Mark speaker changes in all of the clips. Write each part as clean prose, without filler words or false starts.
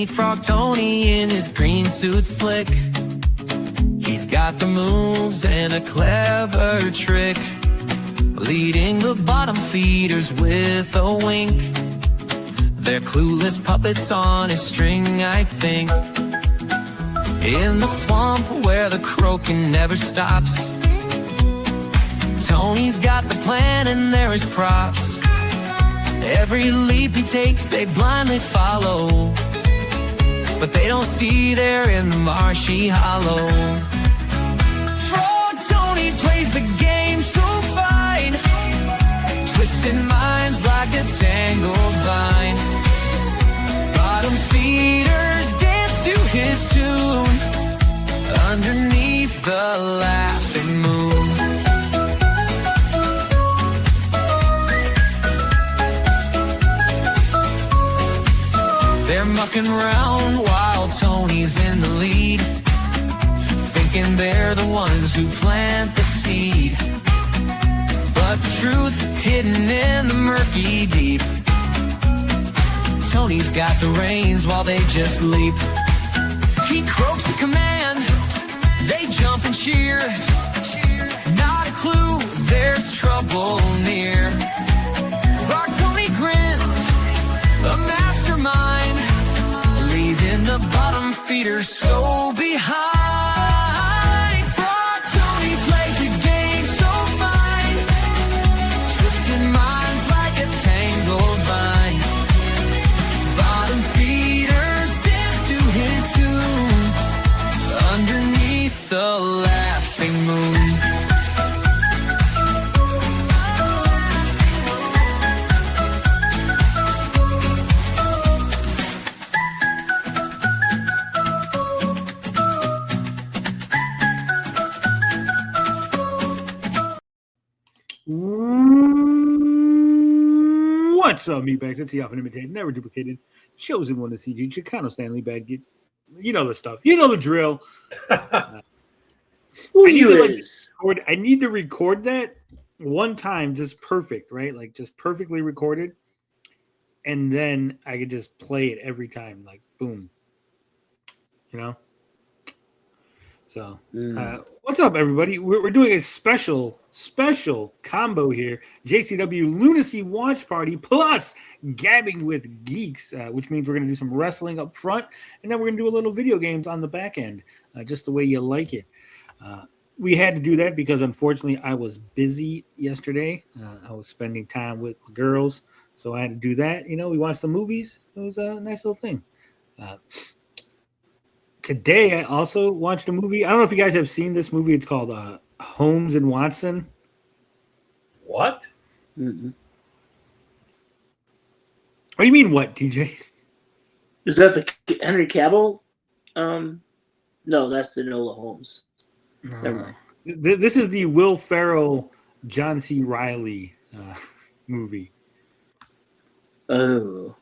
Speaker 1: Meet Frog Tony in his green suit slick. He's got the moves and a clever trick, leading the bottom feeders with a wink. They're clueless puppets on his string, I think. In the swamp where the croaking never stops, Tony's got the plan and there is props. Every leap he takes they blindly follow, but they don't see they're in the marshy hollow. Frog Tony plays the game so fine, twisting minds like a tangled vine. Bottom feeders dance to his tune underneath the laughing moon. They're mucking around while Tony's in the lead, thinking they're the ones who plant the seed. But the truth hidden in the murky deep, Tony's got the reins while they just leap. He croaks a command, they jump and cheer. Not a clue, there's trouble near. Frog Tony grins, a mastermind, leaving the bottom feeders so behind. Frog Tony plays the game so fine, twisting minds like a tangled vine. Bottom feeders dance to his tune underneath the laughing moon.
Speaker 2: What's up, meatbags? It's the often imitated, never duplicated, chosen one to CG, Chicano Stanley Bad. You know the stuff. You know the drill. I need to record that one time, just perfect, right? Like just perfectly recorded, and then I could just play it every time, like boom. You know. So, what's up, everybody? We're doing a special combo here. JCW Lunacy Watch Party plus Gabbing with Geeks, which means we're going to do some wrestling up front, and then we're going to do a little video games on the back end, just the way you like it. We had to do that because, unfortunately, I was busy yesterday. I was spending time with girls, so I had to do that. You know, we watched some movies. It was a nice little thing. Today, I also watched a movie. I don't know if you guys have seen this movie. It's called Holmes and Watson.
Speaker 3: What?
Speaker 2: Mm-hmm. What do you mean, what, TJ?
Speaker 4: Is that the Henry Cavill? No, that's the Enola Holmes.
Speaker 2: No. This is the Will Ferrell, John C. Reilly movie.
Speaker 4: Oh.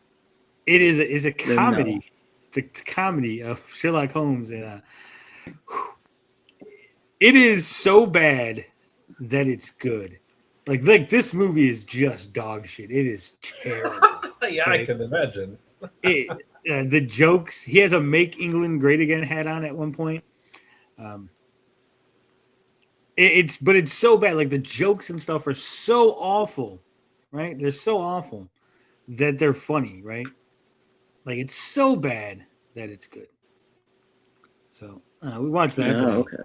Speaker 2: It is a comedy. No. It's a comedy of Sherlock Holmes, and it is so bad that it's good. Like this movie is just dog shit. It is terrible.
Speaker 3: Yeah, I can imagine.
Speaker 2: The jokes. He has a "Make England Great Again" hat on at one point. It's so bad. Like the jokes and stuff are so awful, right? They're so awful that they're funny, right? Like it's so bad that it's good. So we watched that today.
Speaker 4: Okay.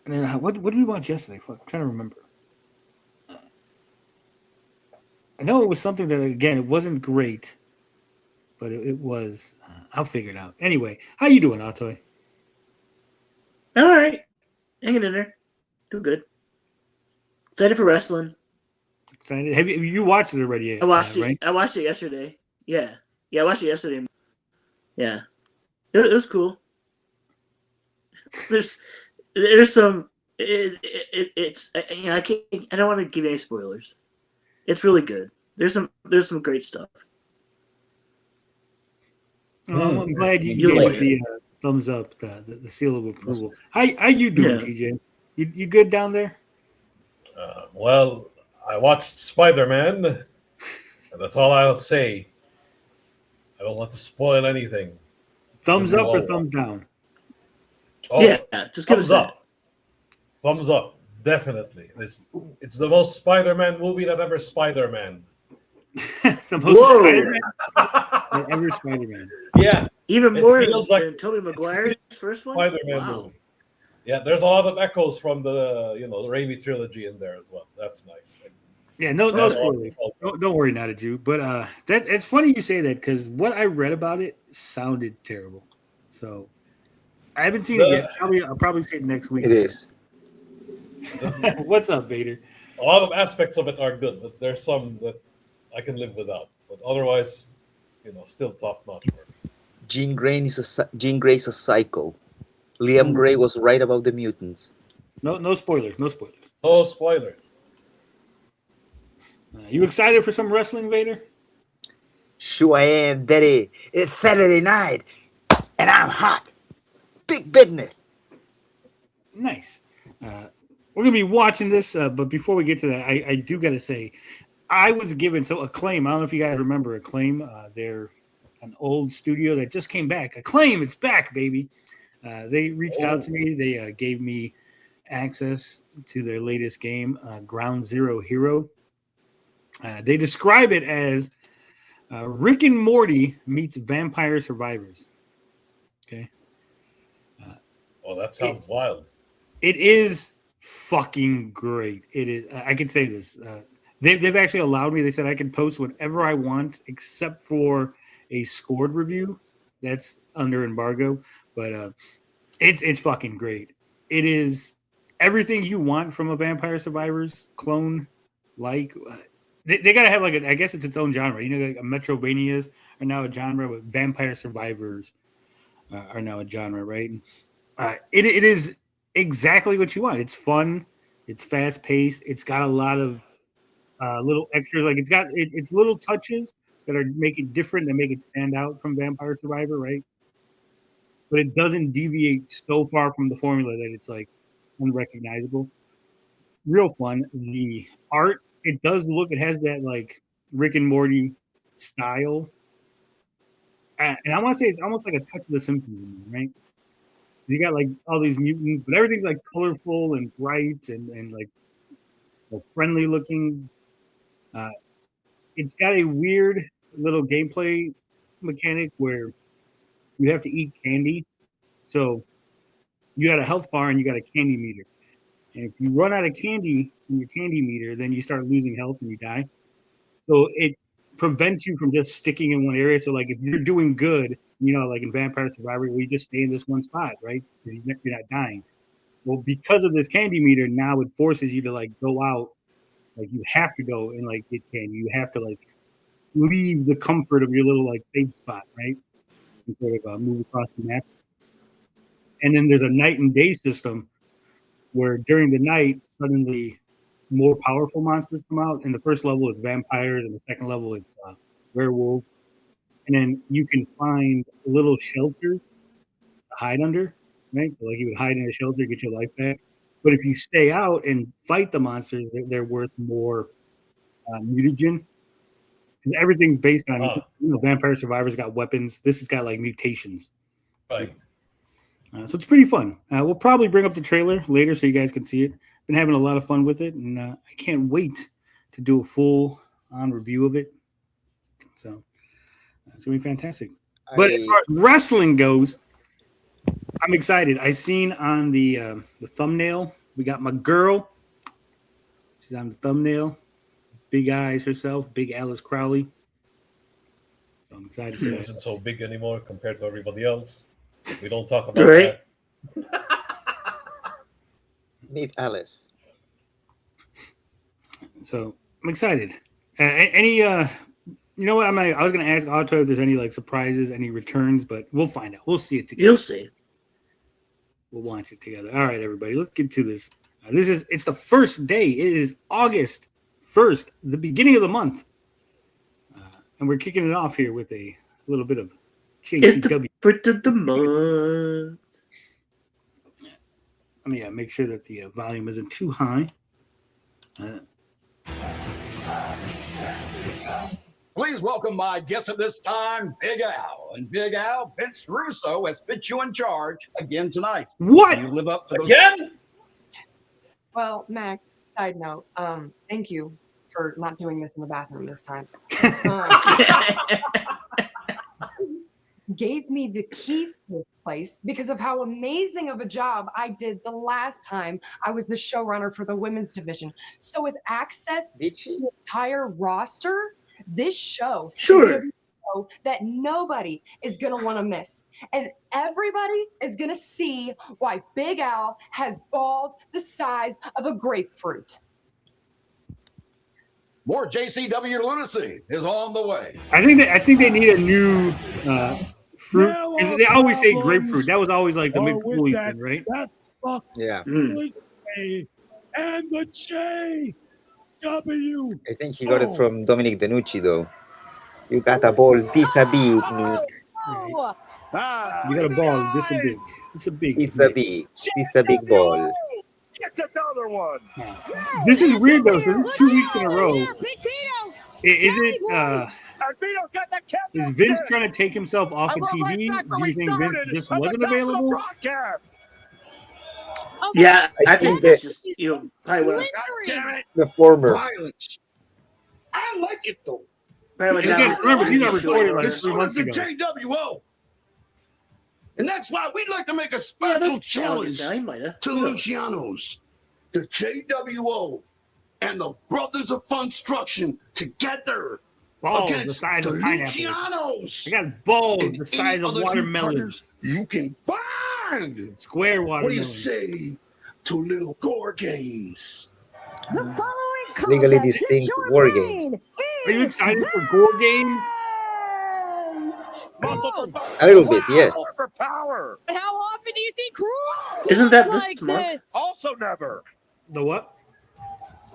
Speaker 2: And then what did we watch yesterday? Fuck, I'm trying to remember. I know it was something that, again, it wasn't great, but it was. I'll figure it out. Anyway, how you doing, Atoy?
Speaker 4: All right, hanging in there. Doing good. Excited for wrestling.
Speaker 2: Excited? Have you watched it already?
Speaker 4: I watched it.
Speaker 2: Right?
Speaker 4: I watched it yesterday. Yeah, I watched it yesterday. Yeah, it was cool. There's some. It's I can't. I don't want to give any spoilers. It's really good. There's some great stuff.
Speaker 2: Well, I'm glad you gave the thumbs up, the seal of approval. How you doing, TJ? You good down there?
Speaker 3: Well, I watched Spider-Man. That's all I'll say. I don't want to spoil anything.
Speaker 2: Thumbs
Speaker 3: You
Speaker 2: up or
Speaker 3: know,
Speaker 2: thumbs down?
Speaker 3: Oh,
Speaker 4: Yeah, just give us
Speaker 3: thumbs
Speaker 4: that.
Speaker 3: up. Thumbs up. Definitely. It's the most Spider-Man movie that ever Spider-Man.
Speaker 2: The most
Speaker 4: Whoa.
Speaker 2: Spider-Man that ever Spider-Man.
Speaker 3: Yeah.
Speaker 4: Even
Speaker 3: It
Speaker 4: more
Speaker 3: feels like
Speaker 4: than Tobey Maguire's first one?
Speaker 3: Spider-Man
Speaker 4: Wow.
Speaker 3: movie. Yeah, there's a lot of echoes from the the Raimi trilogy in there as well. That's nice.
Speaker 2: Yeah, no
Speaker 4: Okay.
Speaker 2: spoilers. Don't worry, not a Jew. But that it's funny you say that because what I read about it sounded terrible. So I haven't seen it yet. I'll probably see it next week.
Speaker 5: It is.
Speaker 2: What's up, Vader?
Speaker 3: A lot of aspects of it are good, but there's some that I can live without. But otherwise, still top notch work.
Speaker 5: Jean Grey's a psycho. Liam Gray was right about the mutants.
Speaker 2: No spoilers. No spoilers.
Speaker 3: No spoilers.
Speaker 2: You excited for some wrestling, Vader?
Speaker 5: Sure I am, Daddy. It's Saturday night, and I'm hot. Big business.
Speaker 2: Nice. We're gonna be watching this, but before we get to that, I do got to say, I was given Acclaim. I don't know if you guys remember Acclaim. They're an old studio that just came back. Acclaim, it's back, baby. They reached out to me. They gave me access to their latest game, Ground Zero Hero. They describe it as Rick and Morty meets Vampire Survivors. Okay.
Speaker 3: Oh, that sounds wild.
Speaker 2: It is fucking great. It is. I can say this. They've actually allowed me. They said I can post whatever I want except for a scored review. That's under embargo. But it's fucking great. It is everything you want from a Vampire Survivors clone. Like they gotta have I guess it's its own genre. Like a Metrovanias are now a genre, but Vampire Survivors are now a genre, right? It is exactly what you want. It's fun. It's fast paced. It's got a lot of little extras. Like it's little touches that make it different, that make it stand out from Vampire Survivor, right? But it doesn't deviate so far from the formula that it's like unrecognizable. Real fun. The art, it does look. It has that like Rick and Morty style, and I want to say it's almost like a touch of The Simpsons in there, right? You got like all these mutants, but everything's like colorful and bright and like friendly looking. It's got a weird little gameplay mechanic where you have to eat candy. So you got a health bar and you got a candy meter. And if you run out of candy in your candy meter, then you start losing health and you die. So it prevents you from just sticking in one area. So like if you're doing good, like in Vampire Survivor, we just stay in this one spot, right? Because you're not dying. Well, because of this candy meter, now it forces you to like go out. Like you have to go and like get candy. You have to like leave the comfort of your little like safe spot, right? And sort of move across the map. And then there's a night and day system where during the night, suddenly more powerful monsters come out. And the first level is vampires, and the second level is werewolves. And then you can find little shelters to hide under, right? So like you would hide in a shelter, get your life back. But if you stay out and fight the monsters, they're worth more mutagen. Because everything's based on, Vampire Survivors got weapons. This has got like mutations.
Speaker 3: Right.
Speaker 2: So it's pretty fun. We'll probably bring up the trailer later so you guys can see it. Been having a lot of fun with it, and I can't wait to do a full-on review of it. So it's going to be fantastic. But as far as wrestling goes, I'm excited. I seen on the thumbnail, we got my girl. She's on the thumbnail. Big eyes herself, big Alice Crowley. So I'm excited for
Speaker 3: She
Speaker 2: that.
Speaker 3: isn't so big anymore compared to everybody else. We don't talk about
Speaker 4: Right.
Speaker 3: that.
Speaker 5: Meet Alice.
Speaker 2: So I'm excited. Any you know what? I was gonna ask Otto if there's any like surprises, any returns, but we'll find out. We'll see it together.
Speaker 4: You'll see.
Speaker 2: We'll watch it together. All right, everybody, let's get to this. It's the first day. It is August 1st, the beginning of the month, and we're kicking it off here with a little bit of
Speaker 4: It's
Speaker 2: JCW.
Speaker 4: the first of the month.
Speaker 2: Let me make sure that the volume isn't too high.
Speaker 6: Please welcome my guest at this time, Big Al. And Big Al, Vince Russo has put you in charge again tonight.
Speaker 2: What?
Speaker 6: Can you live up to those?
Speaker 3: Again?
Speaker 7: Well, Mac, side note, thank you for not doing this in the bathroom this time. Gave me the keys to this place because of how amazing of a job I did the last time I was the showrunner for the women's division. So with access to the entire roster, this show is gonna be a show that nobody is going to want to miss. And everybody is going to see why Big Al has balls the size of a grapefruit.
Speaker 6: More JCW Lunacy is on the way.
Speaker 2: I think they need a new fruit. 'Cause they always say grapefruit. That was always like the McFoley thing, right?
Speaker 5: Yeah.
Speaker 8: And the JW.
Speaker 5: I think he got it from Dominic Danucci, though. You got a ball this a big, Nick.
Speaker 2: You got a ball this a big. It's a big.
Speaker 5: It's a big. It's a big ball.
Speaker 8: It's another one.
Speaker 2: This is weird though. So this is 2 weeks in a row. Is it? Is Vince trying to take himself off of TV? Do you think Vince just wasn't available?
Speaker 4: Yeah, I think
Speaker 5: that
Speaker 4: that's just
Speaker 5: the former.
Speaker 6: Violence. I like it though.
Speaker 2: Remember, these are recorded like 3 months ago.
Speaker 6: JWO. And that's why we'd like to make a special challenge to Luciano's. The JWO and the Brothers of Funstruction together
Speaker 2: Balls
Speaker 6: against
Speaker 2: the size
Speaker 6: the
Speaker 2: of pineapple.
Speaker 6: Lucianos.
Speaker 2: I got balls
Speaker 6: and
Speaker 2: the size of
Speaker 6: any other
Speaker 2: watermelons.
Speaker 6: You can find.
Speaker 2: Square
Speaker 6: What do you
Speaker 2: watermelons.
Speaker 6: say to little gore games?
Speaker 9: The following
Speaker 5: Legally
Speaker 9: contest
Speaker 5: distinct
Speaker 9: in your
Speaker 5: war
Speaker 9: brain
Speaker 5: games.
Speaker 2: Are you excited for Gore Game?
Speaker 5: A little bit, yes.
Speaker 8: For power.
Speaker 9: How often do you see cruel?
Speaker 4: Isn't that
Speaker 9: like
Speaker 4: this month?
Speaker 9: this?
Speaker 8: Also never.
Speaker 2: The what?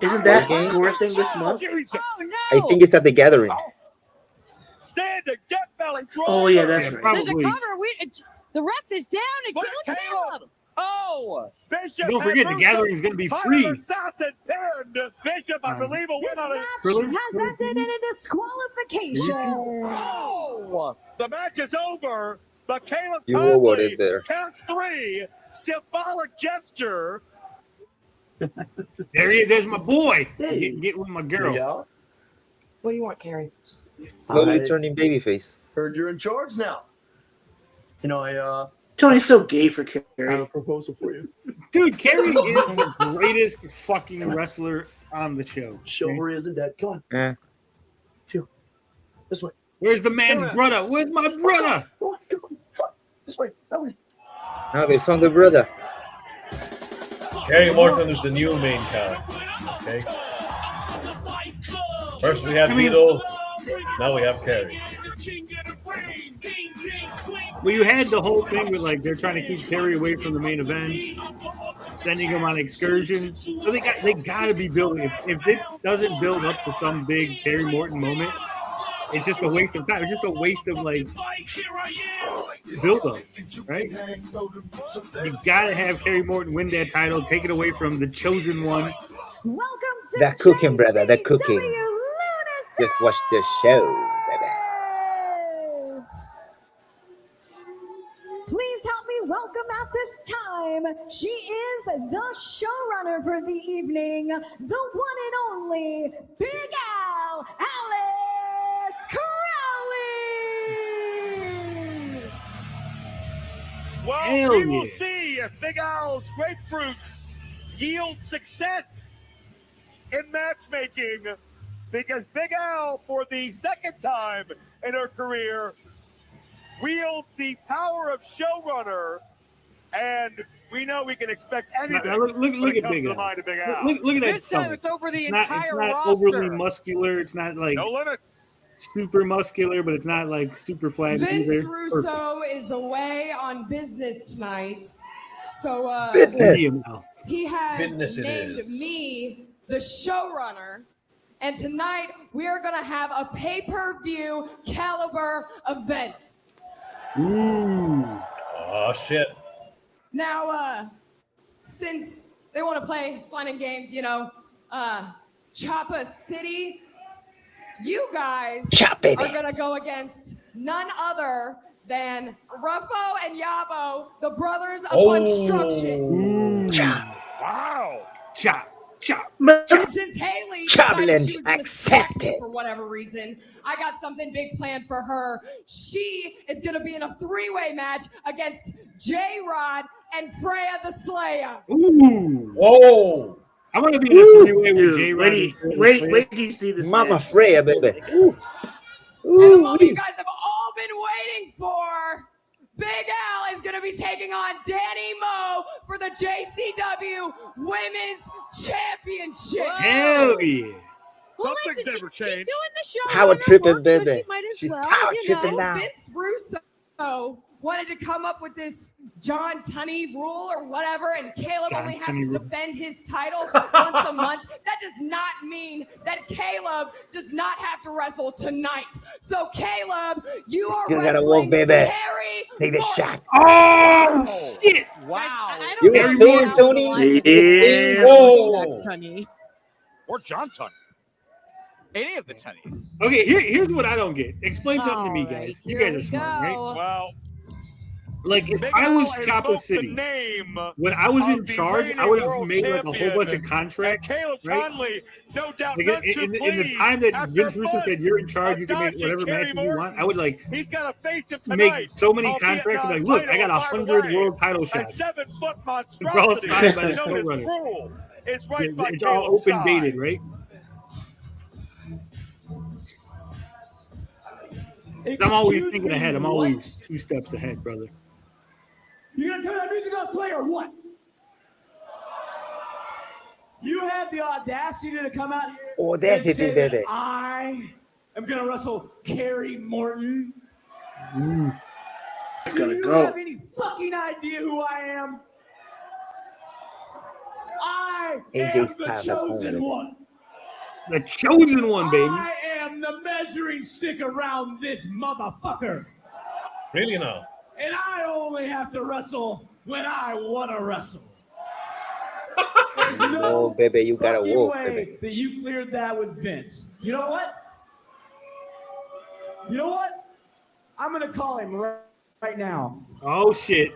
Speaker 4: Isn't that
Speaker 5: Okay.
Speaker 4: Gore thing this month?
Speaker 8: Jesus.
Speaker 9: Oh no!
Speaker 5: I think it's at the gathering.
Speaker 8: Stand and get belly draw.
Speaker 4: Oh yeah, that's
Speaker 2: Yeah,
Speaker 4: right.
Speaker 2: probably.
Speaker 9: There's a cover. The ref is down and
Speaker 8: Look
Speaker 9: kill
Speaker 8: at
Speaker 9: Caleb. Oh!
Speaker 8: Bishop
Speaker 2: Don't forget, the
Speaker 8: and
Speaker 2: gathering
Speaker 8: Russo
Speaker 2: is going to be
Speaker 8: fire
Speaker 2: free.
Speaker 8: assassin pinned. Bishop, I believe, will win
Speaker 9: This
Speaker 8: on
Speaker 9: match
Speaker 8: it.
Speaker 2: Thriller?
Speaker 9: has ended in a disqualification.
Speaker 8: Oh! The match is over. But Caleb
Speaker 5: You know what is
Speaker 8: Conley
Speaker 5: there.
Speaker 8: counts 3. Symbolic gesture.
Speaker 2: There he is. There's my boy. Get with my girl.
Speaker 7: What do you want, Carrie?
Speaker 5: Slowly turning babyface.
Speaker 10: Heard you're in charge now. You know, I
Speaker 4: Tony's so gay for
Speaker 10: have
Speaker 4: Carrie.
Speaker 10: a proposal for you.
Speaker 2: Dude, Kerry is the greatest fucking wrestler on the show.
Speaker 10: Chivalry isn't dead. Come on.
Speaker 5: Yeah.
Speaker 10: 2. This way.
Speaker 2: Where's the man's brother? Where's my brother?
Speaker 10: Come on. Come on. Fuck. This way. That way.
Speaker 5: Now they found the brother.
Speaker 3: Gary Morton is the new main character. Okay. First we had Vito, now we have Kerry.
Speaker 2: Well, you had the whole thing with like they're trying to keep Kerry away from the main event, sending him on excursions. So they got to be building. If it doesn't build up to some big Kerry Morton moment, it's just a waste of time. It's just a waste of like build up, right? You got to have Kerry Morton win that title, take it away from the chosen one.
Speaker 9: Welcome to
Speaker 5: The cooking, brother. The cooking.
Speaker 9: JCW Lunacy!
Speaker 5: Just watch the show, baby.
Speaker 9: Please help me welcome at this time. She is the showrunner for the evening, the one and only Big Al, Alice Crowley.
Speaker 8: Well,
Speaker 2: Hell
Speaker 8: we will
Speaker 2: yeah.
Speaker 8: see if Big Al's grapefruits yield success in matchmaking, because Big Al, for the second time in her career, wields the power of showrunner, and we know we can expect anything
Speaker 2: Now, look
Speaker 8: when
Speaker 2: at
Speaker 8: it comes
Speaker 2: Big
Speaker 8: to the
Speaker 2: Al.
Speaker 8: mind of Big Al.
Speaker 2: Look at that.
Speaker 7: This time
Speaker 2: stomach.
Speaker 7: it's over the
Speaker 2: It's not
Speaker 7: entire
Speaker 2: overly
Speaker 7: roster.
Speaker 2: muscular. It's not like
Speaker 8: No limits.
Speaker 2: super muscular, but it's not like super flat
Speaker 11: Vince
Speaker 2: either.
Speaker 11: Russo is away on business tonight, so
Speaker 2: Perfect. Medium now.
Speaker 11: he has
Speaker 3: Business it
Speaker 11: named
Speaker 3: is.
Speaker 11: me the showrunner. And tonight we are going to have a pay-per-view caliber event.
Speaker 2: Ooh.
Speaker 3: Oh shit.
Speaker 11: Now, since they want to play fun and games, you know, Choppa City you guys
Speaker 5: Chop, baby.
Speaker 11: are gonna go against none other than Ruffo and Yabo, the brothers of Construction.
Speaker 8: Wow.
Speaker 2: Chop, chop.
Speaker 11: And since Haley decided she was going to
Speaker 5: accepted.
Speaker 11: me for whatever reason, I got something big planned for her. She is going to be in a three-way match against J-Rod and Freya the Slayer.
Speaker 2: Ooh.
Speaker 3: Whoa.
Speaker 2: I want to be in a three-way with J-Rod.
Speaker 4: Wait till you see this.
Speaker 5: Mama
Speaker 4: match.
Speaker 5: Freya, baby. Ooh.
Speaker 11: And the moment you guys have all been waiting for, Big Al is going to be taking on Danny Moe for the JCW Women's Championship.
Speaker 2: Hell yeah.
Speaker 8: Something's never changed.
Speaker 12: She's doing the show.
Speaker 5: Power tripping, baby.
Speaker 12: So she might as
Speaker 5: She's
Speaker 12: well,
Speaker 5: power
Speaker 12: you
Speaker 5: tripping
Speaker 12: know.
Speaker 5: now.
Speaker 11: Vince Russo wanted to come up with this John Tunney rule or whatever, and Caleb
Speaker 2: John
Speaker 11: only has
Speaker 2: Tunney
Speaker 11: to
Speaker 2: rule.
Speaker 11: defend his title once a month. That does not mean that Caleb does not have to wrestle tonight. So Caleb, you are
Speaker 5: You gotta
Speaker 11: wrestling
Speaker 5: walk, baby.
Speaker 11: Terry
Speaker 5: Take the
Speaker 11: Morton.
Speaker 5: shot.
Speaker 2: Oh, shit.
Speaker 12: Wow. I
Speaker 5: You
Speaker 12: don't
Speaker 5: got
Speaker 12: know
Speaker 5: paid,
Speaker 12: how
Speaker 5: Tony?
Speaker 12: the
Speaker 3: Whoa.
Speaker 12: Tunney.
Speaker 8: Or John Tunney. Any of the Tunnies.
Speaker 2: Okay, here's what I don't get. Explain something to me,
Speaker 12: All right,
Speaker 2: guys. You
Speaker 12: here
Speaker 2: guys are
Speaker 12: we
Speaker 2: smart, right?
Speaker 12: go.
Speaker 8: Well,
Speaker 2: Like, if
Speaker 8: Big
Speaker 2: I was
Speaker 8: Al
Speaker 2: Chopper
Speaker 8: invoked
Speaker 2: City,
Speaker 8: the name
Speaker 2: when I was in
Speaker 8: of the
Speaker 2: charge,
Speaker 8: reigning
Speaker 2: I would have
Speaker 8: world
Speaker 2: made like a whole
Speaker 8: champion,
Speaker 2: bunch of
Speaker 8: and
Speaker 2: contracts,
Speaker 8: Caleb
Speaker 2: right?
Speaker 8: Conley, no doubt,
Speaker 2: Like,
Speaker 8: none too
Speaker 2: in the
Speaker 8: pleased
Speaker 2: time that
Speaker 8: after
Speaker 2: Vince Russo said you're in charge,
Speaker 8: of
Speaker 2: you can make
Speaker 8: dodging
Speaker 2: whatever
Speaker 8: Kerry
Speaker 2: matches you want.
Speaker 8: Morton.
Speaker 2: I would like
Speaker 8: He's got to face him
Speaker 2: make
Speaker 8: tonight.
Speaker 2: so many
Speaker 8: albeit
Speaker 2: contracts and be like,
Speaker 8: non-title,
Speaker 2: look, I got
Speaker 8: by the
Speaker 2: 100
Speaker 8: way.
Speaker 2: world title
Speaker 8: A
Speaker 2: shots.
Speaker 8: 7-foot
Speaker 2: all
Speaker 8: monstrosity
Speaker 2: signed by the
Speaker 8: known as
Speaker 2: showrunner.
Speaker 8: Cruel is right by
Speaker 2: It's all
Speaker 8: Caleb's
Speaker 2: open
Speaker 8: side.
Speaker 2: dated, right? I'm always thinking ahead. I'm always 2 steps ahead, brother.
Speaker 13: You gonna turn that music off, play, or what? You have the audacity to come out here
Speaker 5: Oh, that's
Speaker 13: and
Speaker 5: it,
Speaker 13: say
Speaker 5: baby.
Speaker 13: that I am gonna wrestle Kerry Morton.
Speaker 4: It's
Speaker 13: Do
Speaker 4: gonna
Speaker 13: you
Speaker 4: go.
Speaker 13: have any fucking idea who I am? I
Speaker 5: AJ
Speaker 13: am the
Speaker 5: Styles,
Speaker 13: chosen
Speaker 5: that's
Speaker 13: one.
Speaker 2: The chosen one, baby.
Speaker 13: I am the measuring stick around this motherfucker.
Speaker 3: Really now?
Speaker 13: And I only have to wrestle when I want to wrestle. There's
Speaker 5: Oh,
Speaker 13: no
Speaker 5: baby, you gotta
Speaker 13: fucking
Speaker 5: walk,
Speaker 13: way
Speaker 5: baby.
Speaker 13: that you cleared that with Vince. You know what? You know what? I'm going to call him right now.
Speaker 2: Oh, shit.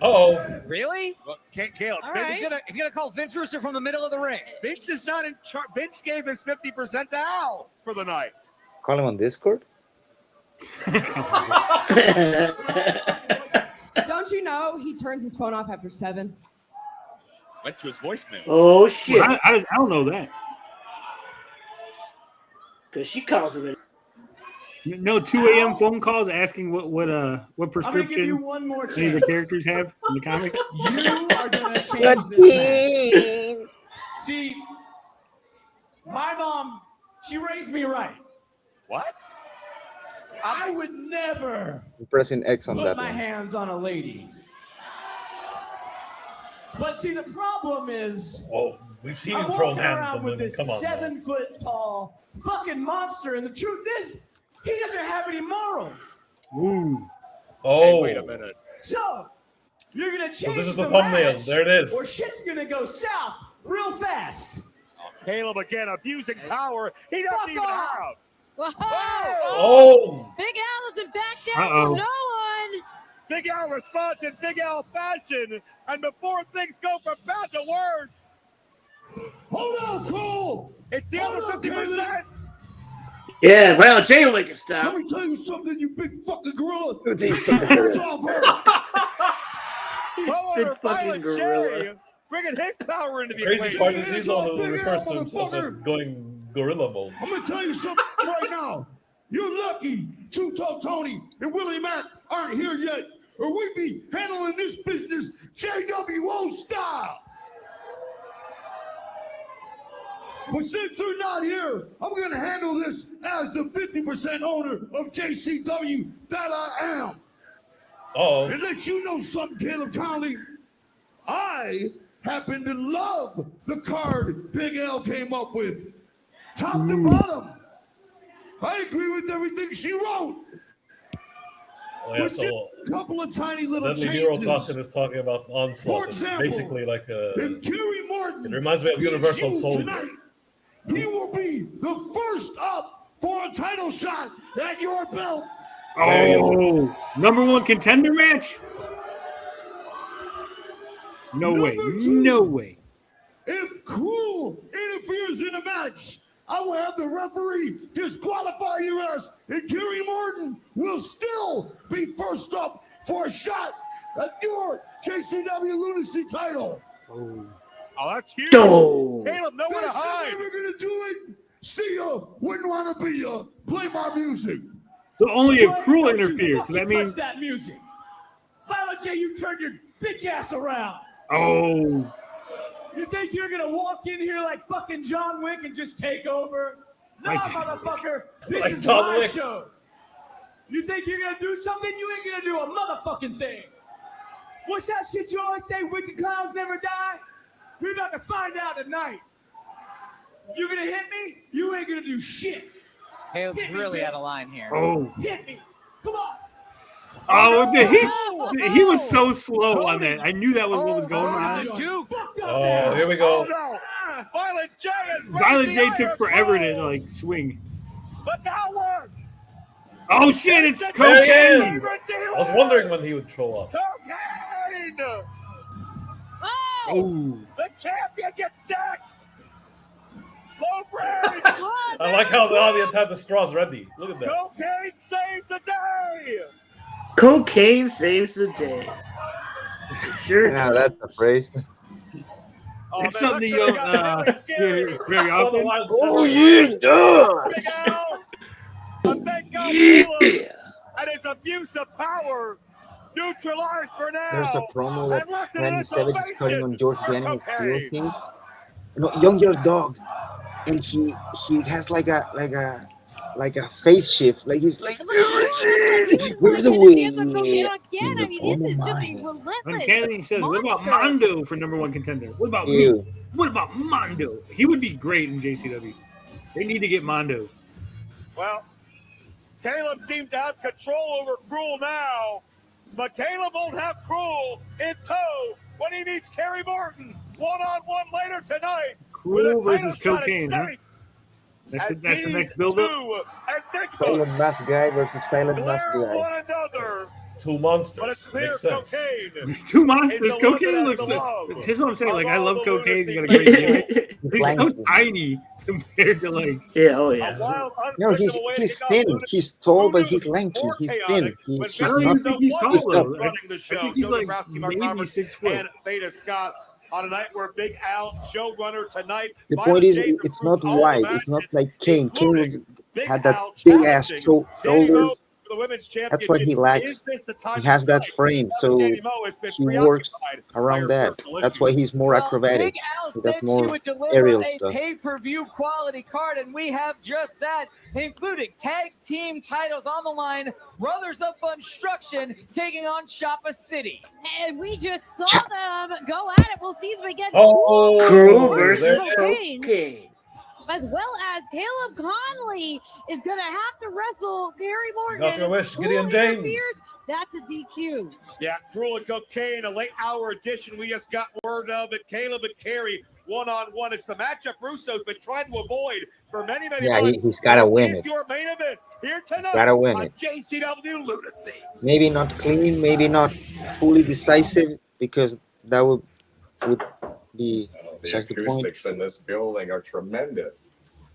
Speaker 3: Uh-oh.
Speaker 12: Really?
Speaker 8: Well, Caleb,
Speaker 12: All
Speaker 8: Vince,
Speaker 12: right.
Speaker 14: He's gonna call Vince Russo from the middle of the ring.
Speaker 8: Vince is not in charge. Vince gave his 50% to Al for the night.
Speaker 5: Call him on Discord?
Speaker 11: Don't you know he turns his phone off after 7?
Speaker 8: Went to his voicemail.
Speaker 4: Oh shit!
Speaker 2: Well, I don't know that.
Speaker 4: Because she calls him.
Speaker 2: No 2 a.m. phone calls asking what
Speaker 13: I'm going to give you
Speaker 2: prescription
Speaker 13: one more
Speaker 2: any of the
Speaker 13: chance.
Speaker 2: characters have in the comic.
Speaker 13: You are going to change this match. See, my mom, she raised me right.
Speaker 8: What?
Speaker 13: I would never
Speaker 5: I'm pressing X on
Speaker 13: put
Speaker 5: that
Speaker 13: my
Speaker 5: one.
Speaker 13: hands on a lady. But see, the problem is,
Speaker 3: Oh, we've seen
Speaker 13: I'm
Speaker 3: you throw
Speaker 13: walking
Speaker 3: hands
Speaker 13: around
Speaker 3: on
Speaker 13: with
Speaker 3: them.
Speaker 13: this
Speaker 3: Come on. man.
Speaker 13: 7-foot-tall fucking monster, and the truth is, he doesn't have any morals.
Speaker 2: Ooh.
Speaker 3: Oh.
Speaker 8: Hey, wait a minute.
Speaker 13: So, you're gonna change
Speaker 3: So this is the
Speaker 13: the
Speaker 3: thumbnail.
Speaker 13: match,
Speaker 3: There it is.
Speaker 13: or shit's gonna go south real fast.
Speaker 8: Caleb again abusing power he doesn't even have.
Speaker 12: Whoa.
Speaker 3: Oh.
Speaker 12: Big Al doesn't back down
Speaker 2: Uh-oh.
Speaker 12: from no one.
Speaker 8: Big Al responds in Big Al fashion, and before things go from bad to worse,
Speaker 6: Hold on, Cole.
Speaker 8: it's the
Speaker 6: Hold
Speaker 8: other
Speaker 6: on,
Speaker 8: 50%.
Speaker 4: Yeah, well, Jay will make it stop.
Speaker 6: Let me tell you something, you big fucking gorilla.
Speaker 5: Let me tell you
Speaker 6: Take your
Speaker 5: something.
Speaker 6: hands off her.
Speaker 8: Go
Speaker 4: Big
Speaker 8: on,
Speaker 4: fucking
Speaker 8: Violent
Speaker 4: gorilla.
Speaker 8: Jay, bringing his power into the
Speaker 3: Crazy
Speaker 8: equation.
Speaker 3: part is he's the one who
Speaker 6: Big Al,
Speaker 3: refers to himself as
Speaker 6: motherfucker.
Speaker 3: going gorilla mode.
Speaker 6: I'm gonna tell you something right now. You're lucky Two Toe Tony and Willie Mack aren't here yet, or we'd be handling this business JWO style. But since they're not here, I'm gonna handle this as the 50% owner of JCW that I am.
Speaker 3: Oh.
Speaker 6: Unless you know something, Caleb Conley, I happen to love the card Big L came up with. Top to bottom. I agree with everything she wrote.
Speaker 3: Oh, yeah,
Speaker 6: With just
Speaker 3: so
Speaker 6: a couple of tiny little
Speaker 3: Deadly Hero
Speaker 6: changes.
Speaker 3: Talking is talking about Onslaught.
Speaker 6: For
Speaker 3: It's
Speaker 6: example,
Speaker 3: basically like a.
Speaker 6: If Kerry Martin
Speaker 3: It reminds me of
Speaker 6: beats
Speaker 3: Universal
Speaker 6: you
Speaker 3: Soldier.
Speaker 6: tonight, he will be the first up for a title shot at your belt.
Speaker 2: Oh, number one contender match? No way. No way.
Speaker 6: If Cruel interferes in a match, I will have the referee disqualify your ass, and Kerry Morton will still be first up for a shot at your JCW Lunacy title.
Speaker 8: Oh, that's huge.
Speaker 4: Oh.
Speaker 8: Caleb, nowhere to
Speaker 6: That's
Speaker 8: hide.
Speaker 6: how we're gonna do it. See ya. Wouldn't want to be ya. Play my music.
Speaker 2: So only if Cruel
Speaker 13: Don't you
Speaker 2: interferes. So that
Speaker 13: fucking
Speaker 2: means.
Speaker 13: touch that music. Violent J, you turn your bitch ass around.
Speaker 2: Oh.
Speaker 13: You think you're gonna walk in here like fucking John Wick and just take over? Nah, motherfucker. This
Speaker 3: Like
Speaker 13: is
Speaker 3: John
Speaker 13: my
Speaker 3: Wick.
Speaker 13: show. You think you're gonna do something? You ain't gonna do a motherfucking thing. What's that shit you always say? Wicked clowns never die? We're about to find out tonight. You gonna hit me? You ain't gonna do shit.
Speaker 14: Caleb's
Speaker 13: Hit me,
Speaker 14: really
Speaker 13: bitch.
Speaker 14: out of line here.
Speaker 2: Oh.
Speaker 13: Hit me. Come on.
Speaker 2: Oh, he was so slow on that. I knew that was what was going on.
Speaker 3: Oh, here we go.
Speaker 8: Oh, no. Violent J is
Speaker 2: Violent J took forever to like swing.
Speaker 8: But now what?
Speaker 2: Oh shit! It's
Speaker 3: There he
Speaker 2: cocaine.
Speaker 3: is. I was wondering when he would show up.
Speaker 8: Cocaine!
Speaker 2: Oh.
Speaker 8: The champion gets stacked! Low brain!
Speaker 3: I like how the audience had the straws ready. Look at that.
Speaker 8: Cocaine saves the day!
Speaker 4: Cocaine saves the day. Sure.
Speaker 5: Now that's a phrase.
Speaker 8: Oh,
Speaker 2: It's
Speaker 8: man,
Speaker 2: something you
Speaker 8: that
Speaker 2: don't
Speaker 8: could've got really scary.
Speaker 2: hear very often.
Speaker 5: Oh yeah, duh.
Speaker 8: Big Al! But thank God Caleb and his abuse of power neutralized for now.
Speaker 5: There's a promo that
Speaker 8: And listen to
Speaker 5: Randy
Speaker 8: this
Speaker 5: Savage is cutting
Speaker 8: ovation
Speaker 5: on George
Speaker 8: for
Speaker 5: Daniels'
Speaker 8: Cocaine.
Speaker 5: duo thing. No, younger dog, and he has like a face shift. Like he's like, where's the wing?
Speaker 12: Again, I mean, this is just a relentless
Speaker 2: Uncanny says, "What about
Speaker 12: monster."
Speaker 2: Mondo for number one contender? What about
Speaker 5: Ew.
Speaker 2: me? What about Mondo? He would be great in JCW. They need to get Mondo."
Speaker 8: Well, Caleb seems to have control over Cruel now, but Caleb won't have Cruel in tow when he meets Kerry Morton one-on-one later tonight.
Speaker 2: Cruel
Speaker 8: with a title
Speaker 2: versus
Speaker 8: shot at
Speaker 2: Cocaine, huh?
Speaker 8: stake.
Speaker 2: That's
Speaker 8: As
Speaker 2: the
Speaker 8: these
Speaker 2: next build-up.
Speaker 8: two
Speaker 5: Silent Mask Guy versus Silent Mask
Speaker 8: glare
Speaker 5: Guy.
Speaker 8: one another,
Speaker 3: Two monsters.
Speaker 8: but it's clear
Speaker 3: Makes sense.
Speaker 8: Cocaine.
Speaker 2: Two
Speaker 8: is
Speaker 2: monsters.
Speaker 8: the one
Speaker 2: Cocaine
Speaker 8: that
Speaker 2: looks.
Speaker 8: has the love
Speaker 2: Here's what I'm saying. Like I
Speaker 8: of
Speaker 2: love
Speaker 8: all the
Speaker 2: Cocaine. He's got a
Speaker 8: Lunacy
Speaker 2: great gimmick. He's so
Speaker 5: Flanky.
Speaker 2: tiny compared to like.
Speaker 4: Yeah, oh
Speaker 8: A
Speaker 4: yeah.
Speaker 8: wild,
Speaker 5: No, he's
Speaker 8: unpredictable way to kick off
Speaker 5: thin.
Speaker 8: Lunacy.
Speaker 5: He's tall, but
Speaker 8: Who
Speaker 5: he's
Speaker 8: knew?
Speaker 5: lanky.
Speaker 8: More
Speaker 5: He's
Speaker 8: chaotic
Speaker 5: thin.
Speaker 8: when
Speaker 5: He's
Speaker 2: I don't
Speaker 8: Vince
Speaker 2: even
Speaker 5: not.
Speaker 2: think he's
Speaker 8: Russo
Speaker 2: tall
Speaker 8: wasn't
Speaker 2: though.
Speaker 8: running the
Speaker 2: I
Speaker 8: show.
Speaker 2: think he's
Speaker 8: Joe
Speaker 2: like
Speaker 8: Dombrowski, Mark
Speaker 2: maybe
Speaker 8: Roberts,
Speaker 2: 6 foot.
Speaker 8: and Veda Scott on a night where Big Al, showrunner tonight.
Speaker 5: The
Speaker 8: Violent
Speaker 5: point is,
Speaker 8: J's
Speaker 5: it's
Speaker 8: improved
Speaker 5: not
Speaker 8: all the
Speaker 5: wide. It's not
Speaker 8: matches,
Speaker 5: like Kane.
Speaker 8: including
Speaker 5: Kane
Speaker 8: Big
Speaker 5: had that
Speaker 8: Al
Speaker 5: big ass
Speaker 8: challenging Danny
Speaker 5: shoulder.
Speaker 8: Moe for the women's
Speaker 5: That's what he
Speaker 8: championship.
Speaker 5: lacks.
Speaker 8: Is this the time
Speaker 5: He has
Speaker 8: to
Speaker 5: that
Speaker 8: strike?
Speaker 5: frame,
Speaker 8: Now that
Speaker 5: so
Speaker 8: Danny Moe has been
Speaker 5: he works
Speaker 8: preoccupied by
Speaker 5: around
Speaker 8: her
Speaker 5: that.
Speaker 8: personal
Speaker 5: That's why
Speaker 8: issues.
Speaker 5: he's more
Speaker 14: Well,
Speaker 5: acrobatic.
Speaker 14: Big Al
Speaker 5: He
Speaker 14: said
Speaker 5: does
Speaker 14: she
Speaker 5: more
Speaker 14: would deliver
Speaker 5: aerial
Speaker 14: a
Speaker 5: stuff.
Speaker 14: pay-per-view quality card, and we have just that, including tag team titles on the line. Brothers of Construction taking on Choppa City.
Speaker 12: And we just saw them go at it. We'll see them again.
Speaker 3: Oh,
Speaker 4: Cruel
Speaker 3: there
Speaker 4: versus
Speaker 3: it is.
Speaker 4: Cocaine.
Speaker 12: As well as Caleb Conley is going to have to wrestle Gary Morton.
Speaker 3: Got your wish,
Speaker 12: Who
Speaker 3: Gideon James.
Speaker 12: interferes? That's a DQ.
Speaker 8: Yeah, Cruel and Cocaine, a late hour edition. We just got word of it. Caleb and Kerry one-on-one. It's the matchup Russo's been trying to avoid for many, many
Speaker 5: Yeah,
Speaker 8: months.
Speaker 5: he's got to win
Speaker 8: It's
Speaker 5: it.
Speaker 8: your main event here tonight
Speaker 5: Gotta win
Speaker 8: on
Speaker 5: it.
Speaker 8: JCW Lunacy.
Speaker 5: Maybe not clean, maybe not fully decisive, because that would be
Speaker 15: The
Speaker 5: just the point.
Speaker 15: acoustics in this building are tremendous.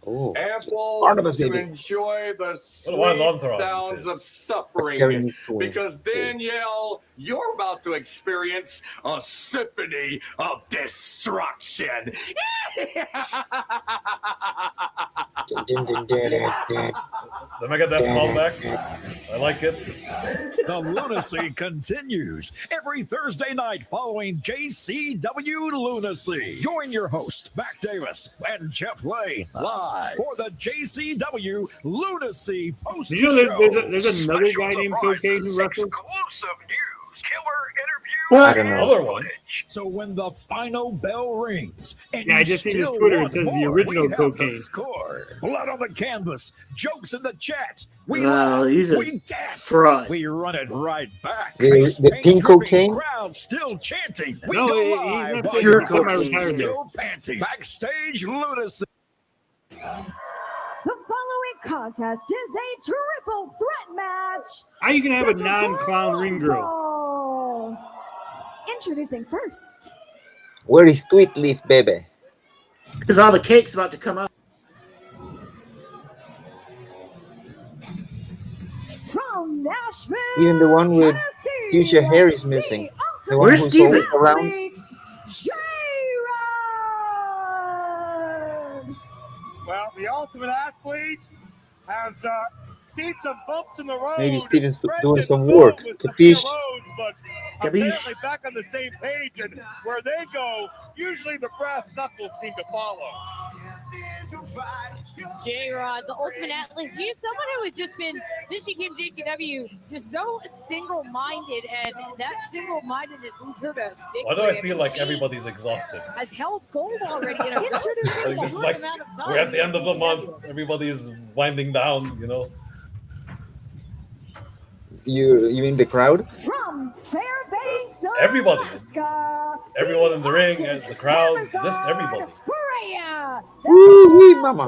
Speaker 5: Oh,
Speaker 15: Ample
Speaker 5: Barnabas,
Speaker 15: to
Speaker 5: baby.
Speaker 15: enjoy the
Speaker 3: What a wild
Speaker 15: sweet
Speaker 3: entourage
Speaker 15: sounds
Speaker 3: this
Speaker 15: of
Speaker 3: is.
Speaker 5: Carry
Speaker 15: suffering.
Speaker 5: me through.
Speaker 15: Because Danielle, you're about to experience a symphony of destruction.
Speaker 5: Dun, dun, dun, dun, dun, dun.
Speaker 3: The Megadeth callback. I like it.
Speaker 16: The Lunacy continues every Thursday night following JCW Lunacy. Join your host, Mac Davis and Jeff Lane, live for the JCW Lunacy post
Speaker 2: You know,
Speaker 16: show.
Speaker 2: there's another guy named Cocaine who wrestles.
Speaker 5: I don't know.
Speaker 3: Other one.
Speaker 16: So when the final bell rings, and
Speaker 2: Yeah, I
Speaker 16: you
Speaker 2: just seen his
Speaker 16: still
Speaker 2: Twitter. It
Speaker 16: want
Speaker 2: says the
Speaker 16: more,
Speaker 2: original
Speaker 16: we have
Speaker 2: Cocaine.
Speaker 16: The score. Blood on the canvas, jokes in the chat. We
Speaker 4: Wow,
Speaker 16: laugh,
Speaker 4: he's a
Speaker 16: we gasp,
Speaker 4: fraud.
Speaker 16: we run it right back.
Speaker 5: The pink
Speaker 16: Paint-dripping
Speaker 5: cocaine?
Speaker 16: crowd still chanting. We
Speaker 2: No,
Speaker 16: go
Speaker 2: he's
Speaker 16: live
Speaker 2: not
Speaker 16: while
Speaker 2: pure
Speaker 16: you're
Speaker 4: cocaine.
Speaker 16: still panting. Backstage Lunacy.
Speaker 9: The following contest is a triple threat match.
Speaker 2: How you gonna have a
Speaker 9: scheduled for
Speaker 2: non-clown ring girl?
Speaker 9: one fall. Introducing first.
Speaker 5: Where is Tweet Leaf, baby?
Speaker 4: Because all the cake's about to come out.
Speaker 9: From Nashville,
Speaker 5: Even the one with
Speaker 9: Tennessee,
Speaker 5: fuchsia hair is missing. The one
Speaker 4: Where's
Speaker 5: who's
Speaker 4: Steven?
Speaker 5: always around.
Speaker 9: J-Rod.
Speaker 8: Well, the ultimate athlete has seen some bumps in the road.
Speaker 5: Maybe Steven's doing
Speaker 8: Brendan
Speaker 5: some
Speaker 8: Moore
Speaker 5: work.
Speaker 8: with
Speaker 5: Capiche?
Speaker 8: severe woes, but
Speaker 4: Capiche?
Speaker 8: apparently back on the same page, and where they go, usually the brass knuckles seem to follow.
Speaker 12: J-Rod, the ultimate athlete. She's someone who has just been, since she came to JCW, just so single-minded, and that single-mindedness leads her to victory.
Speaker 3: Why do I feel like everybody's exhausted?
Speaker 12: Has held gold already in a
Speaker 3: Like,
Speaker 12: relatively
Speaker 3: it's
Speaker 12: short
Speaker 3: like
Speaker 12: amount of time.
Speaker 3: we're at the end of the month. Everybody's winding down, you know.
Speaker 5: You mean the crowd?
Speaker 9: From Fairbanks,
Speaker 3: Everybody.
Speaker 9: Alaska,
Speaker 3: Everyone in the ring, and the crowd, just everybody.
Speaker 9: Freya.
Speaker 5: Woo-wee, mama.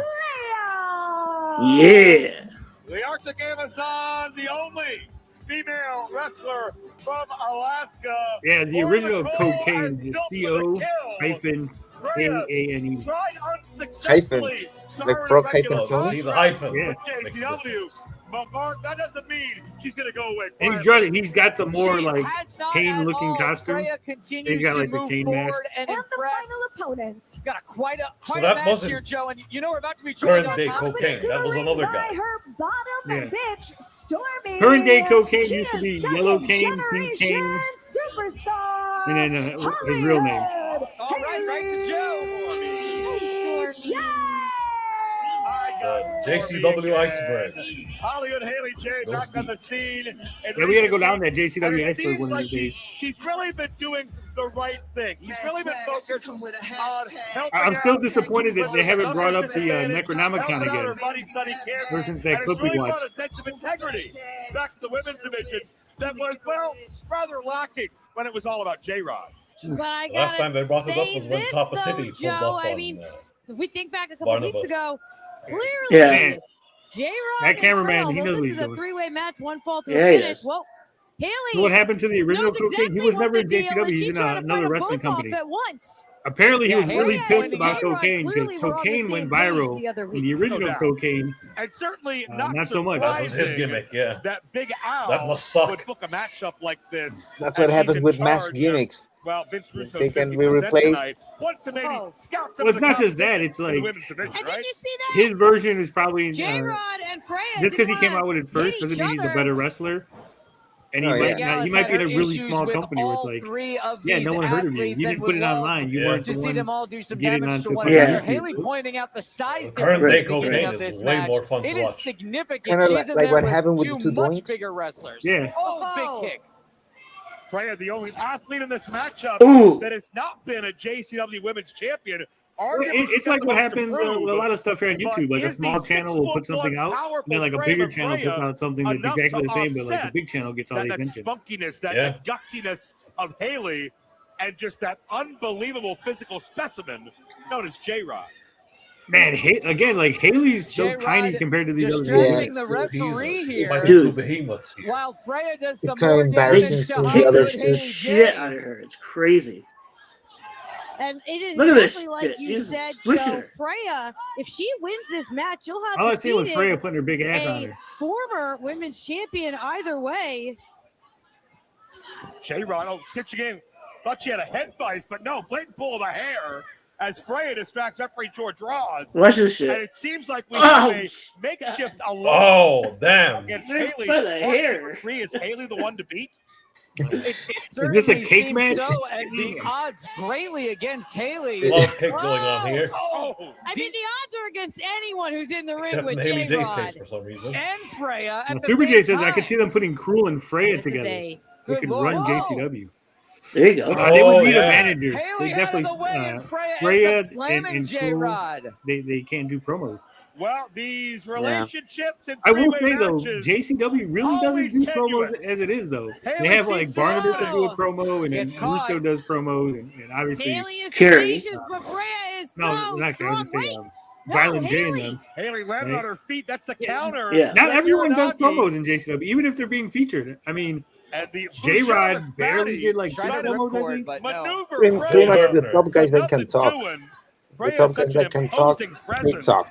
Speaker 4: Yeah.
Speaker 8: The Arctic Amazon, the only female wrestler from Alaska.
Speaker 2: Yeah, the
Speaker 8: For
Speaker 2: original
Speaker 8: goal
Speaker 2: cocaine
Speaker 8: and
Speaker 2: is
Speaker 8: built for the kill. Freya
Speaker 2: C-O-A-N-E.
Speaker 8: tried unsuccessfully to
Speaker 5: Like
Speaker 8: earn a
Speaker 5: frog
Speaker 8: regular
Speaker 5: hyphen Tony?
Speaker 3: See the hyphen.
Speaker 2: Yeah.
Speaker 8: with JCW. But Mark, that doesn't mean she's gonna go away.
Speaker 2: And he's
Speaker 8: quietly.
Speaker 2: dressed, he's got the more
Speaker 14: She
Speaker 2: like
Speaker 14: has not
Speaker 2: Kane-looking
Speaker 14: at all.
Speaker 2: costume.
Speaker 14: Freya
Speaker 2: He's
Speaker 14: continues
Speaker 2: got
Speaker 14: to
Speaker 2: like the
Speaker 14: move
Speaker 2: Kane
Speaker 14: forward
Speaker 2: mask.
Speaker 14: and
Speaker 9: And the
Speaker 14: impress.
Speaker 9: final opponent.
Speaker 14: Got quite a
Speaker 3: that
Speaker 14: match
Speaker 3: wasn't
Speaker 14: here, Joe, and you know we're about to be joined
Speaker 3: Current
Speaker 14: on
Speaker 3: day
Speaker 14: commentary.
Speaker 3: cocaine. That was another
Speaker 9: By
Speaker 3: guy.
Speaker 9: her bottom
Speaker 2: Yeah.
Speaker 9: bitch, Stormy.
Speaker 2: Current day cocaine
Speaker 9: She
Speaker 2: used to
Speaker 9: is
Speaker 2: be
Speaker 9: second
Speaker 2: Yellow Cane, Pink
Speaker 9: generation
Speaker 2: Cane,
Speaker 9: superstar.
Speaker 2: and then his real name.
Speaker 14: All right, back to Joe.
Speaker 3: JCW iceberg.
Speaker 8: Holly and Haley J back on the scene.
Speaker 2: Yeah, we gotta go down that JCW iceberg
Speaker 8: Seems
Speaker 2: one of
Speaker 8: like
Speaker 2: these days.
Speaker 8: she's really been doing the right thing. She's really been focused on helping
Speaker 2: I'm still
Speaker 8: out
Speaker 2: disappointed that they
Speaker 8: with
Speaker 2: haven't
Speaker 8: the
Speaker 2: brought up the
Speaker 8: advantage,
Speaker 2: Necronomicon
Speaker 8: helping out her
Speaker 2: again.
Speaker 8: buddy Sonny Kiss,
Speaker 2: Ever since that
Speaker 8: and
Speaker 2: clip
Speaker 8: it's
Speaker 2: we
Speaker 8: really
Speaker 2: watched.
Speaker 8: brought a sense of integrity back to the women's division that was, well, rather lacking when it was all about J-Rod.
Speaker 12: But I
Speaker 3: Last
Speaker 12: gotta
Speaker 3: time they brought it up
Speaker 12: say
Speaker 3: was when
Speaker 12: this,
Speaker 3: Tapa
Speaker 12: though,
Speaker 3: City pulled
Speaker 12: Joe.
Speaker 3: up
Speaker 12: I
Speaker 3: on,
Speaker 12: mean, if we think back a couple
Speaker 3: Barnabas.
Speaker 12: weeks ago, clearly,
Speaker 4: Yeah.
Speaker 12: J-Rod
Speaker 2: That
Speaker 12: and
Speaker 2: cameraman,
Speaker 12: Freya,
Speaker 2: he
Speaker 12: although
Speaker 2: knows what
Speaker 12: this
Speaker 2: he's
Speaker 12: is a
Speaker 2: doing.
Speaker 12: three-way match, one fall to
Speaker 4: Yeah,
Speaker 12: a
Speaker 4: he
Speaker 12: finish.
Speaker 4: does.
Speaker 12: Well, Haley
Speaker 2: So what happened to the original
Speaker 12: knows
Speaker 2: cocaine?
Speaker 12: exactly
Speaker 2: He was
Speaker 12: what
Speaker 2: never
Speaker 12: the
Speaker 2: in
Speaker 12: deal
Speaker 2: JCW.
Speaker 12: is.
Speaker 2: He's
Speaker 12: She
Speaker 2: in
Speaker 12: tried to
Speaker 2: another
Speaker 12: fight 'em
Speaker 2: wrestling
Speaker 12: both off
Speaker 2: company.
Speaker 12: at once.
Speaker 2: Apparently, he
Speaker 14: Yeah,
Speaker 2: was
Speaker 14: Haley
Speaker 2: really
Speaker 14: pointed
Speaker 2: pissed about
Speaker 12: J-Rod
Speaker 2: cocaine because
Speaker 12: clearly were on the
Speaker 2: cocaine
Speaker 12: same
Speaker 2: went
Speaker 12: page
Speaker 2: viral
Speaker 12: the other
Speaker 2: in
Speaker 12: week.
Speaker 2: the original
Speaker 8: doubt.
Speaker 2: cocaine.
Speaker 8: And certainly
Speaker 2: Not
Speaker 8: not
Speaker 2: so much.
Speaker 3: That was his
Speaker 8: surprising
Speaker 3: gimmick, yeah.
Speaker 8: that Big Al
Speaker 3: That must suck.
Speaker 8: would book a matchup like this.
Speaker 5: That's
Speaker 8: as
Speaker 5: what
Speaker 8: he's
Speaker 5: happens
Speaker 8: in
Speaker 5: with mass
Speaker 8: charge of,
Speaker 5: gimmicks.
Speaker 8: Well, Vince Russo's
Speaker 5: They can be
Speaker 8: 50%
Speaker 5: replaced.
Speaker 8: tonight. Wants to maybe
Speaker 12: Oh.
Speaker 8: scout some
Speaker 2: Well,
Speaker 8: of
Speaker 2: it's
Speaker 8: the
Speaker 2: not just that.
Speaker 8: competition
Speaker 2: It's
Speaker 8: in the
Speaker 2: like
Speaker 8: women's division,
Speaker 12: And
Speaker 8: right?
Speaker 12: did you see that?
Speaker 2: his version is probably
Speaker 12: J-Rod and Freya
Speaker 2: just because he
Speaker 12: didn't
Speaker 2: came
Speaker 12: wanna
Speaker 2: out with it first
Speaker 12: hit
Speaker 2: doesn't
Speaker 12: each
Speaker 2: mean he's a
Speaker 12: other.
Speaker 2: better wrestler. And he
Speaker 5: Oh,
Speaker 2: might
Speaker 5: yeah.
Speaker 2: not, he
Speaker 14: Gallus
Speaker 2: might
Speaker 14: had
Speaker 2: be in a
Speaker 14: her
Speaker 2: really
Speaker 14: issues
Speaker 2: small
Speaker 14: with
Speaker 2: company where it's
Speaker 14: all
Speaker 2: like,
Speaker 14: three of
Speaker 2: yeah,
Speaker 14: these
Speaker 2: no one heard of you. You
Speaker 14: athletes
Speaker 2: didn't
Speaker 14: and
Speaker 2: put it
Speaker 14: would love
Speaker 2: online. You
Speaker 3: Yeah.
Speaker 2: weren't
Speaker 14: to
Speaker 2: the
Speaker 14: see
Speaker 2: one
Speaker 14: them all do some
Speaker 2: getting
Speaker 14: damage to
Speaker 2: onto
Speaker 14: one
Speaker 2: fucking
Speaker 14: another.
Speaker 2: YouTube.
Speaker 14: Haley pointing out the size
Speaker 3: Current
Speaker 14: difference
Speaker 3: day
Speaker 14: at the beginning
Speaker 3: cocaine
Speaker 14: of
Speaker 3: is
Speaker 14: this
Speaker 3: way
Speaker 14: match.
Speaker 3: more fun to
Speaker 14: It is
Speaker 3: watch.
Speaker 14: significant.
Speaker 5: Kinda
Speaker 14: She's in
Speaker 5: like
Speaker 14: there
Speaker 5: what
Speaker 14: with
Speaker 5: happened with the
Speaker 14: two
Speaker 5: two
Speaker 14: much
Speaker 5: doinks.
Speaker 14: bigger wrestlers.
Speaker 2: Yeah.
Speaker 14: Oh, big kick.
Speaker 8: Freya, the only athlete in this matchup
Speaker 4: Ooh.
Speaker 8: that has not been a JCW Women's Champion.
Speaker 2: It's like what happens with a lot of stuff here on YouTube. Like a small channel will put something out, and then like a bigger channel puts out something that's exactly the same, but like the big channel gets all the
Speaker 8: that
Speaker 2: attention.
Speaker 8: spunkiness, that,
Speaker 3: Yeah.
Speaker 8: that gutsiness of Haley, and just that unbelievable physical specimen known as J-Rod.
Speaker 2: Man, again, like Haley's so
Speaker 14: J-Rod
Speaker 2: tiny compared to these other
Speaker 14: distracting
Speaker 2: guys.
Speaker 14: the referee
Speaker 3: He's
Speaker 14: here.
Speaker 3: fighting
Speaker 4: Dude.
Speaker 3: two behemoths here.
Speaker 14: While Freya does some
Speaker 5: kinda
Speaker 14: more damage
Speaker 5: embarrassing
Speaker 14: to
Speaker 5: to
Speaker 4: He
Speaker 5: the other
Speaker 14: Hollywood
Speaker 4: kicks
Speaker 5: two.
Speaker 4: the
Speaker 14: Haley
Speaker 4: shit
Speaker 14: J.
Speaker 4: out of her. It's crazy.
Speaker 12: And it is
Speaker 4: Look at this
Speaker 12: exactly like
Speaker 4: shit.
Speaker 12: you
Speaker 4: He's
Speaker 12: said,
Speaker 4: squishing
Speaker 12: Joe.
Speaker 4: her.
Speaker 12: Freya, if she wins this match, you'll have
Speaker 2: All I seen was
Speaker 12: defeated
Speaker 2: Freya putting her big ass on
Speaker 12: a
Speaker 2: her.
Speaker 12: former women's champion either way.
Speaker 8: J-Rod, oh, stitching in. Thought she had a head vice, but no, blatant pull of the hair as Freya distracts referee George Rods.
Speaker 4: Watch this shit.
Speaker 8: And it seems like we
Speaker 4: Oh,
Speaker 8: have a makeshift alarm
Speaker 3: Oh, damn.
Speaker 8: against
Speaker 4: Right
Speaker 8: Haley.
Speaker 4: by the hair.
Speaker 8: Is Haley the one to beat?
Speaker 14: It
Speaker 2: this a
Speaker 14: certainly
Speaker 2: cake
Speaker 14: seems
Speaker 2: match?
Speaker 14: so, and the odds greatly against Haley.
Speaker 3: A lot of kick going on here.
Speaker 8: Oh,
Speaker 12: I mean, the odds are against anyone who's in the ring
Speaker 3: Except
Speaker 12: with
Speaker 3: in Haley J's
Speaker 12: J-Rod.
Speaker 3: case for some reason.
Speaker 14: And Freya at
Speaker 2: Well,
Speaker 14: the
Speaker 2: Super
Speaker 14: same
Speaker 2: J says
Speaker 14: time.
Speaker 2: I could see them putting Cruel and Freya
Speaker 12: This is
Speaker 2: together.
Speaker 12: a
Speaker 2: They
Speaker 14: Good
Speaker 2: could
Speaker 14: Lord.
Speaker 2: run
Speaker 14: Whoa.
Speaker 2: JCW.
Speaker 4: There you go.
Speaker 2: They would
Speaker 3: Oh,
Speaker 2: need
Speaker 3: yeah.
Speaker 2: a manager.
Speaker 14: Haley
Speaker 2: They
Speaker 14: out of
Speaker 2: definitely
Speaker 14: the way, and Freya
Speaker 2: Freya
Speaker 14: ends up slamming
Speaker 2: and Cruel,
Speaker 14: J-Rod.
Speaker 2: they can't do promos.
Speaker 8: well, these relationships and
Speaker 2: I will
Speaker 8: three-way
Speaker 2: say though,
Speaker 8: matches.
Speaker 2: JCW really
Speaker 8: always
Speaker 2: doesn't do promos
Speaker 8: tenuous.
Speaker 2: as it is though.
Speaker 8: Haley
Speaker 2: They have like
Speaker 8: sees
Speaker 2: Barnabas
Speaker 8: it.
Speaker 2: that do a promo, and then
Speaker 14: Gets caught.
Speaker 2: Russo does promos, and obviously
Speaker 12: Haley is
Speaker 4: Carrie.
Speaker 12: tenacious, but Freya is so
Speaker 2: no, not Carrie, I was
Speaker 12: strong.
Speaker 2: just saying,
Speaker 12: Wait,
Speaker 2: Violent J in them.
Speaker 8: Haley landed
Speaker 2: Right.
Speaker 8: on her feet. That's the counter.
Speaker 4: Yeah.
Speaker 2: Not everyone does
Speaker 8: Uranagi.
Speaker 2: promos in JCW, even if they're being featured. I mean,
Speaker 8: And the
Speaker 2: J-Rod barely did like 2
Speaker 14: Tried to
Speaker 2: promos, I
Speaker 14: ripcord,
Speaker 2: think.
Speaker 14: but no.
Speaker 8: maneuver
Speaker 5: Pretty much the
Speaker 8: Freya.
Speaker 5: top guys that can talk.
Speaker 8: Doing.
Speaker 5: The
Speaker 8: Freya
Speaker 5: top
Speaker 8: is
Speaker 5: guys
Speaker 8: such
Speaker 5: that
Speaker 8: an
Speaker 5: can talk,
Speaker 8: imposing
Speaker 5: they
Speaker 8: presence.
Speaker 5: talk.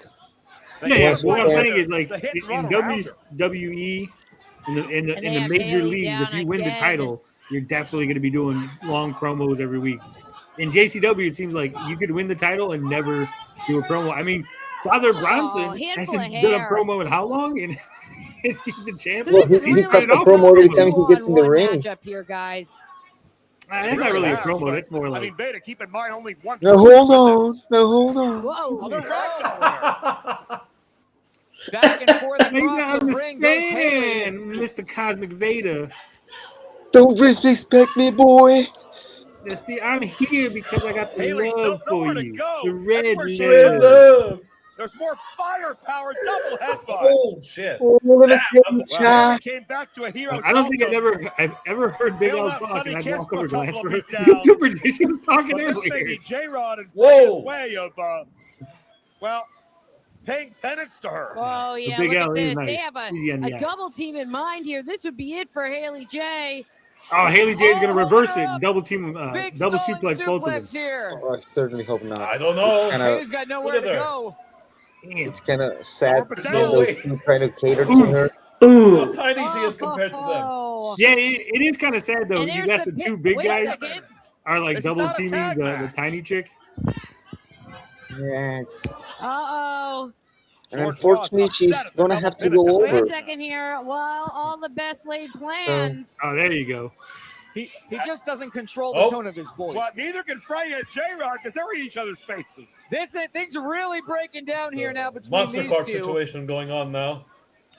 Speaker 2: Yeah, yeah.
Speaker 5: Once
Speaker 2: What I'm
Speaker 5: we
Speaker 2: saying is, like,
Speaker 8: The hit and
Speaker 2: in
Speaker 8: run around her.
Speaker 2: WWE, in the
Speaker 12: And they have
Speaker 2: major
Speaker 12: Haley
Speaker 2: leagues, if
Speaker 12: down
Speaker 2: you win the
Speaker 12: again.
Speaker 2: title, you're definitely going to be doing long promos every week. In JCW, it seems like you could win the title and never do a promo. I mean, Father Bronson
Speaker 12: handful of
Speaker 2: hasn't done a
Speaker 12: hair.
Speaker 2: promo in how long? And he's the champ.
Speaker 12: So
Speaker 5: Well,
Speaker 12: this is
Speaker 5: he
Speaker 12: really
Speaker 5: cuts the
Speaker 12: a
Speaker 5: promo every time he
Speaker 12: two-on-one
Speaker 5: gets in the ring.
Speaker 12: matchup here, guys.
Speaker 2: That's not really a promo. That's more
Speaker 8: I
Speaker 2: like.
Speaker 8: mean, Veda, keep in mind only one.
Speaker 5: Now hold on. Now hold on.
Speaker 12: Whoa.
Speaker 8: Oh, they're ragdoll
Speaker 14: Back and forth
Speaker 2: You
Speaker 14: across the ring goes Haley.
Speaker 2: understand, Mr. Cosmic Vader.
Speaker 5: Don't disrespect me, boy.
Speaker 2: I'm here because I got the
Speaker 8: Haley's
Speaker 2: love for
Speaker 8: nowhere to
Speaker 2: you.
Speaker 8: go.
Speaker 2: The red
Speaker 8: Everywhere she
Speaker 2: love.
Speaker 8: goes, there's more firepower, double headbutt.
Speaker 3: Oh shit!
Speaker 5: Oh, let me get you,
Speaker 8: Well,
Speaker 5: Cha.
Speaker 8: Haley came back to a hero's
Speaker 2: I don't think
Speaker 8: welcome.
Speaker 2: I've ever heard Big
Speaker 8: Bailed
Speaker 2: L
Speaker 8: out
Speaker 2: talk,
Speaker 8: Sonny
Speaker 2: and I'd
Speaker 8: Kiss
Speaker 2: walk
Speaker 8: for
Speaker 2: over
Speaker 8: a
Speaker 2: glass
Speaker 8: couple
Speaker 2: for
Speaker 8: of
Speaker 2: her.
Speaker 8: beatdowns.
Speaker 2: Super she was talking
Speaker 8: But this may
Speaker 2: earlier.
Speaker 8: be J-Rod and
Speaker 3: Whoa.
Speaker 8: Freya's way of, well, paying penance to her.
Speaker 12: Oh, yeah,
Speaker 2: Big
Speaker 12: look
Speaker 2: L
Speaker 12: at
Speaker 2: is
Speaker 12: this.
Speaker 2: nice.
Speaker 12: They have
Speaker 2: Easy on
Speaker 12: a
Speaker 2: the eye.
Speaker 12: double team in mind here. This would be it for Haley J.
Speaker 2: Oh, Haley J is going to
Speaker 14: Oh,
Speaker 2: reverse
Speaker 14: hold
Speaker 2: it.
Speaker 14: up.
Speaker 2: Double team,
Speaker 14: Big
Speaker 2: double
Speaker 14: stalling
Speaker 2: suplex both of them.
Speaker 14: suplex here.
Speaker 5: Oh, I certainly hope not.
Speaker 3: I don't know.
Speaker 14: Haley's got nowhere
Speaker 3: Look
Speaker 14: to
Speaker 3: at her.
Speaker 14: go.
Speaker 5: It's kind of sad
Speaker 8: There's
Speaker 5: seeing
Speaker 3: no
Speaker 5: those
Speaker 3: way.
Speaker 5: two trying to cater to
Speaker 2: Ooh.
Speaker 5: her.
Speaker 3: How
Speaker 4: Ooh.
Speaker 3: tiny she is compared to them.
Speaker 12: Oh.
Speaker 2: Yeah, it is kind of sad though.
Speaker 12: And
Speaker 2: You
Speaker 12: there's
Speaker 2: got the
Speaker 12: the
Speaker 2: two
Speaker 12: pin.
Speaker 2: big
Speaker 12: Wait a
Speaker 2: guys
Speaker 12: second.
Speaker 2: are like
Speaker 8: This is
Speaker 2: double
Speaker 8: not a
Speaker 2: teaming
Speaker 8: tag
Speaker 2: the
Speaker 8: match.
Speaker 2: tiny chick.
Speaker 5: Yeah, it's,
Speaker 12: Uh-oh.
Speaker 5: and
Speaker 8: George
Speaker 5: unfortunately,
Speaker 8: Ross
Speaker 5: she's
Speaker 8: upset at the
Speaker 5: gonna
Speaker 8: double
Speaker 5: have to
Speaker 8: pin
Speaker 5: go
Speaker 8: attempt.
Speaker 12: Wait
Speaker 5: over.
Speaker 12: a second here. Well, all the best laid plans.
Speaker 2: Oh, there you go.
Speaker 14: He just doesn't control the
Speaker 3: Oh.
Speaker 14: tone of his voice.
Speaker 8: Well, neither can Freya and J-Rod because they're in each other's faces.
Speaker 14: Things are really breaking down here now between
Speaker 3: Monster
Speaker 14: these
Speaker 3: card
Speaker 14: two.
Speaker 3: situation going on now.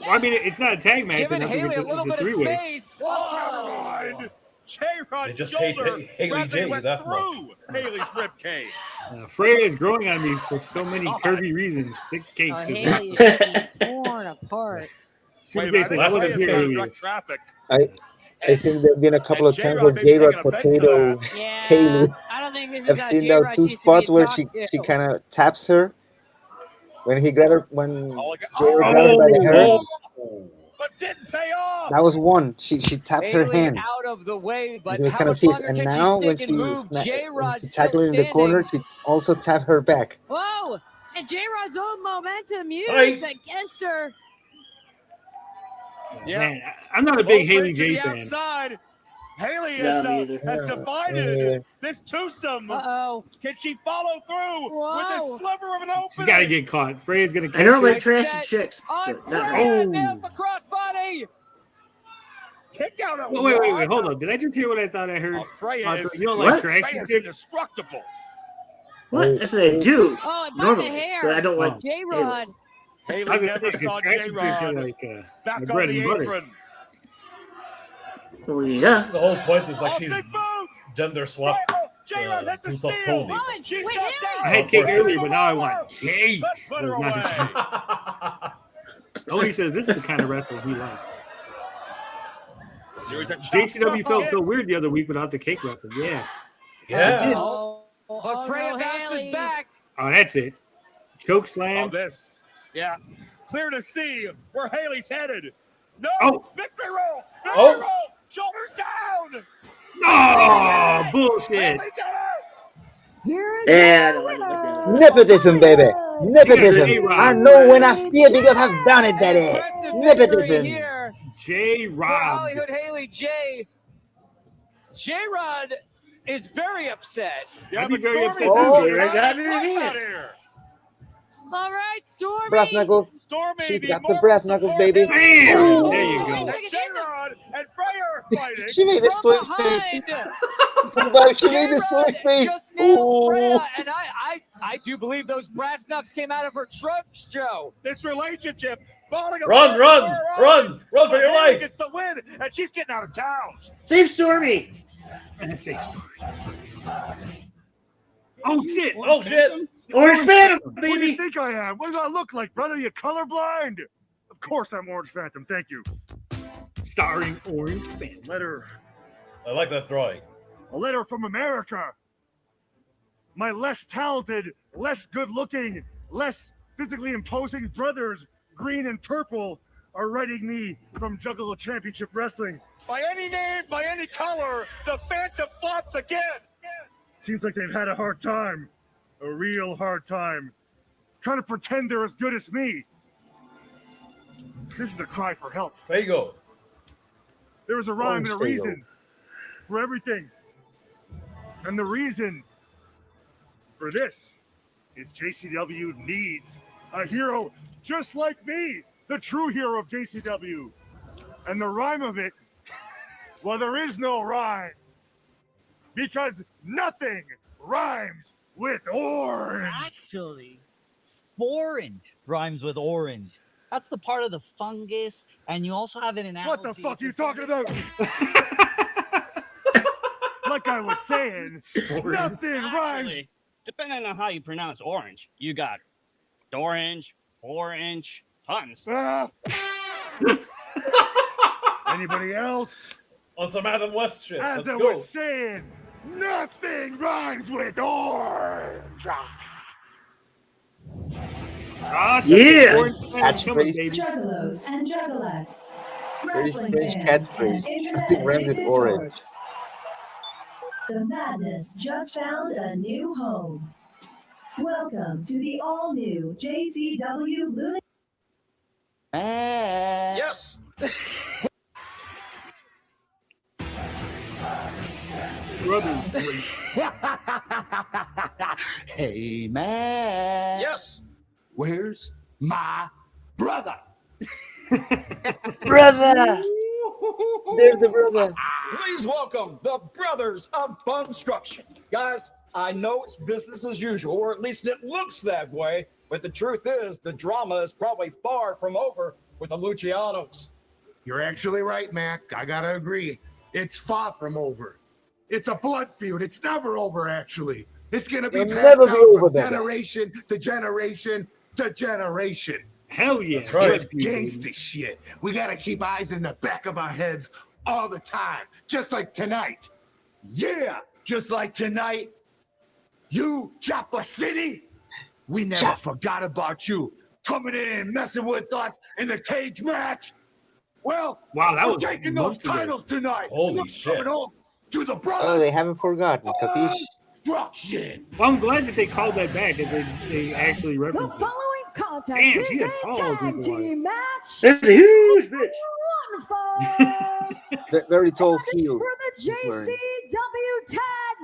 Speaker 2: Well, I mean, it's not a tag match.
Speaker 14: Giving
Speaker 2: I think
Speaker 14: Haley a little
Speaker 2: it's
Speaker 14: bit of
Speaker 2: three-way.
Speaker 14: space.
Speaker 8: Oh, never mind. J-Rod's
Speaker 3: They just hate
Speaker 8: shoulder
Speaker 3: Haley
Speaker 8: rapidly
Speaker 3: J
Speaker 8: went
Speaker 3: that
Speaker 8: through Haley's ribcage.
Speaker 2: Freya is growing on me for so many curvy reasons. Thick cakes.
Speaker 12: Oh, Haley is just being torn apart.
Speaker 2: Super
Speaker 8: Wait a
Speaker 2: Jason,
Speaker 8: minute,
Speaker 2: I wasn't
Speaker 8: Freya's
Speaker 2: here
Speaker 8: got
Speaker 2: earlier.
Speaker 8: direct traffic.
Speaker 5: I think there've been a couple
Speaker 8: And
Speaker 5: of times
Speaker 8: J-Rod
Speaker 5: where
Speaker 8: may be
Speaker 5: J-Rod
Speaker 8: taking offense to
Speaker 5: Potato
Speaker 12: Yeah,
Speaker 5: Haley.
Speaker 12: I don't think this is
Speaker 5: I've
Speaker 12: how
Speaker 5: seen those
Speaker 12: J-Rod
Speaker 5: two
Speaker 12: used to
Speaker 5: spots
Speaker 12: be
Speaker 5: where
Speaker 12: talked
Speaker 5: she
Speaker 12: to.
Speaker 5: kind of taps her when he got her when
Speaker 8: Oh,
Speaker 5: J-Rod got her by the hair.
Speaker 8: but didn't pay off.
Speaker 5: That was one. She tapped her
Speaker 14: Haley
Speaker 5: hand.
Speaker 14: out of the way, but
Speaker 5: He was
Speaker 14: how
Speaker 5: kind of
Speaker 14: much
Speaker 5: pissed.
Speaker 14: longer
Speaker 5: And
Speaker 14: can she
Speaker 5: now when
Speaker 14: stick
Speaker 5: she
Speaker 14: and move? J-Rod
Speaker 5: tackled
Speaker 14: still
Speaker 5: her in the
Speaker 14: standing.
Speaker 5: corner, she also tapped her back.
Speaker 12: Whoa! And J-Rod's own momentum used
Speaker 3: Right.
Speaker 12: against her.
Speaker 8: Yeah.
Speaker 2: Man, I'm not a big
Speaker 8: Both
Speaker 2: Haley
Speaker 8: rings to
Speaker 2: J
Speaker 8: the
Speaker 2: fan.
Speaker 8: Outside. Haley
Speaker 4: Yeah,
Speaker 8: is,
Speaker 4: me either.
Speaker 8: has
Speaker 5: Yeah,
Speaker 8: divided
Speaker 5: me either.
Speaker 8: this twosome.
Speaker 12: Uh-oh.
Speaker 8: Can she follow through with
Speaker 12: Whoa.
Speaker 8: this sliver of an opening?
Speaker 2: She's got to get caught. Freya's going to
Speaker 4: I don't
Speaker 2: catch
Speaker 4: like
Speaker 2: her.
Speaker 4: trashy chicks.
Speaker 14: On
Speaker 4: but not her.
Speaker 14: Freya,
Speaker 2: Oh.
Speaker 14: nails the crossbody.
Speaker 8: Kick out at
Speaker 2: Wait, hold on. Did I just hear what I thought I heard?
Speaker 8: Oh, Freya
Speaker 2: Oh,
Speaker 8: is,
Speaker 2: you don't
Speaker 4: What?
Speaker 2: like trashy
Speaker 8: Freya's
Speaker 2: chicks?
Speaker 8: indestructible.
Speaker 4: What? That's what I do.
Speaker 12: Oh, and by
Speaker 4: Normally,
Speaker 12: the hair.
Speaker 4: but I don't like
Speaker 12: J-Rod.
Speaker 8: Haley
Speaker 2: I was
Speaker 8: never
Speaker 2: gonna say,
Speaker 8: saw
Speaker 2: trashy chicks are
Speaker 8: J-Rod
Speaker 2: like
Speaker 8: back
Speaker 2: the
Speaker 8: on
Speaker 2: bread
Speaker 8: the
Speaker 2: and butter.
Speaker 8: apron.
Speaker 4: Oh, yeah.
Speaker 3: The whole point is like
Speaker 8: Oh,
Speaker 3: she's
Speaker 8: big boot!
Speaker 3: gender swap.
Speaker 8: J-Rod hit the
Speaker 3: Too tough
Speaker 8: steal.
Speaker 3: Tony.
Speaker 8: She's
Speaker 12: Wait,
Speaker 8: got
Speaker 12: Haley.
Speaker 8: down.
Speaker 2: I had cake
Speaker 3: Haley
Speaker 2: earlier,
Speaker 8: the
Speaker 2: but now I
Speaker 8: roller.
Speaker 2: want cake.
Speaker 8: Let's put her
Speaker 2: That was
Speaker 8: away.
Speaker 2: not- Oh, he says this is the kind of wrestler he likes.
Speaker 8: Series of
Speaker 2: JCW
Speaker 8: chops,
Speaker 2: felt
Speaker 8: kick.
Speaker 2: so weird the other week without the cake wrestler. Yeah.
Speaker 3: Yeah.
Speaker 12: Oh,
Speaker 14: But Freya
Speaker 12: no,
Speaker 14: bounces
Speaker 12: Haley.
Speaker 14: back.
Speaker 2: Oh, that's it. Choke
Speaker 8: Oh,
Speaker 2: slam.
Speaker 8: this. Yeah. Clear to see where Haley's headed. No.
Speaker 2: Oh.
Speaker 8: Victory roll. Victory
Speaker 3: Oh.
Speaker 8: roll. Shoulders down.
Speaker 2: No, bullshit.
Speaker 8: Haley did it.
Speaker 9: Here's
Speaker 4: Yeah, I
Speaker 9: your
Speaker 4: don't like
Speaker 9: winner.
Speaker 5: Nepotism, baby. Nepotism.
Speaker 2: J-Rod.
Speaker 5: I know when I see it because I've done it, daddy.
Speaker 14: Impressive victory
Speaker 5: Nepotism.
Speaker 14: here for
Speaker 2: J-Rod.
Speaker 14: Hollywood Haley J. J-Rod is very upset.
Speaker 8: Yeah,
Speaker 2: I'd be
Speaker 8: but
Speaker 2: very
Speaker 8: Stormy's
Speaker 2: upset
Speaker 8: having
Speaker 2: too,
Speaker 8: a
Speaker 2: Jerry.
Speaker 8: time
Speaker 4: Got it
Speaker 8: out
Speaker 4: in
Speaker 8: here.
Speaker 12: All right, Stormy.
Speaker 5: Brass knuckles.
Speaker 8: Stormy,
Speaker 5: She's
Speaker 8: the
Speaker 5: got the
Speaker 8: moral
Speaker 5: brass knuckles,
Speaker 8: support
Speaker 5: baby.
Speaker 2: Bam!
Speaker 5: Oh.
Speaker 2: There you go.
Speaker 8: And J-Rod and Freya are fighting.
Speaker 5: She made a
Speaker 14: From
Speaker 5: sweet face.
Speaker 14: behind,
Speaker 5: But she made a
Speaker 14: J-Rod
Speaker 5: sweet face.
Speaker 14: just nailed
Speaker 5: Ooh.
Speaker 14: Freya, and I do believe those brass knucks came out of her trunks, Joe.
Speaker 8: This relationship falling
Speaker 3: Run,
Speaker 8: apart
Speaker 3: run,
Speaker 8: before her eyes.
Speaker 3: run, run for your
Speaker 8: Haley
Speaker 3: life.
Speaker 8: gets the win, and she's getting out of town.
Speaker 4: Save Stormy.
Speaker 2: Oh, shit.
Speaker 3: Oh shit.
Speaker 4: Orange Phantom,
Speaker 8: What do you
Speaker 4: baby.
Speaker 8: think I am? What do I look like, brother? You colorblind? Of course I'm Orange Phantom. Thank you.
Speaker 2: Starring Orange Phantom.
Speaker 8: Letter.
Speaker 3: I like that drawing.
Speaker 8: A letter from America. My less talented, less good-looking, less physically imposing brothers, green and purple, are righting me from Juggalo Championship Wrestling. By any name, by any color, the Phantom flops again. Seems like they've had a hard time, a real hard time, trying to pretend they're as good as me. This is a cry for help.
Speaker 3: There you go.
Speaker 8: There was a rhyme and a
Speaker 5: There you go.
Speaker 8: reason for everything. And the reason for this is JCW needs a hero just like me, the true hero of JCW. And the rhyme of it, well, there is no rhyme. Because nothing rhymes with orange.
Speaker 17: Actually, sporange rhymes with orange. That's the part of the fungus, and you also have an analogy.
Speaker 8: What the fuck are you talking about? Like I was saying, nothing rhymes.
Speaker 18: Actually, depending on how you pronounce orange, you got orange, orange, tons.
Speaker 8: Anybody else?
Speaker 3: On some Adam West shit.
Speaker 8: As I
Speaker 3: Let's go.
Speaker 8: was saying, nothing rhymes with orange.
Speaker 2: Yeah.
Speaker 5: Catchphrase.
Speaker 9: Juggalos and juggalettes.
Speaker 5: Very
Speaker 9: Wrestling
Speaker 5: strange
Speaker 9: fans
Speaker 5: catchphrase.
Speaker 9: and internet
Speaker 5: Nothing rhymes with
Speaker 9: addicted
Speaker 5: orange.
Speaker 9: dorks. The madness just found a new home. Welcome to the all-new JCW Lunacy.
Speaker 15: Yes.
Speaker 6: Hey, man.
Speaker 15: Yes.
Speaker 6: Where's my brother?
Speaker 5: Brother! There's the brother.
Speaker 15: Please welcome the Brothers of Funstruction. Guys, I know it's business as usual, or at least it looks that way, but the truth is the drama is probably far from over with the Lucianos.
Speaker 6: You're actually right, Mac. I gotta agree. It's far from over. It's a blood feud. It's never over, actually. It's gonna be
Speaker 5: It'll
Speaker 6: passed
Speaker 5: never
Speaker 6: down
Speaker 5: be over,
Speaker 6: from
Speaker 5: baby.
Speaker 6: generation to generation to generation.
Speaker 2: Hell yeah.
Speaker 3: That's right.
Speaker 6: It's gangsta shit. We gotta keep eyes in the back of our heads all the time, just like tonight. Yeah, just like tonight. You, Chopper City, we never forgot about you. Coming in, messing with us in the cage match. Well,
Speaker 2: Wow, that
Speaker 6: we're
Speaker 2: was
Speaker 6: taking those
Speaker 2: months ago.
Speaker 6: titles tonight.
Speaker 3: Holy
Speaker 6: We're
Speaker 3: shit.
Speaker 6: coming home to the
Speaker 5: Oh,
Speaker 6: Brothers
Speaker 5: they haven't forgotten. Capiche?
Speaker 6: Destruction.
Speaker 2: Well, I'm glad that they called that back, that they actually
Speaker 9: The
Speaker 2: referenced it.
Speaker 9: following contest
Speaker 2: Damn,
Speaker 9: is
Speaker 2: she had
Speaker 9: a
Speaker 2: balls,
Speaker 9: tag
Speaker 2: boy.
Speaker 9: team match.
Speaker 4: That's a huge bitch.
Speaker 9: One fall
Speaker 5: Very tall
Speaker 9: for
Speaker 5: heel.
Speaker 9: the
Speaker 5: he's wearing.
Speaker 9: JCW Tag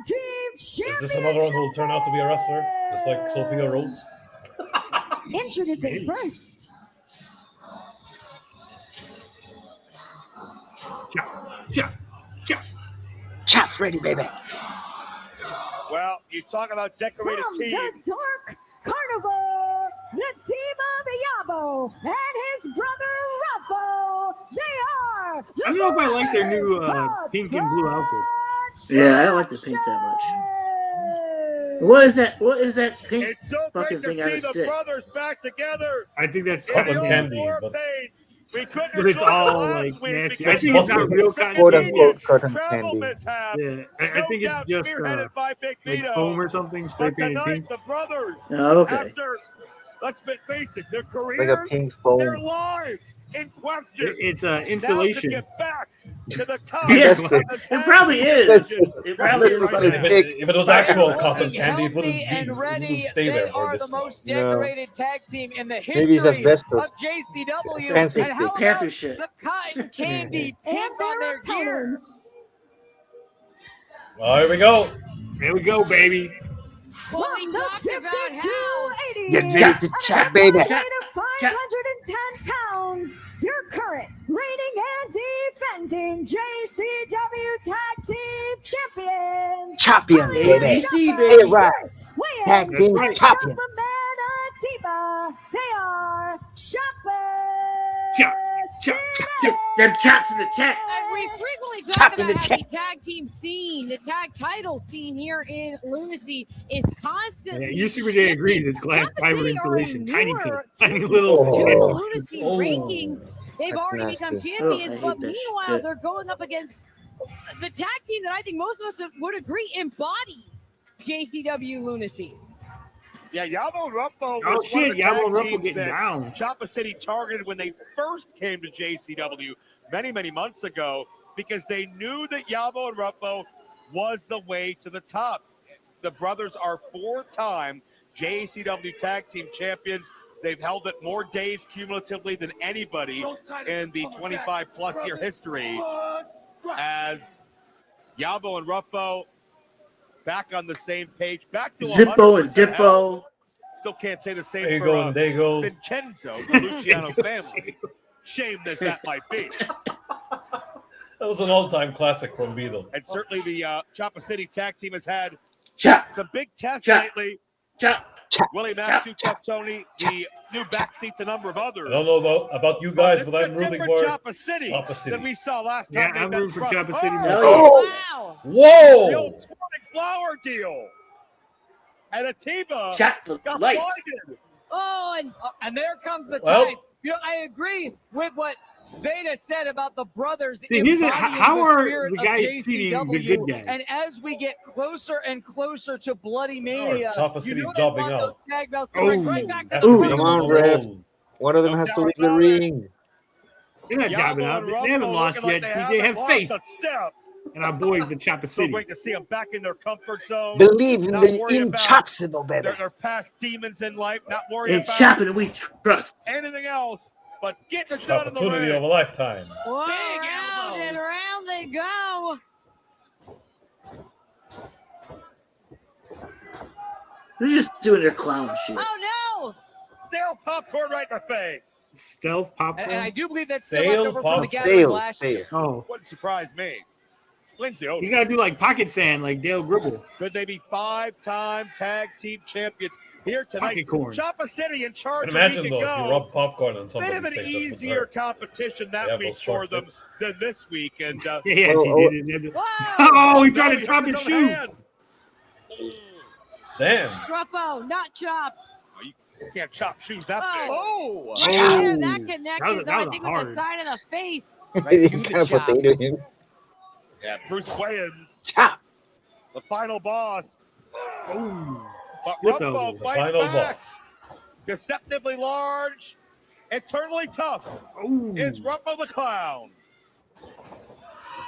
Speaker 9: Team
Speaker 3: Is
Speaker 9: Championship.
Speaker 3: this another one who will turn out to be a wrestler? Just like Sophia Rose?
Speaker 9: Introducing first,
Speaker 5: Chop ready, baby.
Speaker 8: Well, you talk about decorated
Speaker 9: from the
Speaker 8: teams.
Speaker 9: Dark Carnival, the team of Yabo and his brother Ruffo. They are.
Speaker 2: I don't know if I like their new pink and blue outfit.
Speaker 4: Yeah, I don't like the pink that much. What is that? What is that pink
Speaker 8: It's so
Speaker 4: fucking
Speaker 8: great to
Speaker 4: thing out
Speaker 8: see
Speaker 4: of
Speaker 8: the
Speaker 4: stick?
Speaker 8: brothers back together.
Speaker 2: I think that's
Speaker 8: In
Speaker 3: Cotton
Speaker 8: the old
Speaker 3: candy,
Speaker 8: war
Speaker 3: but-
Speaker 8: phase, we couldn't
Speaker 2: But it's
Speaker 8: enjoy
Speaker 2: all,
Speaker 8: the last
Speaker 2: like,
Speaker 8: week
Speaker 2: nasty.
Speaker 8: because
Speaker 2: I think it's not
Speaker 8: of
Speaker 2: real
Speaker 8: the
Speaker 2: cotton
Speaker 5: Quote
Speaker 2: candy.
Speaker 5: unquote cotton
Speaker 8: travel
Speaker 5: candy.
Speaker 8: mishaps.
Speaker 2: Yeah, I
Speaker 8: No
Speaker 2: think it's
Speaker 8: doubt
Speaker 2: just
Speaker 8: spearheaded by Big
Speaker 2: like
Speaker 8: Vito.
Speaker 2: foam or something, spray
Speaker 8: But
Speaker 2: painted
Speaker 8: tonight,
Speaker 2: pink.
Speaker 8: the brothers,
Speaker 4: Oh, okay.
Speaker 8: after, let's face it, their
Speaker 5: Like a
Speaker 8: careers,
Speaker 5: pink
Speaker 8: their
Speaker 5: foam.
Speaker 8: lives in question.
Speaker 2: It's
Speaker 8: Now to
Speaker 2: insulation.
Speaker 8: get back to the top
Speaker 4: Yeah,
Speaker 8: of the
Speaker 4: it probably is.
Speaker 5: That's-
Speaker 4: It probably is.
Speaker 5: that's
Speaker 4: Right
Speaker 5: the
Speaker 4: now.
Speaker 5: dick.
Speaker 3: If it was actual
Speaker 14: Healthy
Speaker 3: cotton candy, it wouldn't,
Speaker 14: and ready.
Speaker 3: wouldn't stay
Speaker 14: They
Speaker 3: there for
Speaker 14: are the
Speaker 3: this long.
Speaker 14: most decorated tag team in the
Speaker 5: Maybe it's
Speaker 14: history
Speaker 5: asbestos.
Speaker 14: of JCW.
Speaker 5: Fancy
Speaker 14: And how
Speaker 4: Panther
Speaker 14: about
Speaker 4: shit.
Speaker 14: the cotton candy
Speaker 9: and
Speaker 14: pink on their gear?
Speaker 3: Oh, here we go.
Speaker 2: Here we go, baby.
Speaker 12: Well, we talked about how
Speaker 5: Get ready to chop, baby.
Speaker 9: Weight of 510 pounds, your current reigning and defending JCW Tag Team Champions.
Speaker 5: Champion, baby.
Speaker 4: ABC,
Speaker 5: Hey,
Speaker 4: baby.
Speaker 5: right.
Speaker 9: Weighing
Speaker 5: Tag team
Speaker 9: and
Speaker 5: champion.
Speaker 9: Manatiba. They are
Speaker 2: Chop, chop, chop.
Speaker 4: Them chops in the chat.
Speaker 12: And we frequently talk
Speaker 5: Chop in
Speaker 12: about
Speaker 5: the
Speaker 12: how the tag team scene, the tag title scene here in Lunacy is constantly.
Speaker 2: Yeah, you Super J agrees. It's glass
Speaker 12: Chop
Speaker 2: fiber
Speaker 12: City are
Speaker 2: insulation. Tiny pink.
Speaker 12: newer
Speaker 2: Tiny
Speaker 12: to
Speaker 2: little.
Speaker 12: the
Speaker 5: Oh.
Speaker 12: Lunacy
Speaker 3: Oh.
Speaker 12: rankings. They've
Speaker 5: That's
Speaker 12: already
Speaker 5: nasty.
Speaker 12: become
Speaker 4: Oh, I
Speaker 12: champions,
Speaker 4: hate
Speaker 12: but
Speaker 4: that
Speaker 12: meanwhile,
Speaker 4: shit.
Speaker 12: they're going up against the tag team that I think most of us would agree embody JCW Lunacy.
Speaker 8: Yeah, Yabo and Ruffo
Speaker 2: Oh,
Speaker 8: was one of
Speaker 2: shit,
Speaker 8: the
Speaker 2: Yabo
Speaker 8: tag
Speaker 2: and Ruffo
Speaker 8: teams
Speaker 2: getting
Speaker 8: that
Speaker 2: down.
Speaker 8: Choppa City targeted when they first came to JCW many, many months ago because they knew that Yabo and Ruffo was the way to the top. The brothers are 4-time JCW tag team champions. They've held it more days cumulatively than anybody in the 25-plus year history as Yabo and Ruffo back on the same page, back to
Speaker 4: Zippo and
Speaker 8: 100% health.
Speaker 4: Dippo.
Speaker 8: Still can't say the same
Speaker 3: There you
Speaker 8: for
Speaker 3: go, and there you go.
Speaker 8: Vincenzo, the Luciano family. Shameless that might be.
Speaker 3: That was an all-time classic from Beetle.
Speaker 8: And certainly the Choppa City tag team has had some big tests lately. Willie Mack, Two Cup Tony, the new backseats, a number of others.
Speaker 3: I don't know about you guys,
Speaker 8: This
Speaker 3: but
Speaker 8: is
Speaker 3: I'm
Speaker 8: a
Speaker 3: rooting
Speaker 8: different
Speaker 3: for
Speaker 8: Choppa City than we saw last
Speaker 2: Yeah,
Speaker 8: time. they
Speaker 2: I'm
Speaker 8: met
Speaker 2: rooting for
Speaker 8: front.
Speaker 2: Choppa City
Speaker 8: Oh!
Speaker 2: myself.
Speaker 12: Wow.
Speaker 3: Whoa!
Speaker 8: The old squatting flower deal. And Atiba got
Speaker 4: light.
Speaker 8: blinded.
Speaker 14: Oh, and there comes the
Speaker 3: Well-
Speaker 14: ties. You know, I agree with what Veda said about the brothers
Speaker 2: See, here's it.
Speaker 14: embodying
Speaker 2: How
Speaker 14: the
Speaker 2: are
Speaker 14: spirit
Speaker 2: the
Speaker 14: of
Speaker 2: guys treating the good
Speaker 14: JCW.
Speaker 2: guys?
Speaker 14: And as we get closer and closer to Bloody Mania,
Speaker 3: Choppa
Speaker 14: you
Speaker 3: City
Speaker 14: know they
Speaker 3: jobbing
Speaker 14: want
Speaker 3: out.
Speaker 14: those tag belts to bring right back to
Speaker 3: After
Speaker 14: the
Speaker 3: being
Speaker 5: Come on,
Speaker 3: on
Speaker 5: ref.
Speaker 3: roll.
Speaker 5: One of them has to leave the ring.
Speaker 2: They're not jobbing out. They haven't lost yet. TJ, have faith.
Speaker 8: A step.
Speaker 2: And our boys, the Choppa
Speaker 8: So
Speaker 2: City.
Speaker 8: great to see them back in their comfort zone.
Speaker 5: Believe in
Speaker 8: Not
Speaker 5: the
Speaker 8: worried about
Speaker 5: impossible, baby.
Speaker 8: their past demons in life. Not worried
Speaker 4: And
Speaker 8: about
Speaker 4: Choppa, we trust.
Speaker 8: anything else, but getting it done in the
Speaker 3: Opportunity
Speaker 8: ring.
Speaker 3: of a lifetime.
Speaker 12: Whoa,
Speaker 14: Big
Speaker 12: round and
Speaker 14: elbows.
Speaker 12: round they go.
Speaker 4: They're just doing their clown shit.
Speaker 12: Oh no!
Speaker 8: Stale popcorn right in the face.
Speaker 2: Stealth popcorn.
Speaker 14: And I do believe that's still
Speaker 3: Stale
Speaker 14: left over from the
Speaker 3: popcorn.
Speaker 14: gathering last year.
Speaker 2: Oh,
Speaker 8: Wouldn't surprise me. Explains the odor.
Speaker 2: he's got to do like pocket sand, like Dale Gribble.
Speaker 8: Could they be 5-time tag team champions here tonight?
Speaker 2: Pocket corn.
Speaker 8: Choppa City in charge
Speaker 3: And
Speaker 8: a
Speaker 3: imagine
Speaker 8: week
Speaker 3: though, if you
Speaker 8: ago.
Speaker 3: rub popcorn on
Speaker 8: Bit
Speaker 3: somebody's
Speaker 8: of an
Speaker 3: face, that's
Speaker 8: easier
Speaker 3: hurt.
Speaker 8: competition
Speaker 3: They
Speaker 8: that
Speaker 3: have
Speaker 8: week
Speaker 3: those
Speaker 8: for
Speaker 3: short
Speaker 8: them
Speaker 3: bits.
Speaker 8: than this week. And
Speaker 2: Yeah,
Speaker 5: Oh,
Speaker 2: TJ.
Speaker 12: Whoa!
Speaker 2: Oh, he
Speaker 8: now
Speaker 2: tried to
Speaker 8: he
Speaker 2: chop
Speaker 8: hurt
Speaker 2: his
Speaker 8: own
Speaker 2: shoe.
Speaker 8: hand.
Speaker 3: Damn.
Speaker 12: Ruffo, not chopped.
Speaker 8: Oh, you can't chop shoes that big.
Speaker 14: Oh!
Speaker 12: Yeah, that
Speaker 2: Oh.
Speaker 12: connected,
Speaker 2: That
Speaker 12: though,
Speaker 2: was
Speaker 12: I think,
Speaker 2: hard.
Speaker 12: with the side of the face.
Speaker 14: Right to
Speaker 5: You
Speaker 14: the
Speaker 5: kind of potato
Speaker 14: chops.
Speaker 5: him.
Speaker 8: Yeah, Bruce Wayans,
Speaker 5: Chop.
Speaker 8: the final boss.
Speaker 2: Oh,
Speaker 8: But
Speaker 2: slip
Speaker 8: Ruffo
Speaker 2: elbow.
Speaker 8: fights
Speaker 3: Final
Speaker 8: back.
Speaker 3: boss.
Speaker 8: Deceptively large, eternally tough
Speaker 2: Oh,
Speaker 8: is Ruffo the Clown.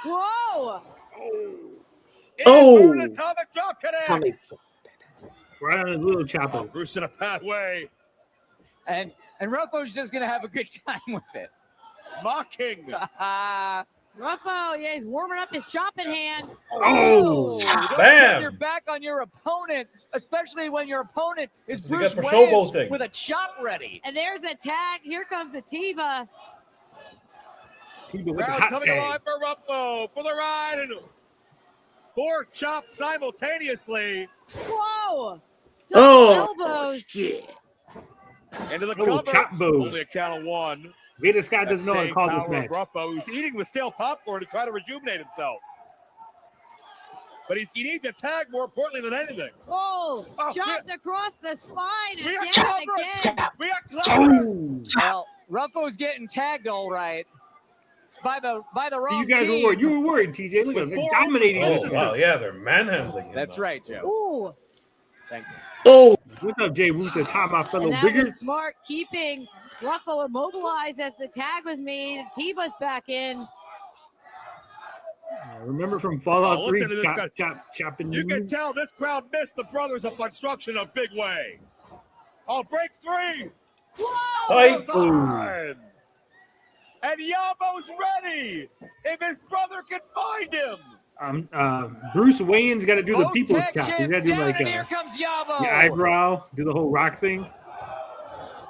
Speaker 12: Whoa!
Speaker 4: Oh.
Speaker 8: An atomic drop
Speaker 5: Tommy.
Speaker 8: connects.
Speaker 2: right on his little chopper.
Speaker 8: Bruce in a bad way.
Speaker 14: And Ruffo's just going to have a good time with it.
Speaker 8: Mocking.
Speaker 12: Ruffo, yeah, he's warming up his chopping hand.
Speaker 2: Oh,
Speaker 14: Don't
Speaker 3: Bam.
Speaker 14: turn your back on your opponent, especially when your opponent is
Speaker 3: This is
Speaker 14: Bruce
Speaker 3: good for
Speaker 14: Wayans
Speaker 3: showboating.
Speaker 14: with a chop ready.
Speaker 12: And there's a tag. Here comes Atiba.
Speaker 2: Tiba with the
Speaker 8: Crowd
Speaker 2: hot
Speaker 8: coming
Speaker 2: tag.
Speaker 8: alive for Ruffo for the ride. And 4 chops simultaneously
Speaker 12: Whoa! Double
Speaker 4: Oh,
Speaker 12: elbows.
Speaker 4: shit.
Speaker 8: into the
Speaker 2: Oh,
Speaker 8: cover.
Speaker 2: chop bows.
Speaker 8: Only a count of 1.
Speaker 2: Veda Scott
Speaker 8: That
Speaker 2: doesn't know how to
Speaker 8: staying
Speaker 2: call this
Speaker 8: power of
Speaker 2: match.
Speaker 8: Ruffo, who's eating the stale popcorn to try to rejuvenate himself. But he needs a tag more importantly than anything.
Speaker 12: Oh,
Speaker 8: Oh,
Speaker 12: chopped across the spine
Speaker 8: We got
Speaker 12: again and
Speaker 8: cover.
Speaker 12: again.
Speaker 8: We got clever.
Speaker 2: Oh,
Speaker 14: Well, Ruffo's getting tagged all right. It's by the wrong
Speaker 2: you guys
Speaker 14: team.
Speaker 2: were worried. You were worried, TJ. Look at them. They're
Speaker 8: Four
Speaker 2: dominating
Speaker 3: Oh,
Speaker 2: this.
Speaker 3: wow, yeah, they're manhandling him.
Speaker 14: That's
Speaker 3: now.
Speaker 14: right, Joe.
Speaker 12: Ooh,
Speaker 8: Thanks.
Speaker 4: Oh,
Speaker 2: What's up, Jay Wu says, hi, my fellow
Speaker 12: and that
Speaker 2: biggers.
Speaker 12: was smart, keeping Ruffo immobilized as the tag was made. Atiba's back in.
Speaker 2: Remember from Fallout
Speaker 8: Oh,
Speaker 2: 3,
Speaker 8: listen to this
Speaker 2: chop,
Speaker 8: guy.
Speaker 2: chopping.
Speaker 8: You can tell this crowd missed the Brothers of Construction in a big way. Oh, breaks 3.
Speaker 3: Sight.
Speaker 8: Goes on. And Yabo's ready if his brother can find him.
Speaker 2: Bruce Wayne's got to do the
Speaker 14: Both
Speaker 2: people's
Speaker 14: tag
Speaker 2: chop. He's
Speaker 14: champs
Speaker 2: got to do
Speaker 14: down,
Speaker 2: like
Speaker 14: and here comes Yabo.
Speaker 2: the eyebrow, do the whole rock thing.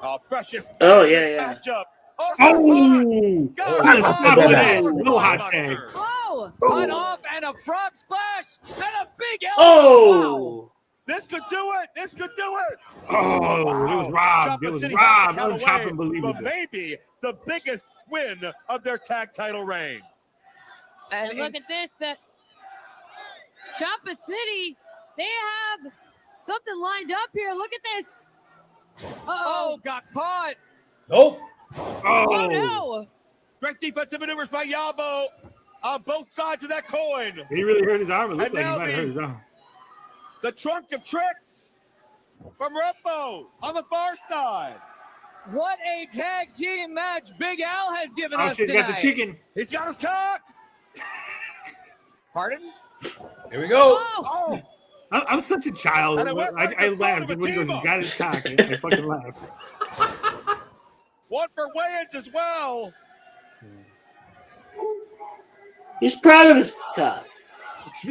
Speaker 8: Oh, precious.
Speaker 4: Oh, yeah.
Speaker 8: Matchup.
Speaker 2: Oh!
Speaker 8: God.
Speaker 2: On the spot with that.
Speaker 5: Oh.
Speaker 2: No hot tag.
Speaker 12: Oh,
Speaker 14: Cut off and a frog splash and a big elbow.
Speaker 4: Oh.
Speaker 8: This could do it. This could do it.
Speaker 2: Oh, it was robbed.
Speaker 8: Choppa
Speaker 2: It was
Speaker 8: City
Speaker 2: robbed.
Speaker 8: got the count away,
Speaker 2: Unbelievable.
Speaker 8: but maybe the biggest win of their tag title reign.
Speaker 12: and look at this. That Choppa City, they have something lined up here. Look at this.
Speaker 14: Oh, got caught.
Speaker 3: Nope.
Speaker 12: Oh no.
Speaker 8: Great defensive maneuvers by Yabo on both sides of that coin.
Speaker 2: He really hurt his arm. It looked
Speaker 8: And
Speaker 2: like he
Speaker 8: now
Speaker 2: might have hurt his arm.
Speaker 8: The trunk of tricks from Rippo on the far side.
Speaker 14: What a tag team match Big Al has given
Speaker 2: Oh,
Speaker 14: us
Speaker 2: shit,
Speaker 14: tonight.
Speaker 2: got the chicken.
Speaker 8: He's got his cock.
Speaker 14: Pardon?
Speaker 3: Here we go.
Speaker 8: Oh,
Speaker 2: I'm such a child.
Speaker 8: And it went right
Speaker 2: I
Speaker 8: in front
Speaker 2: laughed
Speaker 8: of
Speaker 2: when he goes,
Speaker 8: Ativo.
Speaker 2: "He's got his cock." I fucking laughed.
Speaker 8: one for Wayans as well.
Speaker 4: He's proud of his cock.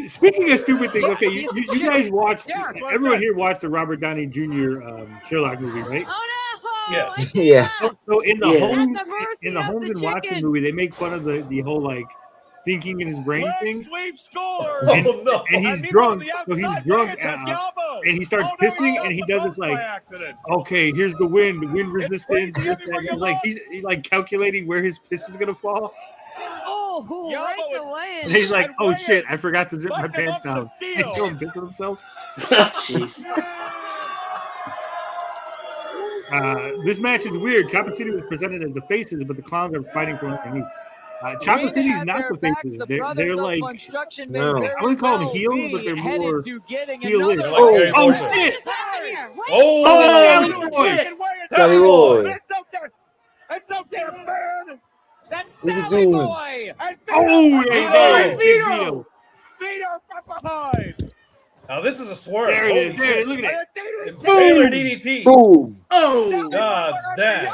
Speaker 2: Speaking of stupid things, okay,
Speaker 14: Yes,
Speaker 2: you
Speaker 14: it's
Speaker 2: guys watched,
Speaker 8: Yeah, that's what I
Speaker 2: everyone
Speaker 8: said.
Speaker 2: here watched the Robert Downey Jr. Sherlock movie, right?
Speaker 12: Oh no!
Speaker 3: Yeah.
Speaker 12: I did
Speaker 5: Yeah.
Speaker 12: not.
Speaker 2: So in the
Speaker 4: Yeah.
Speaker 2: Holmes,
Speaker 12: At the mercy
Speaker 2: in the
Speaker 12: of
Speaker 2: Holmes
Speaker 12: the
Speaker 2: and Watson
Speaker 12: chicken.
Speaker 2: movie, they make fun of the whole like thinking in his brain
Speaker 8: Leg
Speaker 2: thing,
Speaker 8: sweep scores.
Speaker 2: and,
Speaker 3: Oh, no.
Speaker 2: and he's
Speaker 8: And meanwhile,
Speaker 2: drunk.
Speaker 8: the
Speaker 2: So he's
Speaker 8: outside
Speaker 2: drunk,
Speaker 8: Wayans has Galbo.
Speaker 2: and he starts
Speaker 8: Oh, no,
Speaker 2: pissing,
Speaker 8: he's
Speaker 2: and he
Speaker 8: off the
Speaker 2: does this
Speaker 8: post
Speaker 2: like,
Speaker 8: by accident.
Speaker 2: okay, here's the wind resistance.
Speaker 8: crazy
Speaker 2: this,
Speaker 8: everywhere
Speaker 2: that.
Speaker 8: you
Speaker 2: And, like
Speaker 8: look.
Speaker 2: he's like calculating where his piss is gonna fall,
Speaker 12: Oh, right
Speaker 8: Yabo
Speaker 12: away.
Speaker 2: and he's like,
Speaker 8: And
Speaker 2: "Oh shit, I
Speaker 8: Wayans
Speaker 2: forgot to zip my
Speaker 8: bucked him
Speaker 2: pants
Speaker 8: up to the
Speaker 2: down."
Speaker 8: steal.
Speaker 2: And kill him pissing himself.
Speaker 4: Jeez.
Speaker 2: This match is weird. Chopper City was presented as the faces, but the clowns are fighting for underneath. Chopper
Speaker 14: Ring
Speaker 2: City's
Speaker 14: at
Speaker 2: not
Speaker 14: their
Speaker 2: the
Speaker 14: backs,
Speaker 2: faces.
Speaker 14: the
Speaker 2: They're
Speaker 14: brothers of
Speaker 2: like,
Speaker 14: Construction
Speaker 5: No.
Speaker 14: may
Speaker 2: I
Speaker 14: very
Speaker 2: wouldn't call them
Speaker 14: well
Speaker 2: heels, but
Speaker 14: be
Speaker 2: they're
Speaker 14: headed
Speaker 2: more
Speaker 14: to getting
Speaker 2: heelish.
Speaker 14: another
Speaker 3: They're like
Speaker 2: Oh
Speaker 3: Gary
Speaker 2: shit!
Speaker 3: Morgan.
Speaker 12: What just happened here? Wait.
Speaker 3: Oh,
Speaker 2: Oh,
Speaker 4: boy.
Speaker 5: Sally boy.
Speaker 8: It's so damn fan.
Speaker 14: That's
Speaker 5: What you
Speaker 14: Sally
Speaker 5: doing?
Speaker 14: Boy.
Speaker 8: And
Speaker 2: Oh,
Speaker 8: Vito
Speaker 2: yeah,
Speaker 3: Vito.
Speaker 2: Big Vito.
Speaker 8: Vito from behind.
Speaker 3: Now this is a swerve.
Speaker 2: There it is.
Speaker 3: Holy
Speaker 2: There it
Speaker 3: shit.
Speaker 2: is. Look at it.
Speaker 8: And
Speaker 3: Taylor DDT.
Speaker 5: Boom.
Speaker 4: Oh,
Speaker 3: God damn.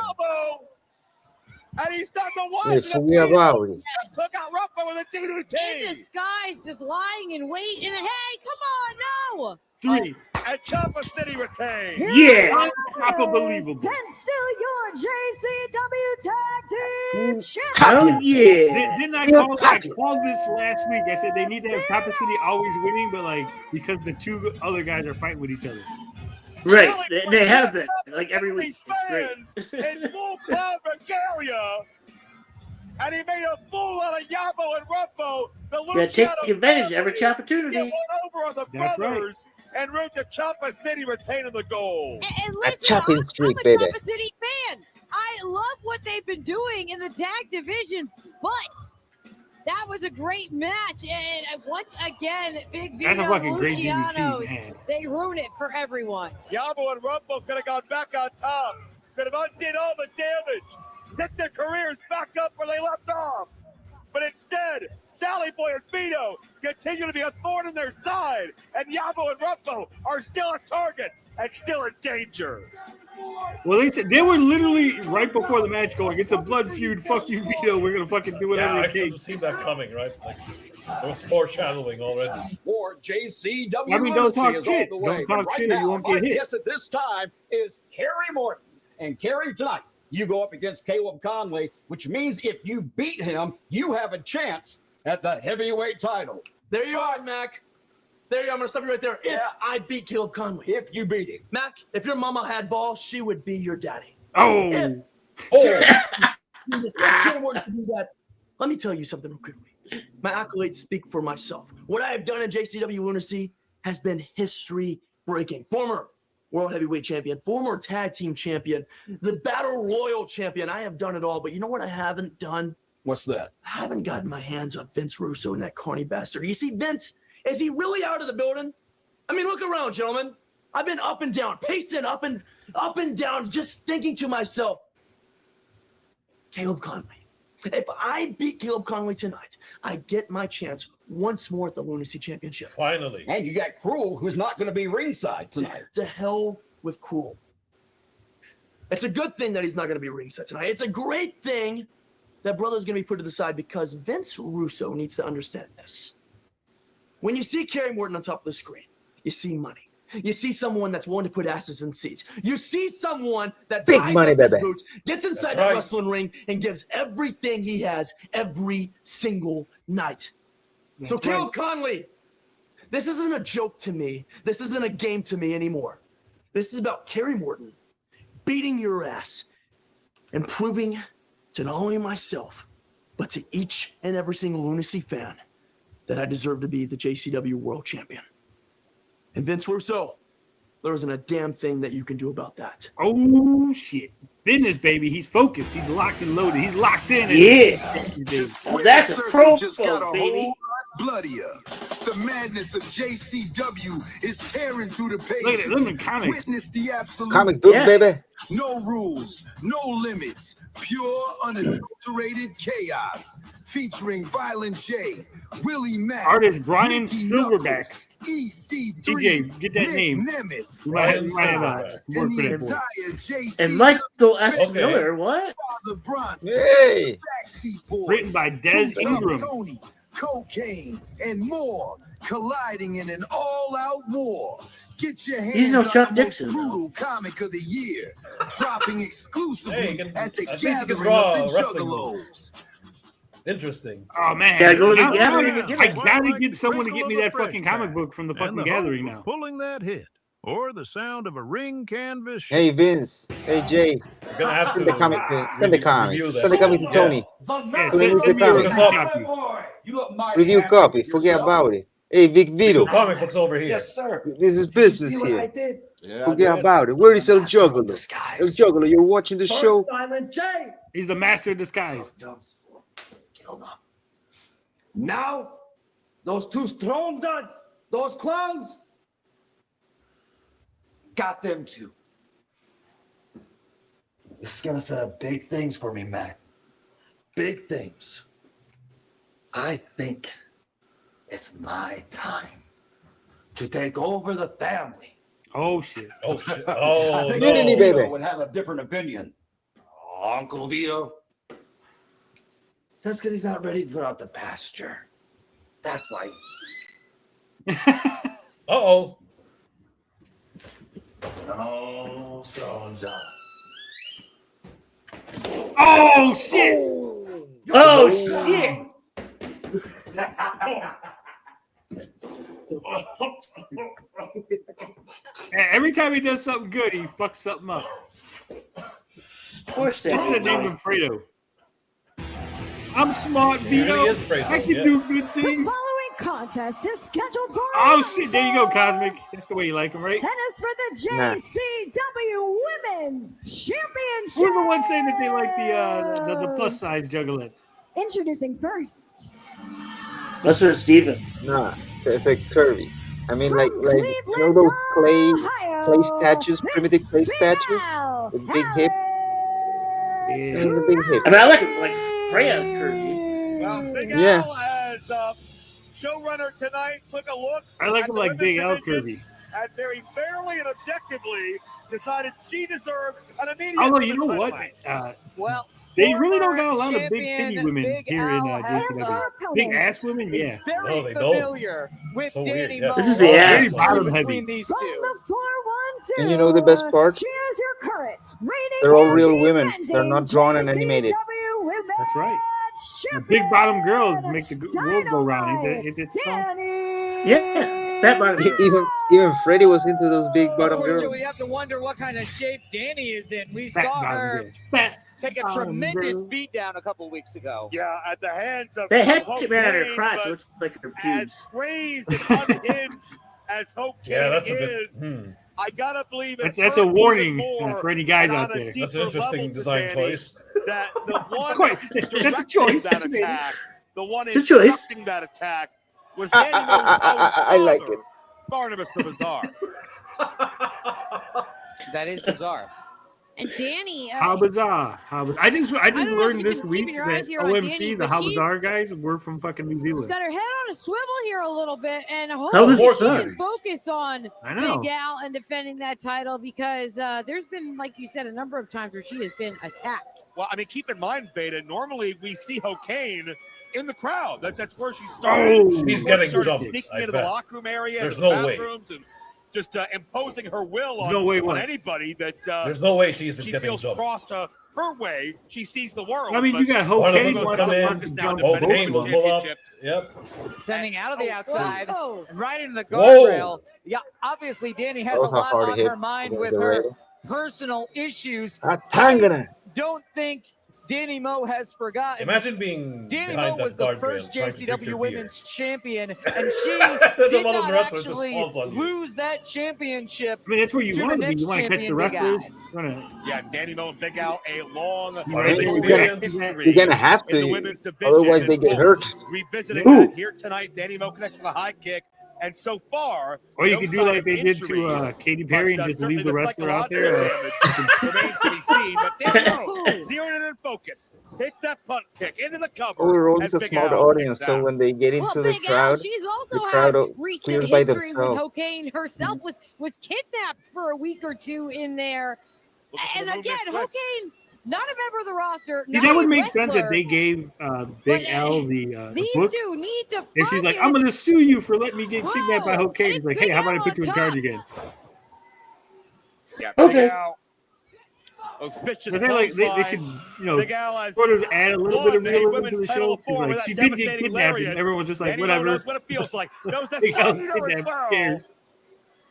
Speaker 8: And he's done the
Speaker 5: Me
Speaker 8: Washington.
Speaker 5: fui abajo.
Speaker 8: Just took out Ruffa with a
Speaker 12: In
Speaker 8: DDT.
Speaker 12: disguise, just lying in wait. And hey, come on, no!
Speaker 2: 3.
Speaker 8: And Chopper City retained.
Speaker 2: Yeah. Unbelievable.
Speaker 9: And still your JCW Tag Team Champion.
Speaker 4: hell yeah.
Speaker 2: Didn't I
Speaker 5: Good
Speaker 2: call
Speaker 5: fucking-
Speaker 2: this last week? I said they need to have Chopper City always winning, but like because the two other guys are fighting with each other.
Speaker 4: Right. They have been. Like every week.
Speaker 8: These
Speaker 4: It's
Speaker 8: fans
Speaker 4: great.
Speaker 8: in full clown regalia. And he made a fool out of Yabo and Ruffo. The
Speaker 4: You gotta take
Speaker 8: Luciano
Speaker 4: advantage of every
Speaker 8: family
Speaker 4: opportunity.
Speaker 8: get one over on the
Speaker 2: That's right.
Speaker 8: brothers and root to Chopper City retaining the goal.
Speaker 12: And
Speaker 5: A
Speaker 12: listen,
Speaker 5: chopping
Speaker 12: I'm
Speaker 5: streak,
Speaker 12: a
Speaker 5: baby.
Speaker 12: Chopper City fan. I love what they've been doing in the tag division, but that was a great match. And once again, Big
Speaker 2: That's a
Speaker 12: Vito
Speaker 2: fucking great
Speaker 12: Lucianos,
Speaker 2: DDT, man.
Speaker 12: they ruin it for everyone.
Speaker 8: Yabo and Rumble could have gone back on top. Could have undid all the damage. Get their careers back up where they left off. But instead, Sally Boy and Vito continue to be a thorn in their side. And Yabo and Rumble are still a target and still in danger.
Speaker 2: Well, they said they were literally right before the match going, "It's a blood feud. Fuck you, Vito. We're gonna fucking do whatever
Speaker 3: Yeah, I
Speaker 2: it
Speaker 3: should have
Speaker 2: takes."
Speaker 3: seen that coming, right? Like, there was foreshadowing already.
Speaker 15: For JCW
Speaker 2: I mean, don't
Speaker 15: Lunacy
Speaker 2: talk
Speaker 15: is
Speaker 2: shit.
Speaker 15: all the way.
Speaker 2: Don't
Speaker 15: But
Speaker 2: talk
Speaker 15: right
Speaker 2: shit or you
Speaker 15: now,
Speaker 2: won't
Speaker 15: my
Speaker 2: get hit.
Speaker 15: guest at this time is Kerry Morton. And Kerry, tonight, you go up against Caleb Conley, which means if you beat him, you have a chance at the heavyweight title.
Speaker 10: There you are, Mac. There you are. I'm going to stop you right there. If I beat Caleb Conley.
Speaker 15: If you beat him.
Speaker 10: Mac, if your mama had balls, she would be your daddy.
Speaker 2: Oh,
Speaker 10: If Caleb Morton could do that, let me tell you something real quickly. My accolades speak for myself. What I have done in JCW Lunacy has been history breaking. Former World Heavyweight Champion, former Tag Team Champion, the Battle Royal Champion. I have done it all. But you know what I haven't done?
Speaker 15: What's that?
Speaker 10: I haven't gotten my hands on Vince Russo and that carny bastard. You see, Vince, is he really out of the building? I mean, look around, gentlemen. I've been up and down, pacing up and down, just thinking to myself, Caleb Conley. If I beat Caleb Conley tonight, I get my chance once more at the Lunacy Championship.
Speaker 3: Finally.
Speaker 15: And you got Cruel, who's not going to be ringside tonight.
Speaker 10: To hell with Cruel. It's a good thing that he's not going to be ringside tonight. It's a great thing that brother's going to be put to the side because Vince Russo needs to understand this. When you see Kerry Morton on top of the screen, you see money. You see someone that's willing to put asses in seats. You see someone that
Speaker 5: Big
Speaker 10: ties
Speaker 5: money,
Speaker 10: up his
Speaker 5: baby.
Speaker 10: boots, gets inside
Speaker 3: That's
Speaker 10: that
Speaker 3: right.
Speaker 10: wrestling ring, and gives everything he has every single night. So
Speaker 2: That's
Speaker 10: Caleb Conley, this isn't a joke to me. This isn't a game to me anymore. This is about Kerry Morton beating your ass and proving to not only myself, but to each and every single Lunacy fan that I deserve to be the JCW World Champion. And Vince Russo, there isn't a damn thing that you can do about that.
Speaker 2: Oh shit! Business, baby. He's focused. He's locked and loaded. He's locked in.
Speaker 4: Yeah. Oh, that's a pro,
Speaker 6: Just got a
Speaker 4: baby.
Speaker 6: whole lot bloodier. The madness of JCW is tearing through the
Speaker 2: Look at it, look
Speaker 6: pages.
Speaker 2: at comics.
Speaker 6: Witness the absolute
Speaker 5: Comic book, baby.
Speaker 6: No rules, no limits, pure unadulterated chaos. Featuring Violent J, Willie Mack,
Speaker 2: Artist Brian
Speaker 6: Mickey
Speaker 2: Silverback.
Speaker 6: Knuckles, EC3,
Speaker 2: DJ, get that
Speaker 6: Nick
Speaker 2: name.
Speaker 6: Nemeth,
Speaker 2: You might
Speaker 6: and
Speaker 2: have work
Speaker 6: the
Speaker 2: for that
Speaker 6: entire JCW.
Speaker 4: And Michael S. Miller, what?
Speaker 6: Father Bronson,
Speaker 5: Hey.
Speaker 6: Backseat Boys,
Speaker 2: Written by Des
Speaker 6: Two Top
Speaker 2: Ingram.
Speaker 6: Tony, Cocaine, and more colliding in an all-out war. Get your
Speaker 4: He's
Speaker 6: hands
Speaker 4: no
Speaker 6: on
Speaker 4: Chuck
Speaker 6: the
Speaker 4: Dixon,
Speaker 6: most brutal comic of the year, dropping exclusively
Speaker 3: Hey, you can-
Speaker 6: at the
Speaker 3: at least you can
Speaker 6: gathering
Speaker 3: draw
Speaker 6: of the
Speaker 3: wrestling
Speaker 6: Juggalos.
Speaker 3: Interesting.
Speaker 2: Oh man,
Speaker 4: Gotta go to the
Speaker 2: Now-
Speaker 4: gathering
Speaker 2: I
Speaker 4: again.
Speaker 2: gotta get someone to get me
Speaker 19: Crinkle of
Speaker 2: that
Speaker 19: the
Speaker 2: fucking
Speaker 19: fresh
Speaker 2: comic
Speaker 19: pack.
Speaker 2: book from the
Speaker 19: And
Speaker 2: fucking
Speaker 19: the
Speaker 2: gathering
Speaker 19: hope of
Speaker 2: now.
Speaker 19: pulling that hit, or the sound of a ring canvas.
Speaker 5: Hey Vince. Hey Jay.
Speaker 3: You're gonna have
Speaker 5: Send the
Speaker 3: to
Speaker 5: comic to send the comic.
Speaker 3: review that.
Speaker 5: Send the comic to
Speaker 3: Yeah.
Speaker 5: Tony.
Speaker 2: Yeah,
Speaker 5: Review
Speaker 2: send me
Speaker 5: the
Speaker 2: a
Speaker 5: comic.
Speaker 2: review copy.
Speaker 15: You look mighty
Speaker 5: Review
Speaker 15: happy
Speaker 5: copy.
Speaker 15: with
Speaker 5: Forget
Speaker 15: yourself.
Speaker 5: about it. Hey Vic
Speaker 3: Two
Speaker 5: Vito.
Speaker 3: comic books over here.
Speaker 15: Yes, sir.
Speaker 5: This is
Speaker 15: Did you
Speaker 5: business
Speaker 15: see what I
Speaker 5: here.
Speaker 15: did? Yeah,
Speaker 5: Forget about it. Where is El Juggalo? El Juggalo, you're watching the show.
Speaker 15: Silent J.
Speaker 2: He's the master of disguise.
Speaker 15: Kill them. Now, those two Stromzas, those clowns, got them too. This is gonna set up big things for me, Matt. Big things. I think it's my time to take over the family.
Speaker 2: Oh shit.
Speaker 3: Oh shit.
Speaker 15: I
Speaker 3: Oh
Speaker 15: think
Speaker 3: no.
Speaker 5: Unity,
Speaker 15: Vito
Speaker 5: baby.
Speaker 15: would have a different opinion. Uncle Vito. That's because he's not ready to put out the pasture. That's why.
Speaker 3: Uh-oh.
Speaker 15: No stones up.
Speaker 2: Oh shit.
Speaker 4: Oh shit!
Speaker 2: Every time he does something good, he fucks something up.
Speaker 4: Of course
Speaker 2: They
Speaker 4: they
Speaker 2: should have
Speaker 4: do.
Speaker 2: named him Fredo. I'm smart,
Speaker 3: He
Speaker 2: Vito.
Speaker 3: really is Fredo,
Speaker 2: I can
Speaker 3: yeah.
Speaker 2: do good
Speaker 9: The
Speaker 2: things.
Speaker 9: following contest is scheduled for.
Speaker 2: Oh shit, there you go, Cosmic. That's the way you like him, right?
Speaker 9: And is for the
Speaker 5: Nah.
Speaker 9: JCW Women's Championship.
Speaker 2: Who's the one saying that they like the plus size juggalettes?
Speaker 9: Introducing first.
Speaker 4: Let's start Steven.
Speaker 5: Nah, it's like curvy. I mean,
Speaker 9: From
Speaker 5: like you know
Speaker 9: Cleveland,
Speaker 5: those clay
Speaker 9: Ohio,
Speaker 5: statues, primitive clay
Speaker 9: Miss
Speaker 5: statues
Speaker 9: Big
Speaker 5: with big hip.
Speaker 2: Yeah.
Speaker 5: And the big hip.
Speaker 4: I mean, I like Freya Kirby.
Speaker 8: Well, Big
Speaker 5: Yeah.
Speaker 8: Al, as showrunner tonight, took a look.
Speaker 2: I like
Speaker 8: at
Speaker 2: him
Speaker 8: the
Speaker 2: like
Speaker 8: women's
Speaker 2: Big Al
Speaker 8: division
Speaker 2: Kirby.
Speaker 8: And very fairly and objectively decided she deserved an immediate.
Speaker 2: Although you know
Speaker 8: title
Speaker 2: what,
Speaker 8: match.
Speaker 12: Well,
Speaker 2: they really don't
Speaker 12: former
Speaker 2: got a lot of big
Speaker 12: champion
Speaker 2: titty women
Speaker 12: Big
Speaker 2: here in
Speaker 12: Al has,
Speaker 2: JCW. Big ass women,
Speaker 12: is
Speaker 2: yeah.
Speaker 12: very
Speaker 3: No, they don't.
Speaker 12: familiar with
Speaker 3: So weird,
Speaker 12: Danny
Speaker 3: yeah.
Speaker 12: Mo.
Speaker 4: This is the ass.
Speaker 2: Very bottom heavy.
Speaker 12: between these
Speaker 9: From
Speaker 12: two.
Speaker 9: the 412.
Speaker 5: And you know the best part?
Speaker 9: She is your current reigning
Speaker 5: They're all
Speaker 9: and
Speaker 5: real women.
Speaker 9: defending
Speaker 5: They're not drawn and animated.
Speaker 9: JCW Women's
Speaker 2: That's right. The
Speaker 9: Champion,
Speaker 2: big bottom girls make the world go round. Ain't it so?
Speaker 9: Danny.
Speaker 4: Yeah, that bottom girl.
Speaker 5: Even Freddie was into those big bottom girls.
Speaker 12: Unfortunately, we have to wonder what kind of shape Danny is in. We
Speaker 2: Fat
Speaker 12: saw
Speaker 2: bottom
Speaker 12: her
Speaker 2: girls. Fat
Speaker 12: take a
Speaker 2: bottom
Speaker 12: tremendous
Speaker 2: girls.
Speaker 12: beat down a couple weeks ago.
Speaker 8: Yeah, at the hands of
Speaker 4: That head
Speaker 8: Hope
Speaker 4: chip out of her
Speaker 8: Kane,
Speaker 4: crotch
Speaker 8: but
Speaker 4: looks like her
Speaker 8: as
Speaker 4: pubes.
Speaker 8: crazed and unhinged as Hope Kane
Speaker 3: Yeah, that's a bit.
Speaker 8: is, I gotta believe it's
Speaker 2: That's a
Speaker 8: hurt
Speaker 2: warning
Speaker 8: even more
Speaker 2: for any guys
Speaker 8: and
Speaker 2: out
Speaker 8: on a
Speaker 2: there.
Speaker 8: deeper
Speaker 3: That's an interesting
Speaker 8: level to
Speaker 3: design
Speaker 8: Danny
Speaker 3: choice.
Speaker 8: That the one
Speaker 2: Quite- that's a
Speaker 8: directing
Speaker 2: choice.
Speaker 8: that
Speaker 2: That's amazing.
Speaker 8: attack, the one
Speaker 4: It's a choice.
Speaker 8: instructing that attack was Danny Mo's own
Speaker 5: I like
Speaker 8: father,
Speaker 5: it.
Speaker 8: Barnabas the Bizarre.
Speaker 12: That is bizarre.
Speaker 20: And Danny,
Speaker 2: How bizarre! How I just
Speaker 20: don't know if
Speaker 2: learned
Speaker 20: you've
Speaker 2: this
Speaker 20: been
Speaker 2: week
Speaker 20: keeping your
Speaker 2: that
Speaker 20: eyes here on
Speaker 2: OMC,
Speaker 20: Danny,
Speaker 2: the
Speaker 20: but
Speaker 2: How
Speaker 20: she's-
Speaker 2: Bizarre guys, were from fucking New
Speaker 20: she's
Speaker 2: Zealand.
Speaker 20: got her head on a swivel here a little bit, and
Speaker 4: How
Speaker 20: hopefully she
Speaker 4: bizarre.
Speaker 20: can focus on
Speaker 2: I know.
Speaker 20: Big Al and defending that title because there's been, like you said, a number of times where she has been attacked.
Speaker 8: Well, I mean, keep in mind, Beta, normally we see Hokane in the crowd. That's where she started.
Speaker 2: Oh,
Speaker 3: She's
Speaker 8: Before
Speaker 3: getting
Speaker 8: she started
Speaker 3: jumped,
Speaker 8: sneaking
Speaker 3: I
Speaker 8: into
Speaker 3: bet.
Speaker 8: the locker room area,
Speaker 3: There's
Speaker 8: into the
Speaker 3: no way.
Speaker 8: bathrooms, and just imposing her will on,
Speaker 2: No way
Speaker 8: on
Speaker 2: what?
Speaker 8: anybody that
Speaker 3: There's no way she isn't
Speaker 8: she
Speaker 3: getting
Speaker 8: feels
Speaker 3: jumped.
Speaker 8: crossed her way. She sees the world.
Speaker 2: I mean,
Speaker 8: but
Speaker 2: you got
Speaker 3: One of
Speaker 2: Hokane
Speaker 3: them
Speaker 2: wants
Speaker 3: come
Speaker 2: to
Speaker 3: in,
Speaker 2: fucking
Speaker 8: now
Speaker 2: jump
Speaker 3: Oh,
Speaker 2: both
Speaker 8: defending
Speaker 3: Kane
Speaker 2: of
Speaker 3: will
Speaker 2: them.
Speaker 3: pull up.
Speaker 8: championship.
Speaker 3: Yep.
Speaker 12: Sending out of the outside
Speaker 20: Oh,
Speaker 12: and right into the
Speaker 3: Whoa.
Speaker 12: guardrail. Yeah, obviously Danny has
Speaker 5: Oh,
Speaker 12: a
Speaker 5: how
Speaker 12: lot
Speaker 5: hard
Speaker 12: on
Speaker 5: he hit
Speaker 12: her mind
Speaker 5: against
Speaker 12: with
Speaker 5: the
Speaker 12: her
Speaker 5: rail.
Speaker 12: personal issues.
Speaker 5: Ah, Tangana.
Speaker 12: Don't think
Speaker 14: Danny Moe has forgotten.
Speaker 3: Imagine being
Speaker 14: Danny
Speaker 3: behind
Speaker 14: Moe
Speaker 3: that
Speaker 14: was the
Speaker 3: guardrail
Speaker 14: first
Speaker 3: trying to drink
Speaker 14: JCW
Speaker 3: your
Speaker 14: Women's Champion, and she
Speaker 3: Then
Speaker 14: did
Speaker 3: one of
Speaker 14: not
Speaker 3: the wrestlers just
Speaker 14: actually
Speaker 3: falls on you.
Speaker 14: lose that championship.
Speaker 2: I mean, that's where you
Speaker 14: to
Speaker 2: want
Speaker 14: the
Speaker 2: to be.
Speaker 14: next
Speaker 2: You want to catch the
Speaker 14: champion, Big Al.
Speaker 2: wrestlers. You want to.
Speaker 8: Yeah, Danny Moe and Big Al, a long history
Speaker 5: You're gonna have
Speaker 8: in the
Speaker 5: to,
Speaker 8: women's division.
Speaker 5: otherwise they get hurt.
Speaker 8: Revisiting
Speaker 2: Who?
Speaker 8: that here tonight, Danny Moe connects with a high kick, and so far,
Speaker 2: Or you
Speaker 8: no
Speaker 2: could do
Speaker 8: sign
Speaker 2: like
Speaker 8: of
Speaker 2: they did
Speaker 8: injury,
Speaker 2: to Katy Perry and just leave
Speaker 8: certainly
Speaker 2: the wrestler out there.
Speaker 8: psychological damage remains to be seen, but Danny Moe, zeroed in focus, hits that punt kick into the cover.
Speaker 5: Overall,
Speaker 8: and
Speaker 5: it's a
Speaker 8: Big
Speaker 5: smart
Speaker 8: Al
Speaker 5: audience,
Speaker 8: kicks
Speaker 5: so
Speaker 8: out.
Speaker 5: when they get into the
Speaker 20: Big Al,
Speaker 5: crowd,
Speaker 20: she's also
Speaker 5: the crowd
Speaker 20: had recent
Speaker 5: clears by
Speaker 20: history with
Speaker 5: themselves.
Speaker 20: Hokane herself. Was kidnapped for a week or two in there. And again, Hokane, not a member of the roster.
Speaker 2: See, that would make sense if they gave Big L the
Speaker 20: These
Speaker 2: book.
Speaker 20: two need to
Speaker 2: If she's like, I'm going to sue you for letting me get kidnapped by Hokane. It's like, hey, how about I put you in charge again?
Speaker 8: Yeah, Big Al. Those vicious
Speaker 2: They should,
Speaker 8: Big Al has
Speaker 2: sort of add a little bit of
Speaker 8: won a
Speaker 2: realism to
Speaker 8: women's
Speaker 2: the
Speaker 8: title
Speaker 2: show. 'Cause,
Speaker 8: before with
Speaker 2: like,
Speaker 8: that
Speaker 2: she did get
Speaker 8: devastating
Speaker 2: kidnapped,
Speaker 8: lariat.
Speaker 2: and everyone's just like,
Speaker 8: Danny Moe
Speaker 2: whatever.
Speaker 8: knows what it feels like. Knows the
Speaker 2: Big Al's
Speaker 8: Savior as
Speaker 2: kidnapped.
Speaker 8: well.
Speaker 2: Who cares?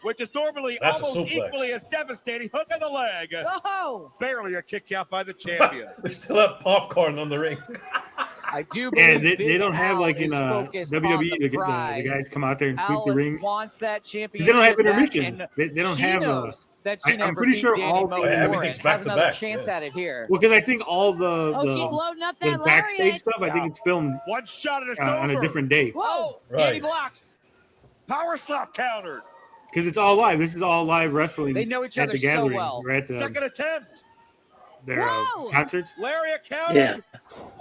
Speaker 8: Which is normally
Speaker 3: That's a
Speaker 8: almost
Speaker 3: suplex.
Speaker 8: equally as devastating. Hook of the leg.
Speaker 20: Oh.
Speaker 8: Barely a kick out by the champion.
Speaker 3: We still have popcorn on the ring.
Speaker 14: I do
Speaker 2: Yeah,
Speaker 14: believe
Speaker 2: they don't have like in
Speaker 14: focused
Speaker 2: WWE
Speaker 14: on
Speaker 2: the
Speaker 14: prize.
Speaker 2: guys come out there and sweep the
Speaker 14: Alice
Speaker 2: ring.
Speaker 14: wants that
Speaker 2: 'Cause
Speaker 14: championship.
Speaker 2: they don't have
Speaker 14: back,
Speaker 2: intermission.
Speaker 14: and
Speaker 2: They don't
Speaker 14: she
Speaker 2: have
Speaker 14: knows that she
Speaker 2: I'm
Speaker 14: never
Speaker 2: pretty
Speaker 14: beat
Speaker 2: sure
Speaker 14: Danny
Speaker 2: all
Speaker 14: Moe
Speaker 2: the
Speaker 14: before and has another chance at it here.
Speaker 2: Well, because I think all the
Speaker 20: Oh, she's loading up that
Speaker 2: backstage
Speaker 20: lariat.
Speaker 2: stuff, I think it's filmed
Speaker 8: One shot and it's
Speaker 2: on a
Speaker 8: over.
Speaker 2: different day
Speaker 14: Whoa,
Speaker 2: Right.
Speaker 14: Danny blocks.
Speaker 8: Power slap countered.
Speaker 2: because it's all live. This is all live wrestling.
Speaker 14: They know each
Speaker 2: at
Speaker 14: other
Speaker 2: the
Speaker 14: so
Speaker 2: gathering.
Speaker 14: well.
Speaker 2: We're at the,
Speaker 8: Second attempt.
Speaker 2: their concerts.
Speaker 8: Lariat countered.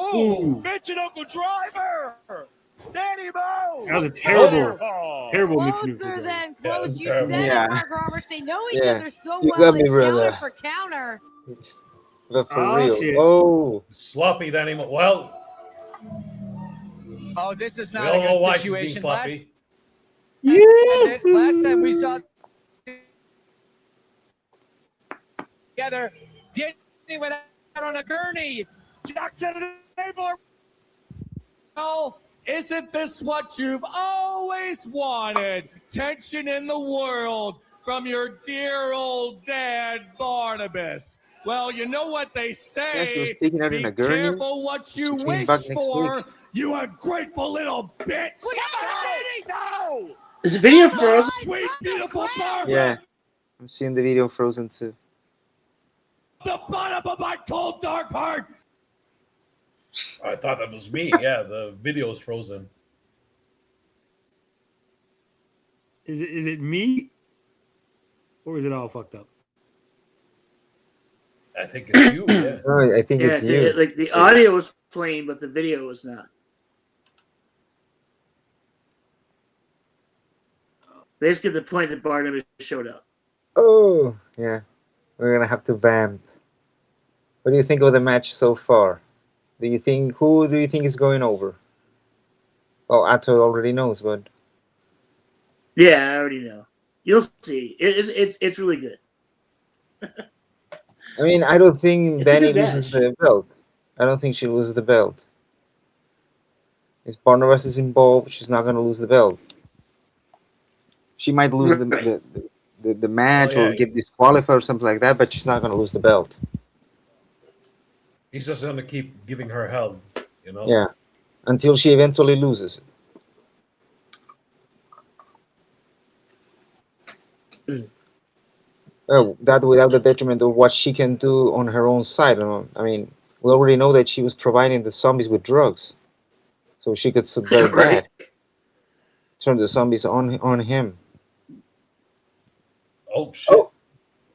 Speaker 2: Ooh.
Speaker 8: Ooh. Mitch and Uncle Driver. Danny Moe.
Speaker 2: That was a terrible
Speaker 20: Closer
Speaker 2: mix.
Speaker 20: than close. You
Speaker 5: terrible.
Speaker 20: said
Speaker 5: Yeah.
Speaker 20: it, Mark Roberts. They know each
Speaker 5: Yeah.
Speaker 20: other so
Speaker 5: You
Speaker 20: well.
Speaker 5: got me,
Speaker 20: It's
Speaker 5: brother.
Speaker 20: counter for counter.
Speaker 5: But for
Speaker 2: Oh,
Speaker 5: real.
Speaker 2: shit.
Speaker 5: Oh.
Speaker 3: Sloppy Danny Moe. Well,
Speaker 14: Oh, this is
Speaker 3: we
Speaker 14: not
Speaker 3: all
Speaker 14: a
Speaker 3: know
Speaker 14: good
Speaker 3: why she's being
Speaker 14: situation.
Speaker 3: sloppy.
Speaker 14: Last time we saw together, Danny went out on a gurney.
Speaker 8: Jackson enabler.
Speaker 13: Oh, isn't this what you've always wanted? Tension in the world from your dear old dad, Barnabas. Well, you know what they
Speaker 5: Yeah, she
Speaker 13: say.
Speaker 5: was taking out in a
Speaker 13: Be
Speaker 5: gurney.
Speaker 13: careful what you
Speaker 5: She came
Speaker 13: wish
Speaker 5: back next
Speaker 13: for,
Speaker 5: week.
Speaker 13: you ungrateful little bitch.
Speaker 8: No.
Speaker 4: Is the video frozen?
Speaker 13: Sweet, beautiful Barbara.
Speaker 5: Yeah. I'm seeing the video frozen too.
Speaker 13: The bottom of my cold, dark heart.
Speaker 3: I thought that was me. Yeah, the video is frozen.
Speaker 2: Is it me, or is it all fucked up?
Speaker 3: I think it's you. Yeah.
Speaker 5: Oh, I think it's you.
Speaker 4: Like the audio was playing, but the video was not. They just get the point that Barnabas showed up.
Speaker 5: Oh, yeah. We're gonna have to vamp. What do you think of the match so far? Who do you think is going over? Oh, Ato already knows, but
Speaker 4: Yeah, I already know. You'll see. It's really good.
Speaker 5: I mean, I don't think
Speaker 4: It's a
Speaker 5: Danny
Speaker 4: good
Speaker 5: loses
Speaker 4: match.
Speaker 5: the belt. I don't think she loses the belt. If Barnabas is involved, she's not gonna lose the belt. She might lose the match
Speaker 3: Oh, yeah.
Speaker 5: or get disqualified or something like that, but she's not gonna lose the belt.
Speaker 3: He's just gonna keep giving her hell, you know.
Speaker 5: Yeah, until she eventually loses it. That without the detriment of what she can do on her own side. I mean, we already know that she was providing the zombies with drugs, so she could subvert
Speaker 4: Right.
Speaker 5: that, turn the zombies on him.
Speaker 3: Oh shit!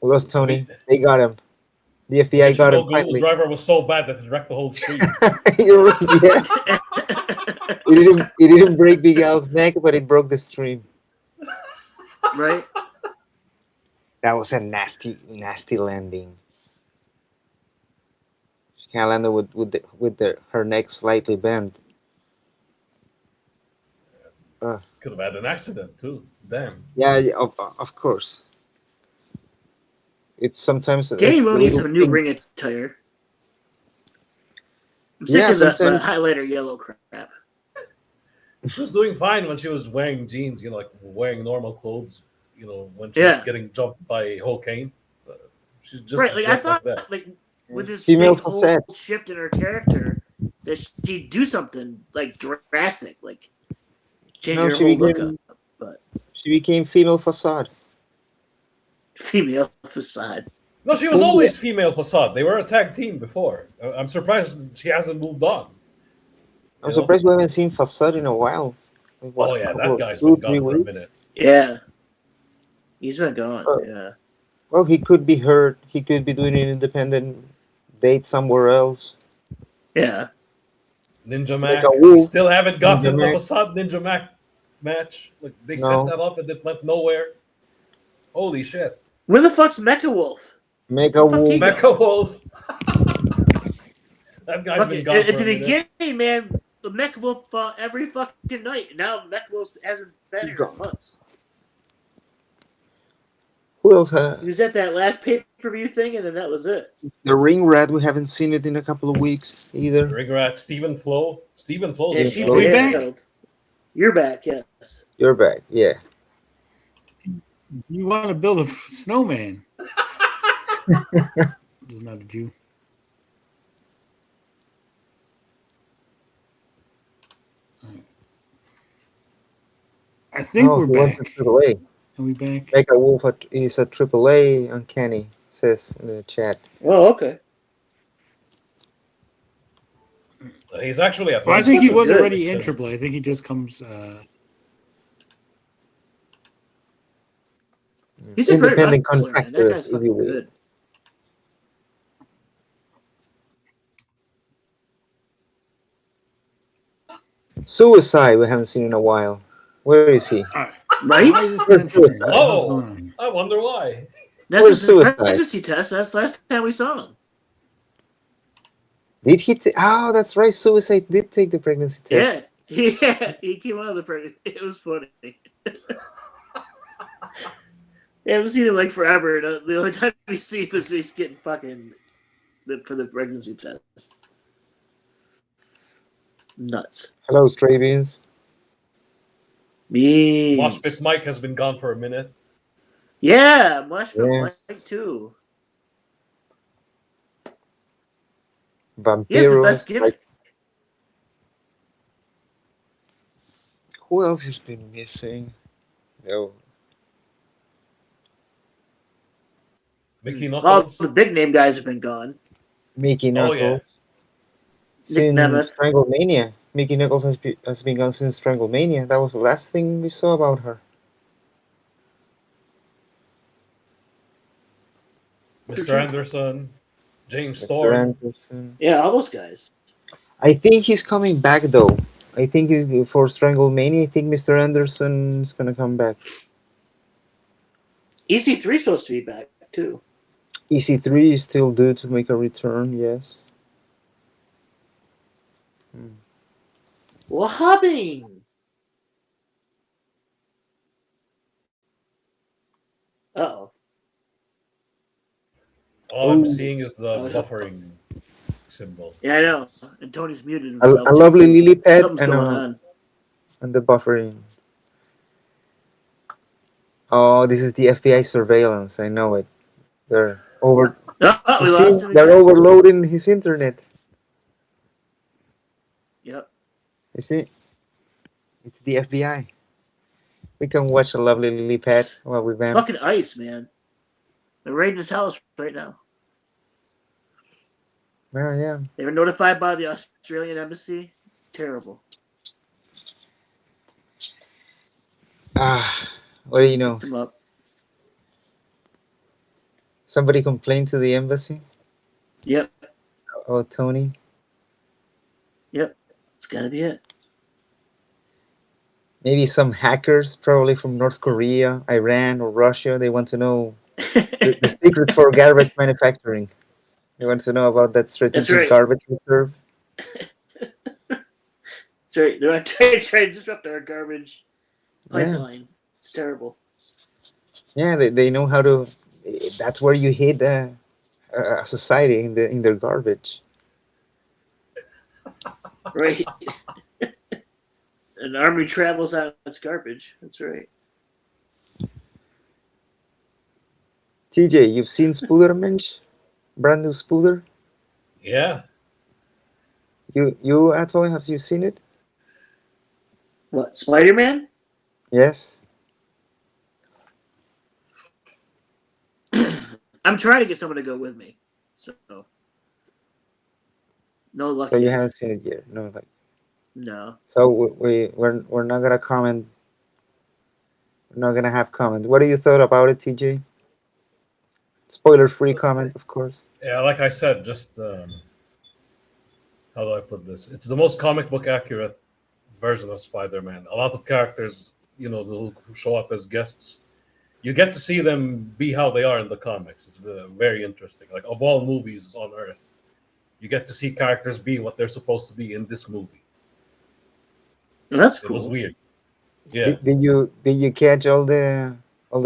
Speaker 5: We lost Tony. They got him. The FBI got him
Speaker 3: The
Speaker 5: finally.
Speaker 3: driver was so bad that it wrecked the whole street.
Speaker 5: You're right, yeah. It didn't break Big Al's neck, but it broke the stream.
Speaker 4: Right?
Speaker 5: That was a nasty landing. She kind of landed with her neck slightly bent.
Speaker 3: Could have had an accident too. Damn.
Speaker 5: Yeah, of course. It's sometimes
Speaker 4: Danny Moe needs
Speaker 5: little
Speaker 4: some new
Speaker 5: thing-
Speaker 4: ring attire. I'm sick
Speaker 5: Yeah,
Speaker 4: of the
Speaker 5: sometimes-
Speaker 4: highlighter yellow crap.
Speaker 3: She was doing fine when she was wearing jeans, you know, like wearing normal clothes, you know, when she
Speaker 4: Yeah.
Speaker 3: was getting jumped by Hokane. She's just
Speaker 4: Right, like I
Speaker 3: dressed
Speaker 4: thought,
Speaker 3: that.
Speaker 4: like with this
Speaker 5: Female
Speaker 4: big whole
Speaker 5: facade.
Speaker 4: shift in her character that she'd do something like drastic, like change
Speaker 5: No,
Speaker 4: her whole look up. But
Speaker 5: she became female facade.
Speaker 4: female facade.
Speaker 3: No, she was always female facade. They were a tag team before. I'm surprised she hasn't moved on.
Speaker 5: I'm surprised we haven't seen facade in a while. Like, what,
Speaker 3: Oh yeah,
Speaker 5: couple
Speaker 3: that
Speaker 5: of
Speaker 3: guy's
Speaker 5: 2,
Speaker 3: been gone
Speaker 5: 3
Speaker 3: for a
Speaker 5: weeks?
Speaker 3: minute.
Speaker 4: Yeah, he's been gone. Yeah.
Speaker 5: Well, he could be hurt. He could be doing an independent date somewhere else.
Speaker 4: Yeah.
Speaker 3: Ninja
Speaker 5: Like
Speaker 3: Mac.
Speaker 5: a
Speaker 3: We
Speaker 5: wolf.
Speaker 3: still haven't gotten
Speaker 5: Ninja
Speaker 3: the
Speaker 5: Mac.
Speaker 3: facade Ninja Mac match. Like they
Speaker 5: No.
Speaker 3: set that up and it went nowhere. Holy shit.
Speaker 4: Where the fuck's Mecha Wolf?
Speaker 5: Mega Wolf.
Speaker 3: Mecha Wolf. That guy's
Speaker 4: Fucking,
Speaker 3: been gone
Speaker 4: at
Speaker 3: for
Speaker 4: the
Speaker 3: a minute.
Speaker 4: beginning, man, the Mecha Wolf fought every fucking night. Now Mecha Wolf hasn't been here in months.
Speaker 5: Who else?
Speaker 4: He was at that last pay-per-view thing, and then that was it.
Speaker 5: The Ring Rat. We haven't seen it in a couple of weeks either.
Speaker 3: Ring Rat, Stephen Flo. Stephen Flo's
Speaker 4: Yeah,
Speaker 3: been
Speaker 4: she
Speaker 3: gone.
Speaker 4: bailed. You're back, yes.
Speaker 5: You're back. Yeah.
Speaker 2: You want to build a snowman? This is not a Jew. I think we're
Speaker 5: he went
Speaker 2: back.
Speaker 5: to AAA.
Speaker 2: Are we back?
Speaker 5: Mega Wolf is a AAA uncanny, says in the chat.
Speaker 4: Oh, okay.
Speaker 3: He's actually a.
Speaker 2: Well, I think he was
Speaker 4: Good.
Speaker 2: already in AAA. I think he just comes.
Speaker 4: He's a great
Speaker 5: Independent
Speaker 4: wrestler, man. That
Speaker 5: contractor,
Speaker 4: guy's
Speaker 5: if
Speaker 4: fucking
Speaker 5: you will.
Speaker 4: good.
Speaker 5: Suicide. We haven't seen in a while. Where is he?
Speaker 4: Right?
Speaker 5: Where's Suicide?
Speaker 3: Oh, I wonder why.
Speaker 4: That's
Speaker 5: Where's
Speaker 4: a
Speaker 5: Suicide?
Speaker 4: pregnancy test. That's the last time we saw him.
Speaker 5: Did he? Oh, that's right. Suicide did take the pregnancy test.
Speaker 4: Yeah, he came out of the pregnancy. It was funny. I haven't seen him like forever. The only time we see him is he's getting fucking for the pregnancy test. Nuts.
Speaker 5: Hello, Stray Beans.
Speaker 4: Me.
Speaker 3: Moshpit Mike has been gone for a minute.
Speaker 4: Yeah, Mushroom
Speaker 5: Yeah.
Speaker 4: Mike too.
Speaker 5: Vampiros.
Speaker 4: He has the best gimmick.
Speaker 5: Like, who else has been missing? No.
Speaker 3: Mickey
Speaker 4: All
Speaker 3: Knuckles.
Speaker 4: the big name guys have been gone.
Speaker 5: Mickey
Speaker 3: Oh,
Speaker 5: Knuckles.
Speaker 3: yeah.
Speaker 5: Since
Speaker 4: Nemeth.
Speaker 5: Stranglemania. Mickey Knuckles has been gone since Stranglemania. That was the last thing we saw about her.
Speaker 3: Mr. Anderson. James
Speaker 5: Mr.
Speaker 3: Storm.
Speaker 5: Anderson.
Speaker 4: Yeah, all those guys.
Speaker 5: I think he's coming back though. I think he's for Stranglemania. I think Mr. Anderson's gonna come back.
Speaker 4: EC3's supposed to be back too.
Speaker 5: EC3 is still due to make a return. Yes.
Speaker 4: What happening? Uh-oh.
Speaker 3: All I'm
Speaker 5: Ooh.
Speaker 3: seeing is the buffering symbol.
Speaker 4: Yeah, I know. And Tony's muted
Speaker 5: A
Speaker 4: himself.
Speaker 5: lovely lily pad
Speaker 4: Something's
Speaker 5: and
Speaker 4: going on.
Speaker 5: and the buffering. Oh, this is the FBI surveillance. I know it. They're over.
Speaker 4: Oh, we
Speaker 5: You
Speaker 4: lost
Speaker 5: see,
Speaker 4: him
Speaker 5: they're
Speaker 4: again.
Speaker 5: overloading his internet.
Speaker 4: Yep.
Speaker 5: You see? It's the FBI. We can watch a lovely lily pad while we vamp.
Speaker 4: Fucking ice, man. They're raiding his house right now.
Speaker 5: Well, yeah.
Speaker 4: They were notified by the Australian embassy. It's terrible.
Speaker 5: Ah, what do you know?
Speaker 4: Picked him up.
Speaker 5: Somebody complained to the embassy?
Speaker 4: Yep.
Speaker 5: Oh, Tony?
Speaker 4: Yep. It's gotta be it.
Speaker 5: Maybe some hackers, probably from North Korea, Iran, or Russia. They want to know the secret for garbage manufacturing. They want to know about that strategic
Speaker 4: right.
Speaker 5: garbage reserve.
Speaker 4: That's right. They're not trying to disrupt our garbage
Speaker 5: Yeah.
Speaker 4: pipeline. It's terrible.
Speaker 5: Yeah, they know how to. That's where you hit a society in their garbage.
Speaker 4: Right. An army travels on its garbage. That's right.
Speaker 5: TJ, you've seen Spoodermensch? Brand new Spooder?
Speaker 3: Yeah.
Speaker 5: You Atoy, have you seen it?
Speaker 4: What, Spider-Man?
Speaker 5: Yes.
Speaker 4: I'm trying to get someone to go with me. So no luck
Speaker 5: So you
Speaker 4: yet.
Speaker 5: haven't seen it yet? No, like.
Speaker 4: No.
Speaker 5: So we're not gonna comment. We're not gonna have comment. What do you thought about it, TJ? Spoiler-free comment, of course.
Speaker 3: Yeah, like I said, just how do I put this? It's the most comic book accurate version of Spider-Man. A lot of characters, who show up as guests, you get to see them be how they are in the comics. It's very interesting. Like, of all movies on Earth, you get to see characters be what they're supposed to be in this movie.
Speaker 4: That's
Speaker 3: cool. It was weird.
Speaker 5: Yeah. Did you catch all the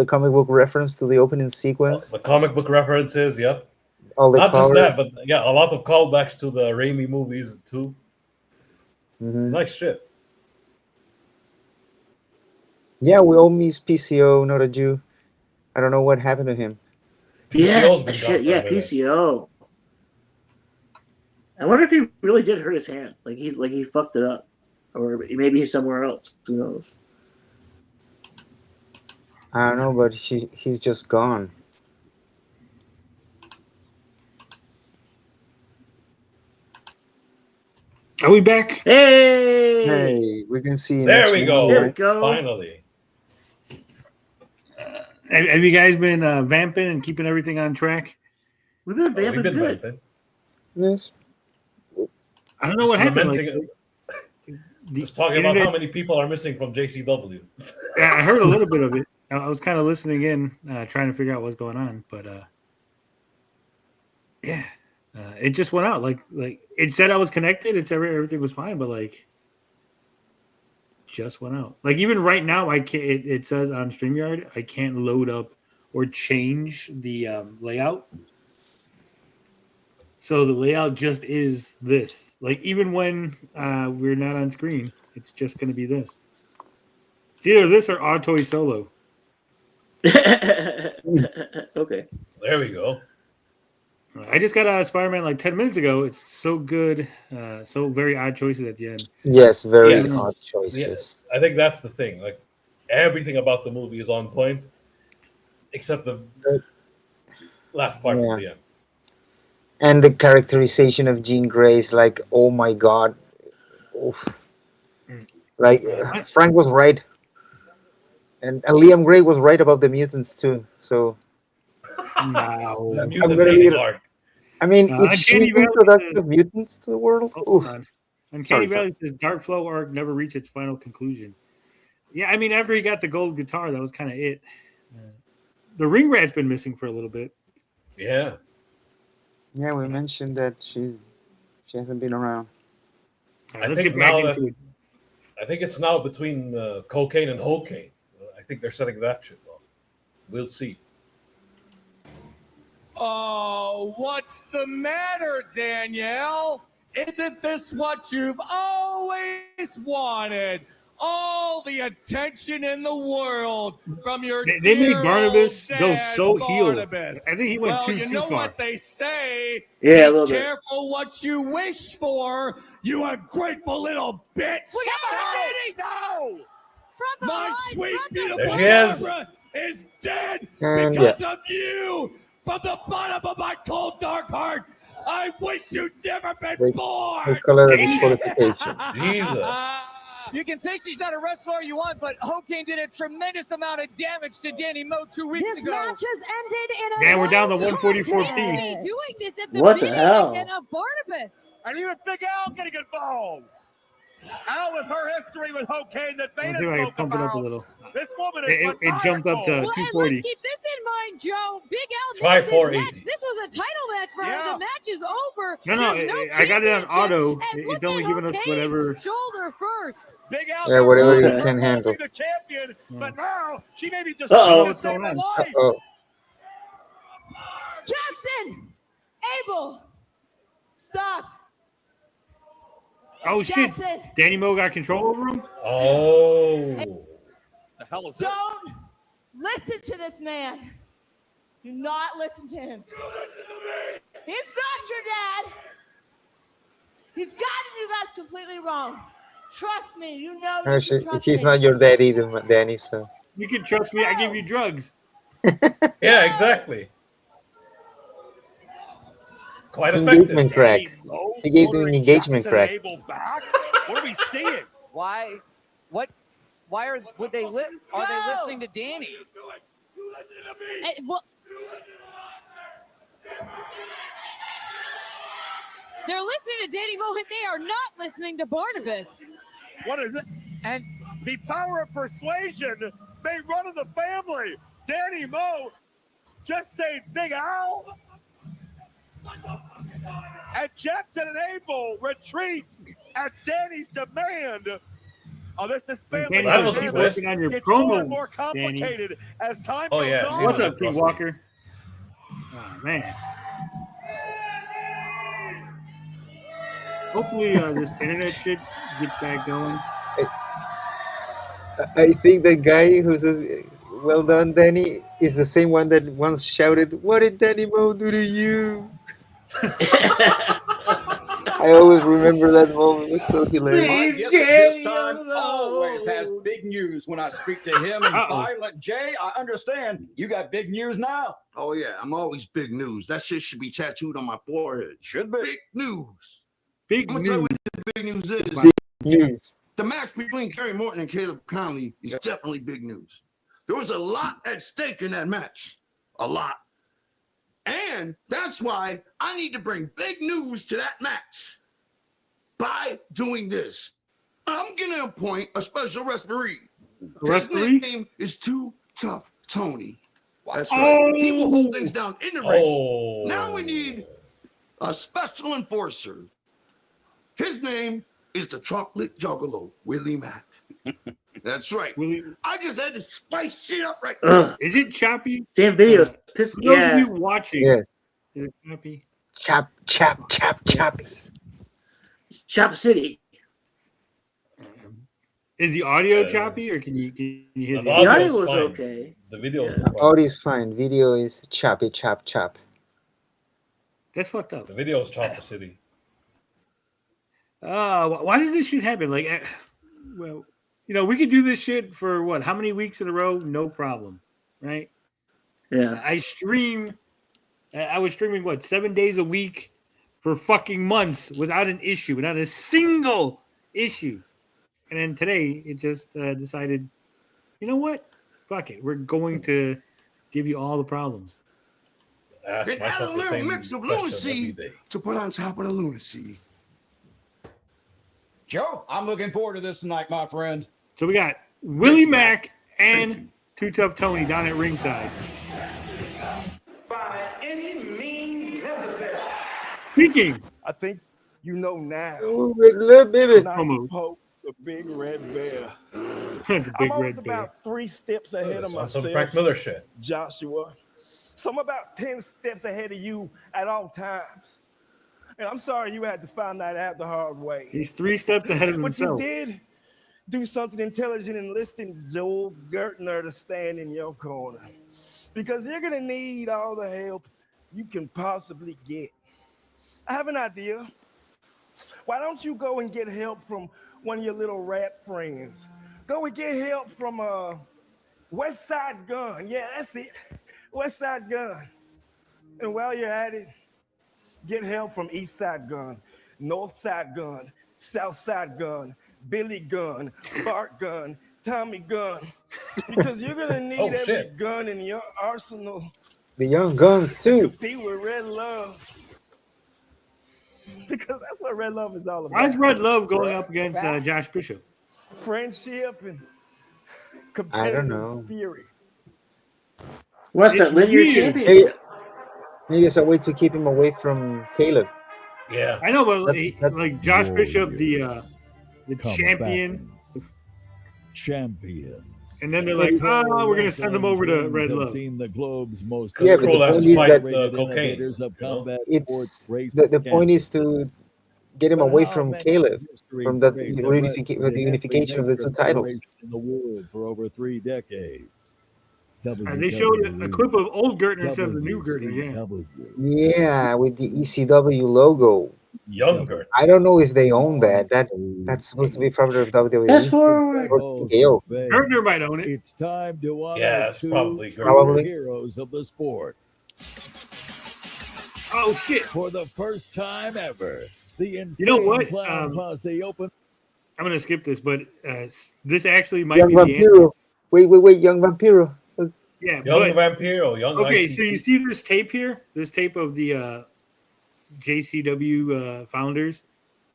Speaker 5: comic book reference to the opening sequence?
Speaker 3: The comic book references, yep.
Speaker 5: All the
Speaker 3: Not
Speaker 5: colors.
Speaker 3: just that, but yeah, a lot of callbacks to the Raimi movies too.
Speaker 5: Mm-hmm.
Speaker 3: It's nice shit.
Speaker 5: Yeah, we all miss PCO, not a Jew. I don't know what happened to him.
Speaker 3: PCO's been
Speaker 4: shit.
Speaker 3: gone
Speaker 4: Yeah,
Speaker 3: for a minute.
Speaker 4: PCO. I wonder if he really did hurt his hand. Like he fucked it up, or maybe he's somewhere else. Who knows?
Speaker 5: I don't know, but he's just gone.
Speaker 2: Are we back?
Speaker 4: Hey,
Speaker 5: we can see.
Speaker 3: There we go.
Speaker 4: There we go.
Speaker 3: Finally.
Speaker 2: Have you guys been vamping and keeping everything on track?
Speaker 4: We've been vamping
Speaker 3: We've been
Speaker 4: good.
Speaker 3: vamping.
Speaker 5: Yes.
Speaker 2: I don't know what happened.
Speaker 3: Just talking about how many people are missing from JCW.
Speaker 2: Yeah, I heard a little bit of it. I was kind of listening in, trying to figure out what's going on, but yeah, it just went out. Like it said I was connected. It said everything was fine, but like just went out. Like even right now, I can't. It says on StreamYard I can't load up or change the layout. So the layout just is this. Like even when we're not on screen, it's just going to be this. It's either this or Autoy Solo.
Speaker 4: Okay.
Speaker 3: There we go.
Speaker 2: I just got out of Spider-Man like 10 minutes ago. It's so good. So very odd choices at the end.
Speaker 5: Yes, very odd choices.
Speaker 3: Yeah, I think that's the thing. Like everything about the movie is on point, except the last part at the end.
Speaker 5: And the characterization of Jean Grey is like, oh my god. Oof. Like Frank was right. And Liam Gray was right about the mutants too. So
Speaker 2: no.
Speaker 3: The mutant hating arc.
Speaker 5: I mean, if she's
Speaker 2: Uncanny Valley
Speaker 5: introduction
Speaker 2: says-
Speaker 5: of mutants to the world, oof.
Speaker 2: Uncanny
Speaker 5: Sorry,
Speaker 2: Valley says Dark Flow arc never reached its final conclusion. Yeah, I mean, after he got the gold guitar, that was kind of it. The ring rat's been missing for a little bit.
Speaker 3: Yeah.
Speaker 5: Yeah, we mentioned that she hasn't been around.
Speaker 2: All right,
Speaker 3: I
Speaker 2: let's
Speaker 3: think
Speaker 2: get back
Speaker 3: now
Speaker 2: into it.
Speaker 3: I think it's now between cocaine and cocaine. I think they're setting that shit off. We'll see.
Speaker 13: Oh, what's the matter, Danielle? Isn't this what you've always wanted? All the attention in the world from your
Speaker 2: They
Speaker 13: dear
Speaker 2: made Barnabas
Speaker 13: old
Speaker 2: go
Speaker 13: dad,
Speaker 2: so heel.
Speaker 13: Barnabas.
Speaker 2: I think he went
Speaker 13: well,
Speaker 2: too
Speaker 13: you know
Speaker 2: far.
Speaker 13: what they say.
Speaker 4: Yeah, a
Speaker 13: Be
Speaker 4: little bit.
Speaker 13: careful what you wish for, you ungrateful little bitch.
Speaker 8: No!
Speaker 13: My sweet, beautiful
Speaker 3: There she is.
Speaker 13: Barbara is dead
Speaker 5: And
Speaker 13: because of you. From the bottom of my cold, dark heart, I wish you'd never been
Speaker 5: We
Speaker 13: born.
Speaker 5: call it a disqualification.
Speaker 3: Jesus.
Speaker 14: You can say she's not a wrestler all you want, but Hokane did a tremendous amount of damage to Danny Moe 2 weeks
Speaker 9: This
Speaker 14: ago.
Speaker 9: match has ended in a
Speaker 2: Yeah, we're down to
Speaker 9: one-shot
Speaker 2: 144p.
Speaker 9: finish.
Speaker 20: Doing this at the
Speaker 4: What the
Speaker 20: beginning
Speaker 4: hell?
Speaker 20: again of Barnabas.
Speaker 8: And even Big Al getting involved. Al with her history with Hokane that
Speaker 2: Let's
Speaker 8: Veda
Speaker 2: see if I can
Speaker 8: spoke
Speaker 2: pump it up a
Speaker 8: about.
Speaker 2: little.
Speaker 8: This woman is
Speaker 2: It jumped up to
Speaker 20: Well, and
Speaker 2: 240.
Speaker 20: let's keep this in mind, Joe. Big Al
Speaker 3: Try
Speaker 20: needs this
Speaker 3: 480.
Speaker 20: match. This was a title match for her.
Speaker 8: Yeah.
Speaker 20: The match is over.
Speaker 2: No,
Speaker 20: There's
Speaker 2: I got it on
Speaker 20: championship.
Speaker 2: auto.
Speaker 20: And
Speaker 2: It's
Speaker 20: look
Speaker 2: only
Speaker 20: at
Speaker 2: giving us
Speaker 20: Hokane.
Speaker 2: whatever.
Speaker 20: Shoulder first.
Speaker 8: Big Al
Speaker 5: Yeah,
Speaker 8: got
Speaker 5: whatever
Speaker 8: rid
Speaker 5: you
Speaker 8: of her
Speaker 5: can
Speaker 8: wanting
Speaker 5: handle.
Speaker 8: to be the champion, but now she may be just
Speaker 4: Uh-oh.
Speaker 8: trying to
Speaker 2: What's
Speaker 8: save
Speaker 2: going
Speaker 8: her
Speaker 2: on?
Speaker 8: life.
Speaker 5: Oh,
Speaker 11: Jackson! Abel! Stop!
Speaker 2: Oh, shit.
Speaker 11: Jackson!
Speaker 2: Danny Moe got control over him?
Speaker 3: Oh.
Speaker 8: The hell is this?
Speaker 11: Don't listen to this man. Do not listen to him. He's not your dad. He's gotten you guys completely wrong. Trust me, you know
Speaker 5: No,
Speaker 11: you can trust
Speaker 5: she's
Speaker 11: me.
Speaker 5: not your dad either, Danny. So
Speaker 2: You can trust me. I give you drugs.
Speaker 3: Yeah, exactly. Quite effective.
Speaker 5: engagement crack. He gave them engagement crack.
Speaker 8: Back? What are we seeing?
Speaker 14: Why? What? Why are would they are they listening to Danny?
Speaker 20: Well, they're listening to Danny Mohan. They are not listening to Barnabas.
Speaker 8: What is it? And the power of persuasion may run in the family. Danny Moe just saved Big Al. And Jackson and Abel retreat at Danny's demand. Oh, this family
Speaker 2: working on your
Speaker 8: gets
Speaker 2: promo,
Speaker 8: more and more complicated as time goes on.
Speaker 2: What's up, Pete Walker? Oh, man. Hopefully this internet shit gets back going.
Speaker 5: I think the guy who says, "Well done, Danny," is the same one that once shouted, "What did Danny Moe do to you?" I always remember that moment. It was so hilarious.
Speaker 15: My guest at this time always has big news when I speak to him. And Violent J, I understand you got big news now.
Speaker 6: Oh, yeah, I'm always big news. That shit should be tattooed on my forehead.
Speaker 15: Should be.
Speaker 6: Big news.
Speaker 2: Big
Speaker 6: I'm going to tell you what the big news is.
Speaker 5: Big news.
Speaker 6: The match between Kerry Morton and Caleb Conley is definitely big news. There was a lot at stake in that match. A lot. And that's why I need to bring big news to that match. By doing this, I'm going to appoint a special referee. His name is Too Tough Tony. That's right. He will hold things down in the ring. Now we need a special enforcer. His name is the Chocolate Juggalo, Willie Mack. That's right. I just had to spice shit up right now.
Speaker 2: Is it choppy?
Speaker 4: Damn videos. Piss me
Speaker 2: Those of you watching.
Speaker 5: Yes.
Speaker 2: Is it choppy?
Speaker 5: Choppy.
Speaker 4: Chop City.
Speaker 2: Is the audio choppy, or can you hear
Speaker 3: The
Speaker 4: audio was
Speaker 3: fine.
Speaker 4: okay.
Speaker 3: The video is
Speaker 5: Audio is fine. Video is choppy, chop.
Speaker 2: That's fucked up.
Speaker 3: The video is Chopper City.
Speaker 2: Why does this shit happen? Like, well, we could do this shit for what? How many weeks in a row? No problem, right?
Speaker 4: Yeah.
Speaker 2: I was streaming what, 7 days a week for fucking months without an issue, without a single issue. And then today it just decided, you know what? Fuck it. We're going to give you all the problems.
Speaker 3: Ask
Speaker 6: And add a
Speaker 3: myself the
Speaker 6: little
Speaker 3: same
Speaker 6: mix of
Speaker 3: question
Speaker 6: lunacy
Speaker 3: every day.
Speaker 6: to put on top of the lunacy.
Speaker 15: Joe, I'm looking forward to this tonight, my friend.
Speaker 2: So we got Willie Mack and Too Tough Tony down at ringside.
Speaker 8: By any means necessary.
Speaker 2: Speaking.
Speaker 8: I think you know now.
Speaker 5: Oh, baby.
Speaker 8: Not to poke the big red bear.
Speaker 2: The
Speaker 8: I'm always about 3 steps ahead of
Speaker 3: On
Speaker 8: myself.
Speaker 3: some Frank Miller shit.
Speaker 8: Joshua. So I'm about 10 steps ahead of you at all times. And I'm sorry you had to find that out the hard way.
Speaker 2: He's 3 steps ahead of
Speaker 8: But
Speaker 2: himself.
Speaker 8: you did do something intelligent in enlisting Joel Gertner to stand in your corner. Because you're going to need all the help you can possibly get. I have an idea. Why don't you go and get help from one of your little rap friends? Go and get help from West Side Gun. Yeah, that's it. West Side Gun. And while you're at it, get help from East Side Gun, North Side Gun, South Side Gun, Billy Gun, Bart Gun, Tommy Gun. Because you're going to need every gun in your arsenal.
Speaker 5: The Young Guns, too.
Speaker 8: Compete with Red Love. Because that's what Red Love is all about.
Speaker 2: Why is Red Love going up against Josh Bishop?
Speaker 8: Friendship and
Speaker 5: I don't
Speaker 8: competitive
Speaker 5: know.
Speaker 8: theory.
Speaker 4: What's that linear championship?
Speaker 5: Maybe it's a way to keep him away from Caleb.
Speaker 3: Yeah,
Speaker 2: I know, but
Speaker 5: That's
Speaker 2: like Josh Bishop, the champion, and then they're like, "Oh, we're gonna send him over to Red Love."
Speaker 16: Seen the globe's most
Speaker 5: Yeah, but the point is that
Speaker 3: cocaine.
Speaker 16: of combat
Speaker 5: it's
Speaker 16: sports,
Speaker 5: the point is to get him away from Caleb, from the unification of the two titles.
Speaker 16: in the world for over 3 decades.
Speaker 2: They showed a clip of old Gertner instead of the new Gertner. Yeah.
Speaker 5: Yeah, with the ECW logo.
Speaker 3: Younger.
Speaker 5: I don't know if they own that. That's supposed to be property of WWE.
Speaker 4: That's forward.
Speaker 5: Or TKO.
Speaker 2: Gertner might own it.
Speaker 13: It's time to honor
Speaker 3: Yeah, it's
Speaker 13: two
Speaker 3: probably
Speaker 13: true
Speaker 5: Probably.
Speaker 13: heroes of the sport.
Speaker 2: Oh shit!
Speaker 13: For the first time ever, the Insane
Speaker 2: You know what?
Speaker 13: Clown Posse opened.
Speaker 2: I'm gonna skip this, but this actually might
Speaker 5: Young
Speaker 2: be the end.
Speaker 5: Vampiro. Wait, Young Vampiro.
Speaker 2: Yeah,
Speaker 3: Young
Speaker 2: but
Speaker 3: Vampiro, young.
Speaker 2: okay.
Speaker 3: ICP.
Speaker 2: So you see this tape here? This tape of the JCW founders.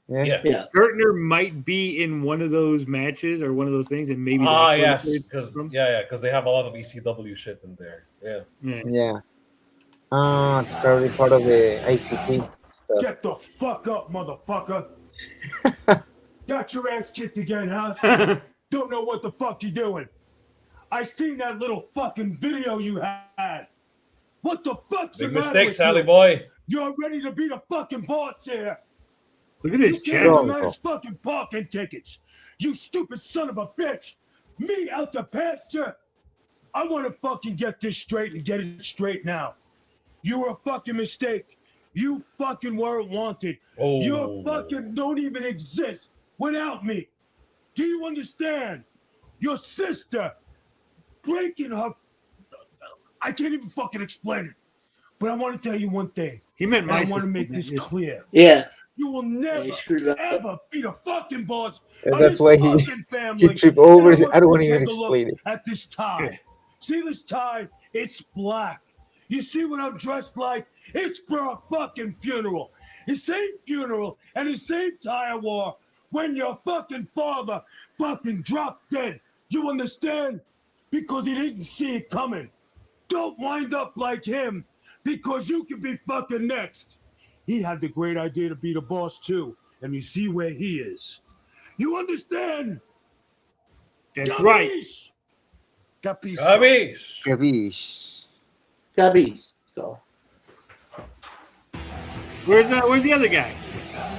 Speaker 5: Yeah.
Speaker 2: Gertner might be in one of those matches or one of those things, and maybe.
Speaker 3: Yes, because they have a lot of ECW shit in there. Yeah.
Speaker 5: Yeah. It's probably part of the ICP stuff.
Speaker 13: Get the fuck up, motherfucker! Got your ass kicked again, huh? Don't know what the fuck you doing. I seen that little fucking video you had. What the fuck's the
Speaker 3: Big
Speaker 13: matter
Speaker 3: mistake,
Speaker 13: with
Speaker 3: Sally
Speaker 13: you?
Speaker 3: boy.
Speaker 13: You're ready to be the fucking boss here.
Speaker 2: Look at his
Speaker 13: You can't
Speaker 2: chest.
Speaker 13: even manage fucking parking tickets. You stupid son of a bitch. Me out the pasture. I want to fucking get this straight and get it straight now. You were a fucking mistake. You fucking weren't wanted.
Speaker 3: Oh.
Speaker 13: You fucking don't even exist without me. Do you understand? Your sister breaking her. I can't even fucking explain it. But I want to tell you one thing.
Speaker 2: He meant my
Speaker 13: I want to
Speaker 2: sister,
Speaker 13: make
Speaker 2: man.
Speaker 13: this clear.
Speaker 4: Yeah.
Speaker 13: You will never, ever be the fucking boss
Speaker 5: And
Speaker 13: of
Speaker 5: that's
Speaker 13: this
Speaker 5: why
Speaker 13: fucking family.
Speaker 5: he tripped over.
Speaker 13: And
Speaker 5: I don't want to
Speaker 13: you
Speaker 5: even
Speaker 13: take a look
Speaker 5: explain it.
Speaker 13: at this tie. See this tie? It's black. You see what I'm dressed like? It's for a fucking funeral. The same funeral and the same tie I wore when your fucking father fucking dropped dead. You understand? Because he didn't see it coming. Don't wind up like him because you could be fucking next. He had the great idea to be the boss too, and you see where he is. You understand?
Speaker 2: That's right.
Speaker 13: Capisco.
Speaker 5: Gabish.
Speaker 4: So.
Speaker 2: Where's the other guy?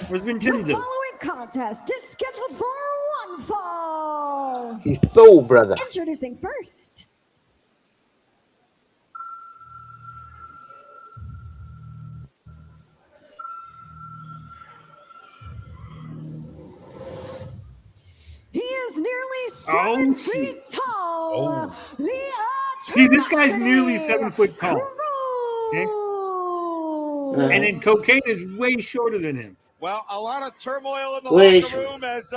Speaker 2: Where's
Speaker 9: The
Speaker 2: Vincenzo?
Speaker 9: following contest is scheduled for one fall.
Speaker 5: He's so brother.
Speaker 9: Introducing first. He is nearly 7 feet tall. The
Speaker 2: See, this guy's nearly 7 foot tall. Okay? And then Cocaine is way shorter than him.
Speaker 8: Well, a lot of turmoil in the
Speaker 2: Way
Speaker 8: locker room as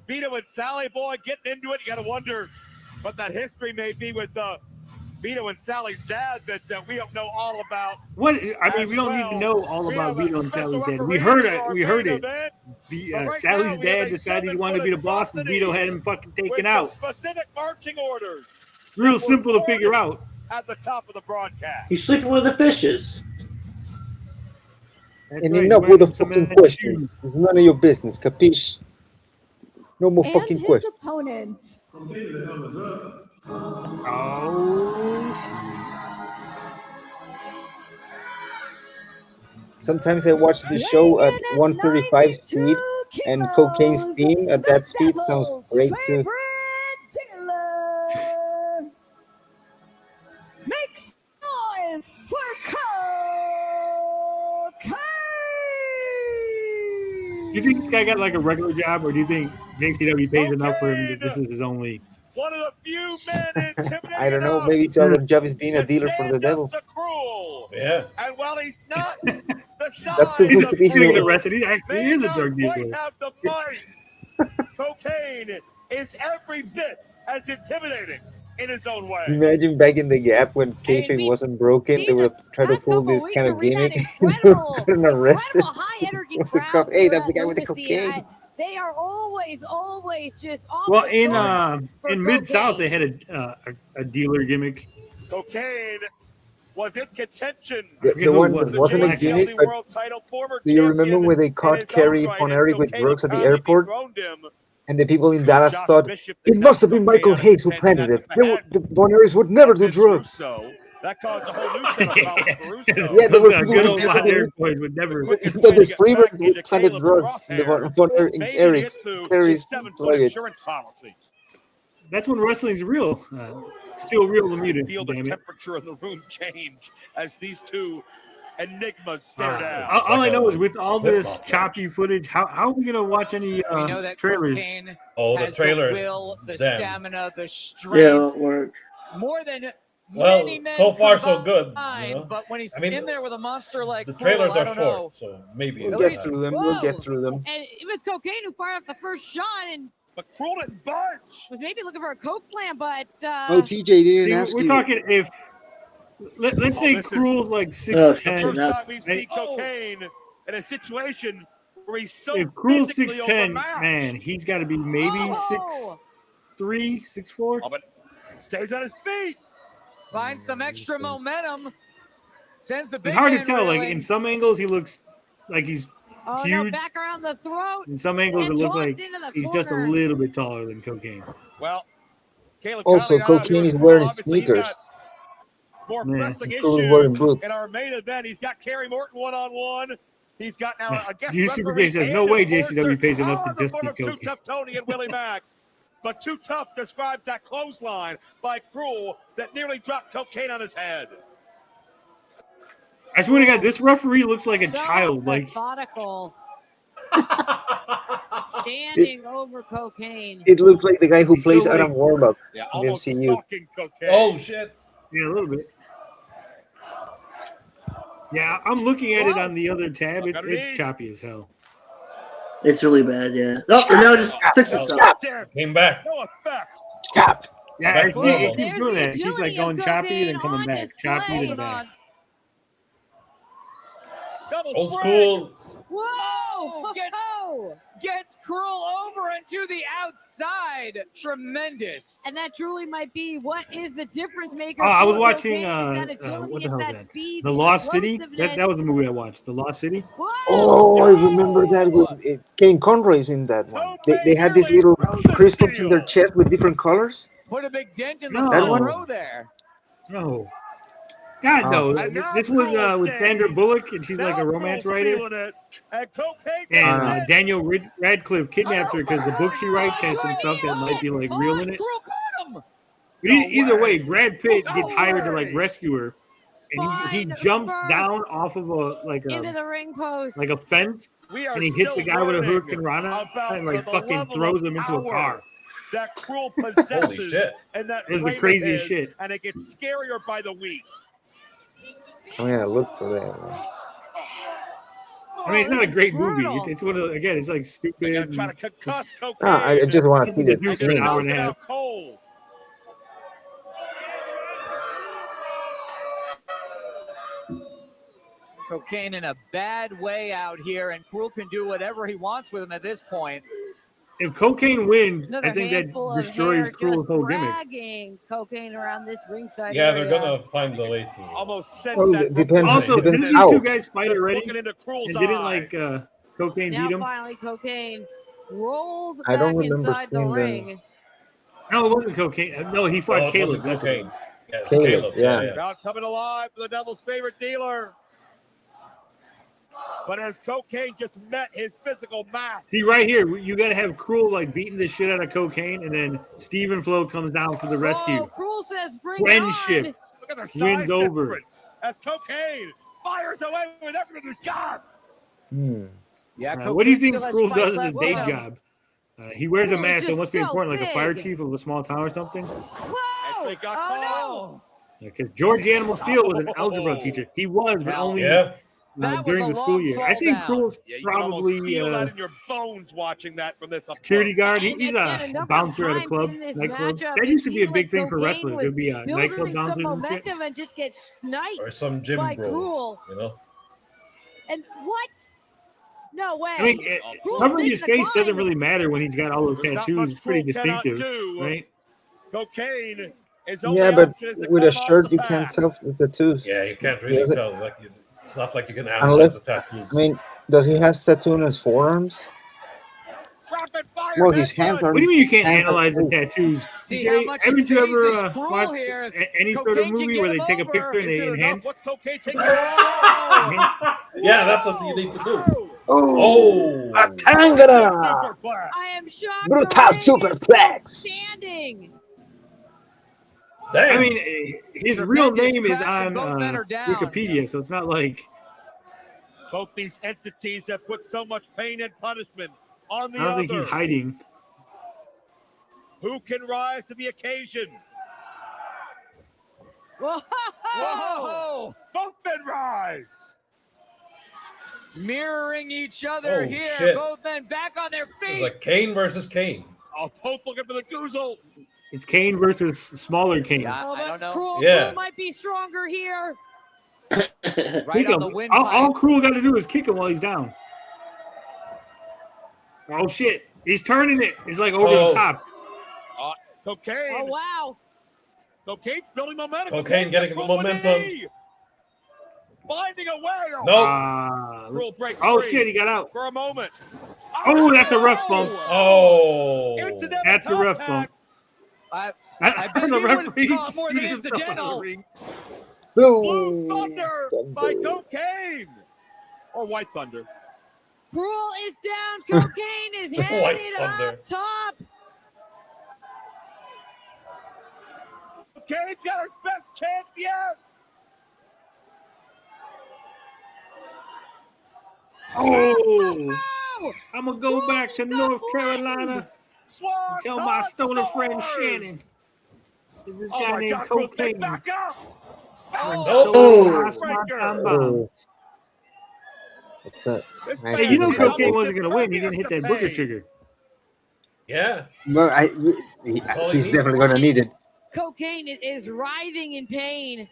Speaker 8: Vito and Sally Boy getting into it. You got to wonder what that history may be with Vito and Sally's dad that we don't know all about.
Speaker 2: What I mean, we don't need to know all about Vito and Sally's dad. We heard it. We heard it. Sally's dad decided he wanted to be the boss, and Vito had him fucking taken out.
Speaker 8: Specific marching orders.
Speaker 2: Real simple to figure out.
Speaker 8: At the top of the broadcast.
Speaker 4: He's sleeping with the fishes.
Speaker 5: And enough with the fucking question. It's none of your business, capiche? No more
Speaker 9: And
Speaker 5: fucking
Speaker 9: his
Speaker 5: questions.
Speaker 9: opponent.
Speaker 2: Oh,
Speaker 5: Sometimes I watch the show at 135 speed, and Cocaine's theme at that speed sounds great too.
Speaker 9: Makes noise for Cocaine.
Speaker 2: Do you think this guy got like a regular job, or do you think JCW pays enough for him that this is his only?
Speaker 8: One of the few men intimidating
Speaker 5: I don't know, maybe his other job is being a dealer for the devil.
Speaker 8: Cruel.
Speaker 3: Yeah.
Speaker 8: And while he's not the size
Speaker 5: That's supposed to be
Speaker 2: Getting
Speaker 5: his
Speaker 2: arrested. He actually is a drug
Speaker 8: quite
Speaker 2: dealer.
Speaker 8: have the fight. Cocaine is every bit as intimidating in his own way.
Speaker 5: Imagine back in the gap when kayfabe wasn't broken, they would try to pull this kind of gimmick. Gotten arrested.
Speaker 12: High energy crowd.
Speaker 5: Hey, that's the guy with the cocaine.
Speaker 12: They are always just off
Speaker 2: Well,
Speaker 12: the charts for
Speaker 2: in Mid South,
Speaker 12: Cocaine.
Speaker 2: they had a dealer gimmick.
Speaker 8: Cocaine was in contention.
Speaker 5: The one that wasn't a gimmick, but do you remember when they caught Kerry Von Erich with drugs at the airport? And the people in Dallas thought, it must have been Michael Hayes who planted it. The Von Erichs would never do drugs.
Speaker 8: So that caused a whole new set of problems for Russo.
Speaker 5: Yeah, there were people
Speaker 2: good
Speaker 5: who
Speaker 2: old
Speaker 5: never
Speaker 2: Von Erich boys would never.
Speaker 5: the Freeman who planted drugs in the Von Erichs. Kerry's luggage.
Speaker 8: Insurance policy.
Speaker 2: That's when wrestling's real. Still real, the mutant.
Speaker 8: Feel the
Speaker 2: damn it.
Speaker 8: temperature in the room change as these two Enigma stare down.
Speaker 2: All I know is with all this choppy footage, how are we gonna watch any
Speaker 14: We know that
Speaker 2: trailers?
Speaker 14: Cocaine
Speaker 3: Oh, the
Speaker 14: has
Speaker 3: trailer.
Speaker 14: the will, the
Speaker 3: Damn.
Speaker 14: stamina, the
Speaker 4: Yeah,
Speaker 14: strength,
Speaker 4: it'll work.
Speaker 14: more than
Speaker 3: Well,
Speaker 14: many men
Speaker 3: so far so good.
Speaker 14: combined,
Speaker 3: You know?
Speaker 14: But when he's
Speaker 3: I mean,
Speaker 14: in there with a monster like
Speaker 3: the
Speaker 14: Cruel,
Speaker 3: trailers
Speaker 14: I
Speaker 3: are
Speaker 14: don't
Speaker 3: short,
Speaker 14: know.
Speaker 3: so maybe
Speaker 5: We'll
Speaker 3: it's
Speaker 5: get
Speaker 3: not.
Speaker 5: through them. We'll get through them.
Speaker 20: And it was Cocaine who fired off the first shot and
Speaker 8: But Cruel didn't budge.
Speaker 20: was maybe looking for a coke slam, but
Speaker 5: Oh, TJ didn't
Speaker 2: See,
Speaker 5: ask
Speaker 2: we're
Speaker 5: you.
Speaker 2: talking if let's say
Speaker 8: this is
Speaker 2: Cruel's like
Speaker 4: Oh,
Speaker 2: 6'10".
Speaker 8: First
Speaker 4: Enough.
Speaker 8: time we've seen Cocaine in a situation where he's so
Speaker 2: If Cruel's
Speaker 8: physically
Speaker 2: 6'10",
Speaker 8: overmatched.
Speaker 2: man, he's got to be maybe
Speaker 20: Oh!
Speaker 2: 6'3", 6'4".
Speaker 8: Oh, but stays on his feet.
Speaker 14: Finds some extra momentum. Sends the big
Speaker 2: It's hard to
Speaker 14: man
Speaker 2: tell. Like
Speaker 14: reeling.
Speaker 2: in some angles, he looks like he's
Speaker 20: oh no,
Speaker 2: huge.
Speaker 20: back around the throat.
Speaker 2: In some angles, it
Speaker 20: and
Speaker 2: looks
Speaker 20: tossed
Speaker 2: like
Speaker 20: into the
Speaker 2: he's just a
Speaker 20: corner.
Speaker 2: little bit taller than Cocaine.
Speaker 8: Well, Caleb
Speaker 5: Also,
Speaker 8: Conley out here
Speaker 5: Cocaine
Speaker 8: with
Speaker 5: is
Speaker 8: Cruel.
Speaker 5: wearing
Speaker 8: Obviously, he's
Speaker 5: sneakers.
Speaker 8: got more
Speaker 2: Man,
Speaker 8: pressing
Speaker 5: Cruel is wearing
Speaker 8: issues
Speaker 5: boots.
Speaker 8: in our main event. He's got Kerry Morton one-on-one. He's got now a guest
Speaker 2: You Super
Speaker 8: referee.
Speaker 2: J says, no
Speaker 8: and
Speaker 2: way
Speaker 8: enforcer.
Speaker 2: JCW pays enough to
Speaker 8: the
Speaker 2: just
Speaker 8: form
Speaker 2: beat
Speaker 8: of Too
Speaker 2: Cocaine.
Speaker 8: Tough Tony and Willie Mack. But Too Tough describes that clothesline by Cruel that nearly dropped Cocaine on his head.
Speaker 2: I swear to God, this referee looks like a
Speaker 20: So
Speaker 2: child. Like
Speaker 20: methodical. Standing over Cocaine.
Speaker 5: It looks like the guy who
Speaker 2: He's
Speaker 5: plays
Speaker 2: so,
Speaker 5: Adam
Speaker 2: like-
Speaker 5: Warlock
Speaker 8: Yeah,
Speaker 5: in the
Speaker 8: almost
Speaker 5: MCU.
Speaker 8: stalking Cocaine.
Speaker 3: Oh shit!
Speaker 2: yeah, a little bit. Yeah, I'm looking at it on the other tab. It's choppy as hell.
Speaker 4: It's really bad, yeah. Oh, and now just fix itself.
Speaker 3: Came back.
Speaker 8: No effect.
Speaker 5: Stop.
Speaker 2: Yeah,
Speaker 3: Back
Speaker 2: he
Speaker 3: to normal.
Speaker 2: keeps doing that. He's like going choppy and then coming back. Choppy and back.
Speaker 8: Double
Speaker 3: Old
Speaker 8: spring.
Speaker 3: school.
Speaker 20: Whoa!
Speaker 14: Gets Cruel over and to the outside. Tremendous.
Speaker 20: And that truly might be what is the difference maker.
Speaker 2: Oh, I was
Speaker 20: for
Speaker 2: watching
Speaker 20: Cocaine, is that agility,
Speaker 2: what the hell
Speaker 20: is
Speaker 2: is
Speaker 20: that
Speaker 2: that?
Speaker 20: speed,
Speaker 2: The Lost City.
Speaker 20: explosiveness.
Speaker 2: That was the movie I watched. The Lost City.
Speaker 20: Whoa!
Speaker 5: Oh, I remember that. With Kevin Conroy's in that one. They had these little crystals in their chest with different colors.
Speaker 14: Put a big dent in the
Speaker 2: No.
Speaker 14: front
Speaker 5: That one?
Speaker 14: row there.
Speaker 2: No. God, no.
Speaker 8: And now
Speaker 2: This was
Speaker 8: Cruel
Speaker 2: with Sandra
Speaker 8: stays.
Speaker 2: Bullock, and she's like
Speaker 8: Now
Speaker 2: a romance
Speaker 8: Cruel's
Speaker 2: writer.
Speaker 8: feeling it. And Cocaine
Speaker 2: And
Speaker 8: gets it.
Speaker 2: Daniel Radcliffe kidnaps her because the book she writes has some stuff that might be like real in it.
Speaker 14: Cruel caught him.
Speaker 2: But either way, Brad Pitt gets hired to like rescue her, and he
Speaker 20: Spine
Speaker 2: jumps
Speaker 20: first
Speaker 2: down off of
Speaker 20: into the ring post.
Speaker 2: like a fence,
Speaker 8: We are
Speaker 2: and he hits a
Speaker 8: still
Speaker 2: guy with a
Speaker 8: learning
Speaker 2: hook and rana
Speaker 8: about
Speaker 2: and like
Speaker 8: the
Speaker 2: fucking
Speaker 8: level
Speaker 2: throws
Speaker 8: of
Speaker 2: him into a
Speaker 8: power
Speaker 2: car.
Speaker 8: that Cruel possesses
Speaker 3: shit.
Speaker 8: and that
Speaker 2: It was the
Speaker 8: frame of
Speaker 2: craziest
Speaker 8: his,
Speaker 2: shit.
Speaker 8: and it gets scarier by the week.
Speaker 5: I'm gonna look for that.
Speaker 2: I mean, it's not a
Speaker 20: this is
Speaker 2: great movie.
Speaker 20: brutal.
Speaker 2: It's one of again, it's like stupid.
Speaker 8: They're
Speaker 2: and-
Speaker 8: trying to concuss Cocaine.
Speaker 5: Ah, I just want to see
Speaker 2: The
Speaker 5: that
Speaker 2: dude's
Speaker 8: and
Speaker 2: an
Speaker 5: scene.
Speaker 2: hour
Speaker 8: knock
Speaker 2: and a
Speaker 8: it
Speaker 2: half.
Speaker 8: out cold.
Speaker 14: Cocaine in a bad way out here, and Cruel can do whatever he wants with him at this point.
Speaker 2: If Cocaine wins,
Speaker 20: Another
Speaker 2: I think that
Speaker 20: handful of
Speaker 2: destroys
Speaker 20: hair
Speaker 2: Cruel's
Speaker 20: just
Speaker 2: whole gimmick.
Speaker 20: dragging Cocaine around this ringside
Speaker 3: Yeah,
Speaker 20: area.
Speaker 3: they're gonna find the late team.
Speaker 8: Almost sense
Speaker 5: Oh,
Speaker 8: that.
Speaker 5: depends-
Speaker 2: Also,
Speaker 5: depends
Speaker 2: didn't these
Speaker 5: how.
Speaker 2: two guys fight
Speaker 8: Just
Speaker 2: already?
Speaker 8: looking into Cruel's
Speaker 2: And didn't like
Speaker 8: eyes.
Speaker 2: Cocaine
Speaker 20: Now
Speaker 2: beat him?
Speaker 20: finally Cocaine rolled
Speaker 5: I don't
Speaker 20: back
Speaker 5: remember
Speaker 20: inside the
Speaker 5: seeing them.
Speaker 20: ring.
Speaker 2: No, it wasn't Cocaine. No, he
Speaker 3: Oh,
Speaker 2: fought
Speaker 3: it
Speaker 2: Caleb.
Speaker 3: wasn't
Speaker 2: That's
Speaker 3: Cocaine.
Speaker 2: right.
Speaker 3: Yeah, it's
Speaker 5: Caleb,
Speaker 3: Caleb.
Speaker 5: yeah.
Speaker 8: Crowd coming alive for the Devil's favorite dealer. But as Cocaine just met his physical match.
Speaker 2: See, right here, you got to have Cruel like beating the shit out of Cocaine, and then Stephen Flo comes down for the rescue.
Speaker 20: Oh, Cruel says bring it
Speaker 2: Friendship
Speaker 20: on.
Speaker 8: Look at the size
Speaker 2: wins over.
Speaker 8: difference as Cocaine fires away with everything he's got.
Speaker 14: Yeah,
Speaker 2: What do you
Speaker 14: Cocaine
Speaker 2: think
Speaker 14: still has
Speaker 2: Cruel
Speaker 14: fight
Speaker 2: does as a
Speaker 14: left
Speaker 2: day
Speaker 14: in him.
Speaker 2: job? He wears a
Speaker 20: Cruel's
Speaker 2: mask, so it
Speaker 20: just
Speaker 2: must be
Speaker 20: so
Speaker 2: important, like a fire
Speaker 20: big.
Speaker 2: chief of a small town or something.
Speaker 20: Whoa!
Speaker 8: They got
Speaker 20: Oh,
Speaker 8: caught.
Speaker 2: Because George Animal Steel was an algebra teacher. He was, but only
Speaker 3: Yeah.
Speaker 14: That was
Speaker 2: during
Speaker 14: a
Speaker 2: the school
Speaker 14: long
Speaker 2: year.
Speaker 14: fall
Speaker 2: I think
Speaker 14: down.
Speaker 2: Cruel's
Speaker 8: Yeah, you can almost
Speaker 2: probably
Speaker 8: feel that in your bones watching that from this up
Speaker 2: security
Speaker 8: close.
Speaker 2: guard.
Speaker 20: And
Speaker 2: He's
Speaker 20: again, a
Speaker 2: a
Speaker 20: number of
Speaker 2: bouncer at a
Speaker 20: times
Speaker 2: club,
Speaker 20: in this
Speaker 2: nightclub.
Speaker 20: matchup,
Speaker 2: That
Speaker 20: it
Speaker 2: used to be a
Speaker 20: seemed
Speaker 2: big
Speaker 20: like
Speaker 2: thing for
Speaker 20: Cocaine
Speaker 2: wrestlers.
Speaker 20: was
Speaker 2: There'd be a nightclub
Speaker 20: building some
Speaker 2: bouncers and shit.
Speaker 20: momentum and just get sniped
Speaker 3: Or some gym
Speaker 20: by
Speaker 3: bro.
Speaker 20: Cruel.
Speaker 3: You know?
Speaker 20: And what? No way.
Speaker 2: I mean,
Speaker 20: Cruel's
Speaker 2: covering his
Speaker 20: making the
Speaker 2: face doesn't
Speaker 20: climb.
Speaker 2: really matter when he's got all those
Speaker 8: There's not
Speaker 2: tattoos.
Speaker 8: much
Speaker 2: It's pretty
Speaker 8: Cruel cannot
Speaker 2: distinctive,
Speaker 8: do.
Speaker 2: right?
Speaker 8: Cocaine is only
Speaker 5: Yeah, but
Speaker 8: option is to
Speaker 5: with a
Speaker 8: climb off
Speaker 5: shirt
Speaker 8: the
Speaker 5: you can't
Speaker 8: pass.
Speaker 5: tell the tattoos.
Speaker 3: Yeah, you can't really
Speaker 5: Yeah.
Speaker 3: tell. Like, it's not like you can analyze the tattoos.
Speaker 5: I mean, does he have tattoo on his forearms?
Speaker 8: Rapid fire
Speaker 5: Well, his hands are.
Speaker 2: What do you mean you can't
Speaker 5: hands are
Speaker 2: analyze the
Speaker 5: full.
Speaker 2: tattoos?
Speaker 14: See
Speaker 2: TJ,
Speaker 14: how much he
Speaker 2: haven't you ever
Speaker 14: phases Cruel
Speaker 2: watched
Speaker 14: here.
Speaker 2: any sort of
Speaker 14: Cocaine can
Speaker 2: movie
Speaker 14: get
Speaker 2: where they
Speaker 14: him
Speaker 2: take a
Speaker 14: over.
Speaker 2: picture and
Speaker 8: Is
Speaker 2: they
Speaker 8: it enough?
Speaker 2: enhance?
Speaker 8: What's Cocaine taking?
Speaker 3: Yeah, that's what you need to do.
Speaker 5: Oh, a
Speaker 8: Superplex.
Speaker 5: Tangana!
Speaker 20: I am shocked
Speaker 5: Brutal
Speaker 20: the ring
Speaker 5: superplex.
Speaker 20: is still standing.
Speaker 2: I
Speaker 3: Damn.
Speaker 2: mean, his real
Speaker 14: Tremendous
Speaker 2: name is
Speaker 14: crash and
Speaker 2: on
Speaker 14: both men are down.
Speaker 2: Wikipedia, so it's not like
Speaker 8: Both these entities have put so much pain and punishment on the
Speaker 2: I don't
Speaker 8: other.
Speaker 2: think he's hiding.
Speaker 8: Who can rise to the occasion?
Speaker 20: Whoa!
Speaker 8: Whoa! Both men rise.
Speaker 14: Mirroring each other
Speaker 3: Oh,
Speaker 14: here.
Speaker 3: shit.
Speaker 14: Both men back on their
Speaker 3: It's
Speaker 14: feet.
Speaker 3: like Kane versus Kane.
Speaker 8: Oh, both looking for the goozle.
Speaker 2: It's Kane versus smaller Kane.
Speaker 14: Yeah, I don't know.
Speaker 20: Cruel,
Speaker 3: Yeah.
Speaker 20: Cruel might be stronger here.
Speaker 14: Right
Speaker 2: Kick
Speaker 14: on
Speaker 2: him.
Speaker 14: the windpipe.
Speaker 2: All Cruel got to do is kick him while he's down. Oh shit! He's turning it. He's like over the top.
Speaker 8: Cocaine.
Speaker 20: Oh wow!
Speaker 8: Cocaine's building momentum.
Speaker 3: Cocaine getting the momentum.
Speaker 8: Finding a way.
Speaker 3: Nope.
Speaker 8: Cruel breaks
Speaker 2: Oh
Speaker 8: free
Speaker 2: shit! He got out.
Speaker 8: for a moment.
Speaker 2: Oh, that's a rough bump.
Speaker 3: Oh.
Speaker 8: Incidental
Speaker 2: That's a rough bump.
Speaker 14: I bet
Speaker 2: The
Speaker 14: he would
Speaker 2: referee
Speaker 14: call it more than
Speaker 2: screwed himself out of the
Speaker 14: incidental.
Speaker 2: ring.
Speaker 8: Blue Thunder by Cocaine. Or White Thunder.
Speaker 20: Cruel is down. Cocaine is
Speaker 3: White
Speaker 20: headed
Speaker 3: Thunder.
Speaker 20: up top.
Speaker 8: Cocaine's got his best chance yet.
Speaker 2: Oh! I'm gonna go back to North Carolina.
Speaker 8: Swan
Speaker 2: Tell my stoner friend
Speaker 8: soars.
Speaker 2: Shannon. There's this
Speaker 8: Oh
Speaker 2: guy
Speaker 8: my
Speaker 2: named
Speaker 8: God, Cruel,
Speaker 2: Cocaine.
Speaker 8: get back up.
Speaker 2: Oh,
Speaker 8: Breaker.
Speaker 5: What's up?
Speaker 8: This
Speaker 5: Nice.
Speaker 2: Hey, you know
Speaker 8: man is
Speaker 2: Cocaine
Speaker 8: almost
Speaker 2: wasn't gonna win. He didn't hit that
Speaker 8: impervious to
Speaker 2: booger
Speaker 8: pain.
Speaker 2: trigger.
Speaker 3: Yeah.
Speaker 5: Well,
Speaker 3: all he
Speaker 5: he's
Speaker 3: needs.
Speaker 5: definitely gonna need it.
Speaker 20: Cocaine is writhing in pain.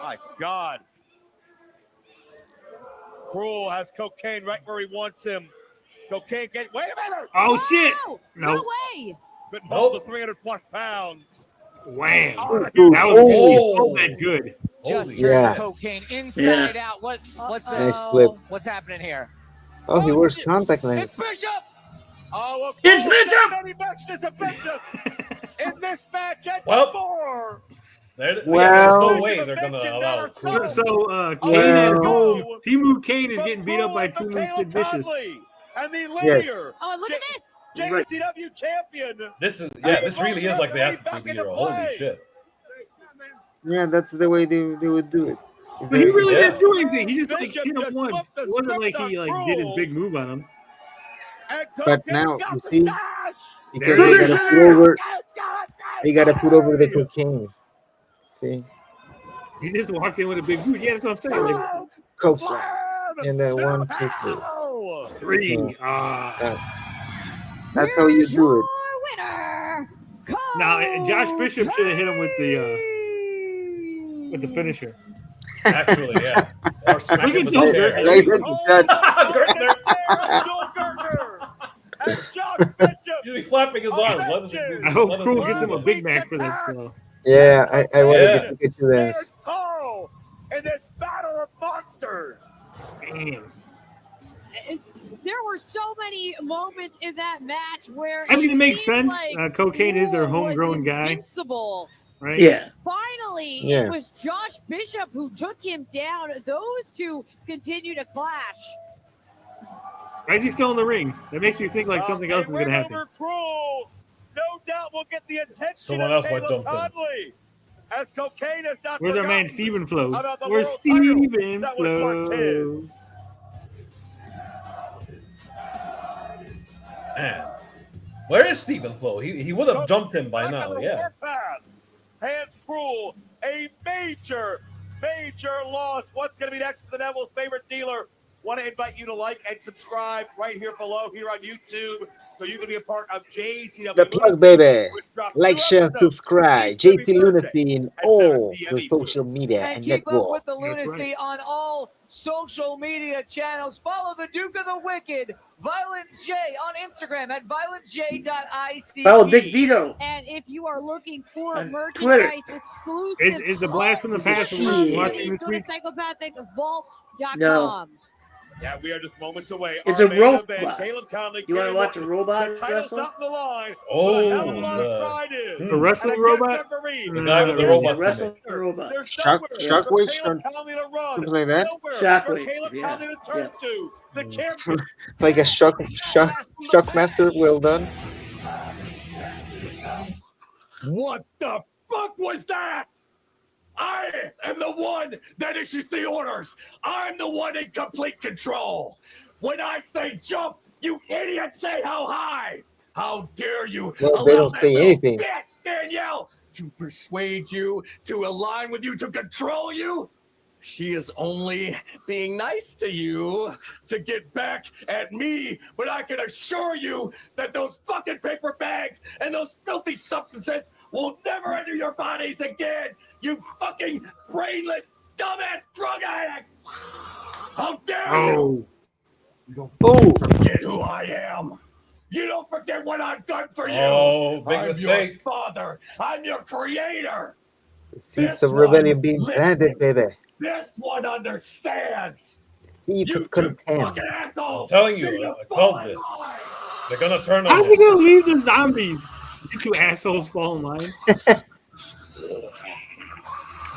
Speaker 8: My God. Cruel has Cocaine right where he wants him. Cocaine can't. Wait a minute.
Speaker 2: Oh shit!
Speaker 20: No
Speaker 2: No.
Speaker 20: way!
Speaker 8: Couldn't hold the 300 plus pounds.
Speaker 2: Wham!
Speaker 8: Oh,
Speaker 2: That was
Speaker 3: Oh.
Speaker 2: so that good.
Speaker 14: Just
Speaker 3: Holy
Speaker 14: turns
Speaker 5: yeah.
Speaker 14: Cocaine inside out. What's
Speaker 5: Nice
Speaker 14: this?
Speaker 5: flip.
Speaker 14: What's happening here?
Speaker 5: Oh, he wears
Speaker 14: shit.
Speaker 5: contact
Speaker 14: It's
Speaker 5: lenses.
Speaker 14: Bishop.
Speaker 8: Oh, well,
Speaker 6: It's
Speaker 8: Cruel said
Speaker 6: Bishop!
Speaker 8: many messages of Bishop in this match at
Speaker 3: Well.
Speaker 8: 4.
Speaker 3: There's
Speaker 5: Well-
Speaker 3: no way they're going to allow Cruel.
Speaker 2: So Kane at
Speaker 5: Well-
Speaker 2: home. Timu Kane is getting beat up by Timu Sid Vicious.
Speaker 8: And the linear
Speaker 20: Oh, look at this!
Speaker 8: JCW champion.
Speaker 3: This really is like the Attitude Era. Holy shit.
Speaker 5: Yeah, that's the way they would do it.
Speaker 2: But he really
Speaker 3: Yeah.
Speaker 2: didn't do anything. He just like
Speaker 8: Bishop
Speaker 2: hit him
Speaker 8: just
Speaker 2: once.
Speaker 8: flipped the
Speaker 2: It wasn't like
Speaker 8: script
Speaker 2: he
Speaker 8: on
Speaker 2: like did his
Speaker 8: Cruel.
Speaker 2: big move on him.
Speaker 8: And
Speaker 5: But
Speaker 8: Cocaine's
Speaker 5: now,
Speaker 8: got
Speaker 5: you
Speaker 8: the
Speaker 5: see,
Speaker 8: stash.
Speaker 5: because
Speaker 2: There
Speaker 5: they
Speaker 2: it
Speaker 5: gotta
Speaker 2: is.
Speaker 5: put over,
Speaker 8: It's got
Speaker 5: they gotta put over the cocaine. See,
Speaker 2: He just walked in with a big boot. Yeah, that's what I'm saying. Like
Speaker 5: coke
Speaker 8: Slam!
Speaker 5: and then 1, 2, 3.
Speaker 8: Ow!
Speaker 2: 3.
Speaker 5: That's how you do it.
Speaker 9: Winner.
Speaker 2: Now Josh Bishop should have hit him with the finisher.
Speaker 3: Actually, yeah. Or smack
Speaker 2: Look
Speaker 3: him
Speaker 2: at
Speaker 3: with the chair.
Speaker 2: Joe.
Speaker 5: Right, that's that.
Speaker 8: Gertner. Joel Gertner. And Josh Bishop.
Speaker 3: Should be flapping his arms. Let us do
Speaker 2: I hope
Speaker 3: let us
Speaker 2: Cruel
Speaker 3: do
Speaker 2: gets him a
Speaker 3: it.
Speaker 2: Big Mac for this. So.
Speaker 5: Yeah, I wanted
Speaker 3: Yeah.
Speaker 5: to get to this.
Speaker 8: Stands tall in this battle of monsters.
Speaker 2: Damn.
Speaker 20: There were so many moments in that match where
Speaker 2: I mean, it makes
Speaker 20: seemed
Speaker 2: sense.
Speaker 20: like
Speaker 2: Cocaine is their
Speaker 20: Cruel was
Speaker 2: homegrown guy,
Speaker 20: invincible.
Speaker 2: right?
Speaker 4: Yeah.
Speaker 20: Finally,
Speaker 5: Yeah.
Speaker 20: it was Josh Bishop who took him down. Those two continue to clash.
Speaker 2: Why is he still in the ring? That makes me think like something else is going to happen.
Speaker 8: Over Cruel, no doubt will get the attention
Speaker 3: Someone
Speaker 8: of
Speaker 3: else might
Speaker 8: Caleb
Speaker 3: jump in.
Speaker 8: Conley. As Cocaine has not
Speaker 2: Where's our man
Speaker 8: forgotten
Speaker 2: Stephen Flo?
Speaker 8: about the
Speaker 2: Where's
Speaker 8: world title
Speaker 2: Stephen
Speaker 8: that was
Speaker 2: Flo?
Speaker 8: Martinez.
Speaker 3: Man. Where is Stephen Flo? He would have jumped him by
Speaker 8: Back
Speaker 3: now.
Speaker 8: on the
Speaker 3: Yeah.
Speaker 8: warpath. Hands Cruel, a major loss. What's going to be next for the Devil's favorite dealer? Want to invite you to like and subscribe right here below here on YouTube so you can be a part of JCW.
Speaker 5: The plug, baby. Like, share, subscribe. JC Lunacy in all the social media
Speaker 14: And
Speaker 5: and
Speaker 14: keep up
Speaker 5: network.
Speaker 14: with the Lunacy on all social media channels. Follow the Duke of the Wicked, Violent J, on Instagram at violentj.ic.
Speaker 4: Oh, Big Vito.
Speaker 20: And if you are looking for
Speaker 4: On
Speaker 20: merchandise
Speaker 4: Twitter.
Speaker 20: exclusive,
Speaker 2: Is the blast from the past
Speaker 4: Shit.
Speaker 2: watching this
Speaker 20: go to
Speaker 2: week?
Speaker 20: psychopathicvault.com.
Speaker 4: No.
Speaker 8: Yeah, we are just moments away.
Speaker 4: It's
Speaker 8: Our
Speaker 4: a
Speaker 8: main
Speaker 4: robot.
Speaker 8: event, Caleb Conley.
Speaker 4: You want to
Speaker 8: Caleb
Speaker 4: watch a
Speaker 8: Wilson.
Speaker 4: robot
Speaker 8: The title's
Speaker 4: wrestle?
Speaker 8: not in the line.
Speaker 3: Oh,
Speaker 8: but a hell of a lot of
Speaker 3: the-
Speaker 8: pride is.
Speaker 2: The wrestling
Speaker 8: And a guest
Speaker 2: robot?
Speaker 8: referee.
Speaker 3: The guy with the
Speaker 8: Yes,
Speaker 3: robot
Speaker 8: the
Speaker 4: Wrestle
Speaker 3: gimmick.
Speaker 4: the robot.
Speaker 8: There's
Speaker 5: Shock-
Speaker 8: nowhere
Speaker 5: Shockwave
Speaker 8: for Caleb
Speaker 5: or
Speaker 8: Conley to run.
Speaker 5: something like that?
Speaker 8: Nowhere
Speaker 4: Shockwave,
Speaker 8: for Caleb
Speaker 4: yeah,
Speaker 8: Conley to turn to. The champion.
Speaker 5: Like a shockmaster, well done.
Speaker 15: What the fuck was that? I am the one that issues the orders. I'm the one in complete control. When I say jump, you idiots say how high. How dare you
Speaker 5: Well, they
Speaker 15: allow
Speaker 5: don't
Speaker 15: that
Speaker 5: say
Speaker 15: little
Speaker 5: anything.
Speaker 15: bitch, Danielle, to persuade you, to align with you, to control you? She is only being nice to you to get back at me, but I can assure you that those fucking paper bags and those filthy substances will never enter your bodies again, you fucking brainless, dumbass drug addicts! How dare you! You don't forget who I am. You don't forget what I've done for you.
Speaker 3: Oh, big
Speaker 15: I'm
Speaker 3: mistake.
Speaker 15: your father. I'm your creator.
Speaker 5: Seeds of rebellion being planted, baby.
Speaker 15: This one understands.
Speaker 5: Seeds
Speaker 15: You
Speaker 5: of contempt.
Speaker 15: fucking asshole.
Speaker 3: I'm telling you, I called this. They're gonna turn on
Speaker 2: How's he
Speaker 3: him.
Speaker 2: gonna leave the zombies? You two assholes fall in line.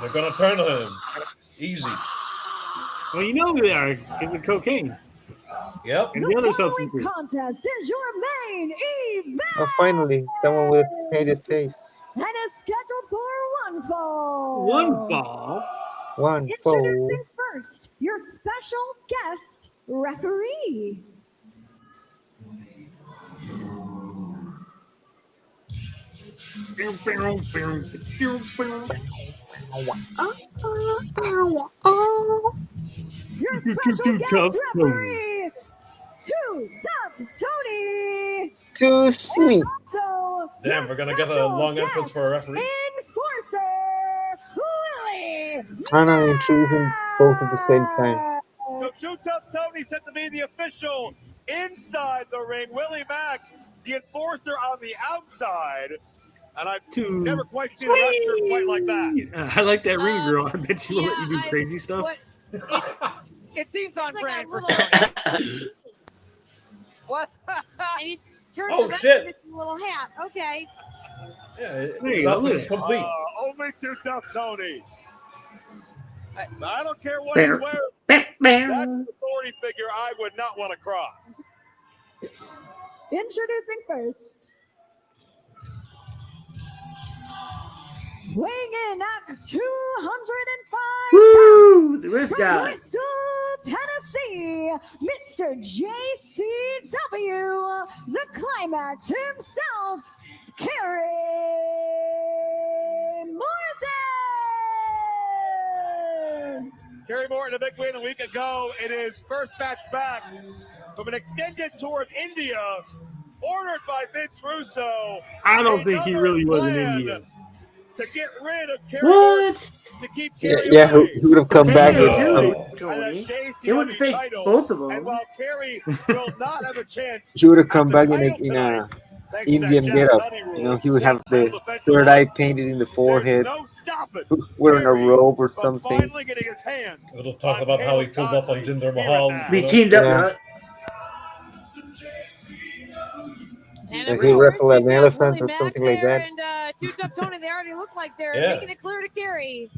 Speaker 3: They're gonna turn on him. Easy.
Speaker 2: Well, you know they are. Give the cocaine.
Speaker 3: Yep.
Speaker 2: And
Speaker 9: The
Speaker 2: the other
Speaker 9: following
Speaker 2: substances.
Speaker 9: contest is your main event
Speaker 5: Oh, finally, someone with a painted face.
Speaker 9: and is scheduled for one fall.
Speaker 2: One ball.
Speaker 5: One
Speaker 9: Introducing first your special guest referee. Your special guest referee, Too Tough Tony.
Speaker 5: Too sweet.
Speaker 9: So
Speaker 3: Damn, we're gonna get a long entrance for a referee.
Speaker 9: Enforcer Willie.
Speaker 5: I'm not introducing both at the same time.
Speaker 8: So Too Tough Tony set to be the official inside the ring. Willie Mack, the enforcer on the outside. And I've never quite seen a wrestler quite like that.
Speaker 2: I like that ring girl. I bet she will let you do crazy stuff.
Speaker 14: It seems on brand for
Speaker 12: Tony.
Speaker 14: What?
Speaker 12: And he's turned
Speaker 3: Oh,
Speaker 12: around
Speaker 3: shit.
Speaker 12: with a little hat. Okay.
Speaker 3: Yeah,
Speaker 2: There you
Speaker 3: his
Speaker 2: go,
Speaker 3: outfit
Speaker 2: look
Speaker 3: is
Speaker 2: at
Speaker 3: complete.
Speaker 8: Only Too Tough Tony. I don't care what he's wearing. That's an authority figure I would not want to cross.
Speaker 9: Introducing first, weighing in at 205
Speaker 4: Woo! This
Speaker 9: from
Speaker 4: guy.
Speaker 9: Bristol, Tennessee, Mr. JCW, the Climax himself, Kerry Morton.
Speaker 8: Kerry Morton, a big win a week ago in his first match back from an extended tour of India, ordered by Vince Russo.
Speaker 2: I don't think he really was in
Speaker 8: plan
Speaker 2: India.
Speaker 8: to get rid of Kerry
Speaker 4: What?
Speaker 8: Morton, to keep Kerry
Speaker 5: Yeah,
Speaker 8: away.
Speaker 5: he would have come back with
Speaker 4: Dude,
Speaker 8: And
Speaker 4: Tony.
Speaker 8: that
Speaker 4: They would
Speaker 8: JCW
Speaker 4: face
Speaker 8: title.
Speaker 4: both of
Speaker 8: And
Speaker 4: them.
Speaker 8: while Kerry will not have a chance,
Speaker 5: he would have come
Speaker 8: at
Speaker 5: back
Speaker 8: the
Speaker 5: in
Speaker 8: title
Speaker 5: a
Speaker 8: tonight, thanks to that
Speaker 5: Indian
Speaker 8: Jack
Speaker 5: getup.
Speaker 8: Tunney rule,
Speaker 5: You know, he would have
Speaker 8: title
Speaker 5: the
Speaker 8: defense
Speaker 5: third
Speaker 8: alone,
Speaker 5: eye painted in the forehead,
Speaker 8: no stopping
Speaker 5: wearing a
Speaker 8: Kerry
Speaker 5: robe or
Speaker 8: from
Speaker 5: something.
Speaker 8: finally getting his hands
Speaker 3: It'll talk about how he pulled up on Jinder
Speaker 8: here
Speaker 3: Mahal.
Speaker 8: and
Speaker 4: Be
Speaker 3: you know?
Speaker 4: teamed up,
Speaker 5: Yeah.
Speaker 4: right?
Speaker 12: And
Speaker 5: Like
Speaker 12: of
Speaker 5: he
Speaker 12: course,
Speaker 5: wrestled
Speaker 12: you
Speaker 5: an
Speaker 12: see
Speaker 5: elephant
Speaker 12: Willie
Speaker 5: or
Speaker 12: Mack
Speaker 5: something like
Speaker 12: there
Speaker 5: that.
Speaker 12: And Too Tough Tony, they already look like they're
Speaker 3: Yeah.
Speaker 12: making it clear to Kerry.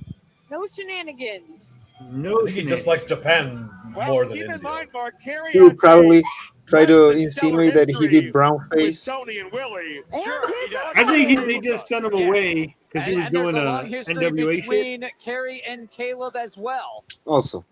Speaker 12: No shenanigans.
Speaker 2: No,
Speaker 3: I think he just likes Japan more than
Speaker 8: keep in
Speaker 3: India.
Speaker 8: mind, Mark, Kerry
Speaker 5: He would
Speaker 8: has
Speaker 5: probably try to
Speaker 8: less than stellar
Speaker 5: insinuate that he
Speaker 8: history
Speaker 5: did brown
Speaker 8: with
Speaker 5: face.
Speaker 8: Tony and Willie.
Speaker 9: And
Speaker 8: Sure,
Speaker 9: his
Speaker 8: he does.
Speaker 2: I think
Speaker 9: opponent,
Speaker 2: they just sent him away because he was
Speaker 14: And there's
Speaker 2: doing
Speaker 14: a
Speaker 2: a
Speaker 14: long history
Speaker 2: NWA shit.
Speaker 14: between Kerry and Caleb as well.
Speaker 5: Also,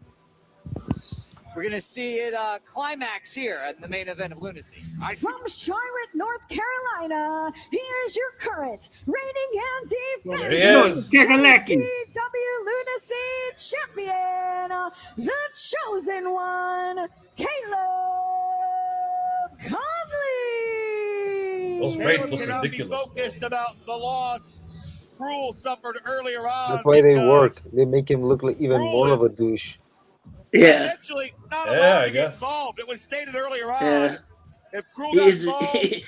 Speaker 14: We're going to see it climax here at the main event of Lunacy.
Speaker 9: from Charlotte, North Carolina, here's your current reigning and
Speaker 3: There
Speaker 9: defending
Speaker 3: he is.
Speaker 2: Kakalaki.
Speaker 9: JCW Lunacy champion, the chosen one, Caleb Conley.
Speaker 3: Those braids
Speaker 8: Caleb
Speaker 3: look
Speaker 8: cannot
Speaker 3: ridiculous.
Speaker 8: be focused about the loss Cruel suffered earlier on.
Speaker 5: that's why they
Speaker 8: because
Speaker 5: work. They make him look like even more of a douche.
Speaker 4: Yeah.
Speaker 8: Essentially, not
Speaker 3: Yeah,
Speaker 8: allowed
Speaker 3: I
Speaker 8: to get
Speaker 3: guess.
Speaker 8: involved. It was stated earlier on.
Speaker 4: Yeah.
Speaker 8: If Cruel
Speaker 4: He
Speaker 8: got
Speaker 4: is,
Speaker 8: involved,
Speaker 4: he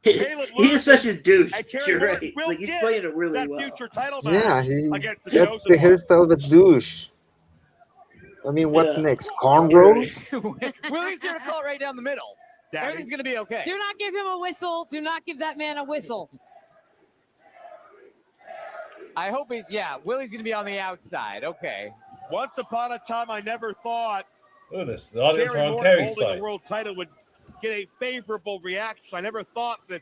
Speaker 8: Caleb
Speaker 4: is such a
Speaker 8: loses,
Speaker 4: douche.
Speaker 8: and Kerry
Speaker 4: You're
Speaker 8: Morton
Speaker 4: right.
Speaker 8: will
Speaker 4: Like, he's
Speaker 8: get
Speaker 4: playing it really
Speaker 8: that
Speaker 4: well.
Speaker 8: future title match
Speaker 5: Yeah,
Speaker 8: against the
Speaker 5: that's
Speaker 8: chosen
Speaker 5: the
Speaker 8: one.
Speaker 5: hairstyle of a douche. I mean, what's
Speaker 4: Yeah.
Speaker 5: next? Cornrows?
Speaker 14: Willie's here to call it right down the middle. Everything's going to be okay.
Speaker 20: Do not give him a whistle. Do not give that man a whistle.
Speaker 14: I hope Willie's going to be on the outside. Okay.
Speaker 8: Once upon a time, I never thought
Speaker 3: Look at this. The audience are
Speaker 8: Kerry
Speaker 3: on
Speaker 8: Morton
Speaker 3: Kerry's
Speaker 8: holding
Speaker 3: side.
Speaker 8: the world title would get a favorable reaction. I never thought that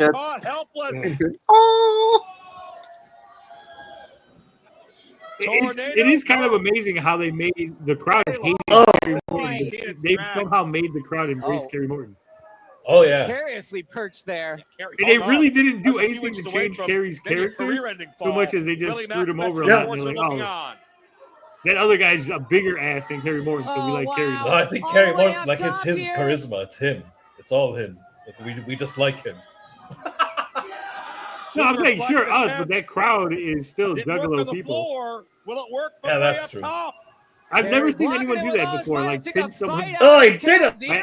Speaker 8: is caught helpless.
Speaker 5: Oh.
Speaker 2: It is kind of amazing how they made the crowd hate Kerry Morton. They somehow made the crowd embrace Kerry Morton.
Speaker 3: Oh yeah,
Speaker 14: Precariously perched there.
Speaker 2: And they really didn't do anything to change Kerry's character so much as they just screwed him over a lot. And they're like, oh, that other guy's a bigger ass than Kerry Morton, so we like Kerry.
Speaker 3: No, I think Kerry Morton, like it's his charisma. It's him. It's all him. Like, we just like him.
Speaker 2: No, I'm saying sure us, but that crowd is still Juggalo people.
Speaker 8: Will it work?
Speaker 3: Yeah, that's true.
Speaker 2: I've never seen anyone do that before. Like pinch someone.
Speaker 4: Oh, he bit him.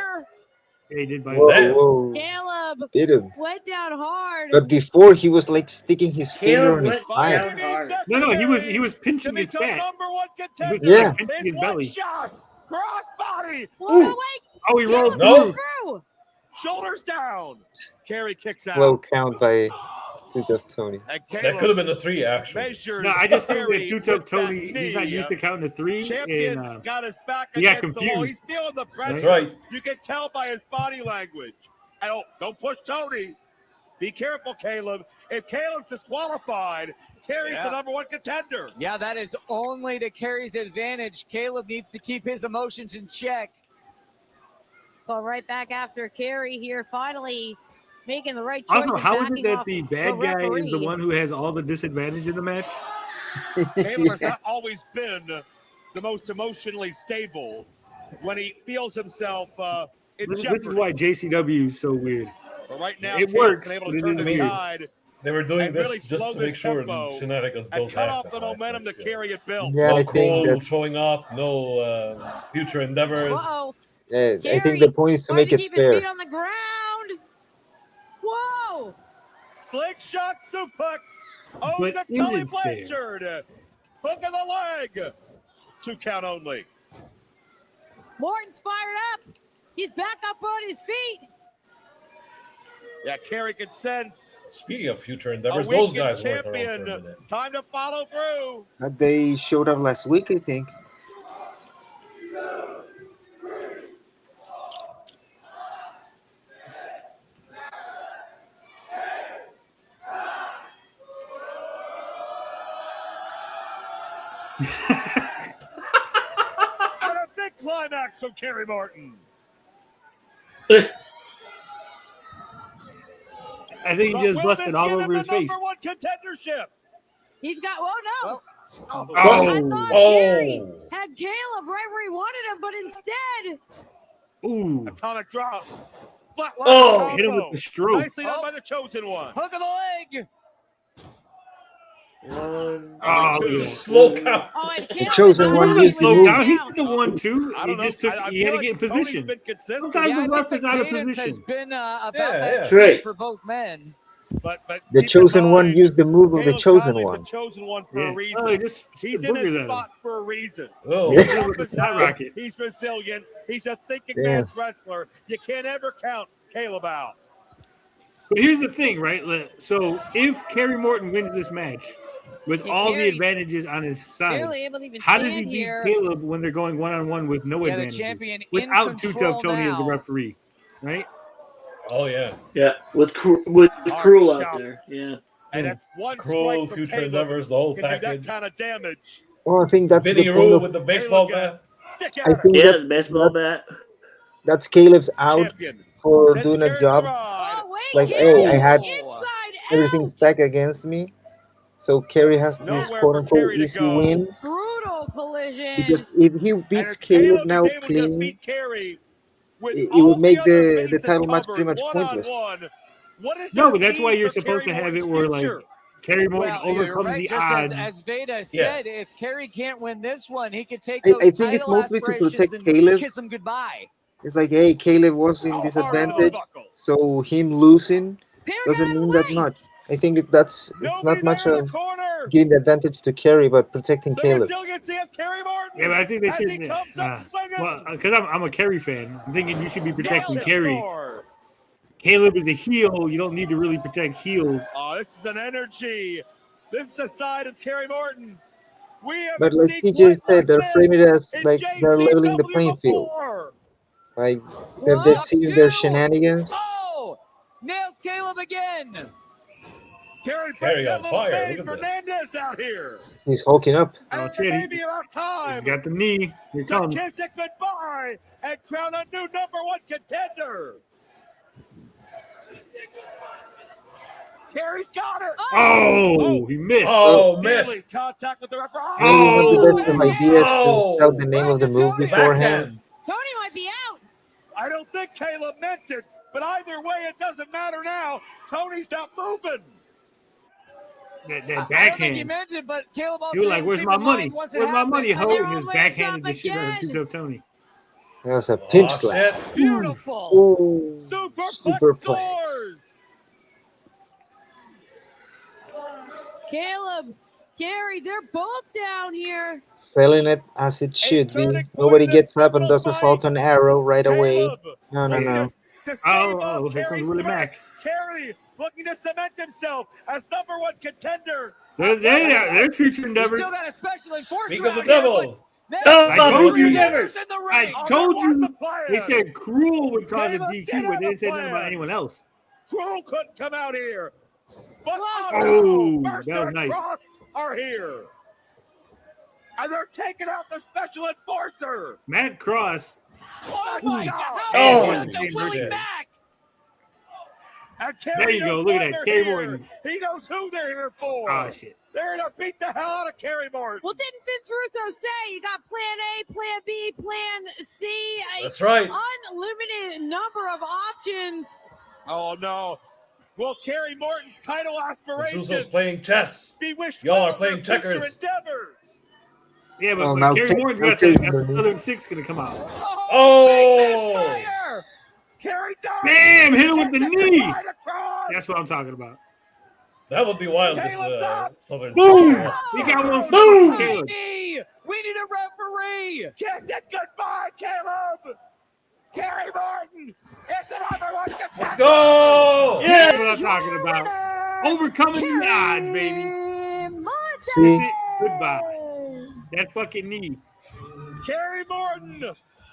Speaker 2: Yeah, he did bite
Speaker 5: Whoa, whoa.
Speaker 20: Caleb
Speaker 5: Bit him.
Speaker 20: went down hard.
Speaker 5: But before he was like sticking his finger on his eye.
Speaker 2: No, he was pinching his fat.
Speaker 5: Yeah.
Speaker 2: Pinching his belly.
Speaker 8: Crossbody.
Speaker 2: Oh, he rolled
Speaker 8: through. Shoulders down. Kerry kicks out.
Speaker 5: Slow count by Two Tough Tony.
Speaker 3: That could have been a 3, actually.
Speaker 2: No, I just think that Two Tough Tony, he's not used to counting to 3. And,
Speaker 8: got his back
Speaker 2: he got
Speaker 8: against the wall.
Speaker 2: confused.
Speaker 8: He's feeling the pressure.
Speaker 3: That's right.
Speaker 8: You can tell by his body language. Don't push Tony. Be careful, Caleb. If Caleb's disqualified, Kerry's the #1 contender.
Speaker 14: Yeah, that is only to Kerry's advantage. Caleb needs to keep his emotions in check.
Speaker 20: Well, right back after Kerry here, finally making the right choice.
Speaker 2: Also, how is it
Speaker 20: backing
Speaker 2: that
Speaker 20: off
Speaker 2: the bad guy is the one who has all the disadvantage in the match?
Speaker 8: Caleb has not always been the most emotionally stable when he feels himself in
Speaker 2: This
Speaker 8: jeopardy.
Speaker 2: is why JCW is so weird.
Speaker 8: But right now,
Speaker 2: It
Speaker 8: Caleb's
Speaker 2: works,
Speaker 8: been able
Speaker 2: but
Speaker 8: to
Speaker 2: it
Speaker 8: turn
Speaker 2: is
Speaker 8: his
Speaker 2: weird.
Speaker 8: tide
Speaker 3: They were doing
Speaker 8: and
Speaker 3: this
Speaker 8: really
Speaker 3: just
Speaker 8: slow
Speaker 3: to make
Speaker 8: this
Speaker 3: sure
Speaker 8: tempo
Speaker 3: the shenanigans
Speaker 8: and
Speaker 3: don't
Speaker 8: cut
Speaker 3: happen.
Speaker 8: off the momentum that Kerry had built.
Speaker 5: Yeah,
Speaker 3: No
Speaker 5: I think
Speaker 3: Cole
Speaker 5: that's
Speaker 3: showing up, no future endeavors.
Speaker 20: Uh-oh.
Speaker 5: yeah, I
Speaker 20: Kerry
Speaker 5: think the point is to
Speaker 20: trying
Speaker 5: make
Speaker 20: to
Speaker 5: it
Speaker 20: keep his
Speaker 5: fair.
Speaker 20: feet on the ground. Whoa!
Speaker 8: Slingshot suplex. Oh,
Speaker 2: But
Speaker 8: the
Speaker 2: is
Speaker 8: Tully
Speaker 2: it fair?
Speaker 8: Blanchard. Hook of the leg. 2 count only.
Speaker 20: Morton's fired up. He's back up on his feet.
Speaker 8: Yeah, Kerry can sense
Speaker 3: Speaking of future
Speaker 8: a
Speaker 3: endeavors, those
Speaker 8: weakened
Speaker 3: guys weren't around for a
Speaker 8: champion.
Speaker 3: minute.
Speaker 8: Time to follow through.
Speaker 5: They showed up last week, I think.
Speaker 8: And a big climax from Kerry Morton.
Speaker 2: I think he just busted all over his face.
Speaker 8: #1 contendership.
Speaker 20: He's got. Oh no!
Speaker 2: Oh.
Speaker 20: I thought Kerry
Speaker 3: Oh.
Speaker 20: had Caleb right where he wanted him, but instead,
Speaker 2: Ooh.
Speaker 8: Atomic drop. Flatline
Speaker 2: Oh, hit him
Speaker 8: combo.
Speaker 2: with the stroke.
Speaker 8: Nicely done by the chosen one.
Speaker 14: Hook of the leg.
Speaker 2: Oh,
Speaker 3: Just slow count.
Speaker 20: oh, and
Speaker 5: The
Speaker 20: Caleb
Speaker 5: chosen
Speaker 20: is
Speaker 5: one
Speaker 20: already
Speaker 5: used the
Speaker 2: Slow
Speaker 5: move.
Speaker 2: down. He did the 1-2.
Speaker 8: I
Speaker 2: He
Speaker 8: don't know.
Speaker 2: just took.
Speaker 8: I
Speaker 2: He had to
Speaker 8: feel
Speaker 2: get in
Speaker 8: like Tony's
Speaker 2: position.
Speaker 8: been consistent.
Speaker 2: Sometimes
Speaker 14: Yeah,
Speaker 2: the
Speaker 14: I
Speaker 2: ref
Speaker 14: think
Speaker 2: is
Speaker 14: the
Speaker 2: out of
Speaker 14: cadence has
Speaker 2: position.
Speaker 14: been about
Speaker 3: Yeah,
Speaker 14: that
Speaker 3: yeah.
Speaker 14: speed
Speaker 4: Right.
Speaker 14: for both men.
Speaker 8: But
Speaker 5: The
Speaker 8: keep in
Speaker 5: chosen one
Speaker 8: mind,
Speaker 5: used the move of the
Speaker 8: Caleb
Speaker 5: chosen
Speaker 8: Conley's
Speaker 5: one.
Speaker 8: the chosen one for
Speaker 2: Yeah.
Speaker 8: a reason.
Speaker 2: Oh, he just
Speaker 8: He's in
Speaker 2: boogers
Speaker 8: his
Speaker 2: at him.
Speaker 8: spot for a reason.
Speaker 3: Oh.
Speaker 8: He's
Speaker 2: Yeah.
Speaker 8: tough as hell.
Speaker 2: Skyrocket.
Speaker 8: He's resilient. He's a thinking
Speaker 5: Yeah.
Speaker 8: man's wrestler. You can't ever count Caleb out.
Speaker 2: But here's the thing, right? So if Kerry Morton wins this match with
Speaker 20: Yeah,
Speaker 2: all the
Speaker 20: Kerry's
Speaker 2: advantages on his side,
Speaker 20: barely able to even
Speaker 2: how
Speaker 20: stand
Speaker 2: does he beat
Speaker 20: here.
Speaker 2: Caleb when they're going one-on-one with no
Speaker 14: Yeah, the
Speaker 2: advantages?
Speaker 14: champion in
Speaker 2: Without Two
Speaker 14: control
Speaker 2: Tough Tony as the
Speaker 14: now.
Speaker 2: referee, right?
Speaker 3: Oh yeah.
Speaker 4: Yeah, with Cruel
Speaker 8: Hard
Speaker 4: out
Speaker 8: shot.
Speaker 4: there. Yeah.
Speaker 8: And that's one
Speaker 3: Cruel,
Speaker 8: strike from
Speaker 3: future
Speaker 8: Caleb
Speaker 3: endeavors, the whole
Speaker 8: can do that
Speaker 3: package.
Speaker 8: kind of damage.
Speaker 5: Well, I think that's
Speaker 3: Vinny
Speaker 5: the point
Speaker 3: Rue
Speaker 5: of.
Speaker 3: with the baseball
Speaker 8: Caleb
Speaker 3: bat.
Speaker 8: Stick
Speaker 5: I
Speaker 8: at
Speaker 5: think
Speaker 4: Yeah,
Speaker 5: that's,
Speaker 4: the baseball bat.
Speaker 5: that's Caleb's out
Speaker 8: champion.
Speaker 5: for
Speaker 8: Sends
Speaker 5: doing a
Speaker 8: Kerry
Speaker 5: job.
Speaker 8: Rod.
Speaker 20: Oh, wait,
Speaker 5: Like,
Speaker 20: Caleb,
Speaker 5: hey, I had
Speaker 20: inside
Speaker 5: everything
Speaker 20: out.
Speaker 5: stacked against me, so Kerry has this
Speaker 8: Nowhere
Speaker 5: quote
Speaker 8: for
Speaker 5: unquote
Speaker 8: Kerry to
Speaker 5: easy
Speaker 8: go.
Speaker 5: win.
Speaker 20: Brutal collision.
Speaker 5: Because if he
Speaker 8: And
Speaker 5: beats
Speaker 8: if
Speaker 5: Caleb now
Speaker 8: is able to
Speaker 5: clean,
Speaker 8: beat Kerry with
Speaker 5: it
Speaker 8: all
Speaker 5: would make
Speaker 8: other
Speaker 5: the
Speaker 8: bases
Speaker 5: title match
Speaker 8: covered,
Speaker 5: pretty much pointless.
Speaker 8: one-on-one, what is
Speaker 2: No,
Speaker 8: that
Speaker 2: but that's
Speaker 8: mean
Speaker 2: why you're
Speaker 8: for
Speaker 2: supposed
Speaker 8: Kerry
Speaker 2: to have it
Speaker 8: Morton's
Speaker 2: where like
Speaker 8: future?
Speaker 2: Kerry Morton
Speaker 14: Well, you're
Speaker 2: overcomes
Speaker 14: right.
Speaker 2: the
Speaker 14: Just
Speaker 2: odds.
Speaker 14: as Veda
Speaker 3: Yeah.
Speaker 14: said, if Kerry can't win this one, he could take
Speaker 5: I
Speaker 14: those
Speaker 5: think it's
Speaker 14: title
Speaker 5: mostly to
Speaker 14: aspirations
Speaker 5: protect
Speaker 14: and
Speaker 5: Caleb.
Speaker 14: kiss him goodbye.
Speaker 5: It's like, hey, Caleb was in
Speaker 8: How hard
Speaker 5: disadvantage,
Speaker 8: buckle.
Speaker 5: so him losing
Speaker 20: Perry
Speaker 5: doesn't
Speaker 20: out of
Speaker 5: mean
Speaker 20: the
Speaker 5: that
Speaker 20: way.
Speaker 5: much. I think it's
Speaker 8: Nobody
Speaker 5: not much
Speaker 8: there in
Speaker 5: of
Speaker 8: the corner.
Speaker 5: giving the advantage to Kerry, but protecting
Speaker 8: The
Speaker 5: Caleb.
Speaker 8: resiliency of Kerry Morton.
Speaker 2: Yeah, but I think they
Speaker 8: as
Speaker 2: should.
Speaker 8: he comes up swinging.
Speaker 2: Well, because I'm a Kerry fan, I'm thinking you should be protecting
Speaker 8: Nailed it.
Speaker 2: Kerry.
Speaker 8: Scores.
Speaker 2: Caleb is a heel. You don't need to really protect heels.
Speaker 8: Oh, this is an energy. This is a side of Kerry Morton. We have
Speaker 5: But like
Speaker 8: seen
Speaker 5: TJ said,
Speaker 8: like
Speaker 5: they're
Speaker 8: this
Speaker 5: framing it as
Speaker 8: in
Speaker 5: like they're leveling the
Speaker 8: JCW
Speaker 5: playing field.
Speaker 8: before.
Speaker 5: Like
Speaker 14: One,
Speaker 5: they've seen their
Speaker 14: two.
Speaker 5: shenanigans.
Speaker 14: Oh, nails Caleb again.
Speaker 3: Kerry on fire.
Speaker 8: Manny
Speaker 3: Look at this.
Speaker 8: Fernandez out here.
Speaker 5: He's hulking up.
Speaker 2: Oh, shit.
Speaker 8: Maybe about time
Speaker 2: He's got the knee. Here it
Speaker 8: to
Speaker 2: comes.
Speaker 8: kiss it goodbye and crown a new #1 contender. Kerry's got her.
Speaker 2: Oh, he missed.
Speaker 3: Oh, missed.
Speaker 8: Nearly contact with the referee.
Speaker 5: Maybe that's some idea to tell the name of the move beforehand.
Speaker 20: Tony might be out.
Speaker 8: I don't think Caleb meant it, but either way, it doesn't matter now. Tony's not moving.
Speaker 2: That
Speaker 14: I don't think
Speaker 2: backhand.
Speaker 14: he meant it, but Caleb also
Speaker 2: He was like,
Speaker 14: didn't
Speaker 2: "Where's
Speaker 14: seem
Speaker 2: my
Speaker 14: to mind
Speaker 2: money?
Speaker 14: once it
Speaker 2: Where's my
Speaker 14: happened.
Speaker 2: money,
Speaker 14: And
Speaker 2: ho?"
Speaker 14: they're
Speaker 2: And
Speaker 14: on
Speaker 2: his
Speaker 14: the way
Speaker 2: backhanded
Speaker 14: top
Speaker 2: the shit out of
Speaker 14: again.
Speaker 2: Duke Tony.
Speaker 5: That was a pinch slap.
Speaker 3: Shit.
Speaker 14: Beautiful.
Speaker 5: Ooh,
Speaker 8: Superplex
Speaker 5: superplex.
Speaker 8: scores.
Speaker 20: Caleb, Gary, they're both down here.
Speaker 5: Selling it as it should be. Nobody gets up and does a Falcon Arrow right away. No, no, no.
Speaker 8: To stay above
Speaker 2: here comes
Speaker 8: Kerry's
Speaker 2: Willie
Speaker 8: threat.
Speaker 2: Mack.
Speaker 8: Kerry looking to cement himself as #1 contender.
Speaker 2: Their future
Speaker 14: He's
Speaker 2: endeavors.
Speaker 14: still got a special enforcer
Speaker 3: Speak of the
Speaker 14: out here,
Speaker 3: devil.
Speaker 14: but
Speaker 2: I told you.
Speaker 14: Endeavors in the
Speaker 2: I
Speaker 14: ring.
Speaker 2: told
Speaker 8: That was
Speaker 2: you.
Speaker 8: the plan.
Speaker 2: They said Cruel would cause a
Speaker 8: Caleb
Speaker 2: DQ,
Speaker 8: did
Speaker 2: but
Speaker 8: have
Speaker 2: they didn't say
Speaker 8: a
Speaker 2: nothing about
Speaker 8: plan.
Speaker 2: anyone else.
Speaker 8: Cruel couldn't come out here. But
Speaker 2: Oh, that
Speaker 8: Mercer
Speaker 2: was
Speaker 8: and
Speaker 2: nice.
Speaker 8: Cross are here. And they're taking out the special enforcer.
Speaker 2: Matt Cross.
Speaker 8: Oh my God.
Speaker 2: Oh,
Speaker 14: The Willie Mack.
Speaker 8: And Kerry
Speaker 2: There you go.
Speaker 8: knows
Speaker 2: Look
Speaker 8: why
Speaker 2: at that.
Speaker 8: they're
Speaker 2: Kerry
Speaker 8: here.
Speaker 2: Morton.
Speaker 8: He knows who they're here for.
Speaker 2: Oh, shit.
Speaker 8: They're going to beat the hell out of Kerry Morton.
Speaker 20: Well, didn't Vince Russo say you got plan A, plan B, plan C?
Speaker 3: That's right.
Speaker 20: Unlimited number of options.
Speaker 8: Oh, no. Will Kerry Morton's title aspirations
Speaker 3: Russo's playing chess.
Speaker 8: be wished
Speaker 3: Y'all
Speaker 8: well
Speaker 3: are playing
Speaker 8: in their future
Speaker 3: checkers.
Speaker 8: endeavors?
Speaker 2: Yeah, but,
Speaker 5: Oh,
Speaker 2: but
Speaker 5: now
Speaker 2: Kerry Morton's got
Speaker 5: Kerry
Speaker 2: the
Speaker 5: Morton.
Speaker 2: Southern Six going to come out.
Speaker 3: Oh!
Speaker 14: Fire.
Speaker 8: Kerry does.
Speaker 2: Bam! Hit him with the knee.
Speaker 8: Right across.
Speaker 2: That's what I'm talking about.
Speaker 3: That would be wild if
Speaker 8: Caleb's up.
Speaker 3: Southern
Speaker 2: Boom!
Speaker 3: Six.
Speaker 2: He got one for
Speaker 14: Boom.
Speaker 2: Caleb.
Speaker 14: We need a referee.
Speaker 8: Kiss it goodbye, Caleb. Kerry Morton is the #1 contender.
Speaker 3: Let's go!
Speaker 2: That's what I'm talking about. Overcoming the odds, baby.
Speaker 5: See?
Speaker 2: That's it. Goodbye. That fucking knee.
Speaker 8: Kerry Morton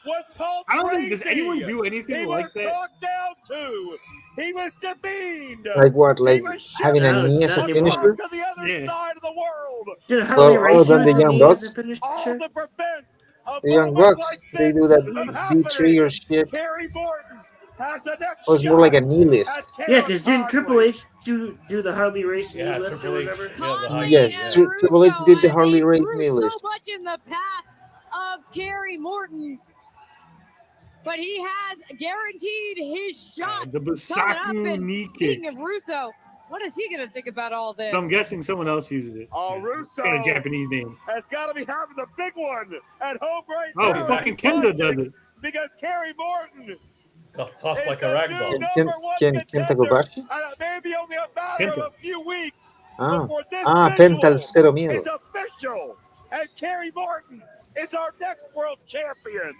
Speaker 8: was called
Speaker 2: I don't think
Speaker 8: crazy.
Speaker 2: does anyone do anything
Speaker 8: He
Speaker 2: like
Speaker 8: was
Speaker 2: that.
Speaker 8: talked down to. He was demeaned.
Speaker 5: Like what? Like
Speaker 8: He was
Speaker 5: having a
Speaker 8: shipped
Speaker 5: knee as a
Speaker 4: Not anymore.
Speaker 5: finisher?
Speaker 8: to the other
Speaker 2: Yeah.
Speaker 8: side of the world.
Speaker 4: Did
Speaker 5: Well,
Speaker 4: Harley Race
Speaker 5: other than the
Speaker 4: use
Speaker 5: Young
Speaker 4: knee as
Speaker 5: Bucks?
Speaker 4: a finisher?
Speaker 8: All to prevent a
Speaker 5: The Young
Speaker 8: moment
Speaker 5: Bucks,
Speaker 8: like
Speaker 5: they
Speaker 8: this
Speaker 5: do that
Speaker 8: from
Speaker 5: D3 or
Speaker 8: happening.
Speaker 5: shit.
Speaker 8: Kerry Morton has the next
Speaker 5: It was more like a knee lift.
Speaker 8: at
Speaker 4: Yeah,
Speaker 8: Caleb
Speaker 4: because didn't Triple
Speaker 8: Conway.
Speaker 4: H do the Harley Race knee
Speaker 3: Yeah,
Speaker 4: lift or
Speaker 3: Triple H.
Speaker 4: whatever?
Speaker 3: Yeah, the high.
Speaker 5: Yes,
Speaker 3: Yeah.
Speaker 5: Triple H did the
Speaker 20: and
Speaker 5: Harley
Speaker 20: they
Speaker 5: Race
Speaker 20: threw
Speaker 5: knee
Speaker 20: so
Speaker 5: lift.
Speaker 20: much in the path of Kerry Morton, but he has guaranteed his shot.
Speaker 2: The
Speaker 20: coming up.
Speaker 2: Basaku
Speaker 20: And
Speaker 2: knee
Speaker 20: speaking
Speaker 2: kick.
Speaker 20: of Russo, what is he going to think about all this?
Speaker 2: So I'm guessing someone else uses it.
Speaker 8: Oh, Russo
Speaker 2: Got a Japanese name.
Speaker 8: has got to be having the big one at home right
Speaker 2: Oh,
Speaker 8: now.
Speaker 2: fucking
Speaker 8: He's
Speaker 2: Kenta does
Speaker 8: watching
Speaker 2: it.
Speaker 8: Because Kerry Morton
Speaker 3: Got tossed
Speaker 8: is
Speaker 3: like a
Speaker 8: the
Speaker 3: rag
Speaker 8: new
Speaker 3: doll.
Speaker 5: Ken-
Speaker 8: #1
Speaker 5: Ken-
Speaker 8: contender.
Speaker 5: Kenta Kobashi?
Speaker 8: And it may be only a matter
Speaker 2: Kenta.
Speaker 8: of a few weeks
Speaker 5: Ah,
Speaker 8: before this
Speaker 5: Pental
Speaker 8: visual
Speaker 5: Cero Miedo.
Speaker 8: is official. And Kerry Morton is our next world champion.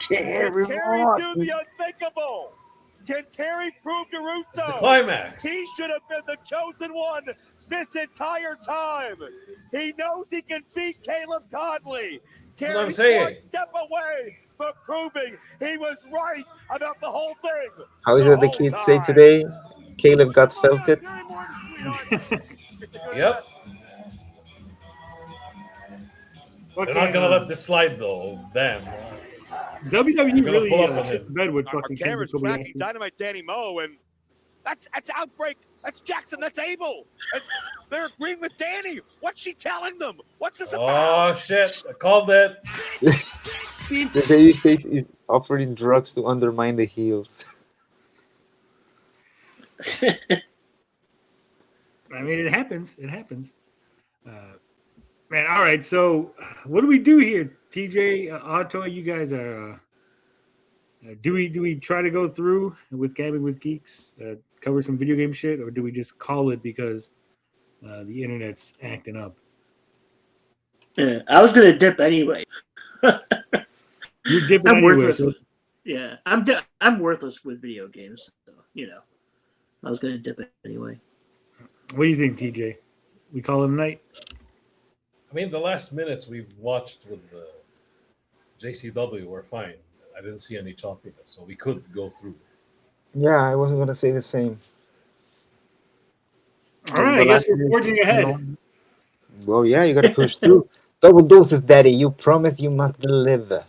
Speaker 5: Kerry
Speaker 8: Can Kerry do
Speaker 5: Morton.
Speaker 8: the unthinkable? Can Kerry prove to Russo
Speaker 3: The climax.
Speaker 8: he should have been the chosen one this entire time? He knows he can beat Caleb Conley.
Speaker 3: That's what I'm
Speaker 8: Kerry's
Speaker 3: saying.
Speaker 8: one step away from proving he was right about the whole thing.
Speaker 5: How is it the
Speaker 8: whole
Speaker 5: kids say
Speaker 8: time.
Speaker 5: today? Caleb got felted.
Speaker 3: Yep. They're not gonna let this slide though. Damn.
Speaker 2: WWE
Speaker 3: They're gonna
Speaker 2: really
Speaker 3: pull up on
Speaker 2: shit
Speaker 3: him.
Speaker 2: the bed with fucking Kenta
Speaker 8: Cameron's tracking
Speaker 2: Kobayashi.
Speaker 8: Dynamite Danny Moe, and that's Outbreak. That's Jackson. That's Abel. And they're agreeing with Danny. What's she telling them? What's this about?
Speaker 3: Oh shit! I called it.
Speaker 5: The babyface is offering drugs to undermine the heels.
Speaker 2: I mean, it happens. It happens. Man, all right. So, what do we do here, TJ, Otto? You guys are. Do we try to go through with Gabbing with Geeks, cover some video game shit, or do we just call it because the internet's acting up?
Speaker 4: Yeah, I was gonna dip anyway.
Speaker 2: You're dipping
Speaker 4: I'm
Speaker 2: anyway.
Speaker 4: worthless.
Speaker 2: So,
Speaker 4: Yeah, I'm worthless with video games. So, I was gonna dip it anyway.
Speaker 2: what do you think, TJ? We call it a night.
Speaker 3: I mean, the last minutes we've watched with JCW were fine. I didn't see any choppiness, so we could go through.
Speaker 5: Yeah, I wasn't gonna say the same.
Speaker 2: All right, I guess we're forging ahead.
Speaker 5: Well, yeah, you gotta push through. Double doses, Daddy. You promise you must deliver.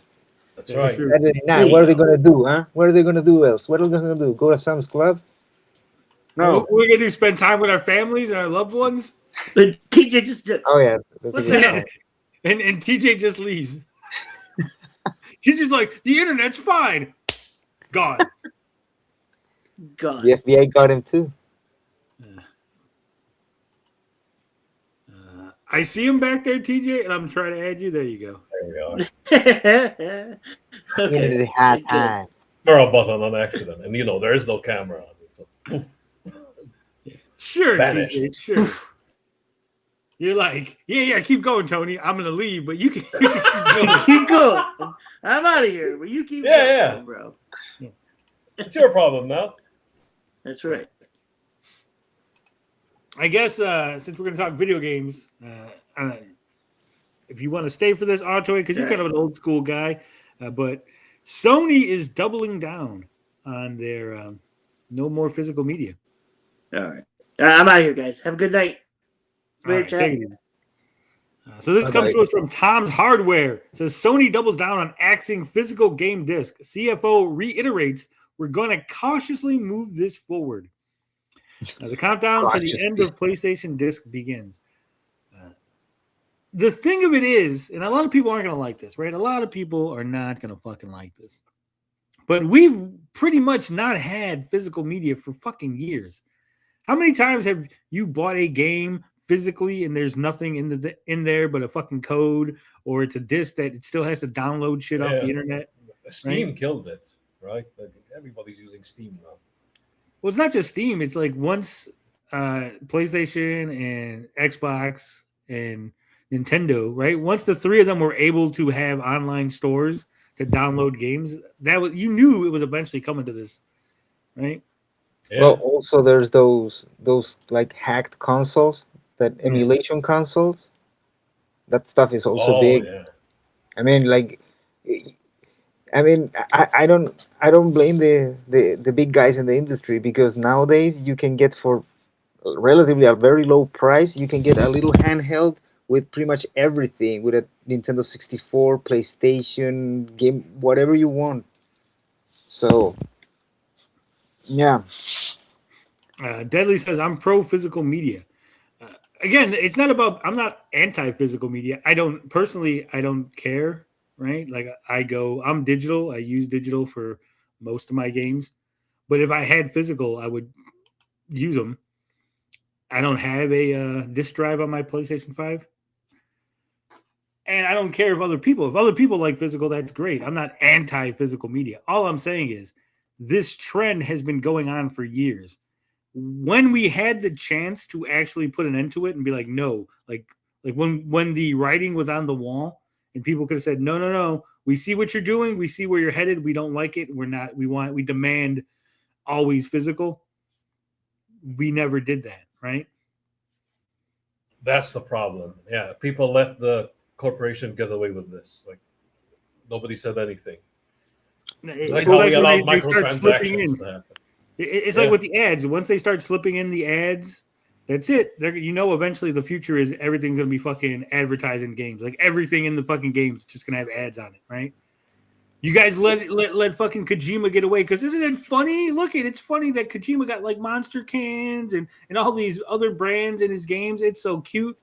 Speaker 3: That's right.
Speaker 5: Saturday night. What are they gonna do, huh? What are they gonna do else? What are they gonna do? Go to Sam's Club? No.
Speaker 2: What we're gonna do? Spend time with our families and our loved ones.
Speaker 4: But TJ just did.
Speaker 5: Oh yeah.
Speaker 2: And TJ just leaves. She's just like, the internet's fine. Gone.
Speaker 4: God.
Speaker 5: The FBI got him too.
Speaker 2: I see him back there, TJ, and I'm trying to add you. There you go.
Speaker 3: There we are.
Speaker 5: Into the hot time.
Speaker 3: Throw button on accident, and there is no camera on it. So, poof.
Speaker 2: Sure,
Speaker 3: Vanish.
Speaker 2: TJ, sure. You're like, yeah, keep going, Tony. I'm gonna leave, but you can
Speaker 4: keep going. I'm out of here, but you keep going, bro.
Speaker 3: It's your problem now.
Speaker 4: That's right.
Speaker 2: I guess since we're going to talk video games, if you want to stay for this, Autoy, because you're kind of an old school guy, but Sony is doubling down on their no more physical media.
Speaker 4: All right. I'm out of here, guys. Have a good night.
Speaker 2: Right, take it easy. So this comes to us from Tom's Hardware. It says Sony doubles down on axing physical game disc. CFO reiterates we're going to cautiously move this forward. The countdown to the end of PlayStation disc begins. The thing of it is, and a lot of people aren't going to like this, right? A lot of people are not going to fucking like this. But we've pretty much not had physical media for fucking years. How many times have you bought a game physically and there's nothing in there but a fucking code, or it's a disc that it still has to download shit off the internet?
Speaker 3: Steam killed it, right? Like, everybody's using Steam now.
Speaker 2: Well, it's not just Steam. It's like once PlayStation and Xbox and Nintendo, right? Once the three of them were able to have online stores to download games, you knew it was eventually coming to this, right?
Speaker 5: Yeah. Well, also there's those like hacked consoles, that emulation consoles. That stuff is also big.
Speaker 3: Yeah.
Speaker 5: I mean, I don't blame the big guys in the industry, because nowadays you can get for relatively a very low price, you can get a little handheld with pretty much everything, with a Nintendo 64, PlayStation, game, whatever you want. So, yeah.
Speaker 2: Deadly says, I'm pro physical media. Again, it's not about, I'm not anti physical media. I don't care. Right? Like I'm digital. I use digital for most of my games. But if I had physical, I would use them. I don't have a disc drive on my PlayStation 5. And I don't care if other people like physical, that's great. I'm not anti-physical media. All I'm saying is this trend has been going on for years. When we had the chance to actually put an end to it and be like, no, like when the writing was on the wall, and people could have said, no, we see what you're doing. We see where you're headed. We don't like it. We demand always physical. We never did that, right?
Speaker 3: That's the problem. Yeah, people let the corporation get away with this. Like, nobody said anything. It's like how we allowed microtransactions to happen.
Speaker 2: It's like with the ads. Once they start slipping in the ads, that's it. Eventually the future is everything's going to be fucking advertising games. Like everything in the fucking games is just going to have ads on it, right? You guys let fucking Kojima get away, because isn't it funny? Look, it's funny that Kojima got like monster cans and all these other brands in his games. It's so cute.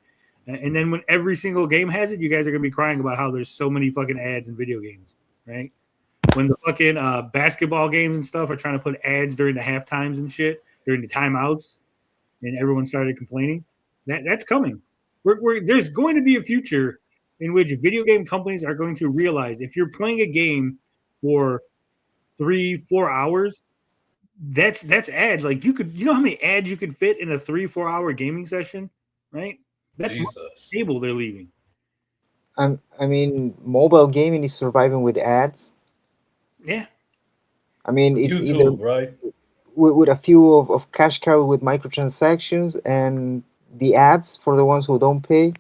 Speaker 2: And then when every single game has it, you guys are going to be crying about how there's so many fucking ads in video games, right? When the fucking basketball games and stuff are trying to put ads during the half times and shit, during the timeouts, and everyone started complaining, that's coming. There's going to be a future in which video game companies are going to realize if you're playing a game for 3-4 hours, that's ads. Like you know how many ads you could fit in a 3-4 hour gaming session, right? That's the table they're leaving.
Speaker 5: I mean, mobile gaming is surviving with ads.
Speaker 2: Yeah.
Speaker 5: I mean, it's
Speaker 3: YouTube,
Speaker 5: either
Speaker 3: right?
Speaker 5: With a few of cash cow with microtransactions, and the ads for the ones who don't pay,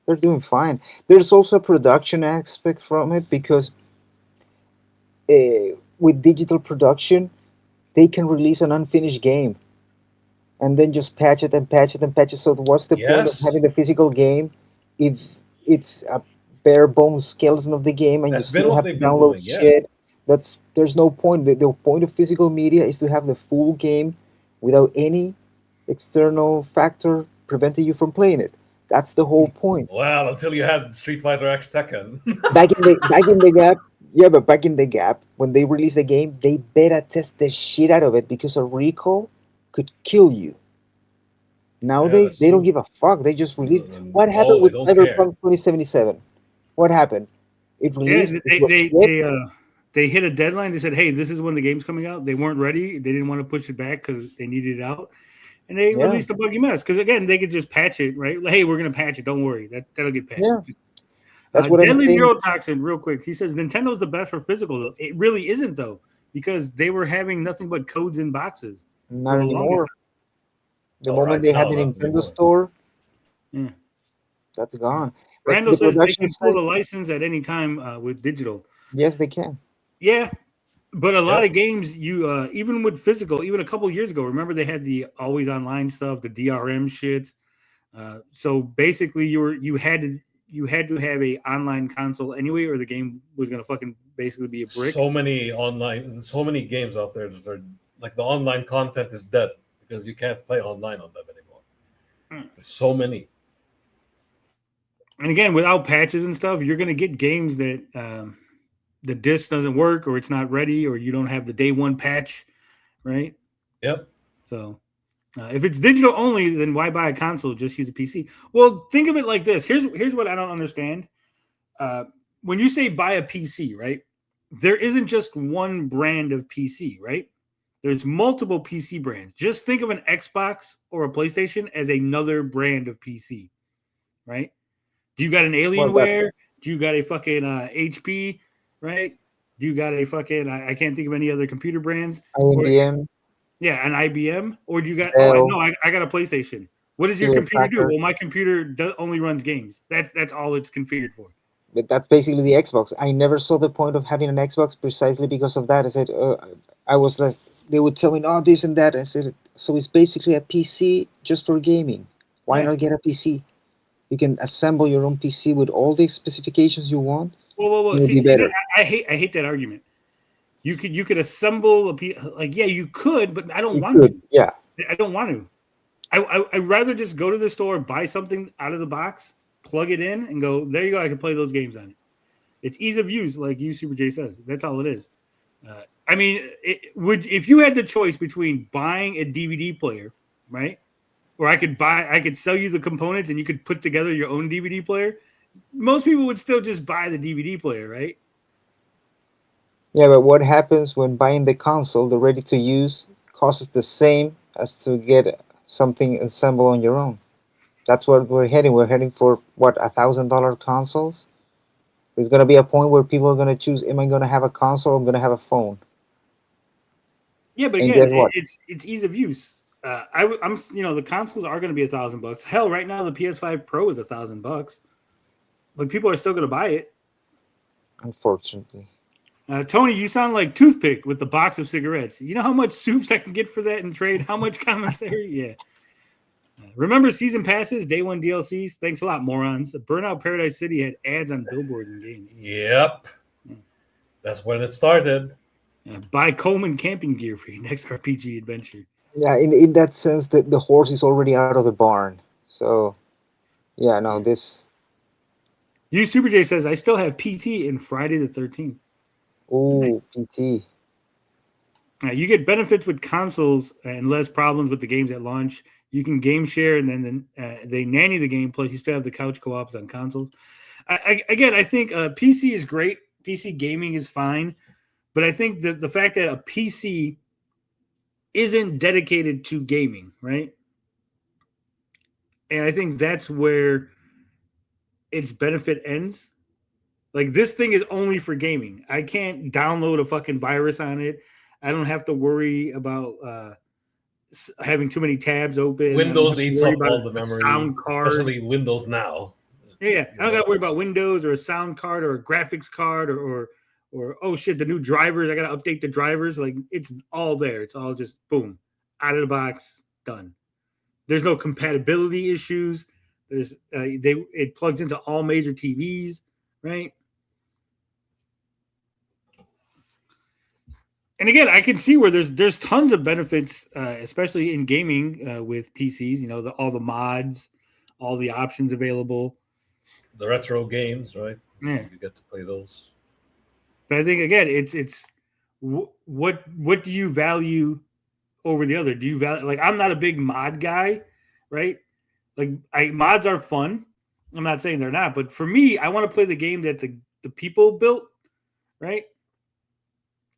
Speaker 5: they're doing fine. There's also a production aspect from it, because with digital production, they can release an unfinished game and then just patch it and patch it and patch it. So what's the point of
Speaker 3: Yes.
Speaker 5: having the physical game if it's a bare bones skeleton of the game and
Speaker 3: That's
Speaker 5: you
Speaker 3: been
Speaker 5: still
Speaker 3: what
Speaker 5: have to
Speaker 3: they've been
Speaker 5: download
Speaker 3: doing, yeah.
Speaker 5: shit? There's no point. The point of physical media is to have the full game without any external factor preventing you from playing it. That's the whole point.
Speaker 3: Well, until you had Street Fighter X Tekken.
Speaker 5: Back in the gap, yeah, but back in the gap, when they released the game, they beta test the shit out of it because a recall could kill you. Nowadays,
Speaker 3: that's
Speaker 5: they don't
Speaker 3: true.
Speaker 5: give a fuck. They just released. What
Speaker 3: No,
Speaker 5: happened
Speaker 3: they
Speaker 5: with
Speaker 3: don't
Speaker 5: Cyberpunk 2077? What happened? It
Speaker 2: Yeah,
Speaker 5: released. It was shit.
Speaker 2: they hit a deadline. They said, "Hey, this is when the game's coming out." They weren't ready. They didn't want to push it back because they needed it out, and they
Speaker 5: Yeah.
Speaker 2: released a buggy mess. Because again, they could just patch it, right? Like, hey, we're gonna patch it. Don't worry, that'll get patched.
Speaker 5: Yeah. That's what I'm
Speaker 2: Deadly
Speaker 5: saying.
Speaker 2: Neurotoxin, real quick. He says Nintendo's the best for physical. Though it really isn't though, because they were having nothing but codes in boxes
Speaker 5: Not
Speaker 2: for the longest
Speaker 5: anymore.
Speaker 2: time.
Speaker 5: The moment they had the Nintendo store,
Speaker 2: Yeah.
Speaker 5: that's gone. But
Speaker 2: Randall
Speaker 5: the
Speaker 2: says they
Speaker 5: production
Speaker 2: can pull
Speaker 5: side,
Speaker 2: the license at any time with digital.
Speaker 5: yes, they can.
Speaker 2: Yeah, but a lot of games, you even with physical, even a couple years ago, remember they had the always online stuff, the DRM shit. So basically, you had to have a online console anyway, or the game was gonna fucking basically be a brick.
Speaker 3: So many so many games out there that are like the online content is dead because you can't play online on them anymore. There's so many.
Speaker 2: And again, without patches and stuff, you're gonna get games that the disc doesn't work, or it's not ready, or you don't have the day one patch, right?
Speaker 3: Yep.
Speaker 2: So if it's digital only, then why buy a console? Just use a PC. Well, think of it like this. Here's what I don't understand. When you say buy a PC, right? There isn't just one brand of PC, right? There's multiple PC brands. Just think of an Xbox or a PlayStation as another brand of PC, right? Do you got an Alienware? Do you got a fucking HP, right? Do you got a fucking I can't think of any other computer brands.
Speaker 5: IBM.
Speaker 2: Yeah, an IBM, or do you got?
Speaker 5: Dell.
Speaker 2: Oh, no, I got a PlayStation. What does your
Speaker 5: Hewlett
Speaker 2: computer do?
Speaker 5: Packard.
Speaker 2: Well, my computer only runs games. That's all it's configured for.
Speaker 5: But that's basically the Xbox. I never saw the point of having an Xbox precisely because of that. I said, I was like, they would tell me, no, this and that. I said, so it's basically a PC just for gaming. Why not get a PC? You can assemble your own PC with all the specifications you want.
Speaker 2: Well.
Speaker 5: It would be
Speaker 2: See
Speaker 5: better.
Speaker 2: I hate that argument. You could assemble a like you could, but I don't
Speaker 5: You
Speaker 2: want
Speaker 5: could,
Speaker 2: to.
Speaker 5: yeah.
Speaker 2: I don't want to. I'd rather just go to the store, buy something out of the box, plug it in, and go, there you go. I can play those games on it. It's ease of use, like you, Super J says. That's all it is. I mean, if you had the choice between buying a DVD player, right, or I could sell you the components and you could put together your own DVD player, most people would still just buy the DVD player, right?
Speaker 5: Yeah, but what happens when buying the console, the ready to use, costs the same as to get something assembled on your own? That's what we're heading. We're heading for what, $1,000 consoles? There's gonna be a point where people are gonna choose: am I gonna have a console or I'm gonna have a phone?
Speaker 2: Yeah, but
Speaker 5: And
Speaker 2: again,
Speaker 5: guess what?
Speaker 2: it's ease of use. I'm the consoles are going to be $1,000. Hell, right now the PS5 Pro is $1,000, but people are still going to buy it.
Speaker 5: Unfortunately.
Speaker 2: Tony, you sound like Toothpick with the box of cigarettes. You know how much soups I can get for that in trade? How much commentary? Yeah. Remember season passes, day one DLCs? Thanks a lot, morons. Burnout Paradise City had ads on billboards and games.
Speaker 3: Yep. That's when it started.
Speaker 2: Buy Coleman camping gear for your next RPG adventure.
Speaker 5: Yeah, in that sense, the horse is already out of the barn. So, yeah, no, this.
Speaker 2: You Super J says I still have PT in Friday the 13th.
Speaker 5: Oh, PT.
Speaker 2: You get benefits with consoles and less problems with the games at launch. You can game share, and then they nanny the game. Plus, you still have the couch co-ops on consoles. I think PC is great. PC gaming is fine, but I think that the fact that a PC isn't dedicated to gaming, right? And I think that's where its benefit ends. Like, this thing is only for gaming. I can't download a fucking virus on it. I don't have to worry about having too many tabs open.
Speaker 3: Windows eats up all the
Speaker 2: a
Speaker 3: memory,
Speaker 2: sound card.
Speaker 3: especially Windows now.
Speaker 2: Yeah, I don't got to worry about Windows or a sound card or a graphics card or or oh shit, the new drivers, I gotta update the drivers. Like it's all there. It's all just boom, out of the box, done. There's no compatibility issues. There's it plugs into all major TVs, right? And again, I can see where there's tons of benefits, especially in gaming with PCs. You know, all the mods, all the options available,
Speaker 3: the retro games, right?
Speaker 2: Yeah,
Speaker 3: you get to play those.
Speaker 2: But I think again, it's what do you value over the other? Do you value like I'm not a big mod guy, right? Like mods are fun. I'm not saying they're not, but for me, I want to play the game that the people built, right?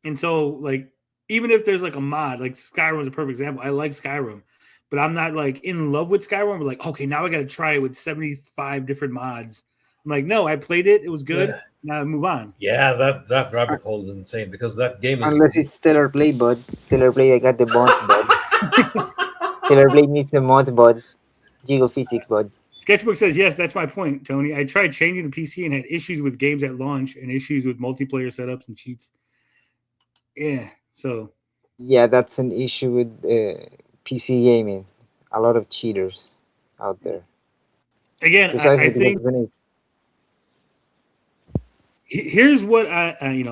Speaker 2: And so, like, even if there's like a mod, like Skyrim is a perfect example. I like Skyrim, but I'm not like in love with Skyrim. But like, okay, now I got to try it with 75 different mods. I'm like, no, I played it. It was good.
Speaker 3: Yeah.
Speaker 2: Now I move on.
Speaker 3: Yeah, that rabbit hole is insane because that game is.
Speaker 5: Unless it's Stellar Blade, bud. Stellar Blade, I got the mods, bud. Stellar Blade needs the mods, bud. Jiggle physics, bud.
Speaker 2: Sketchbook says, yes, that's my point, Tony. I tried changing the PC and had issues with games at launch and issues with multiplayer setups and cheats. Yeah, so.
Speaker 5: Yeah, that's an issue with PC gaming. A lot of cheaters out there.
Speaker 2: Again, I think here's what I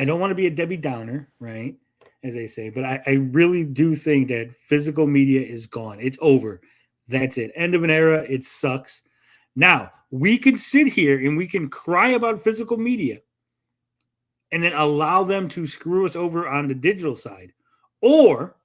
Speaker 2: don't want to be a Debbie Downer, right? As they say, but I really do think that physical media is gone. It's over. That's it. End of an era. It sucks. Now, we can sit here and we can cry about physical media and then allow them to screw us over on the digital side. Or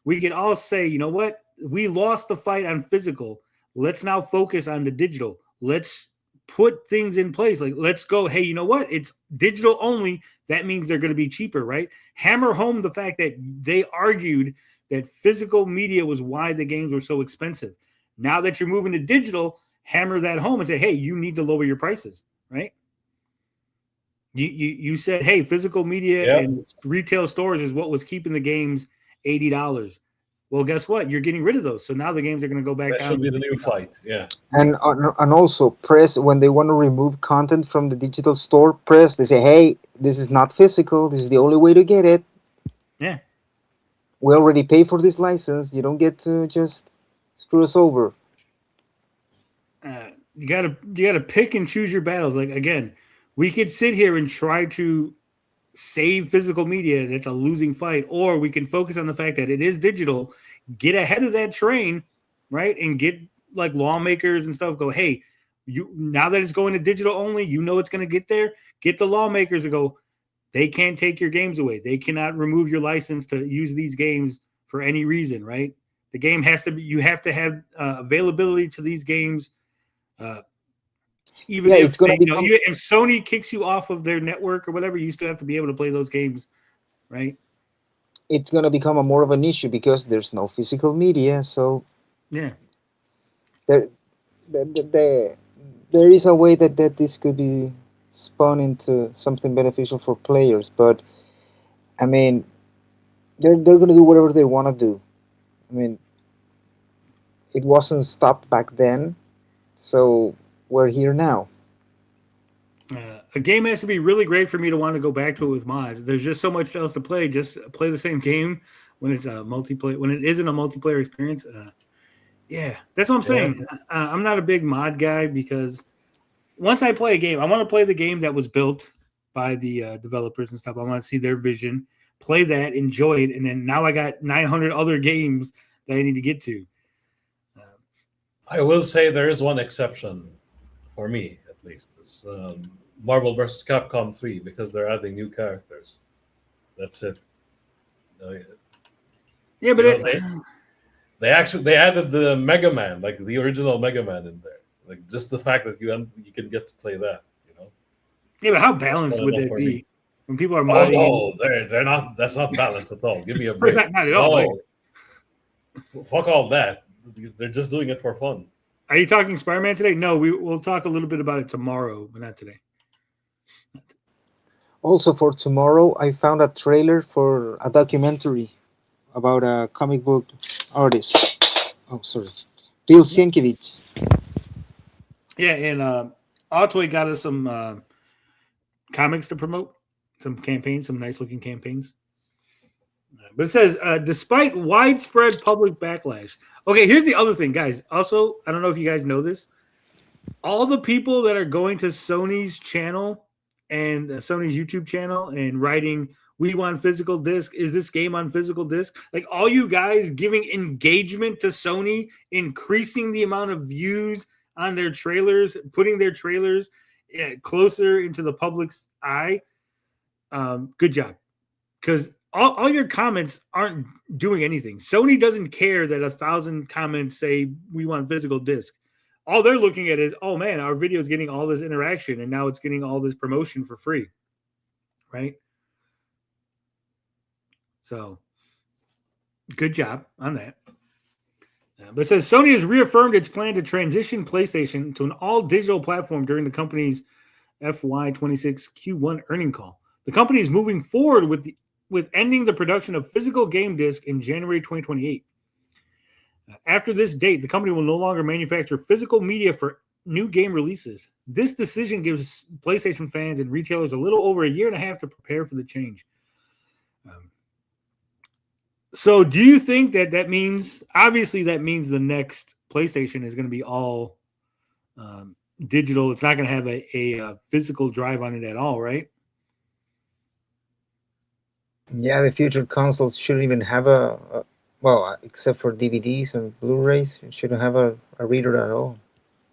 Speaker 2: we can all say, you know what? We lost the fight on physical. Let's now focus on the digital. Let's put things in place. Like, let's go, hey, you know what? It's digital only. That means they're going to be cheaper, right? Hammer home the fact that they argued that physical media was why the games were so expensive. Now that you're moving to digital, hammer that home and say, hey, you need to lower your prices, right? You said, hey, physical media and retail stores is what was keeping the games $80. Well, guess what? You're getting rid of those. So now the games are going to go back
Speaker 3: that
Speaker 2: down.
Speaker 3: That should be the new fight, yeah.
Speaker 5: And also, press, when they want to remove content from the digital store, press, they say, hey, this is not physical. This is the only way to get it.
Speaker 2: Yeah.
Speaker 5: We already pay for this license. You don't get to just screw us over.
Speaker 2: You gotta pick and choose your battles. Like, again, we could sit here and try to save physical media. That's a losing fight. Or we can focus on the fact that it is digital, get ahead of that train, right? And get like lawmakers and stuff go, hey, now that it's going to digital only, you know it's going to get there. Get the lawmakers to go, they can't take your games away. They cannot remove your license to use these games for any reason, right? The game has to be, you have to have availability to these games. Even if
Speaker 5: it's going to be
Speaker 2: if Sony kicks you off of their network or whatever, you still have to be able to play those games, right?
Speaker 5: It's going to become a more of an issue because there's no physical media. So
Speaker 2: yeah,
Speaker 5: there is a way that this could be spun into something beneficial for players. But I mean, they're going to do whatever they want to do. I mean, it wasn't stopped back then, so we're here now.
Speaker 2: A game has to be really great for me to want to go back to it with mods. There's just so much else to play. Just play the same game when it's a multiplayer. When it isn't a multiplayer experience, yeah, that's what I'm saying. I'm not a big mod guy because once I play a game, I want to play the game that was built by the developers and stuff. I want to see their vision, play that, enjoy it, and then now I got 900 other games that I need to get to.
Speaker 3: I will say there is one exception for me, at least. It's Marvel vs. Capcom 3 because they're adding new characters. That's it.
Speaker 2: Yeah, but
Speaker 3: they added the Mega Man, like the original Mega Man, in there. Like just the fact that you can get to play that, you know.
Speaker 2: Yeah, but how balanced would that be? When people are modding?
Speaker 3: Oh, no, they're not. That's not balanced at all. Give me a break.
Speaker 2: Not at all.
Speaker 3: No. Fuck all that. They're just doing it for fun.
Speaker 2: Are you talking Spider-Man today? No, we'll talk a little bit about it tomorrow, but not today.
Speaker 5: Also, for tomorrow, I found a trailer for a documentary about a comic book artist. Oh, sorry. Bill Sienkiewicz.
Speaker 2: Yeah, and Otway got us some comics to promote, some campaigns, some nice looking campaigns. But it says, despite widespread public backlash. Okay, here's the other thing, guys. Also, I don't know if you guys know this. All the people that are going to Sony's channel and Sony's YouTube channel and writing, we want physical disc, is this game on physical disc? Like all you guys giving engagement to Sony, increasing the amount of views on their trailers, putting their trailers closer into the public's eye. Good job. Because all your comments aren't doing anything. Sony doesn't care that 1,000 comments say we want physical disc. All they're looking at is, oh man, our video is getting all this interaction and now it's getting all this promotion for free. Right? So good job on that. But it says Sony has reaffirmed its plan to transition PlayStation to an all-digital platform during the company's FY26 Q1 earning call. The company is moving forward with ending the production of physical game disc in January 2028. After this date, the company will no longer manufacture physical media for new game releases. This decision gives PlayStation fans and retailers a little over a year and a half to prepare for the change. So do you think that means, obviously that means the next PlayStation is going to be all digital. It's not going to have a physical drive on it at all, right?
Speaker 5: Yeah, the future consoles shouldn't even have well, except for DVDs and Blu-rays, it shouldn't have a reader at all.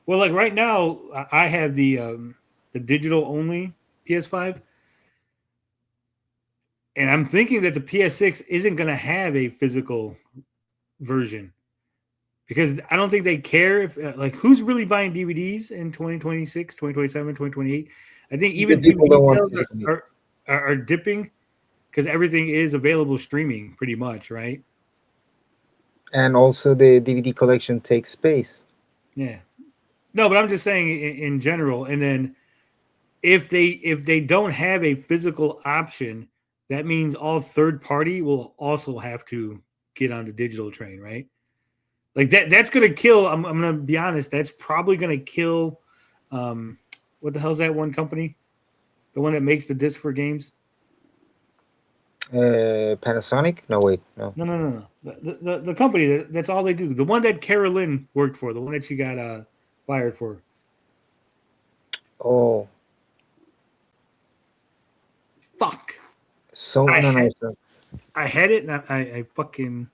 Speaker 2: Well, like right now, I have the digital only PS5, and I'm thinking that the PS6 isn't going to have a physical version because I don't think they care if like who's really buying DVDs in 2026, 2027, 2028. I think even
Speaker 5: people don't want
Speaker 2: are dipping because everything is available streaming pretty much, right?
Speaker 5: And also the DVD collection takes space.
Speaker 2: Yeah. No, but I'm just saying in general. And then if they don't have a physical option, that means all third party will also have to get on the digital train, right? Like that's going to kill. I'm going to be honest. That's probably going to kill. What the hell's that one company? The one that makes the disc for games?
Speaker 5: Panasonic? No, wait, no.
Speaker 2: No. The company that's all they do. The one that Carolyn worked for. The one that she got fired for.
Speaker 5: Oh.
Speaker 2: Fuck.
Speaker 5: So
Speaker 2: I had it, and I fucking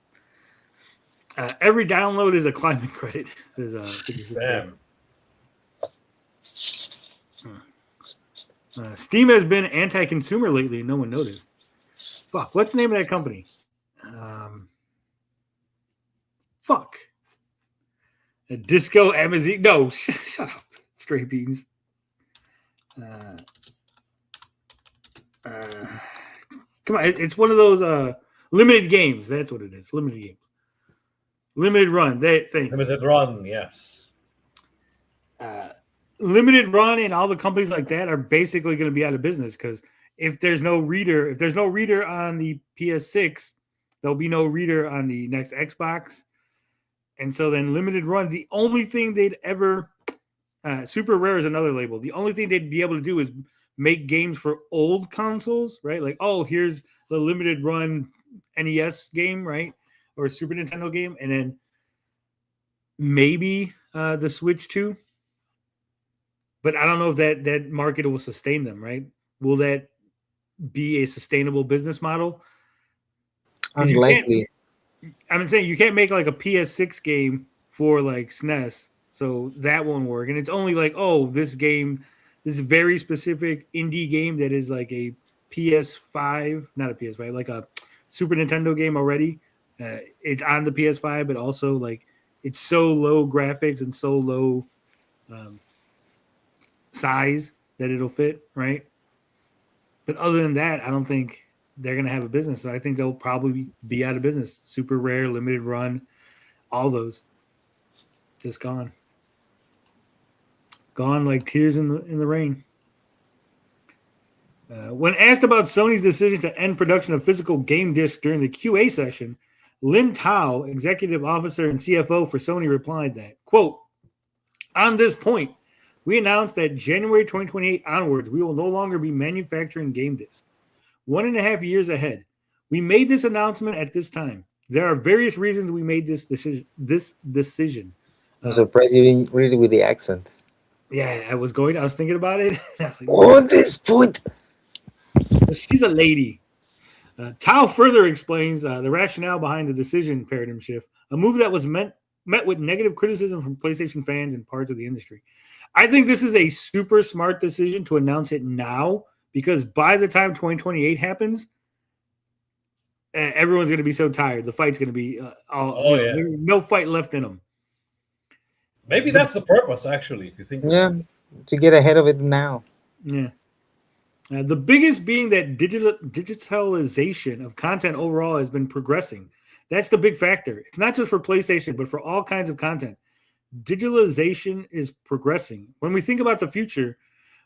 Speaker 2: every download is a climate credit. Says
Speaker 3: damn.
Speaker 2: Steam has been anti-consumer lately. No one noticed. Fuck. What's the name of that company? Fuck. Disco Amazon. No, shut up. Straight beans. Come on, it's one of those limited games. That's what it is. Limited games. Limited run.
Speaker 3: Limited run, yes.
Speaker 2: Limited run and all the companies like that are basically going to be out of business because if there's no reader on the PS6, there'll be no reader on the next Xbox. And so then limited run, the only thing they'd ever Super Rare is another label. The only thing they'd be able to do is make games for old consoles, right? Like, oh, here's the limited run NES game, right? Or Super Nintendo game. And then maybe the Switch 2. But I don't know if that market will sustain them, right? Will that be a sustainable business model?
Speaker 5: Unlikely.
Speaker 2: I'm saying you can't make like a PS6 game for like SNES, so that won't work. And it's only like, oh, this very specific indie game that is like a PS5, not a PS5, like a Super Nintendo game already. It's on the PS5, but also like it's so low graphics and so low size that it'll fit, right? But other than that, I don't think they're going to have a business. So I think they'll probably be out of business. Super Rare, limited run, all those just gone. Gone like tears in the rain. When asked about Sony's decision to end production of physical game discs during the QA session, Lin Tao, executive officer and CFO for Sony, replied that, quote, on this point, we announced that January 2028 onwards, we will no longer be manufacturing game discs. 1.5 years ahead. We made this announcement at this time. There are various reasons we made this decision.
Speaker 5: I'm surprised you didn't read it with the accent.
Speaker 2: Yeah, I was thinking about it. I was like,
Speaker 5: on this point.
Speaker 2: She's a lady. Tao further explains the rationale behind the decision paradigm shift, a move that was met with negative criticism from PlayStation fans and parts of the industry. I think this is a super smart decision to announce it now, because by the time 2028 happens, everyone's going to be so tired. The fight's going to be no fight left in them.
Speaker 3: Maybe that's the purpose, actually, if you think.
Speaker 5: Yeah, to get ahead of it now.
Speaker 2: Yeah. The biggest being that digitalization of content overall has been progressing. That's the big factor. It's not just for PlayStation, but for all kinds of content. Digitalization is progressing. When we think about the future,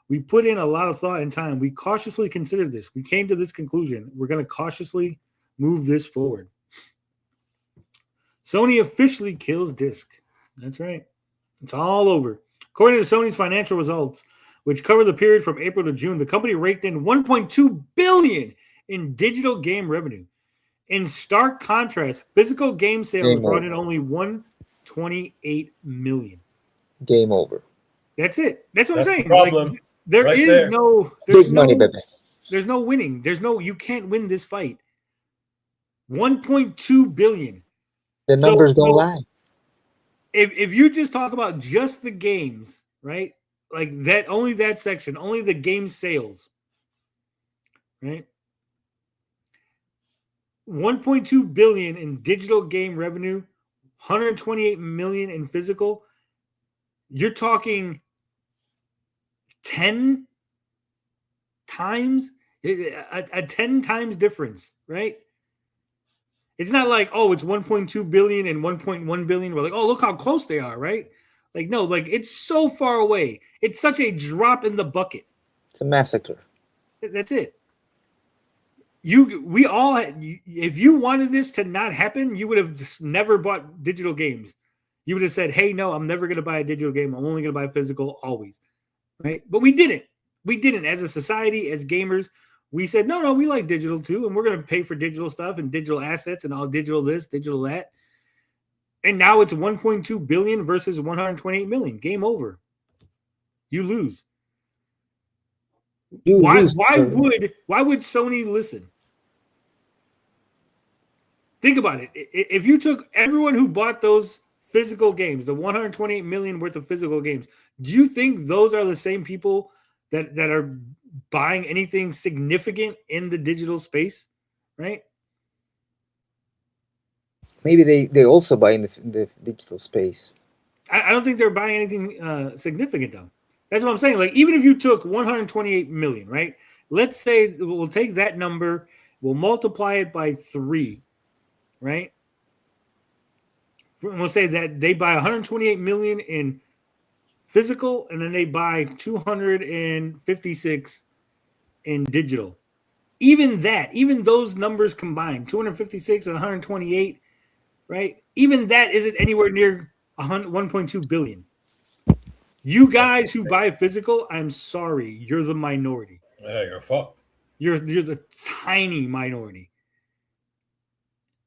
Speaker 2: we put in a lot of thought and time. We cautiously considered this. We came to this conclusion. We're going to cautiously move this forward. Sony officially kills disc. That's right. It's all over. According to Sony's financial results, which cover the period from April to June, the company raked in $1.2 billion in digital game revenue. In stark contrast, physical game sales brought in only $128 million.
Speaker 5: Game over.
Speaker 2: That's it. That's what I'm saying.
Speaker 3: Problem.
Speaker 2: There's
Speaker 5: money, baby.
Speaker 2: There's no winning. You can't win this fight. $1.2 billion.
Speaker 5: The numbers don't lie.
Speaker 2: If you just talk about just the games, right? Like that, only that section, only the game sales, right? 1.2 billion in digital game revenue, 128 million in physical. You're talking 10 times, a 10 times difference, right? It's not like, oh, it's 1.2 billion and 1.1 billion. We're like, oh, look how close they are, right? Like, no, like it's so far away. It's such a drop in the bucket.
Speaker 5: It's a massacre.
Speaker 2: That's it. If you wanted this to not happen, you would have just never bought digital games. You would have said, hey, no, I'm never going to buy a digital game. I'm only going to buy physical always, right? But we didn't. We didn't. As a society, as gamers, we said, no, we like digital too, and we're going to pay for digital stuff and digital assets and all digital this, digital that. And now it's 1.2 billion versus 128 million. Game over. You lose. Why would Sony listen? Think about it. If you took everyone who bought those physical games, the 128 million worth of physical games, do you think those are the same people that are buying anything significant in the digital space, right?
Speaker 5: Maybe they also buy in the digital space.
Speaker 2: I don't think they're buying anything significant, though. That's what I'm saying. Like, even if you took 128 million, right? Let's say we'll take that number, we'll multiply it by 3, right? We'll say that they buy 128 million in physical, and then they buy 256 in digital. Even those numbers combined, 256 and 128, right? Even that isn't anywhere near 1.2 billion. You guys who buy physical, I'm sorry, you're the minority.
Speaker 3: Yeah, you're fucked.
Speaker 2: You're the tiny minority.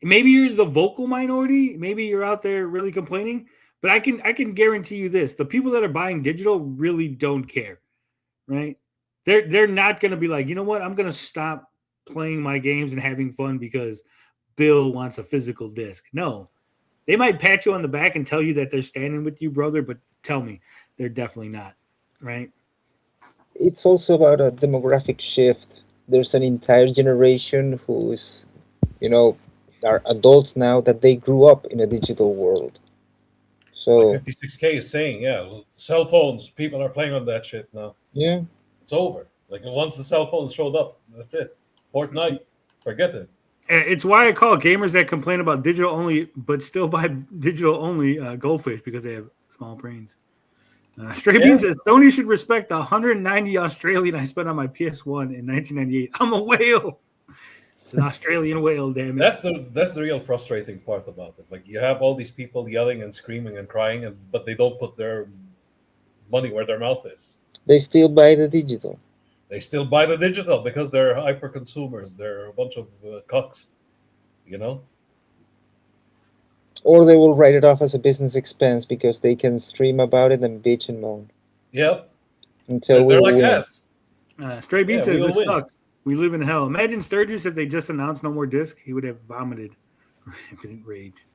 Speaker 2: Maybe you're the vocal minority. Maybe you're out there really complaining. But I can guarantee you this: the people that are buying digital really don't care, right? They're not going to be like, you know what? I'm going to stop playing my games and having fun because Bill wants a physical disc. No, they might pat you on the back and tell you that they're standing with you, brother. But tell me, they're definitely not, right?
Speaker 5: It's also about a demographic shift. There's an entire generation who is, are adults now that they grew up in a digital world. So
Speaker 3: like 56K is saying, cell phones, people are playing on that shit now.
Speaker 5: Yeah.
Speaker 3: It's over. Like, once the cell phones showed up, that's it. Fortnite, forget it.
Speaker 2: It's why I call gamers that complain about digital only, but still buy digital only goldfish, because they have small brains. Stray Bean says, Sony should respect the 190 Australian I spent on my PS1 in 1998. I'm a whale. It's an Australian whale, damn it.
Speaker 3: That's the real frustrating part about it. Like, you have all these people yelling and screaming and crying, but they don't put their money where their mouth is.
Speaker 5: They still buy the digital.
Speaker 3: They still buy the digital because they're hyper consumers. They're a bunch of cucks, you know.
Speaker 5: Or they will write it off as a business expense because they can stream about it and bitch and moan.
Speaker 3: Yep.
Speaker 5: Until
Speaker 3: they're
Speaker 5: we
Speaker 3: like
Speaker 5: win.
Speaker 3: us.
Speaker 2: Stray Bean says
Speaker 3: we'll
Speaker 2: this
Speaker 3: win.
Speaker 2: sucks. We live in hell. Imagine Sturgis if they just announced no more disc. He would have vomited in rage.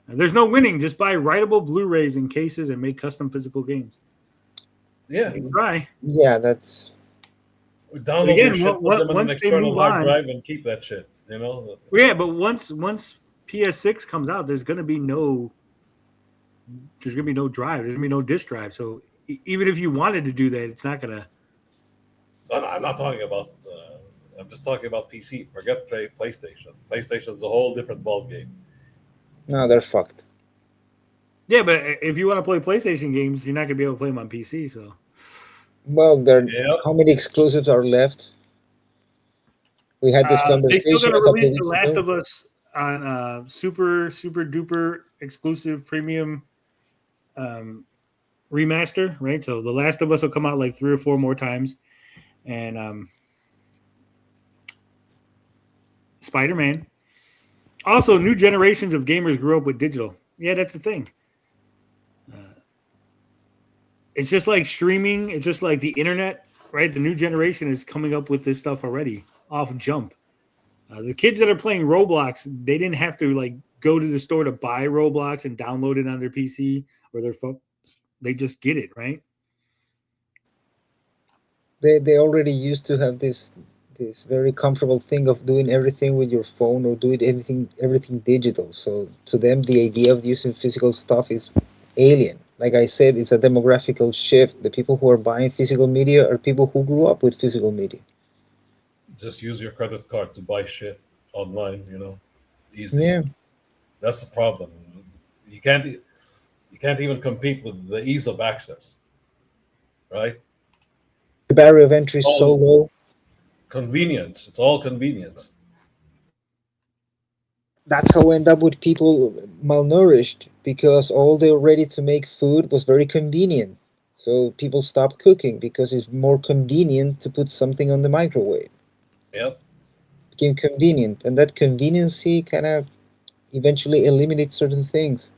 Speaker 2: There's no winning. Just buy writable Blu-rays and cases and make custom physical games.
Speaker 3: Yeah.
Speaker 2: Try.
Speaker 5: Yeah, that's.
Speaker 3: Download
Speaker 2: Again,
Speaker 3: your shit, put them in an
Speaker 2: once they
Speaker 3: external
Speaker 2: move
Speaker 3: hard
Speaker 2: on,
Speaker 3: drive, and keep that shit. You know.
Speaker 2: Yeah, but once PS6 comes out, there's gonna be no drive. There's gonna be no disc drive. So even if you wanted to do that, it's not gonna.
Speaker 3: I'm not talking about. I'm just talking about PC. Forget PlayStation. PlayStation's a whole different ballgame.
Speaker 5: No, they're fucked.
Speaker 2: Yeah, but if you want to play PlayStation games, you're not gonna be able to play them on PC. So.
Speaker 5: Well, how many exclusives are left? We had this conversation.
Speaker 2: They still gonna
Speaker 5: a couple
Speaker 2: release
Speaker 5: weeks
Speaker 2: The Last
Speaker 5: ago.
Speaker 2: of Us on super duper exclusive premium remaster, right? So The Last of Us will come out like 3 or 4 more times, and Spider-Man. Also, new generations of gamers grew up with digital. Yeah, that's the thing. It's just like streaming. It's just like the internet, right? The new generation is coming up with this stuff already off jump. The kids that are playing Roblox, they didn't have to like go to the store to buy Roblox and download it on their PC or their phone. They just get it, right?
Speaker 5: They already used to have this very comfortable thing of doing everything with your phone or doing everything digital. So to them, the idea of using physical stuff is alien. Like I said, it's a demographical shift. The people who are buying physical media are people who grew up with physical media.
Speaker 3: Just use your credit card to buy shit online. You know, easy.
Speaker 5: Yeah.
Speaker 3: That's the problem. You can't even compete with the ease of access, right?
Speaker 5: The barrier of entry is so low.
Speaker 3: Convenience. It's all convenience.
Speaker 5: That's how we end up with people malnourished, because all the ready-to-make food was very convenient. So people stopped cooking because it's more convenient to put something on the microwave.
Speaker 3: Yep.
Speaker 5: Became convenient, and that conveniency kind of eventually eliminates certain things.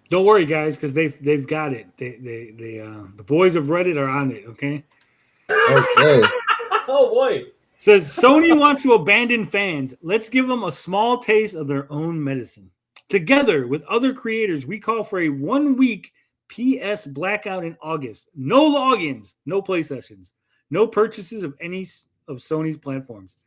Speaker 2: Don't worry, guys, because they've got it. The boys of Reddit are on it. Okay.
Speaker 5: Okay.
Speaker 3: Oh boy.
Speaker 2: Says Sony wants to abandon fans. Let's give them a small taste of their own medicine. Together with other creators, we call for a 1-week PS blackout in August. No logins, no play sessions, no purchases of any of Sony's platforms.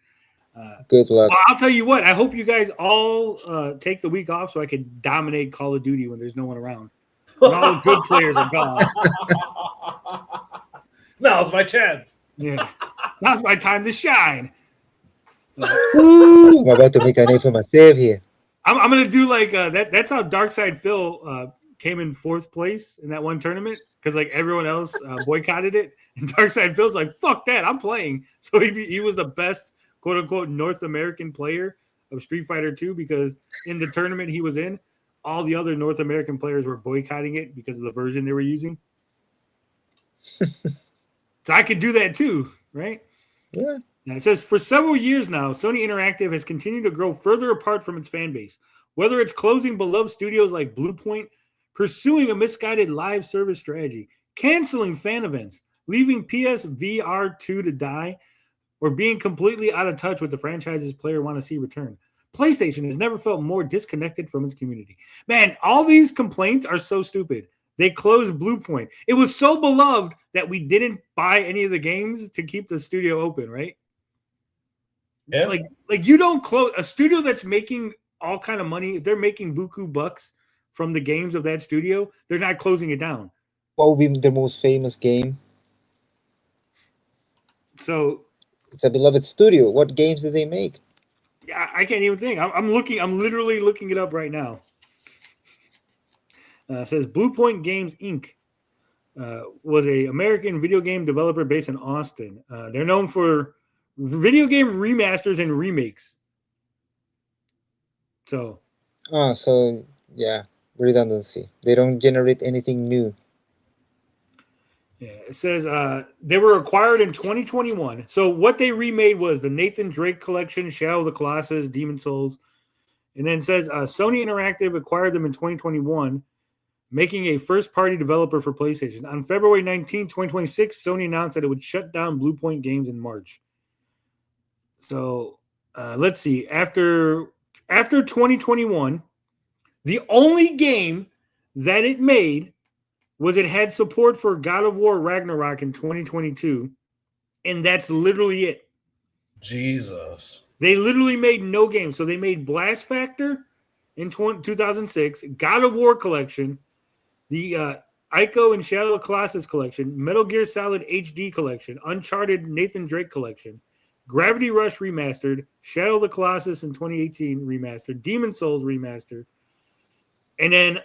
Speaker 5: Good luck.
Speaker 2: Well, I'll tell you what. I hope you guys all take the week off so I can dominate Call of Duty when there's no one around. When all the good players are gone.
Speaker 3: Now's my chance.
Speaker 2: Yeah, now's my time to shine.
Speaker 5: Ooh, I'm about to make a name for myself here.
Speaker 2: I'm gonna do like that. That's how Darkside Phil came in 4th place in that one tournament, because like everyone else boycotted it, and Darkside Phil's like, "Fuck that, I'm playing." So he was the best quote unquote North American player of Street Fighter 2, because in the tournament he was in, all the other North American players were boycotting it because of the version they were using. So I could do that too, right?
Speaker 5: Yeah.
Speaker 2: Now it says, for several years now, Sony Interactive has continued to grow further apart from its fan base. Whether it's closing beloved studios like Bluepoint, pursuing a misguided live service strategy, canceling fan events, leaving PSVR 2 to die, or being completely out of touch with the franchise's player want to see return, PlayStation has never felt more disconnected from its community. Man, all these complaints are so stupid. They closed Bluepoint. It was so beloved that we didn't buy any of the games to keep the studio open, right?
Speaker 3: Yeah.
Speaker 2: Like you don't close a studio that's making all kind of money. If they're making buku bucks from the games of that studio, they're not closing it down.
Speaker 5: What would be the most famous game?
Speaker 2: So
Speaker 5: it's a beloved studio. What games did they make?
Speaker 2: I can't even think. I'm literally looking it up right now. It says Bluepoint Games Inc. Was a American video game developer based in Austin. They're known for video game remasters and remakes. So
Speaker 5: yeah, redundancy. They don't generate anything new.
Speaker 2: Yeah, it says they were acquired in 2021. So what they remade was the Nathan Drake collection, Shadow of the Colossus, Demon Souls. And then it says Sony Interactive acquired them in 2021, making a first-party developer for PlayStation. On February 19, 2026, Sony announced that it would shut down Blue Point Games in March. So let's see. After 2021, the only game that it made was it had support for God of War Ragnarok in 2022, and that's literally it.
Speaker 3: Jesus.
Speaker 2: They literally made no games. So they made Blast Factor in 2006, God of War Collection, the Ico and Shadow of the Colossus Collection, Metal Gear Solid HD Collection, Uncharted Nathan Drake Collection, Gravity Rush Remastered, Shadow of the Colossus in 2018 Remastered, Demon Souls Remastered, and then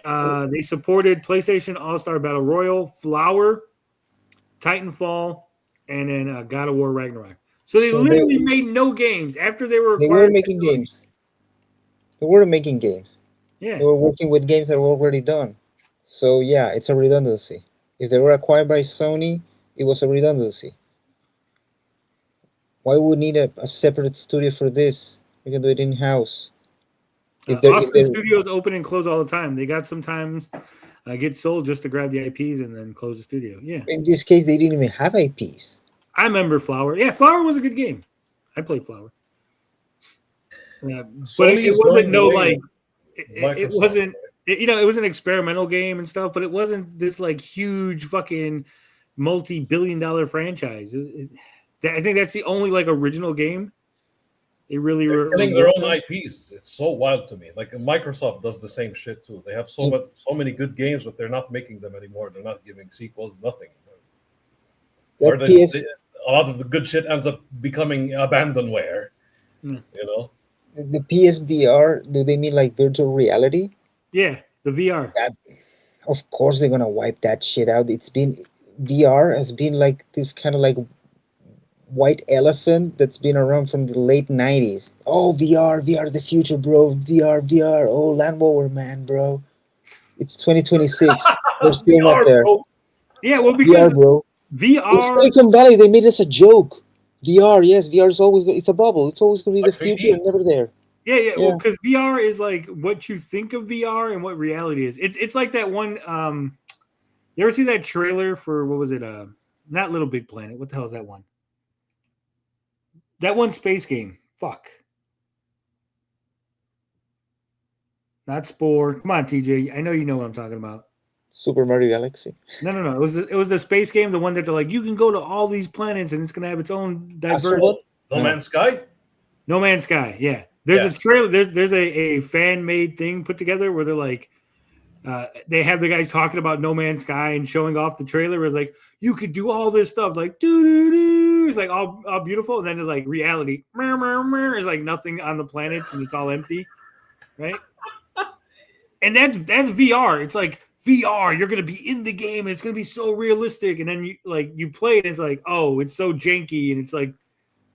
Speaker 2: they supported PlayStation All-Star Battle Royale, Flower, Titanfall, and then God of War Ragnarok. So they literally made no games after they were acquired.
Speaker 5: They were making games. They were making games.
Speaker 2: Yeah.
Speaker 5: They were working with games that were already done. So yeah, it's a redundancy. If they were acquired by Sony, it was a redundancy. Why would we need a separate studio for this? We can do it in-house.
Speaker 2: Austin Studios open and close all the time. They got sometimes get sold just to grab the IPs and then close the studio. Yeah.
Speaker 5: In this case, they didn't even have IPs.
Speaker 2: I remember Flower. Yeah, Flower was a good game. I played Flower. Yeah, but it wasn't no like it wasn't. It was an experimental game and stuff, but it wasn't this like huge fucking multi-billion-dollar franchise. I think that's the only like original game. They're
Speaker 3: killing their own IPs. It's so wild to me. Like Microsoft does the same shit too. They have so many good games, but they're not making them anymore. They're not giving sequels, nothing. Or a lot of the good shit ends up becoming abandonware. You know,
Speaker 5: the PSVR. Do they mean like virtual reality?
Speaker 2: Yeah, the VR.
Speaker 5: Of course, they're gonna wipe that shit out. VR has been like this kind of like white elephant that's been around from the late 90s. Oh, VR the future, bro. VR. Oh, Land Rover, man, bro. It's 2026. They're still
Speaker 2: VR,
Speaker 5: not there.
Speaker 2: bro. Yeah, well, because
Speaker 5: VR, bro.
Speaker 2: VR.
Speaker 5: It's Silicon Valley. They made us a joke. VR, yes, VR is always. It's a bubble. It's always gonna be the future and never there.
Speaker 2: Yeah. Well, because VR is like what you think of VR and what reality is. It's like that one. You ever see that trailer for what was it? Not Little Big Planet. What the hell is that one? That one space game. Fuck. Not Spore. Come on, TJ. I know you know what I'm talking about.
Speaker 5: Super Mario Galaxy.
Speaker 2: No. It was the space game, the one that they're like, you can go to all these planets and it's gonna have its own diverse.
Speaker 3: No Man's Sky.
Speaker 2: No Man's Sky. Yeah. There's a trailer. There's a fan made thing put together where they're like, they have the guys talking about No Man's Sky and showing off the trailer. Where it's like you could do all this stuff, like doo. It's like all beautiful, and then it's like reality. It's like nothing on the planets and it's all empty, right? And that's VR. It's like VR. You're gonna be in the game and it's gonna be so realistic. And then you play it and it's like, oh, it's so janky and it's like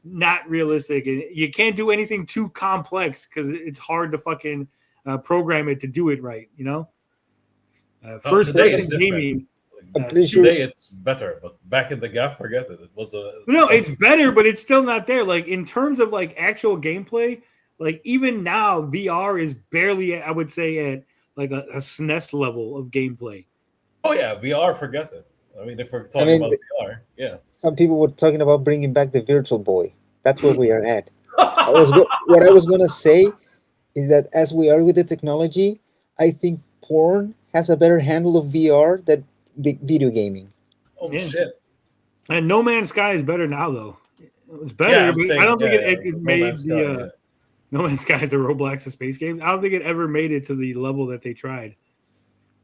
Speaker 2: not realistic and you can't do anything too complex because it's hard to fucking program it to do it right, you know. First person gaming.
Speaker 3: Today it's better, but back in the gap, forget it. It was
Speaker 2: no, it's better, but it's still not there. Like in terms of like actual gameplay, like even now VR is barely, I would say, at like a SNES level of gameplay.
Speaker 3: Oh yeah, VR, forget it. I mean, if we're talking about VR, yeah.
Speaker 5: Some people were talking about bringing back the Virtual Boy. That's where we are at. What I was gonna say is that as we are with the technology, I think porn has a better handle of VR than the video gaming.
Speaker 3: Oh shit!
Speaker 2: And No Man's Sky is better now, though. It was better. But I don't think it made No Man's Sky is the Roblox of space games. I don't think it ever made it to the level that they tried.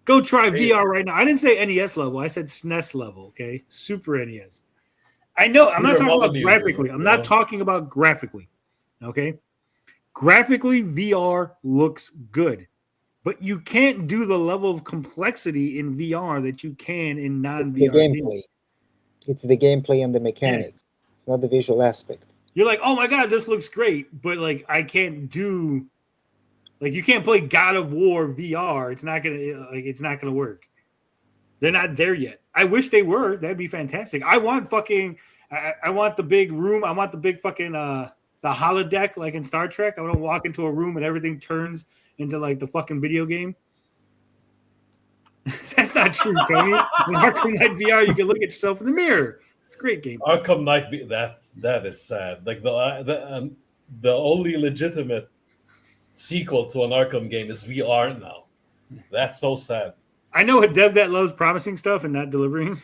Speaker 2: Go try VR right now. I didn't say NES level. I said SNES level. Okay, Super NES. I know. I'm not talking about graphically. I'm not talking about graphically. Okay, graphically VR looks good. But you can't do the level of complexity in VR that you can in non-VR.
Speaker 5: The gameplay. It's the gameplay and the mechanics, not the visual aspect.
Speaker 2: You're like, oh my god, this looks great, but like I can't do, like you can't play God of War VR. It's not gonna work. They're not there yet. I wish they were. That'd be fantastic. I want the big room. I want the big fucking the holodeck like in Star Trek. I want to walk into a room and everything turns into like the fucking video game. That's not true, Tony. In Arkham Knight VR, you can look at yourself in the mirror. It's a great game.
Speaker 3: Arkham Knight, that is sad. Like the only legitimate sequel to an Arkham game is VR now. That's so sad.
Speaker 2: I know a dev that loves promising stuff and not delivering.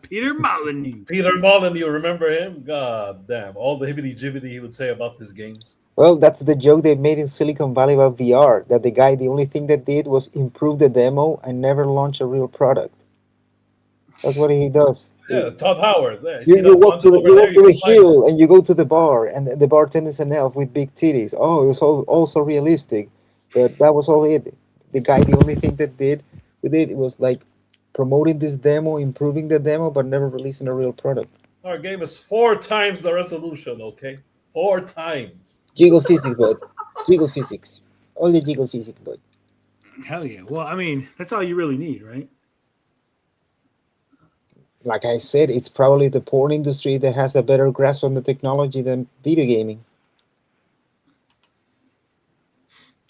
Speaker 2: Peter Molyneux.
Speaker 3: Peter Molyneux, remember him? God damn. All the hibbity-jibbity he would say about his games.
Speaker 5: Well, that's the joke they made in Silicon Valley about VR, that the only thing that did was improve the demo and never launch a real product. That's what he does.
Speaker 3: Yeah, Todd Howard. Yeah,
Speaker 5: you walk to the hill and you go to the bar, and the bartender's an elf with big titties. Oh, it was also realistic. But that was all it. The only thing that did with it was like promoting this demo, improving the demo, but never releasing a real product.
Speaker 3: Our game is 4 times the resolution, okay? 4 times.
Speaker 5: Jiggle physics, bud. Jiggle physics. All the jiggle physics, bud.
Speaker 2: Hell yeah. Well, I mean, that's all you really need, right?
Speaker 5: Like I said, it's probably the porn industry that has a better grasp on the technology than video gaming.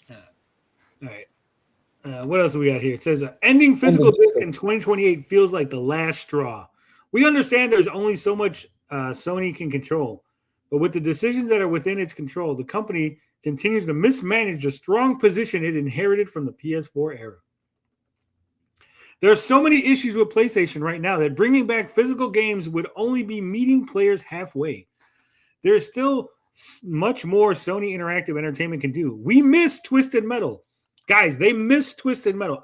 Speaker 2: All right. What else do we got here? It says, ending physical disc in 2028 feels like the last straw. We understand there's only so much Sony can control, but with the decisions that are within its control, the company continues to mismanage the strong position it inherited from the PS4 era. There are so many issues with PlayStation right now that bringing back physical games would only be meeting players halfway. There's still much more Sony Interactive Entertainment can do. We miss Twisted Metal. Guys, they miss Twisted Metal.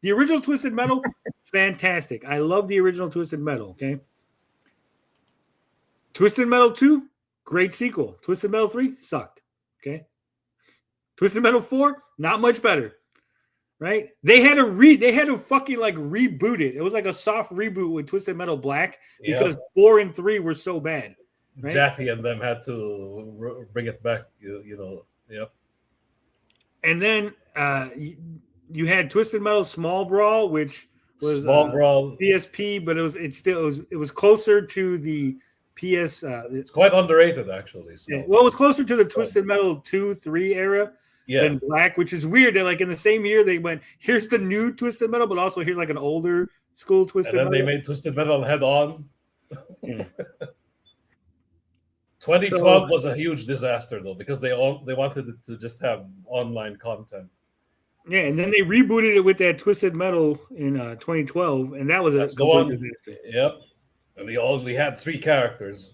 Speaker 2: The original Twisted Metal, fantastic. I love the original Twisted Metal, okay? Twisted Metal 2, great sequel. Twisted Metal 3, sucked, okay? Twisted Metal 4, not much better, right? They had to fucking like reboot it. It was like a soft reboot with Twisted Metal Black because 4 and 3 were so bad. Right?
Speaker 3: Jaffe and them had to bring it back, you know. Yep.
Speaker 2: And then you had Twisted Metal Small Brawl, which was
Speaker 3: Small Brawl
Speaker 2: PSP, but it was closer to the PS.
Speaker 3: It's quite underrated, actually.
Speaker 2: Yeah, well, it was closer to the Twisted Metal 2-3 era than Black, which is weird. That like in the same year they went, here's the new Twisted Metal, but also here's like an older school Twisted Metal.
Speaker 3: And then they made Twisted Metal Head On.
Speaker 2: Yeah.
Speaker 3: 2012 was a huge disaster though, because they wanted it to just have online content.
Speaker 2: Yeah, and then they rebooted it with that Twisted Metal in 2012, and that was a complete disaster.
Speaker 3: Yep, and they only had 3 characters.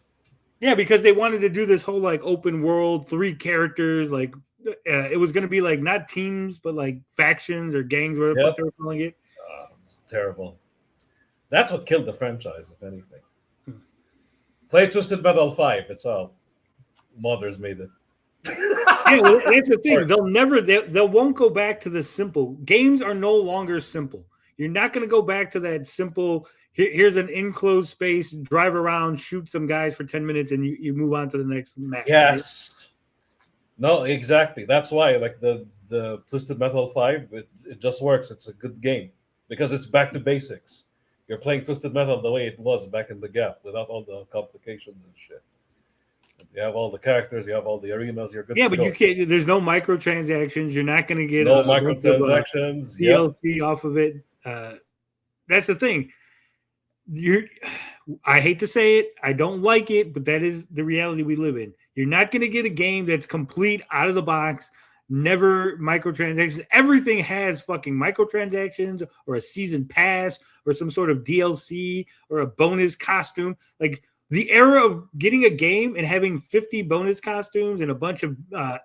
Speaker 2: Yeah, because they wanted to do this whole like open world, 3 characters. Like it was going to be like not teams, but like factions or gangs, whatever the fuck they were calling it.
Speaker 3: It's terrible. That's what killed the franchise, if anything. Play Twisted Metal 5. It's all modders made it.
Speaker 2: Yeah, well, that's the thing. They won't go back to the simple. Games are no longer simple. You're not going to go back to that simple. Here's an enclosed space, drive around, shoot some guys for 10 minutes, and you move on to the next match.
Speaker 3: Yes. Right? No, exactly. That's why, like the Twisted Metal 5, it just works. It's a good game because it's back to basics. You're playing Twisted Metal the way it was back in the Gap, without all the complications and shit. You have all the characters, you have all the arenas. You're good.
Speaker 2: Yeah, but you can't. There's no microtransactions. You're not going to get
Speaker 3: no microtransactions.
Speaker 2: DLC off of it. That's the thing. I hate to say it. I don't like it, but that is the reality we live in. You're not going to get a game that's complete out of the box. Never microtransactions. Everything has fucking microtransactions or a season pass or some sort of DLC or a bonus costume. Like the era of getting a game and having 50 bonus costumes and a bunch of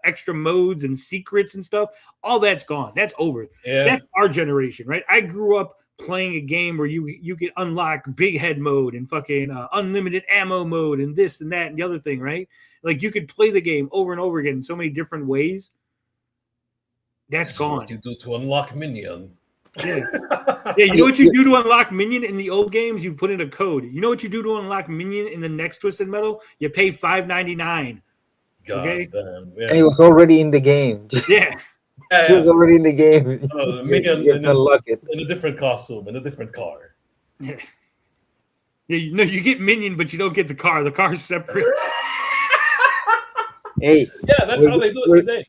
Speaker 2: extra modes and secrets and stuff, all that's gone. That's over.
Speaker 3: Yeah.
Speaker 2: That's our generation, right? I grew up playing a game where you could unlock big head mode and fucking unlimited ammo mode and this and that and the other thing, right? Like you could play the game over and over again in so many different ways. That's gone.
Speaker 3: What you do to unlock Minion.
Speaker 2: Yeah. Yeah, you know what you do to unlock Minion in the old games? You put in a code. You know what you do to unlock Minion in the next Twisted Metal? You pay $5.99.
Speaker 3: God
Speaker 2: okay?
Speaker 3: damn. Yeah.
Speaker 5: And it was already in the game.
Speaker 2: Yeah.
Speaker 5: He was already in the game.
Speaker 3: The minion
Speaker 5: You have to unlock it.
Speaker 3: in a different costume, in a different car.
Speaker 2: Yeah. Yeah, you get minion, but you don't get the car. The car's separate.
Speaker 5: Hey.
Speaker 3: Yeah, that's how they do it today.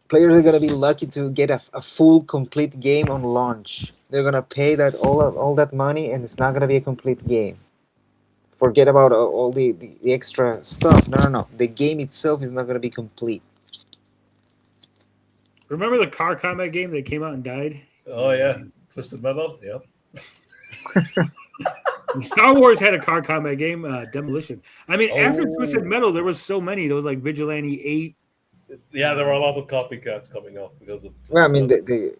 Speaker 5: Players are gonna be lucky to get a full complete game on launch. They're gonna pay that all that money, and it's not gonna be a complete game. Forget about all the extra stuff. No. The game itself is not gonna be complete.
Speaker 2: Remember the car combat game that came out and died?
Speaker 3: Oh yeah, Twisted Metal. Yep.
Speaker 2: Star Wars had a car combat game, Demolition. I mean, after Twisted Metal, there was so many. There was like Vigilante 8.
Speaker 3: Yeah, there were a lot of copycats coming up because of.
Speaker 5: Well, I mean, the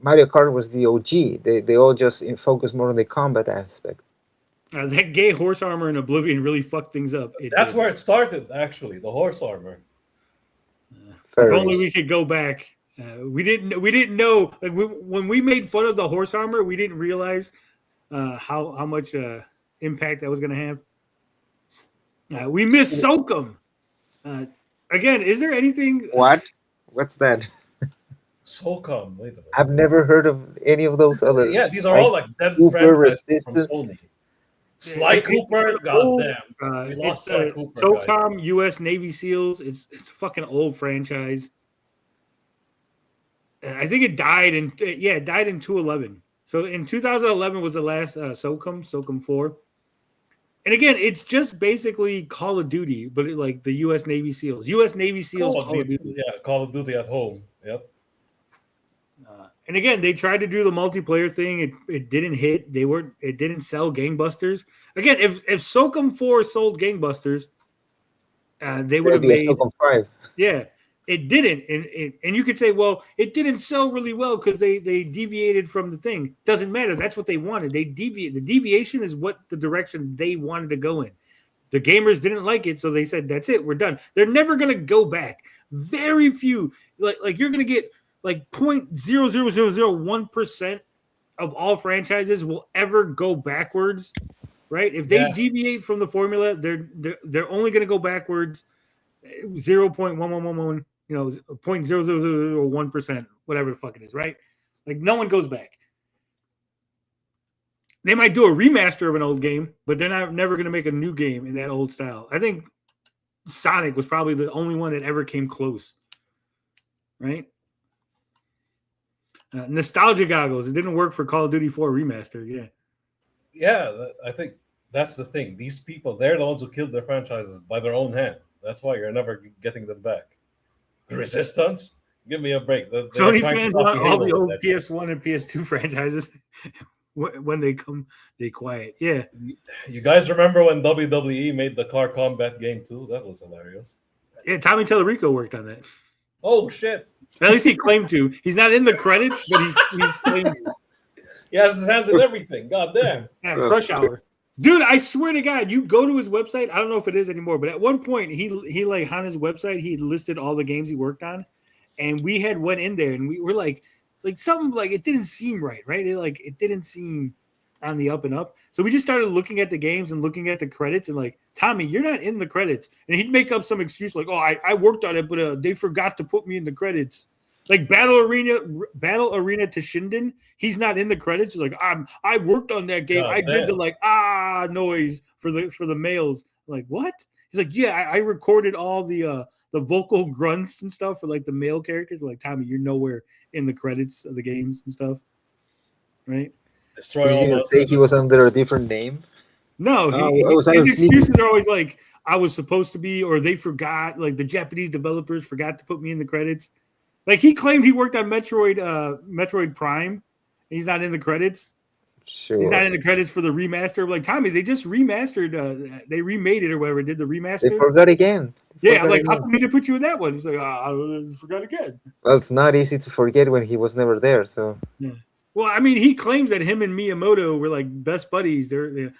Speaker 5: Mario Kart was the OG. They all just focus more on the combat aspect.
Speaker 2: That gay horse armor in Oblivion really fucked things up.
Speaker 3: That's where it started, actually. The horse armor.
Speaker 2: If only we could go back. We didn't know. Like when we made fun of the horse armor, we didn't realize how much impact that was going to have. We missed Sokum. Again, is there anything?
Speaker 5: What's that?
Speaker 3: Sokum. Wait a minute.
Speaker 5: I've never heard of any of those other.
Speaker 3: Yeah, these are all like dead franchises from Sony. Sly Cooper, goddamn. We lost Sly Cooper.
Speaker 2: SOCOM, U.S. Navy SEALs. It's a fucking old franchise. I think it died in 2011. So in 2011 was the last SOCOM 4. And again, it's just basically Call of Duty, but like the U.S. Navy SEALs. U.S. Navy SEALs Call of Duty.
Speaker 3: Yeah, Call of Duty at home. Yep.
Speaker 2: And again, they tried to do the multiplayer thing. It didn't hit. It didn't sell gangbusters. Again, if SOCOM 4 sold gangbusters, they would have made
Speaker 5: SOCOM 5.
Speaker 2: Yeah, it didn't. And you could say, well, it didn't sell really well because they deviated from the thing. Doesn't matter. That's what they wanted. They deviate. The deviation is what the direction they wanted to go in. The gamers didn't like it, so they said, that's it. We're done. They're never going to go back. Very few. Like you're going to get like 0.00001% of all franchises will ever go backwards, right? If they deviate from the formula, they're only going to go backwards 0.1111, 0.00001%, whatever the fuck it is, right? Like no one goes back. They might do a remaster of an old game, but they're never going to make a new game in that old style. I think Sonic was probably the only one that ever came close, right? Nostalgia goggles. It didn't work for Call of Duty 4 remaster.
Speaker 3: Yeah, I think that's the thing. These people, they're the ones who killed their franchises by their own hand. That's why you're never getting them back. Resistance? Give me a break.
Speaker 2: Sony fans want all the old PS1 and PS2 franchises. When they come, they quiet. Yeah.
Speaker 3: You guys remember when WWE made the car combat game too? That was hilarious.
Speaker 2: Yeah, Tommy Tallarico worked on that.
Speaker 3: Oh, shit.
Speaker 2: At least he claimed to. He's not in the credits, but he claimed to.
Speaker 3: He has his hands in everything. God damn.
Speaker 2: Yeah, Crush Hour. Dude, I swear to God, you go to his website. I don't know if it is anymore, but at one point, he like on his website, he listed all the games he worked on. And we had went in there and we were like something like it didn't seem right? It didn't seem on the up and up. So we just started looking at the games and looking at the credits and like, Tommy, you're not in the credits. And he'd make up some excuse like, oh, I worked on it, but they forgot to put me in the credits. Like Battle Arena to Shinden, he's not in the credits. He's like, I worked on that game. I did the noise for the males. I'm like, what? He's like, yeah, I recorded all the vocal grunts and stuff for like the male characters. We're like, Tommy, you're nowhere in the credits of the games and stuff, right?
Speaker 5: Did you say he was under a different name?
Speaker 2: No, his excuses are always like, I was supposed to be, or they forgot. Like the Japanese developers forgot to put me in the credits. Like he claimed he worked on Metroid Prime. He's not in the credits.
Speaker 5: Sure.
Speaker 2: He's not in the credits for the remaster. Like Tommy, they just remastered. They remade it or whatever. Did the remaster?
Speaker 5: They forgot again.
Speaker 2: Yeah, I'm like, how come we didn't put you in that one? He's like, I forgot again.
Speaker 5: Well, it's not easy to forget when he was never there. So.
Speaker 2: Yeah. Well, I mean, he claims that him and Miyamoto were like best buddies. They're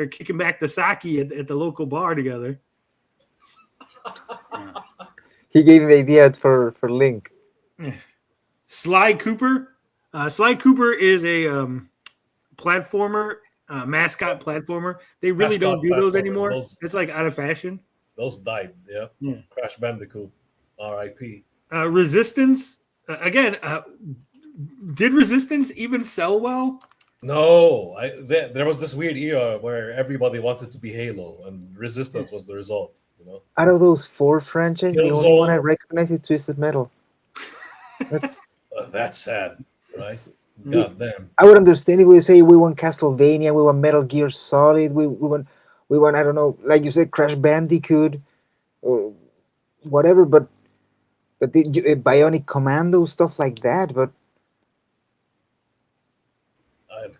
Speaker 2: kicking back the sake at the local bar together.
Speaker 5: He gave the idea for Link.
Speaker 2: Sly Cooper. Sly Cooper is a platformer, mascot platformer. They really don't do those anymore. It's like out of fashion.
Speaker 3: Those died, yeah. Crash Bandicoot, R.I.P.
Speaker 2: Resistance again. Did Resistance even sell well?
Speaker 3: No, there was this weird era where everybody wanted to be Halo, and Resistance was the result. You know,
Speaker 5: Out of those 4 franchises, the only one I
Speaker 3: Killzone.
Speaker 5: recognize is Twisted Metal.
Speaker 3: That's sad, right?
Speaker 5: The-
Speaker 3: God damn.
Speaker 5: I would understand if we say we want Castlevania, we want Metal Gear Solid, we want I don't know, like you said, Crash Bandicoot or whatever, but the Bionic Commando, stuff like that. But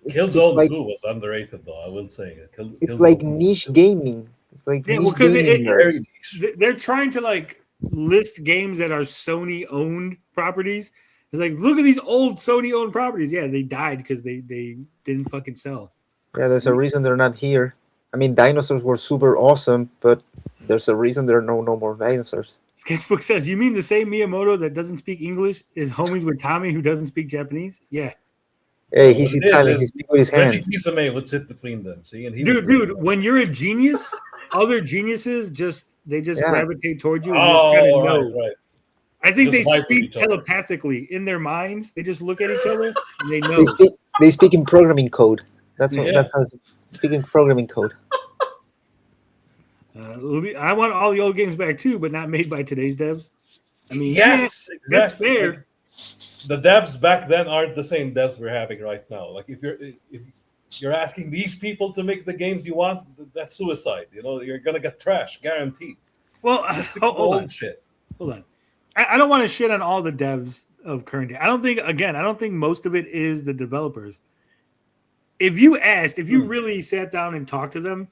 Speaker 3: Killzone
Speaker 5: like
Speaker 3: 2 was underrated, though. I will say
Speaker 5: it's
Speaker 3: Killzone
Speaker 5: like
Speaker 3: 2 was
Speaker 5: niche gaming. It's like
Speaker 2: Yeah,
Speaker 5: niche
Speaker 2: well, because
Speaker 5: gaming. nerd.
Speaker 2: they're trying to like list games that are Sony owned properties. It's like, look at these old Sony owned properties. Yeah, they died because they didn't fucking sell.
Speaker 5: Yeah, there's a reason they're not here. I mean, dinosaurs were super awesome, but there's a reason there are no more dinosaurs.
Speaker 2: Sketchbook says, "You mean the same Miyamoto that doesn't speak English is homies with Tommy who doesn't speak Japanese?" Yeah.
Speaker 5: Hey,
Speaker 3: What
Speaker 5: he's
Speaker 3: it is
Speaker 5: Italian. He speaks with his
Speaker 3: Reggie
Speaker 5: hands.
Speaker 3: Fils-Aimé would sit between them. See, and he
Speaker 2: Dude, when you're a genius, other geniuses just
Speaker 5: Yeah.
Speaker 2: gravitate toward you. And
Speaker 3: Oh,
Speaker 2: just kinda
Speaker 3: right,
Speaker 2: know.
Speaker 3: right.
Speaker 2: I think
Speaker 3: Just
Speaker 2: they
Speaker 3: vibe with
Speaker 2: speak
Speaker 3: each other.
Speaker 2: telepathically in their minds. They just look at each other and they know.
Speaker 5: They speak in programming code. That's
Speaker 2: Yeah.
Speaker 5: that's how it's speaking programming code.
Speaker 2: I want all the old games back too, but not made by today's devs. I mean,
Speaker 3: Yes,
Speaker 2: yeah,
Speaker 3: exactly.
Speaker 2: that's fair.
Speaker 3: Like, the devs back then aren't the same devs we're having right now. Like if you're asking these people to make the games you want, that's suicide. You know, you're gonna get trash, guaranteed.
Speaker 2: Well,
Speaker 3: Just stick to
Speaker 2: hold
Speaker 3: old
Speaker 2: on.
Speaker 3: shit.
Speaker 2: Hold on. I don't want to shit on all the devs of current day. I don't think most of it is the developers. If you really sat down and talked to them,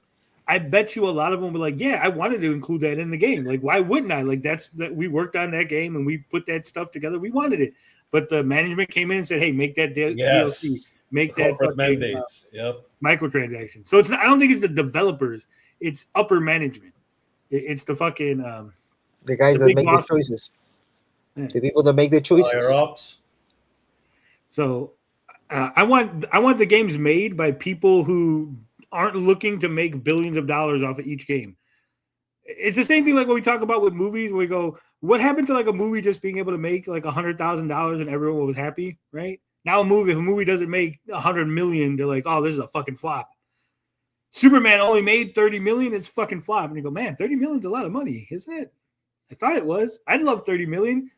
Speaker 2: I bet you a lot of them were like, yeah, I wanted to include that in the game. Like, why wouldn't I? Like, that we worked on that game and we put that stuff together. We wanted it. But the management came in and said, hey, make that
Speaker 3: Yes.
Speaker 2: DLC. Make
Speaker 3: The
Speaker 2: that
Speaker 3: corporate
Speaker 2: fucking,
Speaker 3: mandates. Yep.
Speaker 2: microtransaction. So I don't think it's the developers. It's upper management. It's the fucking
Speaker 5: The guys
Speaker 2: the
Speaker 5: that
Speaker 2: big
Speaker 5: make
Speaker 2: boss.
Speaker 5: the choices.
Speaker 2: Yeah.
Speaker 5: The people that make the choices.
Speaker 3: Higher ups.
Speaker 2: So I want the games made by people who aren't looking to make billions of dollars off of each game. It's the same thing like when we talk about with movies, where we go, what happened to like a movie just being able to make like $100,000 and everyone was happy, right? Now if a movie doesn't make 100 million, they're like, oh, this is a fucking flop. Superman only made 30 million, it's fucking flop. And you go, man, 30 million is a lot of money, isn't it? I thought it was. I'd love 30 million.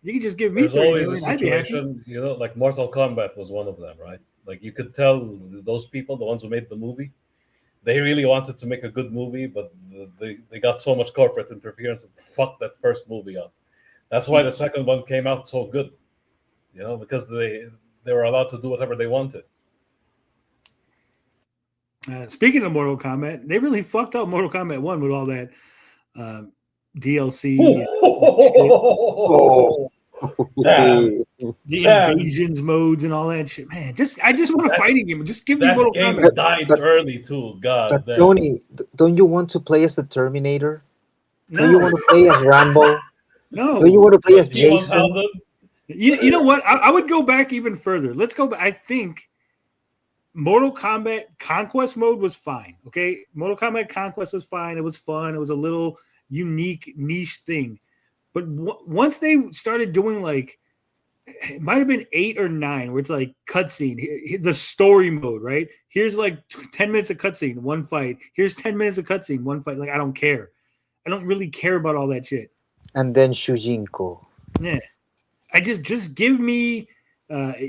Speaker 2: You can just give me
Speaker 3: There's
Speaker 2: 30
Speaker 3: always
Speaker 2: million.
Speaker 3: a
Speaker 2: I'd be happy.
Speaker 3: situation, you know, like Mortal Kombat was one of them, right? Like you could tell those people, the ones who made the movie, they really wanted to make a good movie, but they got so much corporate interference and fucked that first movie up. That's why the second one came out so good, you know, because they were allowed to do whatever they wanted.
Speaker 2: Speaking of Mortal Kombat, they really fucked up Mortal Kombat 1 with all that DLC. The invasions modes and all that shit. Man, I just want a fighting game. Just give me
Speaker 3: That
Speaker 2: Mortal
Speaker 3: game
Speaker 2: Kombat.
Speaker 3: died early too. God
Speaker 5: But
Speaker 3: damn.
Speaker 5: Tony, don't you want to play as the Terminator?
Speaker 2: No.
Speaker 5: Don't you want to play as Rambo?
Speaker 2: No.
Speaker 5: Don't you want to play as
Speaker 3: T-1000?
Speaker 5: Jason?
Speaker 2: You know what? I would go back even further. Let's go back. I think Mortal Kombat Conquest mode was fine. Okay. Mortal Kombat Conquest was fine. It was fun. It was a little unique niche thing. But once they started doing like, it might have been 8 or 9 where it's like cutscene, the story mode, right? Here's like 10 minutes of cutscene, one fight. Here's 10 minutes of cutscene, one fight. Like, I don't care. I don't really care about all that shit.
Speaker 5: And then Shujinko.
Speaker 2: Yeah. I just give me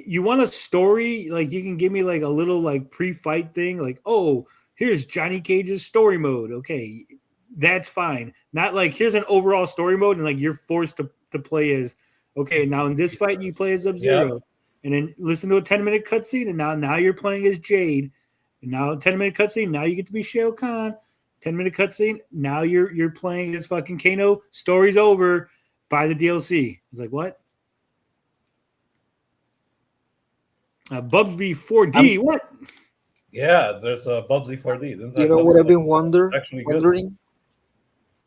Speaker 2: you want a story, like you can give me like a little like pre-fight thing, like, oh, here's Johnny Cage's story mode. Okay, that's fine. Not like here's an overall story mode and like you're forced to play as, okay, now in this fight you play as Sub-Zero. And then listen to a 10-minute cutscene, and now you're playing as Jade. And now a 10-minute cutscene, now you get to be Shao Kahn. 10-minute cutscene, now you're playing as fucking Kano. Story's over. Buy the DLC. It's like, what? Bubsy 4D, what?
Speaker 3: Yeah, there's a Bubsy 4D. Didn't I
Speaker 5: You know
Speaker 3: tell
Speaker 5: what
Speaker 3: you
Speaker 5: I've been
Speaker 3: It's actually good.
Speaker 5: wondering?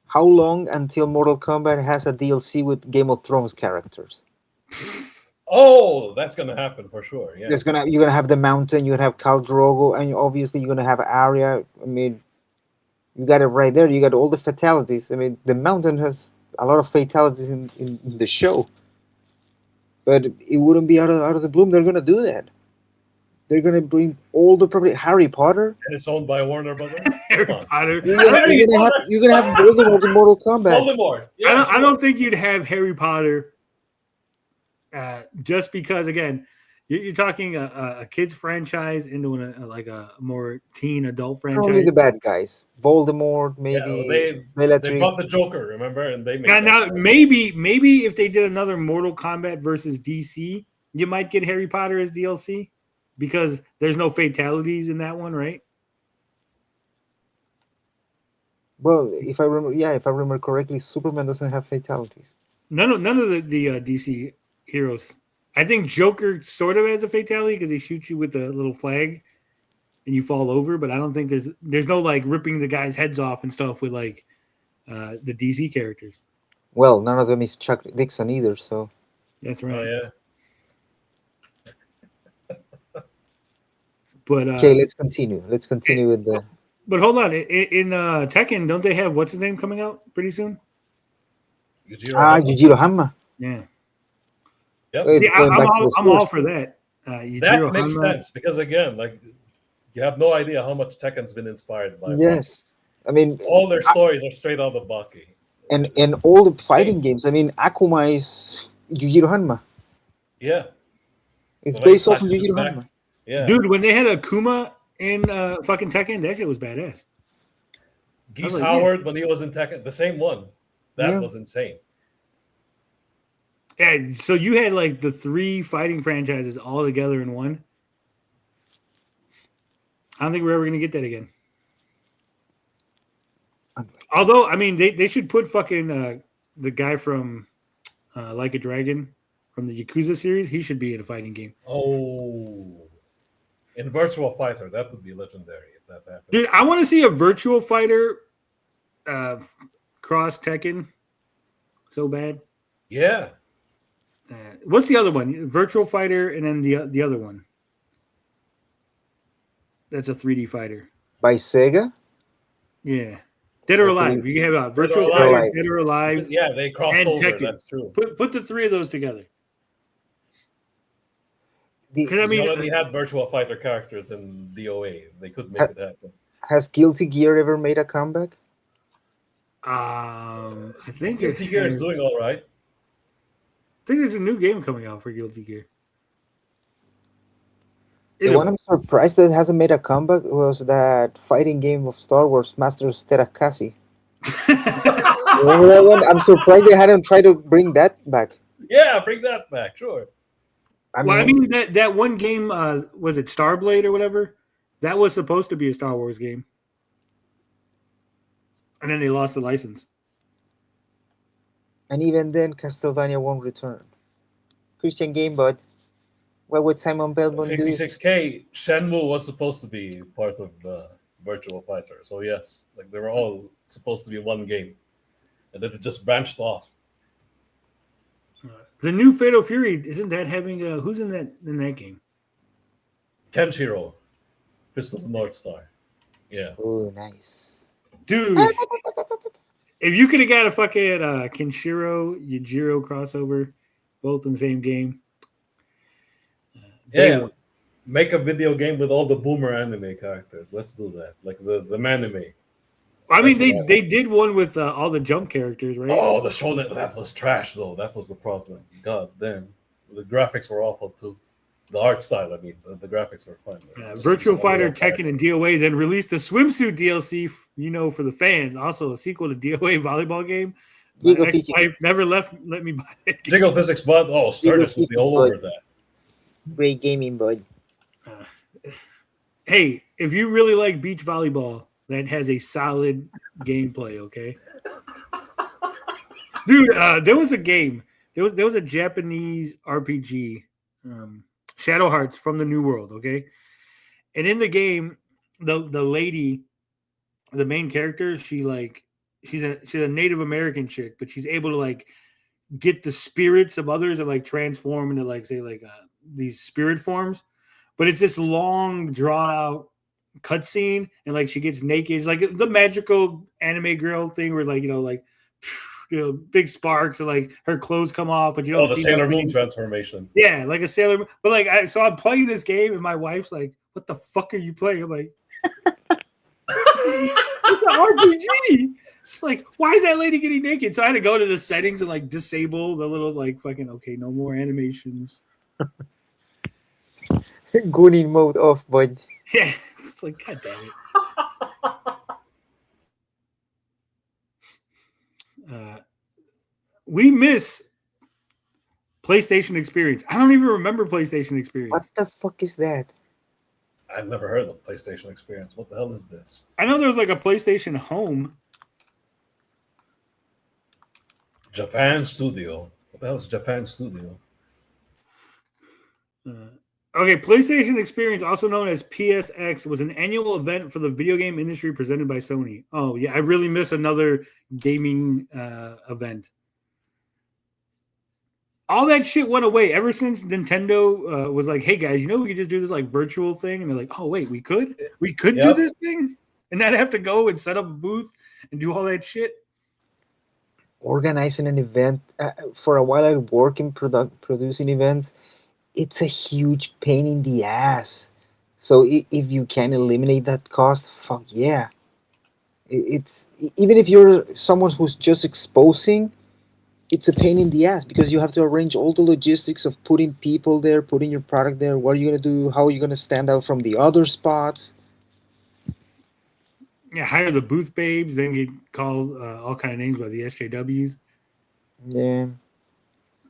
Speaker 5: How long until Mortal Kombat has a DLC with Game of Thrones characters?
Speaker 3: Oh, that's gonna happen for sure. Yeah.
Speaker 5: You're gonna have the Mountain, you're gonna have Khal Drogo, and obviously you're gonna have Arya. I mean, you got it right there. You got all the fatalities. I mean, the Mountain has a lot of fatalities in the show. But it wouldn't be out of the bloom. They're gonna do that. They're gonna bring all the property. Harry Potter.
Speaker 3: And it's owned by Warner Brothers.
Speaker 2: Harry Potter.
Speaker 5: You're gonna have Voldemort in Mortal Kombat.
Speaker 3: Voldemort. Yeah,
Speaker 2: I don't think you'd have Harry Potter. Just because, again, you're talking a kids franchise into a more teen adult franchise.
Speaker 5: Only the bad guys. Voldemort, maybe.
Speaker 3: Yeah, they brought the Joker, remember, and they made
Speaker 2: now maybe if they did another Mortal Kombat versus DC, you might get Harry Potter as DLC because there's no fatalities in that one, right?
Speaker 5: Well, if I remember correctly, Superman doesn't have fatalities.
Speaker 2: None of the DC heroes. I think Joker sort of has a fatality because he shoots you with a little flag and you fall over, but I don't think there's no like ripping the guy's heads off and stuff with like the DC characters.
Speaker 5: Well, none of them is Chuck Dixon either, so
Speaker 2: that's right.
Speaker 3: Oh,
Speaker 2: yeah. But
Speaker 5: okay, let's continue. Let's continue with the.
Speaker 2: But hold on, in Tekken, don't they have what's his name coming out pretty soon?
Speaker 5: Yujiro Hanma.
Speaker 2: Yeah.
Speaker 3: Yep.
Speaker 2: See, I'm all for that.
Speaker 3: That makes sense because again, like you have no idea how much Tekken's been inspired by.
Speaker 5: Yes, I mean
Speaker 3: all their stories are straight out of Baki.
Speaker 5: And all the fighting games. I mean, Akuma is Yujiro Hanma.
Speaker 3: Yeah,
Speaker 5: it's based off of Yujiro Hanma.
Speaker 3: Yeah,
Speaker 2: dude, when they had Akuma in fucking Tekken, that shit was badass.
Speaker 3: Geese Howard when he was in Tekken, the same one. That was insane.
Speaker 2: Yeah, so you had like the 3 fighting franchises all together in one. I don't think we're ever going to get that again. Although, I mean, they should put fucking the guy from Like a Dragon from the Yakuza series. He should be in a fighting game.
Speaker 3: Oh, in Virtual Fighter, that would be legendary if that happened.
Speaker 2: Dude, I want to see a Virtual Fighter cross Tekken so bad.
Speaker 3: Yeah.
Speaker 2: What's the other one? Virtual Fighter, and then the other one. That's a 3D fighter.
Speaker 5: By Sega?
Speaker 2: Yeah. Dead or Alive. You can have Virtual Fighter, Dead or Alive.
Speaker 3: Yeah, they crossed over. Tekken. That's true.
Speaker 2: Put the 3 of those together.
Speaker 3: Because I mean, they already had Virtual Fighter characters in DOA. They could make it happen.
Speaker 5: Has Guilty Gear ever made a comeback?
Speaker 2: I think
Speaker 3: Guilty Gear is doing all right.
Speaker 2: I think there's a new game coming out for Guilty Gear.
Speaker 5: The one I'm surprised that hasn't made a comeback was that fighting game of Star Wars, Masters of Terakasi. Remember that one? I'm surprised they hadn't tried to bring that back.
Speaker 3: Yeah, bring that back, sure.
Speaker 2: I mean that one game, was it Starblade or whatever? That was supposed to be a Star Wars game. And then they lost the license.
Speaker 5: And even then, Castlevania won't return. Christian Game, bud. What would Simon Belmont do?
Speaker 3: 56K, Shenmue was supposed to be part of Virtual Fighter. So yes, like they were all supposed to be one game. And then it just branched off.
Speaker 2: The new Fatal Fury, isn't that having who's in that game?
Speaker 3: Kenshiro. Fist of the North Star. Yeah.
Speaker 5: Oh, nice.
Speaker 2: Dude. If you could have got a fucking Kenshiro, Yujiro crossover, both in the same game.
Speaker 3: Yeah. Make a video game with all the boomer anime characters. Let's do that. Like the manime.
Speaker 2: I mean, they did one with all the Jump characters, right?
Speaker 3: Oh, the shonen, that was trash, though. That was the problem. God damn. The graphics were awful, too. The art style, I mean. The graphics were fine.
Speaker 2: Virtual Fighter, Tekken, and DOA then released the swimsuit DLC, for the fans. Also, a sequel to DOA volleyball game. My ex-wife never let me buy it.
Speaker 3: Jiggle Physics, bud. Oh, Sturgis would be all over that.
Speaker 5: Great gaming, bud.
Speaker 2: Hey, if you really like beach volleyball, that has a solid gameplay, okay? Dude, there was a game. There was a Japanese RPG, Shadow Hearts from the New World, okay? And in the game, the lady, the main character, she's a Native American chick, but she's able to like get the spirits of others and like transform into like these spirit forms. But it's this long drawn out cutscene, and like she gets naked. It's like the magical anime girl thing where like big sparks, and like her clothes come off, but you don't
Speaker 3: the
Speaker 2: see
Speaker 3: Sailor
Speaker 2: nothing.
Speaker 3: Moon transformation.
Speaker 2: Yeah, like a Sailor Moon. But like, so I'm playing this game, and my wife's like, "What the fuck are you playing?" I'm like, "It's an RPG." It's like, why is that lady getting naked? So I had to go to the settings and like disable the little like fucking no more animations.
Speaker 5: Gooning mode off, bud.
Speaker 2: Yeah, it's like, god damn it. We miss PlayStation Experience. I don't even remember PlayStation Experience.
Speaker 5: What the fuck is that?
Speaker 3: I've never heard of PlayStation Experience. What the hell is this?
Speaker 2: I know there was like a PlayStation Home.
Speaker 3: Japan Studio. What the hell is Japan Studio?
Speaker 2: Okay, PlayStation Experience, also known as PSX, was an annual event for the video game industry presented by Sony. Oh, yeah, I really miss another gaming event. All that shit went away ever since Nintendo was like, hey, guys, we could just do this like virtual thing. And they're like, oh, wait, we could? We could do this thing? And not have to go and set up a booth and do all that shit?
Speaker 5: Organizing an event. For a while I work in producing events. It's a huge pain in the ass. So if you can eliminate that cost, fuck yeah. It's even if you're someone who's just exposing, it's a pain in the ass because you have to arrange all the logistics of putting people there, putting your product there. What are you gonna do? How are you gonna stand out from the other spots?
Speaker 2: Yeah, hire the booth babes, then get called all kind of names by the SJWs.
Speaker 5: Yeah.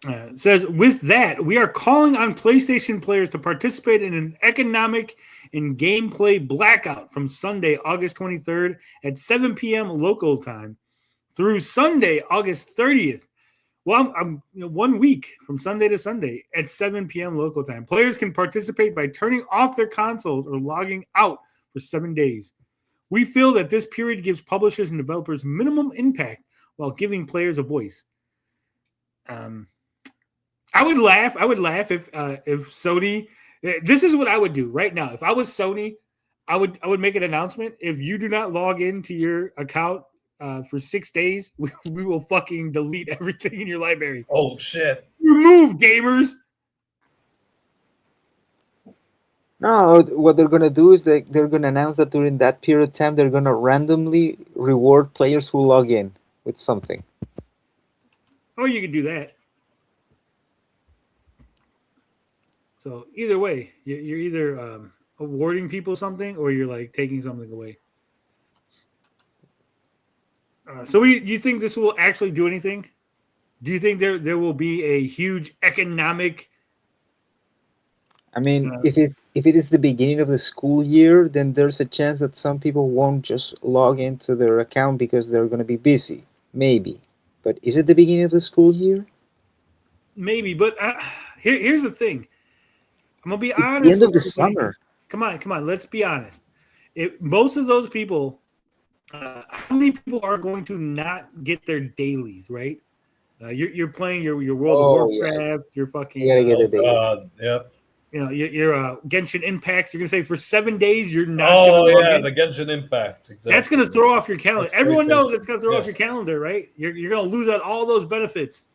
Speaker 2: It says, with that, we are calling on PlayStation players to participate in an economic and gameplay blackout from Sunday, August 23rd at 7 p.m. local time through Sunday, August 30th. Well, I'm 1 week from Sunday to Sunday at 7 p.m. local time. Players can participate by turning off their consoles or logging out for 7 days. We feel that this period gives publishers and developers minimum impact while giving players a voice. I would laugh if Sony. This is what I would do right now. If I was Sony, I would make an announcement. If you do not log into your account for 6 days, we will fucking delete everything in your library.
Speaker 3: Oh shit!
Speaker 2: Remove gamers.
Speaker 5: No, what they're gonna do is they're gonna announce that during that period of time they're gonna randomly reward players who log in with something.
Speaker 2: Oh, you could do that. So either way, you're either awarding people something or you're like taking something away. So you think this will actually do anything? Do you think there will be a huge economic?
Speaker 5: I mean, if it is the beginning of the school year, then there's a chance that some people won't just log into their account because they're going to be busy. Maybe. But is it the beginning of the school year?
Speaker 2: Maybe, but here's the thing. I'm gonna be honest.
Speaker 5: It's the end of the summer.
Speaker 2: Come on. Let's be honest. Most of those people, how many people are going to not get their dailies? Right? You're playing your World of Warcraft. You're fucking.
Speaker 5: You gotta get a daily.
Speaker 3: Yep.
Speaker 2: Your Genshin Impacts. You're gonna say for 7 days you're not.
Speaker 3: The Genshin Impact. Exactly.
Speaker 2: That's gonna throw off your calendar. Everyone knows it's gonna throw
Speaker 3: Yeah.
Speaker 2: off your calendar, right? You're gonna lose out all those benefits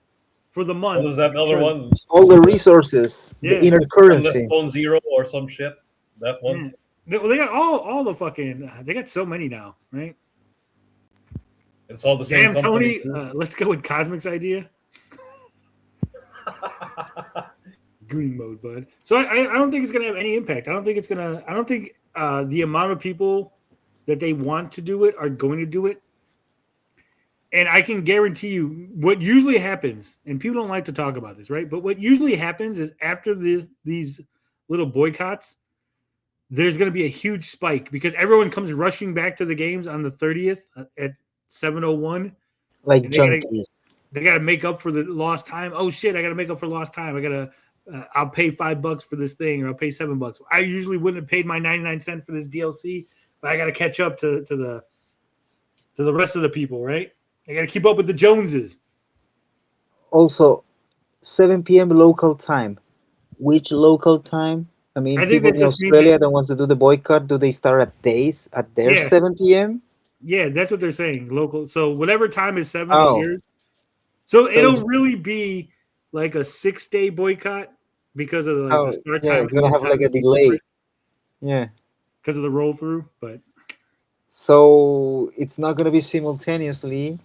Speaker 2: for the month.
Speaker 3: What is that other one?
Speaker 5: All the resources, the inner currency.
Speaker 3: Phone Zero or some shit. That one.
Speaker 2: Yeah. They got all the fucking. They got so many now, right?
Speaker 3: It's all the same.
Speaker 2: Damn, Tony.
Speaker 3: company.
Speaker 2: Let's go with Cosmic's idea. Gooning mode, bud. So I don't think it's gonna have any impact. I don't think the amount of people that they want to do it are going to do it. And I can guarantee you what usually happens, and people don't like to talk about this, right? But what usually happens is after these little boycotts, there's going to be a huge spike because everyone comes rushing back to the games on the 30th at 7:01.
Speaker 5: Like
Speaker 2: junkies. They got to make up for the lost time. Oh shit! I got to make up for lost time. I'll pay $5 for this thing, or I'll pay $7. I usually wouldn't have paid my 99 cents for this DLC, but I got to catch up to the rest of the people, right? I got to keep up with the Joneses.
Speaker 5: Also, 7 p.m. local time. Which local time? I mean,
Speaker 2: I think
Speaker 5: people
Speaker 2: that
Speaker 5: in
Speaker 2: just means
Speaker 5: Australia
Speaker 2: that-
Speaker 5: that wants to do the boycott, do they start at their
Speaker 2: Yeah.
Speaker 5: 7 p.m.?
Speaker 2: Yeah, that's what they're saying. Local. So whatever time is 7
Speaker 5: Oh.
Speaker 2: years, So it'll really be like a 6-day boycott because of the start time.
Speaker 5: It's gonna have like a delay. Yeah.
Speaker 2: Because of the roll through, but
Speaker 5: so it's not gonna be simultaneously.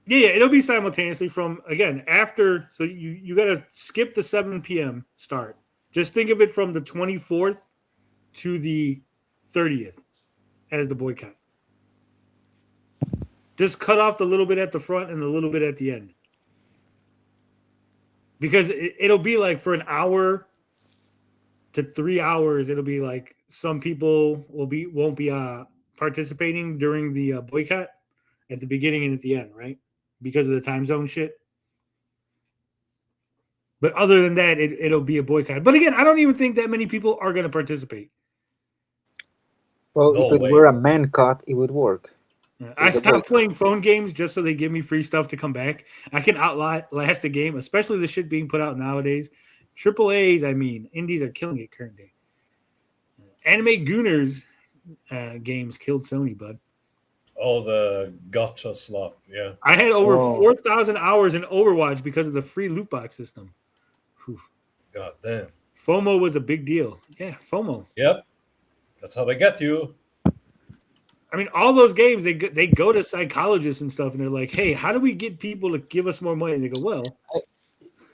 Speaker 2: Yeah, it'll be simultaneously from again after. So you got to skip the 7 p.m. start. Just think of it from the 24th to the 30th as the boycott. Just cut off the little bit at the front and the little bit at the end, because it'll be like for an hour to 3 hours. It'll be like some people won't be participating during the boycott at the beginning and at the end, right? Because of the time zone shit. But other than that, it'll be a boycott. But again, I don't even think that many people are going to participate.
Speaker 5: Well, if it were a man cut, it would work.
Speaker 2: I stopped playing phone games just so they give me free stuff to come back. I can outlast a game, especially the shit being put out nowadays. Triple A's, I mean, indies are killing it current day. Anime Gooners games killed Sony, bud.
Speaker 3: Oh, the gotcha slot, yeah.
Speaker 2: I had over 4,000 hours in Overwatch because of the free loot box system. Whew.
Speaker 3: God damn.
Speaker 2: FOMO was a big deal. Yeah, FOMO.
Speaker 3: Yep. That's how they get you.
Speaker 2: I mean, all those games, they go to psychologists and stuff, and they're like, hey, how do we get people to give us more money? And they go, well.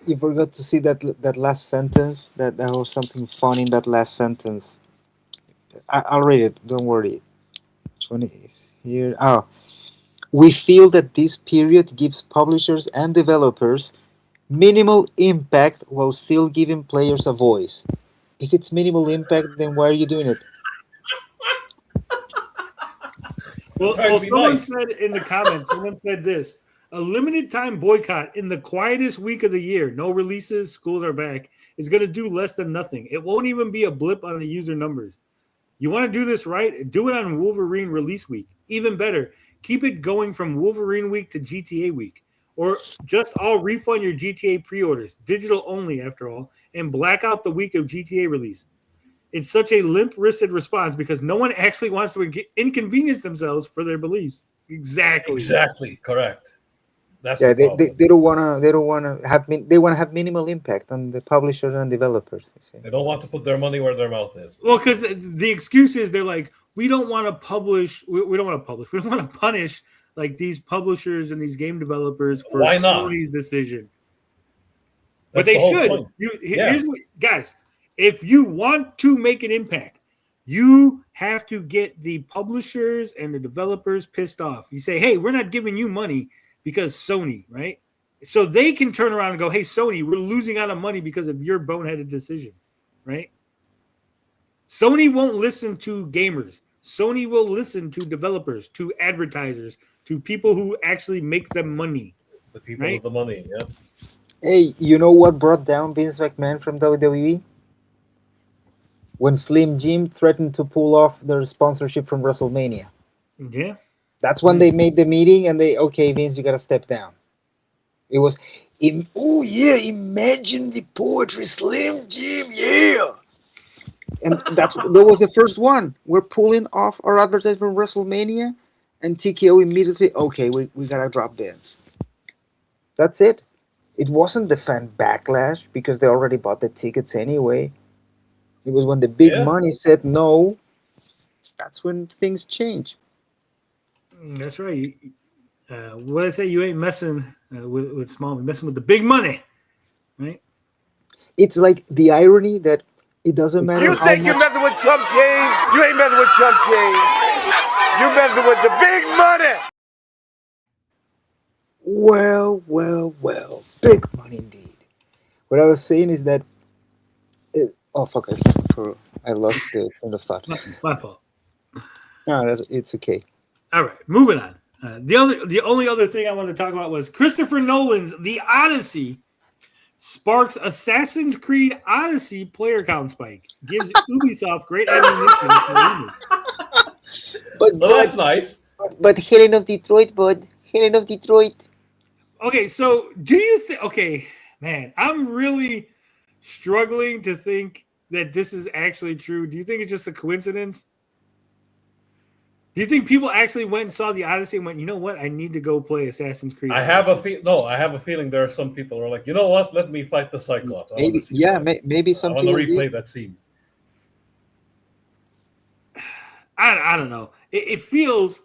Speaker 5: You forgot to see that last sentence. That was something fun in that last sentence. I'll read it. Don't worry. 20 here. Oh. We feel that this period gives publishers and developers minimal impact while still giving players a voice. If it's minimal impact, then why are you doing it?
Speaker 2: Well, someone said in the comments, someone said this: a limited time boycott in the quietest week of the year, no releases, schools are back, is going to do less than nothing. It won't even be a blip on the user numbers. You want to do this right? Do it on Wolverine release week. Even better, keep it going from Wolverine week to GTA week. Or just all refund your GTA pre-orders, digital only after all, and black out the week of GTA release. It's such a limp-wristed response because no one actually wants to inconvenience themselves for their beliefs. Exactly.
Speaker 3: Correct. That's
Speaker 5: they don't wanna have they want to have minimal impact on the publishers and developers.
Speaker 3: They don't want to put their money where their mouth is.
Speaker 2: Well, because the excuse is they're like, we don't want to publish. We don't want to publish. We don't want to punish like these publishers and these game developers for Sony's decision. But they should. Here's what, guys. If you want to make an impact, you have to get the publishers and the developers pissed off. You say, hey, we're not giving you money because Sony, right? So they can turn around and go, hey, Sony, we're losing out on money because of your boneheaded decision, right? Sony won't listen to gamers. Sony will listen to developers, to advertisers, to people who actually make them money.
Speaker 3: The people with the money, yeah.
Speaker 5: Hey, you know what brought down Vince McMahon from WWE? When Slim Jim threatened to pull off their sponsorship from WrestleMania.
Speaker 2: Yeah.
Speaker 5: That's when they made the meeting and okay, Vince, you got to step down. It was, imagine the poetry, Slim Jim, yeah. And that was the first one. We're pulling off our advertisement from WrestleMania, and TKO immediately said, okay, we got to drop Vince. That's it. It wasn't the fan backlash because they already bought the tickets anyway. It was when the big money said no, that's when things change.
Speaker 2: That's right. What I say, you ain't messing with small, you're messing with the big money, right?
Speaker 5: It's like the irony that it doesn't matter.
Speaker 8: You think you're messing with Chump Change? You ain't messing with Chump Change. You're messing with the big money.
Speaker 5: Well. Big money indeed. What I was saying is that oh fuck! I lost the train of thought.
Speaker 2: My fault.
Speaker 5: No, it's okay.
Speaker 2: All right, moving on. The only other thing I wanted to talk about was Christopher Nolan's The Odyssey sparks Assassin's Creed Odyssey player count spike. Gives Ubisoft great ammunition.
Speaker 5: But
Speaker 3: that's nice.
Speaker 5: But Helen of Detroit, bud. Helen of Detroit.
Speaker 2: Okay, so do you think? Okay, man, I'm really struggling to think that this is actually true. Do you think it's just a coincidence? Do you think people actually went and saw the Odyssey and went, you know what? I need to go play Assassin's Creed.
Speaker 3: I have a feeling there are some people who are like, you know what? Let me fight the Cyclops.
Speaker 5: Maybe some
Speaker 3: I want to
Speaker 5: people
Speaker 3: replay
Speaker 5: did.
Speaker 3: that scene.
Speaker 2: I don't know. It feels.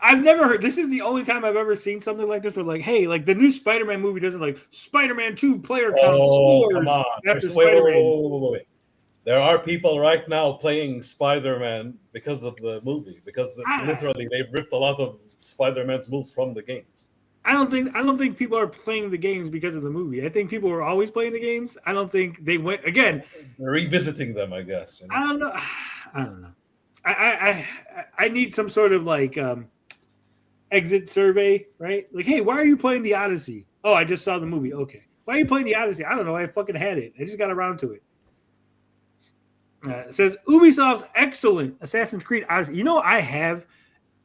Speaker 2: I've never heard. This is the only time I've ever seen something like this. Where like, hey, like the new Spider-Man movie doesn't like Spider-Man 2 player count scores
Speaker 3: come on!
Speaker 2: after
Speaker 3: Wait.
Speaker 2: Spider-Man.
Speaker 3: There are people right now playing Spider-Man because of the movie, because literally they ripped a lot of Spider-Man's moves from the games.
Speaker 2: I don't think people are playing the games because of the movie. I think people were always playing the games. I don't think they went again.
Speaker 3: They're revisiting them, I guess. You know?
Speaker 2: I don't know. I need some sort of like exit survey, right? Like, hey, why are you playing the Odyssey? Oh, I just saw the movie. Okay. Why are you playing the Odyssey? I don't know. I fucking had it. I just got around to it. It says Ubisoft's excellent Assassin's Creed Odyssey. You know, I have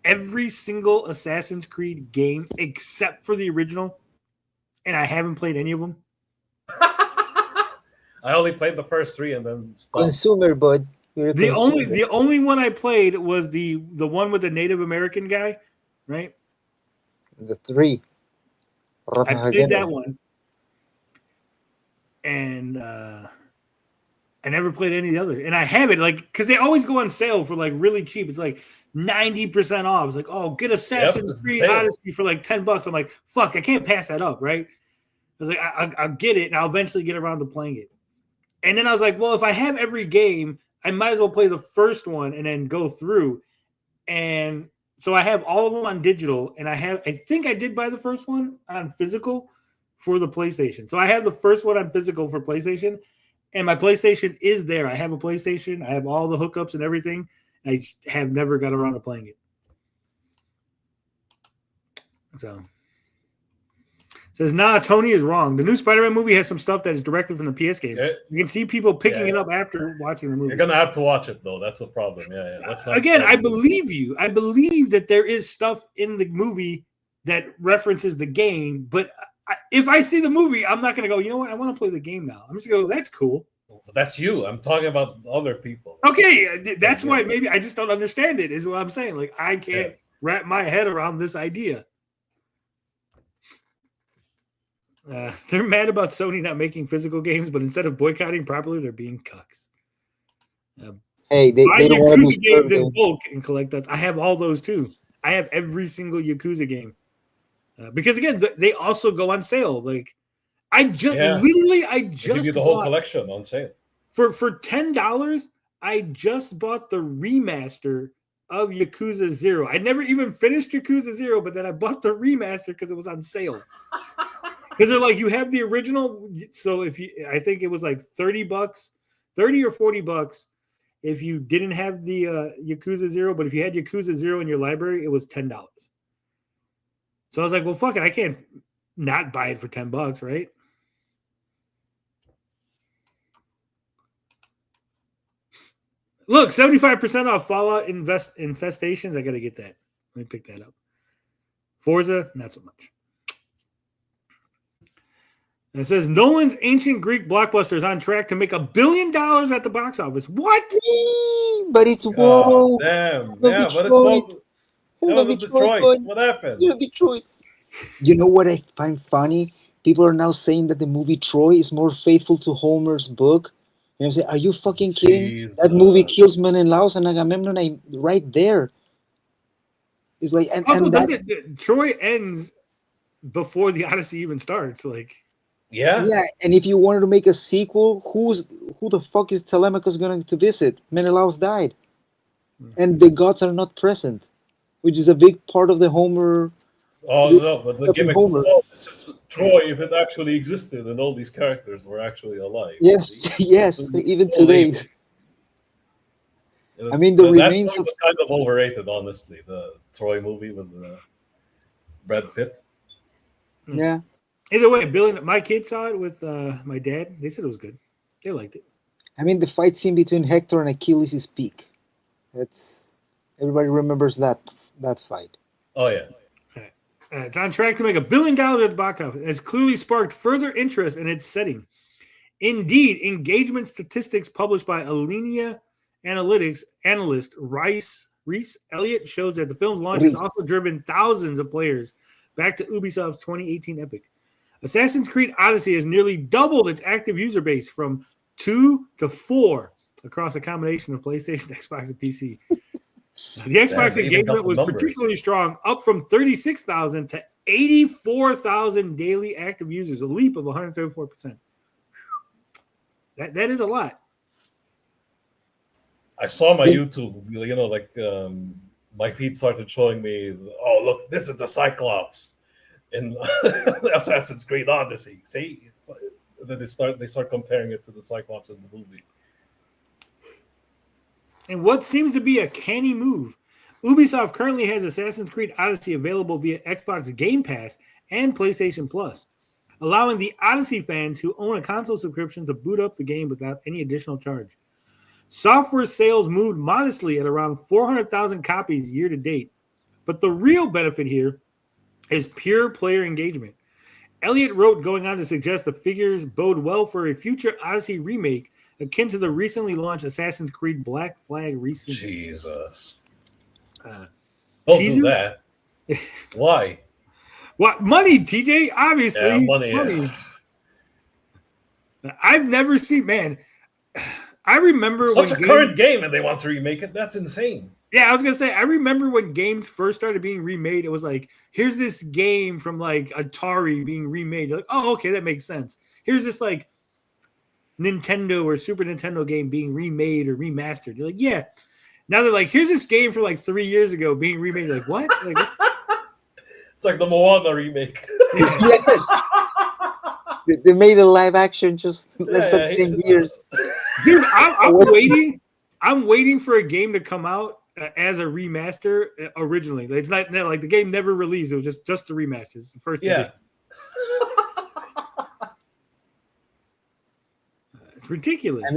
Speaker 2: every single Assassin's Creed game except for the original, and I haven't played any of them.
Speaker 3: I only played the first 3 and then stopped.
Speaker 5: Consumer, bud.
Speaker 2: The only one I played was the one with the Native American guy, right?
Speaker 5: The 3.
Speaker 2: I played that one, and I never played any of the other. And I have it like because they always go on sale for like really cheap. It's like 90% off. It's like, oh, get Assassin's Creed Odyssey for like $10. I'm like, fuck, I can't pass that up, right? I was like, I'll get it, and I'll eventually get around to playing it. And then I was like, well, if I have every game, I might as well play the first one and then go through. And so I have all of them on digital, and I think I did buy the first one on physical for the PlayStation. So I have the first one on physical for PlayStation, and my PlayStation is there. I have a PlayStation. I have all the hookups and everything. I just have never got around to playing it. So it says, nah, Tony is wrong. The new Spider-Man movie has some stuff that is directly from the PS game. You can see people picking it up after watching the movie.
Speaker 3: You're gonna have to watch it though. That's the problem. Yeah. Let's not
Speaker 2: Again, I believe you. I believe that there is stuff in the movie that references the game, but if I see the movie, I'm not going to go, you know what? I want to play the game now. I'm just going to go, that's cool.
Speaker 3: That's you. I'm talking about other people.
Speaker 2: Okay, that's why maybe I just don't understand it, is what I'm saying. Like, I can't wrap my head around this idea. They're mad about Sony not making physical games, but instead of boycotting properly, they're being cucks.
Speaker 5: Hey, they don't want to be
Speaker 2: games in bulk and collect us. I have all those too. I have every single Yakuza game. Because again, they also go on sale. Like I just
Speaker 3: give you the whole collection on sale
Speaker 2: for $10. I just bought the remaster of Yakuza 0. I never even finished Yakuza 0, but then I bought the remaster because it was on sale. Because they're like, you have the original, so I think it was like $30, $30 or $40 if you didn't have the Yakuza 0, but if you had Yakuza 0 in your library, it was $10. So I was like, well, fuck it. I can't not buy it for $10, right? Look, 75% off Fallout Infestations. I got to get that. Let me pick that up. Forza, not so much. And it says, Nolan's ancient Greek blockbuster is on track to make $1 billion at the box office. What?
Speaker 5: But it's woke.
Speaker 3: Damn.
Speaker 5: No,
Speaker 3: Yeah,
Speaker 5: Detroit.
Speaker 3: but it's not Detroit. What happened?
Speaker 5: Detroit. You know what I find funny? People are now saying that the movie Troy is more faithful to Homer's book. You know what I'm saying? Are you fucking kidding?
Speaker 3: Jesus.
Speaker 5: That movie kills Menelaus and Agamemnon right there. It's like, and
Speaker 2: Troy ends before the Odyssey even starts. Like,
Speaker 3: yeah.
Speaker 5: And if you wanted to make a sequel, who the fuck is Telemachus going to visit? Menelaus died, and the gods are not present, which is a big part of the Homer.
Speaker 3: Oh no! But the gimmick, Troy, if it actually existed, and all these characters were actually alive.
Speaker 5: Yes, yes. Even today. I mean, the remains
Speaker 3: that was kind of overrated, honestly. The Troy movie with Brad Pitt.
Speaker 5: Yeah.
Speaker 2: Either way, Bill and my kids saw it with my dad. They said it was good. They liked it.
Speaker 5: I mean, the fight scene between Hector and Achilles is peak. Everybody remembers that fight.
Speaker 3: Oh yeah.
Speaker 2: It's on track to make $1 billion at the box office. It's clearly sparked further interest in its setting. Indeed, engagement statistics published by Alinea Analytics analyst Rice Reese Elliott shows that the film's launch has also driven thousands of players back to Ubisoft's 2018 epic. Assassin's Creed Odyssey has nearly doubled its active user base from 2 to 4 across a combination of PlayStation, Xbox, and PC. The Xbox engagement was particularly strong, up from 36,000 to 84,000 daily active users, a leap of 134%. That is a lot.
Speaker 3: I saw my YouTube, my feed started showing me, oh, look, this is the Cyclops in Assassin's Creed Odyssey. See? Then they start comparing it to the Cyclops in the movie.
Speaker 2: And what seems to be a canny move, Ubisoft currently has Assassin's Creed Odyssey available via Xbox Game Pass and PlayStation Plus, allowing the Odyssey fans who own a console subscription to boot up the game without any additional charge. Software sales moved modestly at around 400,000 copies year to date, but the real benefit here is pure player engagement. Elliott wrote, going on to suggest the figures bode well for a future Odyssey remake akin to the recently launched Assassin's Creed Black Flag recently.
Speaker 3: Jesus. Don't do that. Why?
Speaker 2: What? Money, TJ, obviously.
Speaker 3: Yeah, money.
Speaker 2: I've never seen, man. I remember
Speaker 3: such a current game and they want to remake it. That's insane.
Speaker 2: Yeah, I was gonna say, I remember when games first started being remade, it was like, here's this game from like Atari being remade. You're like, oh, okay, that makes sense. Here's this like Nintendo or Super Nintendo game being remade or remastered. You're like, yeah. Now they're like, here's this game from like 3 years ago being remade. You're like, what? Like,
Speaker 3: it's like the Moana remake.
Speaker 5: Yes. They made a live action just less than 10 years.
Speaker 2: Dude, I'm waiting. I'm waiting for a game to come out as a remaster originally. It's not like the game never released. It was just a remaster. It's the first edition. It's ridiculous.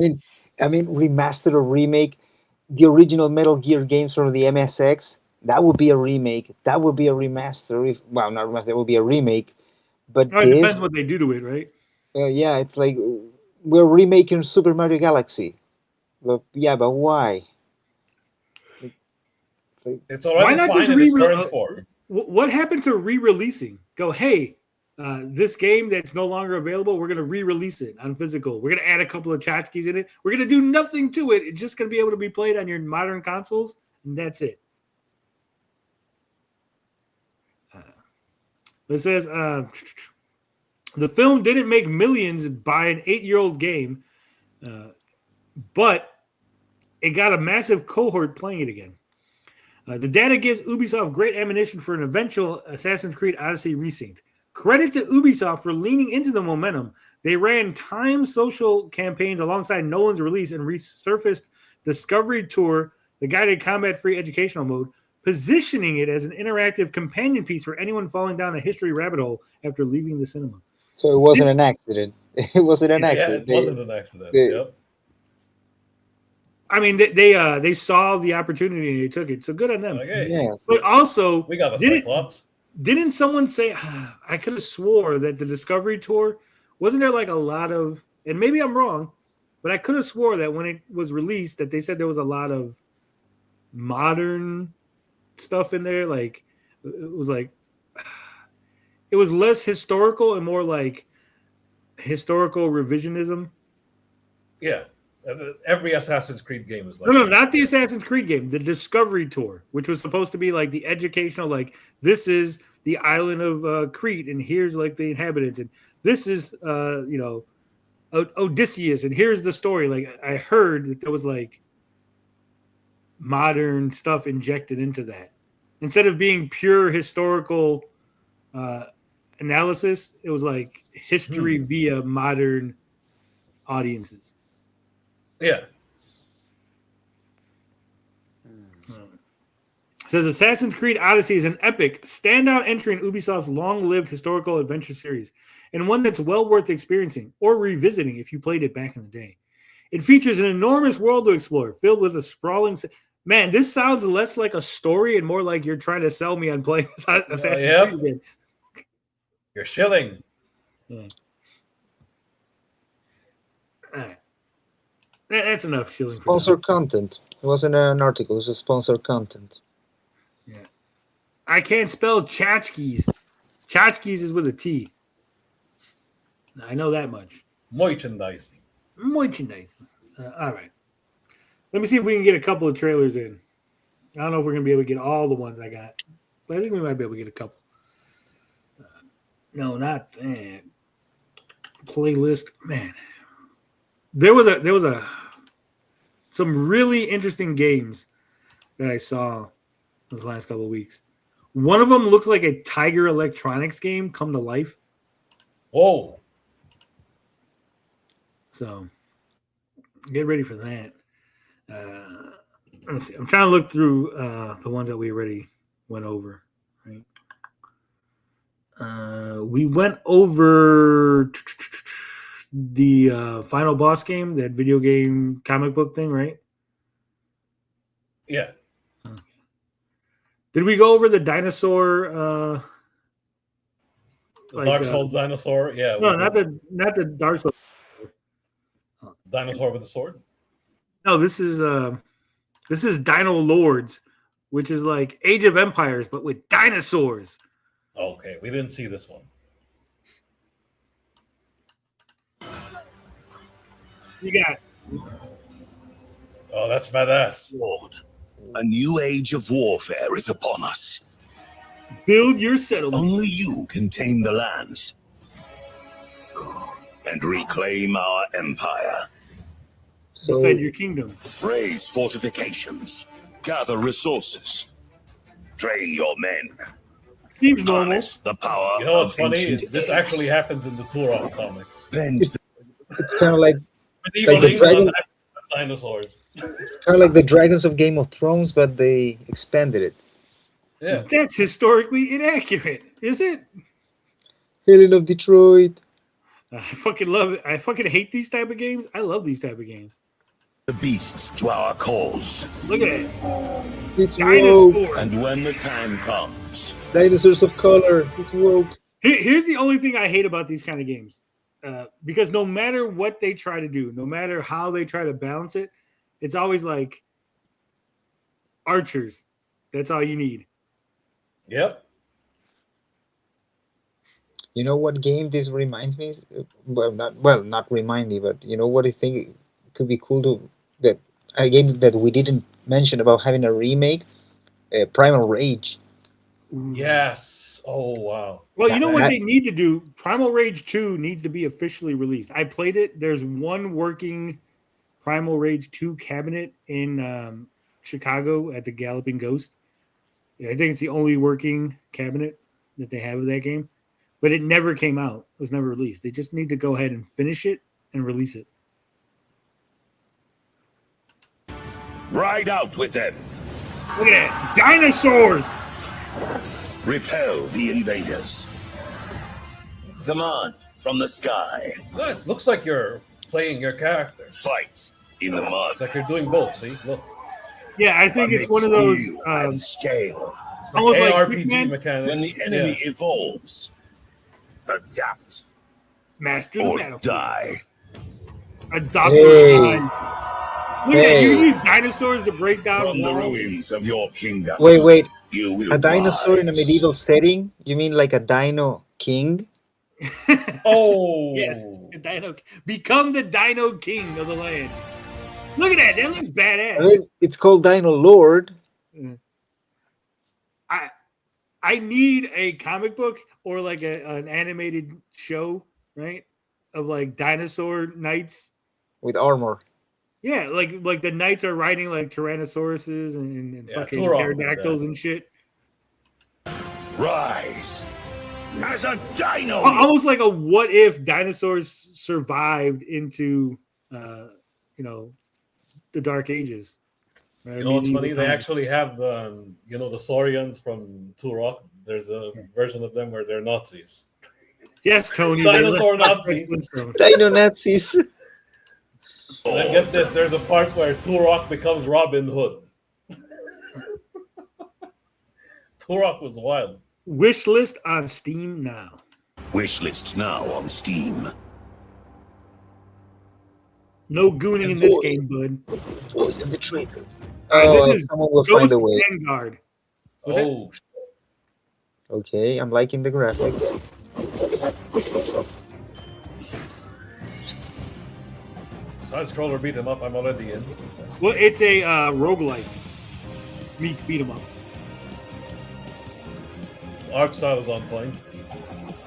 Speaker 5: I mean, remastered or remake the original Metal Gear games from the MSX. That would be a remake. That would be a remaster. Not remaster. That would be a remake. But
Speaker 2: it depends what they do to it, right?
Speaker 5: Yeah, it's like we're remaking Super Mario Galaxy. But why?
Speaker 3: It's already fine in its current form.
Speaker 2: What happened to re-releasing? Go, hey, this game that's no longer available, we're going to re-release it on physical. We're going to add a couple of tchotchkes in it. We're going to do nothing to it. It's just going to be able to be played on your modern consoles, and that's it. It says, the film didn't make millions by an 8-year-old game, but it got a massive cohort playing it again. The data gives Ubisoft great ammunition for an eventual Assassin's Creed Odyssey resynced. Credit to Ubisoft for leaning into the momentum. They ran timed social campaigns alongside Nolan's release and resurfaced Discovery Tour, the guided combat-free educational mode, positioning it as an interactive companion piece for anyone falling down a history rabbit hole after leaving the cinema.
Speaker 5: So it wasn't an accident. It wasn't an accident.
Speaker 3: Yeah, it wasn't an accident. Yep.
Speaker 2: I mean, they saw the opportunity and they took it. So good on them.
Speaker 3: Okay.
Speaker 5: Yeah.
Speaker 2: But also,
Speaker 3: we got the Cyclops.
Speaker 2: Didn't someone say, I could have swore that the Discovery Tour, wasn't there like a lot of, and maybe I'm wrong, but I could have swore that when it was released that they said there was a lot of modern stuff in there. Like, it was less historical and more like historical revisionism.
Speaker 3: Yeah. Every Assassin's Creed game is like
Speaker 2: No, not the Assassin's Creed game. The Discovery Tour, which was supposed to be like the educational, like this is the island of Crete, and here's like the inhabitants, and this is Odysseus, and here's the story. Like I heard that there was like modern stuff injected into that instead of being pure historical analysis. It was like history via modern audiences.
Speaker 3: Yeah.
Speaker 2: It says Assassin's Creed Odyssey is an epic, standout entry in Ubisoft's long-lived historical adventure series, and one that's well worth experiencing or revisiting if you played it back in the day. It features an enormous world to explore, filled with a sprawling... Man, this sounds less like a story and more like you're trying to sell me on playing Assassin's Creed again.
Speaker 3: You're shilling.
Speaker 2: Yeah. All right. That's enough shilling.
Speaker 5: Sponsor content. It wasn't an article. It was a sponsored content.
Speaker 2: Yeah. I can't spell tchotchkes. Tchotchkes is with a T. I know that much.
Speaker 3: Merchandising.
Speaker 2: Merchandising. All right. Let me see if we can get a couple of trailers in. I don't know if we're going to be able to get all the ones I got, but I think we might be able to get a couple. No, not that. Playlist. Man. There was some really interesting games that I saw this last couple of weeks. One of them looks like a Tiger Electronics game come to life.
Speaker 3: Whoa.
Speaker 2: So get ready for that. Let's see. I'm trying to look through the ones that we already went over. Right? We went over the final boss game, that video game comic book thing, right?
Speaker 3: Yeah.
Speaker 2: Okay. Did we go over the dinosaur?
Speaker 3: Dark Souls dinosaur? Yeah.
Speaker 2: No, not the Dark Souls.
Speaker 3: Dinosaur with a sword?
Speaker 2: No, this is Dino Lords, which is like Age of Empires, but with dinosaurs.
Speaker 3: Okay, we didn't see this one.
Speaker 2: You got.
Speaker 3: Oh, that's badass.
Speaker 21: Lord, a new age of warfare is upon us.
Speaker 2: Build your settlement.
Speaker 21: Only you can tame the lands and reclaim our empire.
Speaker 2: Defend your kingdom.
Speaker 21: Raise fortifications. Gather resources. Train your men.
Speaker 2: Seems normal.
Speaker 21: Harness the power
Speaker 3: You know what's
Speaker 21: of
Speaker 3: funny?
Speaker 21: ancient
Speaker 3: This
Speaker 21: age.
Speaker 3: actually happens in the Turok comics.
Speaker 5: It's kind of like
Speaker 3: Medieval
Speaker 5: the
Speaker 3: England
Speaker 5: dragons.
Speaker 3: has dinosaurs.
Speaker 5: It's kind of like the dragons of Game of Thrones, but they expanded it.
Speaker 3: Yeah.
Speaker 2: That's historically inaccurate, is it?
Speaker 5: Helen of Detroit.
Speaker 2: I fucking love it. I fucking hate these type of games. I love these type of games.
Speaker 21: The beasts to our cause.
Speaker 2: Look at it.
Speaker 5: It's
Speaker 2: Dinosaur.
Speaker 5: woke.
Speaker 21: And when the time comes,
Speaker 5: Dinosaurs of color. It's woke.
Speaker 2: Here's the only thing I hate about these kind of games. Because no matter what they try to do, no matter how they try to balance it, it's always like archers. That's all you need.
Speaker 3: Yep.
Speaker 5: You know what game this reminds me? Not remind me, but you know what I think could be cool to that a game that we didn't mention about having a remake, Primal Rage.
Speaker 3: Yes. Oh, wow.
Speaker 2: Well, you know what they need to do? Primal Rage 2 needs to be officially released. I played it. There's one working Primal Rage 2 cabinet in Chicago at the Galloping Ghost. I think it's the only working cabinet that they have of that game. But it never came out. It was never released. They just need to go ahead and finish it and release it.
Speaker 21: ride out with them.
Speaker 2: Look at that. Dinosaurs!
Speaker 21: Repel the invaders. Command from the sky.
Speaker 3: It looks like you're playing your character.
Speaker 21: Fight in the mud.
Speaker 3: It's like you're doing both, see? Look.
Speaker 2: Yeah, I think it's one of those
Speaker 21: scale.
Speaker 2: almost like
Speaker 3: ARPG
Speaker 2: Hitman.
Speaker 3: mechanics.
Speaker 21: When the enemy evolves, adapt
Speaker 2: Master
Speaker 21: or
Speaker 2: the battlefield.
Speaker 21: die.
Speaker 2: Adopt
Speaker 5: Hey.
Speaker 2: or die. Look at that. You use dinosaurs to break down
Speaker 21: From the
Speaker 2: walls.
Speaker 21: ruins of your kingdom.
Speaker 5: Wait.
Speaker 21: You will
Speaker 5: A dinosaur in a
Speaker 21: rise.
Speaker 5: medieval setting? You mean like a dino king?
Speaker 3: Oh.
Speaker 2: Yes, a dino. Become the Dino King of the land. Look at that. That looks badass.
Speaker 5: I mean, it's called Dino Lord.
Speaker 2: I need a comic book or like an animated show, right? Of like dinosaur knights
Speaker 5: With armor.
Speaker 2: Yeah, like the knights are riding like Tyrannosauruses and fucking
Speaker 21: Turok
Speaker 2: pterodactyls
Speaker 21: did that.
Speaker 2: and shit.
Speaker 21: Rise as a dino.
Speaker 2: Almost like a what if dinosaurs survived into the Dark Ages. Right?
Speaker 3: You know what's funny?
Speaker 2: Medieval
Speaker 3: They
Speaker 2: times.
Speaker 3: actually have the Saurians from Turok. There's a version of them where they're Nazis.
Speaker 2: Yes, Tony.
Speaker 3: Dinosaur
Speaker 2: they left
Speaker 3: Nazis.
Speaker 2: Flintstone.
Speaker 5: Dino Nazis.
Speaker 3: And then get this, there's a part where Turok becomes Robin Hood. Turok was wild.
Speaker 2: Wish list on Steam now.
Speaker 21: Wishlist now on Steam.
Speaker 2: No gooning in this game, bud.
Speaker 5: Voice of the traitor.
Speaker 2: This is
Speaker 5: someone will
Speaker 2: Ghost
Speaker 5: find a way.
Speaker 2: Vanguard.
Speaker 3: Oh.
Speaker 5: Okay, I'm liking the graphics.
Speaker 3: Side scroller beat him up. I'm already in.
Speaker 2: Well, it's a roguelike meets beat 'em up.
Speaker 3: Art style is on point.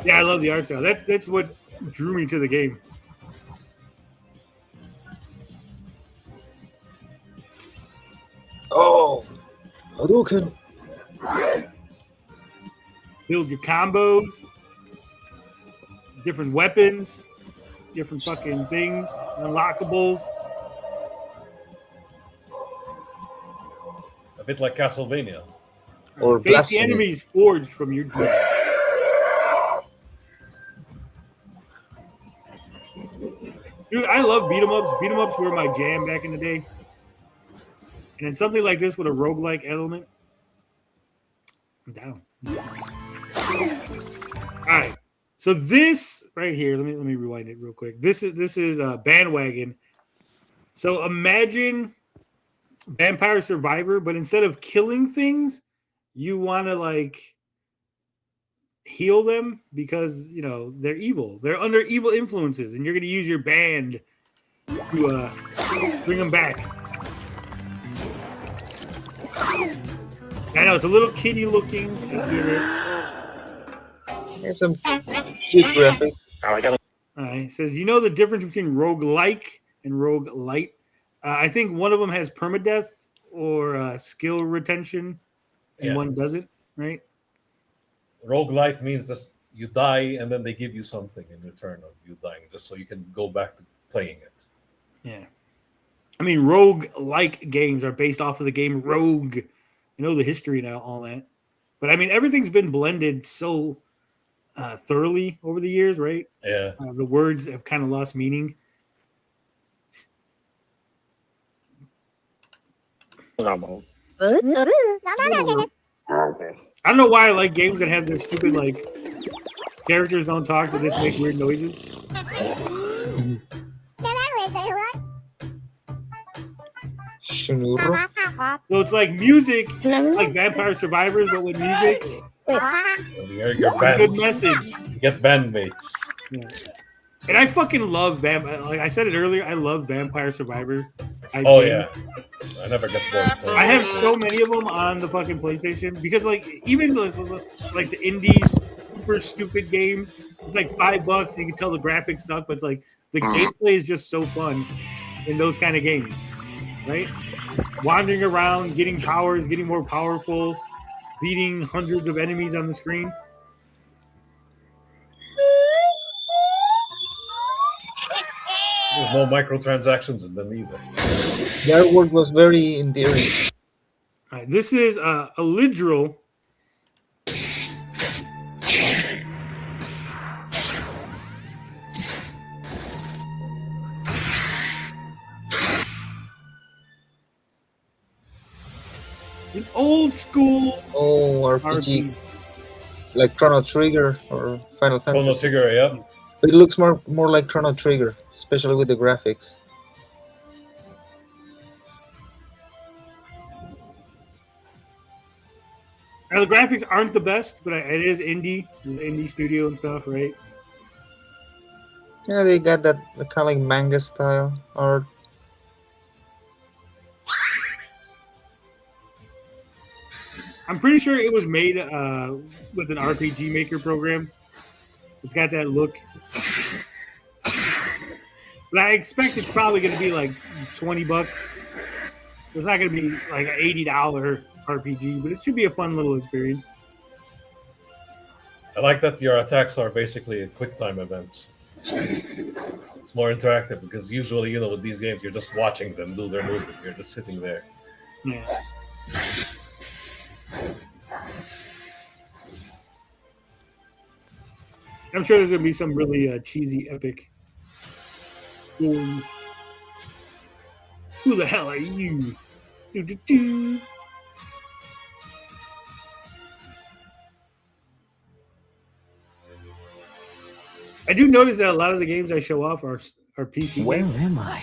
Speaker 2: Yeah, I love the art style. That's what drew me to the game.
Speaker 5: Oh, Hadouken.
Speaker 2: Build your combos, different weapons, different fucking things, unlockables.
Speaker 3: A bit like Castlevania.
Speaker 5: Or
Speaker 2: face
Speaker 5: blasphemy.
Speaker 2: the enemies forged from your deed. Dude, I love beat 'em ups. Beat 'em ups were my jam back in the day. And then something like this with a roguelike element. I'm down. All right. So this right here, let me rewind it real quick. This is Bandwagon. So imagine Vampire Survivor, but instead of killing things, you want to like heal them because you know they're evil. They're under evil influences, and you're going to use your band to bring them back. I know it's a little kiddie looking. I get it.
Speaker 5: There's some cute graphics.
Speaker 2: All right. It says, you know the difference between roguelike and roguelite? I think one of them has permadeath or skill retention, and one doesn't, right?
Speaker 3: Roguelite means that you die and then they give you something in return of you dying, just so you can go back to playing it.
Speaker 2: Yeah. I mean, rogue-like games are based off of the game Rogue. You know the history now, all that. But I mean, everything's been blended so thoroughly over the years, right?
Speaker 3: Yeah.
Speaker 2: The words have kind of lost meaning. I don't know why I like games that have this stupid, like, characters don't talk, but just make weird noises. So it's like music, like Vampire Survivors, but with music. Good message.
Speaker 3: You get bandmates.
Speaker 2: Yeah. And I fucking love like I said it earlier, I love Vampire Survivor.
Speaker 3: Yeah. I never get bored.
Speaker 2: I have so many of them on the fucking PlayStation because, like, even like the indies, super stupid games, it's like $5. You can tell the graphics suck, but it's like the gameplay is just so fun in those kind of games, right? Wandering around, getting powers, getting more powerful, beating hundreds of enemies on the screen.
Speaker 3: There's no microtransactions in them either.
Speaker 5: The artwork was very endearing.
Speaker 2: All right, this is a Lidril. An old school
Speaker 5: RPG. Like Chrono Trigger or Final Fantasy.
Speaker 3: Chrono Trigger, yeah.
Speaker 5: But it looks more like Chrono Trigger, especially with the graphics.
Speaker 2: Now, the graphics aren't the best, but it is indie. It's indie studio and stuff, right?
Speaker 5: Yeah, they got that kind of like manga style art.
Speaker 2: I'm pretty sure it was made with an RPG Maker program. It's got that look. But I expect it's probably going to be like $20. It's not going to be like an $80 RPG, but it should be a fun little experience.
Speaker 3: I like that your attacks are basically quick time events. It's more interactive because usually, with these games, you're just watching them do their movements. You're just sitting there.
Speaker 2: Yeah. I'm sure there's going to be some really cheesy, epic. Who the hell are you? Do-do-do. I do notice that a lot of the games I show off are PC
Speaker 1: Where
Speaker 2: games.
Speaker 1: am I?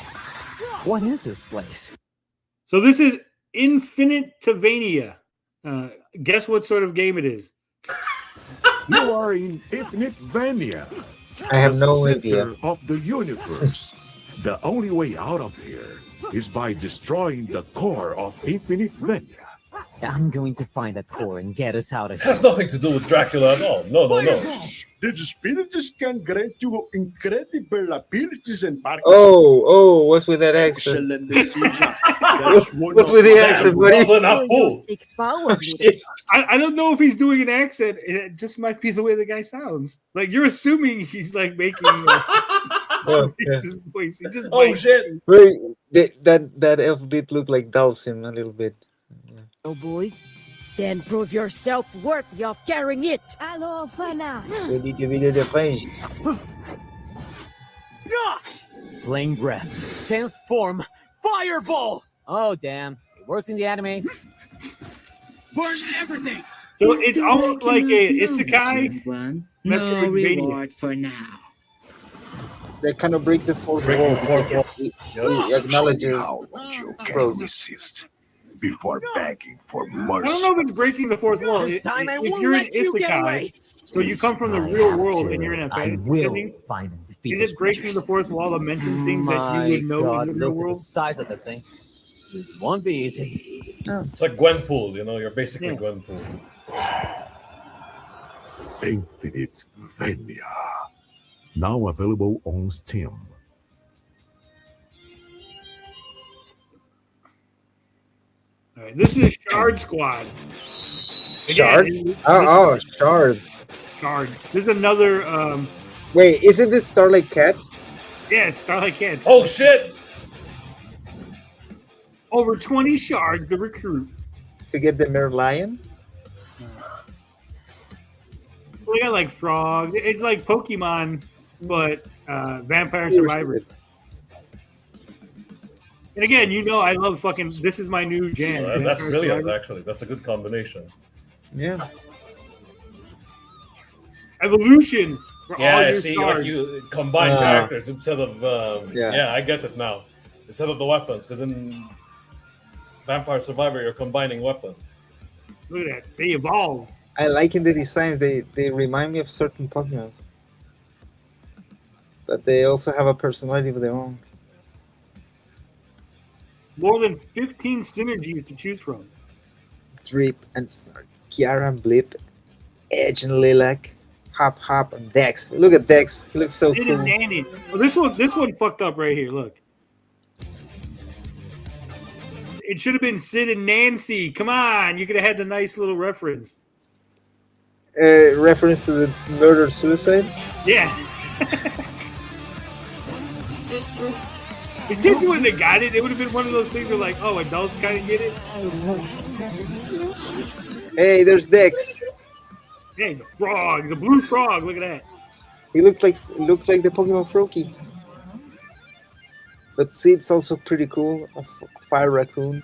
Speaker 1: What is this place?
Speaker 2: So this is Infinitavania. Guess what sort of game it is?
Speaker 1: You are in Infinite Vania.
Speaker 5: I have
Speaker 1: the
Speaker 5: no
Speaker 1: center
Speaker 5: idea.
Speaker 1: of the universe. The only way out of here is by destroying the core of Infinite Vania.
Speaker 22: I'm going to find that core and get us out of
Speaker 3: It
Speaker 22: here.
Speaker 3: has nothing to do with Dracula at all. No.
Speaker 1: The spirits can grant you incredible abilities and powers.
Speaker 5: Oh, what's with that accent? What's with the accent, buddy?
Speaker 2: I don't know if he's doing an accent. It just might be the way the guy sounds. Like you're assuming he's like making his voice. He just
Speaker 3: shit!
Speaker 5: Wait, that elf did look like Dhalsim a little bit.
Speaker 23: Oh boy, then prove yourself worthy of carrying it.
Speaker 9: Hello, Fana.
Speaker 5: Ready to video the face.
Speaker 22: Flame breath. Transform. Fireball! Oh, damn. It works in the anime.
Speaker 13: Burn everything.
Speaker 2: So it's almost like a isekai.
Speaker 24: No reward for now.
Speaker 5: That kind of breaks the fourth wall. He acknowledges
Speaker 1: Resist before begging for
Speaker 2: I
Speaker 1: mercy.
Speaker 2: don't know if it's breaking the fourth wall.
Speaker 22: This time I
Speaker 2: If
Speaker 22: won't
Speaker 2: you're an
Speaker 22: let you get away.
Speaker 2: isekai, so you come from the real world and you're in a
Speaker 22: I
Speaker 2: fantasy
Speaker 22: will
Speaker 2: setting,
Speaker 22: find and defeat
Speaker 2: is
Speaker 22: these
Speaker 2: it breaking
Speaker 22: creatures.
Speaker 2: the fourth wall to mention things that
Speaker 22: My
Speaker 2: you would know
Speaker 22: God,
Speaker 2: in the real
Speaker 22: look at the
Speaker 2: world?
Speaker 22: size of the thing. This won't be easy.
Speaker 3: It's like Gwenpool, you're basically Gwenpool.
Speaker 1: Infinite Vania. Now available on Steam.
Speaker 2: All right, this is Shard Squad.
Speaker 5: Shard? Shard.
Speaker 2: Shard. This is another.
Speaker 5: Wait, isn't this Starlight Cats?
Speaker 2: Yes, Starlight Cats.
Speaker 3: Oh shit!
Speaker 2: Over 20 shards to recruit.
Speaker 5: To get the Mer Lion?
Speaker 2: We got like frogs. It's like Pokemon, but Vampire Survivors. And again, I love fucking. This is my new jam.
Speaker 3: That's
Speaker 2: Vampire
Speaker 3: brilliant,
Speaker 2: Survivors.
Speaker 3: actually. That's a good combination.
Speaker 5: Yeah.
Speaker 2: Evolutions. For all
Speaker 3: Yeah,
Speaker 2: your
Speaker 3: see,
Speaker 2: shards.
Speaker 3: like you combine characters instead of.
Speaker 5: Yeah.
Speaker 3: Yeah, I get it now. Instead of the weapons, because in Vampire Survivor, you're combining weapons.
Speaker 2: Look at that. They evolve.
Speaker 5: I like in the designs, they remind me of certain Pokemon. But they also have a personality of their own.
Speaker 2: More than 15 synergies to choose from.
Speaker 5: Drip and Snark, Kiara and Blip, Edge and Lilac, Hop and Dex. Look at Dex. He looks so
Speaker 2: Sid
Speaker 5: cool.
Speaker 2: and Nanny. Oh, this one fucked up right here. Look. It should have been Sid and Nancy. Come on, you could have had the nice little reference.
Speaker 5: Reference to the murder suicide?
Speaker 2: Yeah. In case you wouldn't have got it, it would have been one of those things where like, oh, adults kind of get it.
Speaker 5: Hey, there's Dex.
Speaker 2: Yeah, he's a frog. He's a blue frog. Look at that.
Speaker 5: He looks like the Pokemon Froakie. But Sid's also pretty cool. A fire raccoon.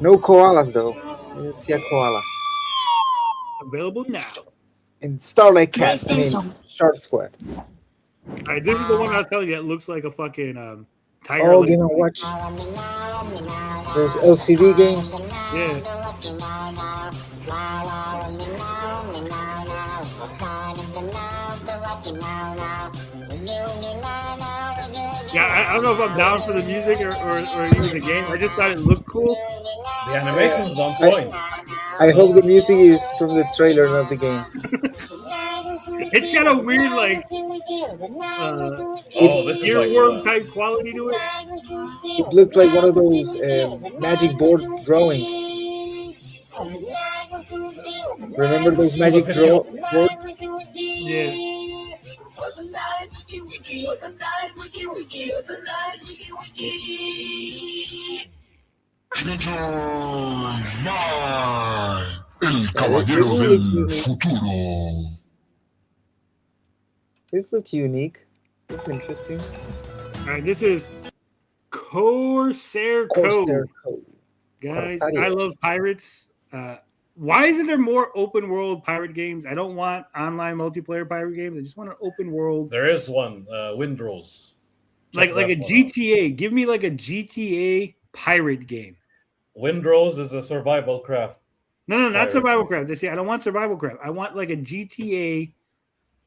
Speaker 5: No koalas though. I didn't see a koala.
Speaker 2: Available now.
Speaker 5: And Starlight Cat. I mean, Shard Squad.
Speaker 2: All right, this is the one I was telling you that looks like a fucking tiger.
Speaker 5: Oh, Game & Watch. Those LCD games.
Speaker 2: Yeah. Yeah, I don't know if I'm down for the music or even the game. I just thought it looked cool.
Speaker 3: The animation is on point.
Speaker 5: I hope the music is from the trailer, not the game.
Speaker 2: It's got a weird like
Speaker 3: this is
Speaker 2: earworm
Speaker 3: like,
Speaker 2: type quality to it.
Speaker 5: It looks like one of those magic board drawings. Remember those magic boards?
Speaker 2: Yeah.
Speaker 6: El caballero del futuro.
Speaker 5: This looks unique. It's interesting.
Speaker 2: All right, this is Corsair Cove. Guys, I love pirates. Why isn't there more open world pirate games? I don't want online multiplayer pirate games. I just want an open world.
Speaker 3: There is one, Windrose.
Speaker 2: Like a GTA. Give me like a GTA pirate game.
Speaker 3: Windrose is a survival craft.
Speaker 2: No, not survival craft. They say I don't want survival craft. I want like a GTA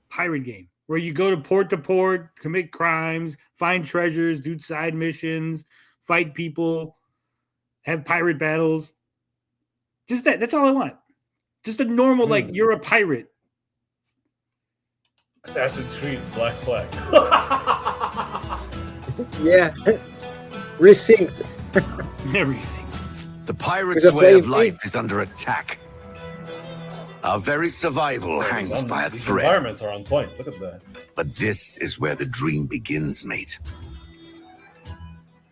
Speaker 2: pirate game where you go to port, commit crimes, find treasures, do side missions, fight people, have pirate battles. Just that. That's all I want. Just a normal, like, you're a pirate.
Speaker 3: Assassin's Creed Black Flag.
Speaker 5: Yeah. Resynced.
Speaker 2: Resynced.
Speaker 21: The pirate's way of life is under attack. Our very survival hangs by a
Speaker 3: These
Speaker 21: thread.
Speaker 3: environments are on point. Look at that.
Speaker 21: But this is where the dream begins, mate.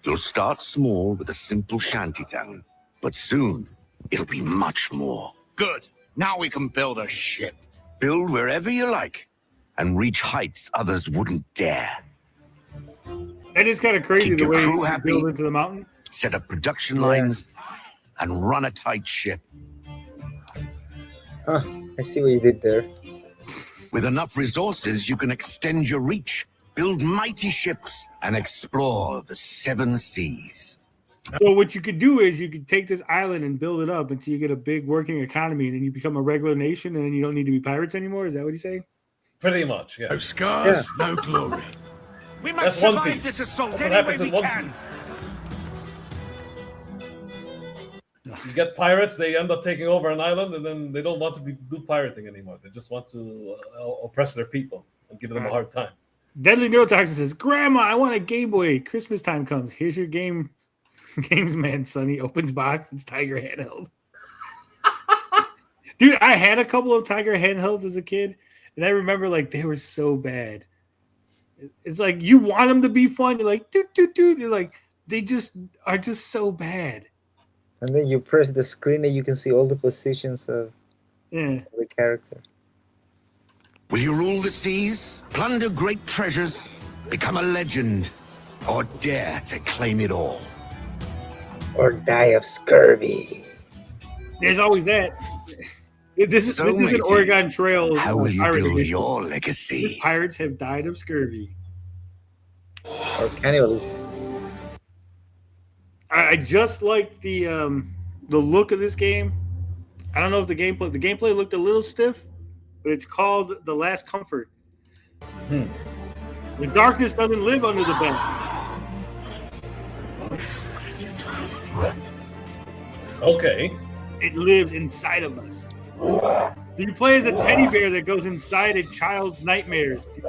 Speaker 21: You'll start small with a simple shantytown, but soon it'll be much more. Good. Now we can build a ship. Build wherever you like, and reach heights others wouldn't dare.
Speaker 2: That is kind of crazy
Speaker 21: Keep
Speaker 2: the
Speaker 21: your
Speaker 2: way
Speaker 21: crew
Speaker 2: you
Speaker 21: happy.
Speaker 2: build into the mountain.
Speaker 21: Set up production lines, and run a tight ship.
Speaker 5: I see what you did there.
Speaker 21: With enough resources, you can extend your reach, build mighty ships, and explore the 7 seas.
Speaker 2: So what you could do is you could take this island and build it up until you get a big working economy, and then you become a regular nation, and then you don't need to be pirates anymore. Is that what he's saying?
Speaker 3: Pretty much, yeah.
Speaker 21: No scars, no glory.
Speaker 16: We
Speaker 3: That's
Speaker 16: must
Speaker 3: One
Speaker 16: survive
Speaker 3: Piece.
Speaker 16: this assault
Speaker 3: That's what
Speaker 16: any way
Speaker 3: happens
Speaker 16: we
Speaker 3: in One
Speaker 16: can.
Speaker 3: Piece. You get pirates, they end up taking over an island, and then they don't want to do pirating anymore. They just want to oppress their people and give them a hard time.
Speaker 2: Deadly Neurotoxin says, Grandma, I want a Game Boy. Christmas time comes. Here's your games man, Sonny. Opens box. It's Tiger handheld. Dude, I had a couple of Tiger handhelds as a kid, and I remember like they were so bad. It's like you want them to be fun. You're like, doot, doot, doot. You're like, they just are just so bad.
Speaker 5: And then you press the screen and you can see all the positions of the character.
Speaker 21: Will you rule the seas, plunder great treasures, become a legend, or dare to claim it all?
Speaker 5: Or die of scurvy.
Speaker 2: There's always that. This is an
Speaker 21: matey,
Speaker 2: Oregon Trail.
Speaker 21: how will you
Speaker 2: pirate
Speaker 21: build
Speaker 2: edition.
Speaker 21: your legacy?
Speaker 2: The pirates have died of scurvy.
Speaker 5: Or cannibalism.
Speaker 2: I just like the look of this game. I don't know if the gameplay looked a little stiff, but it's called The Last Comfort. The darkness doesn't live under the bed.
Speaker 3: Okay.
Speaker 2: It lives inside of us. So you play as a teddy bear that goes inside a child's nightmares to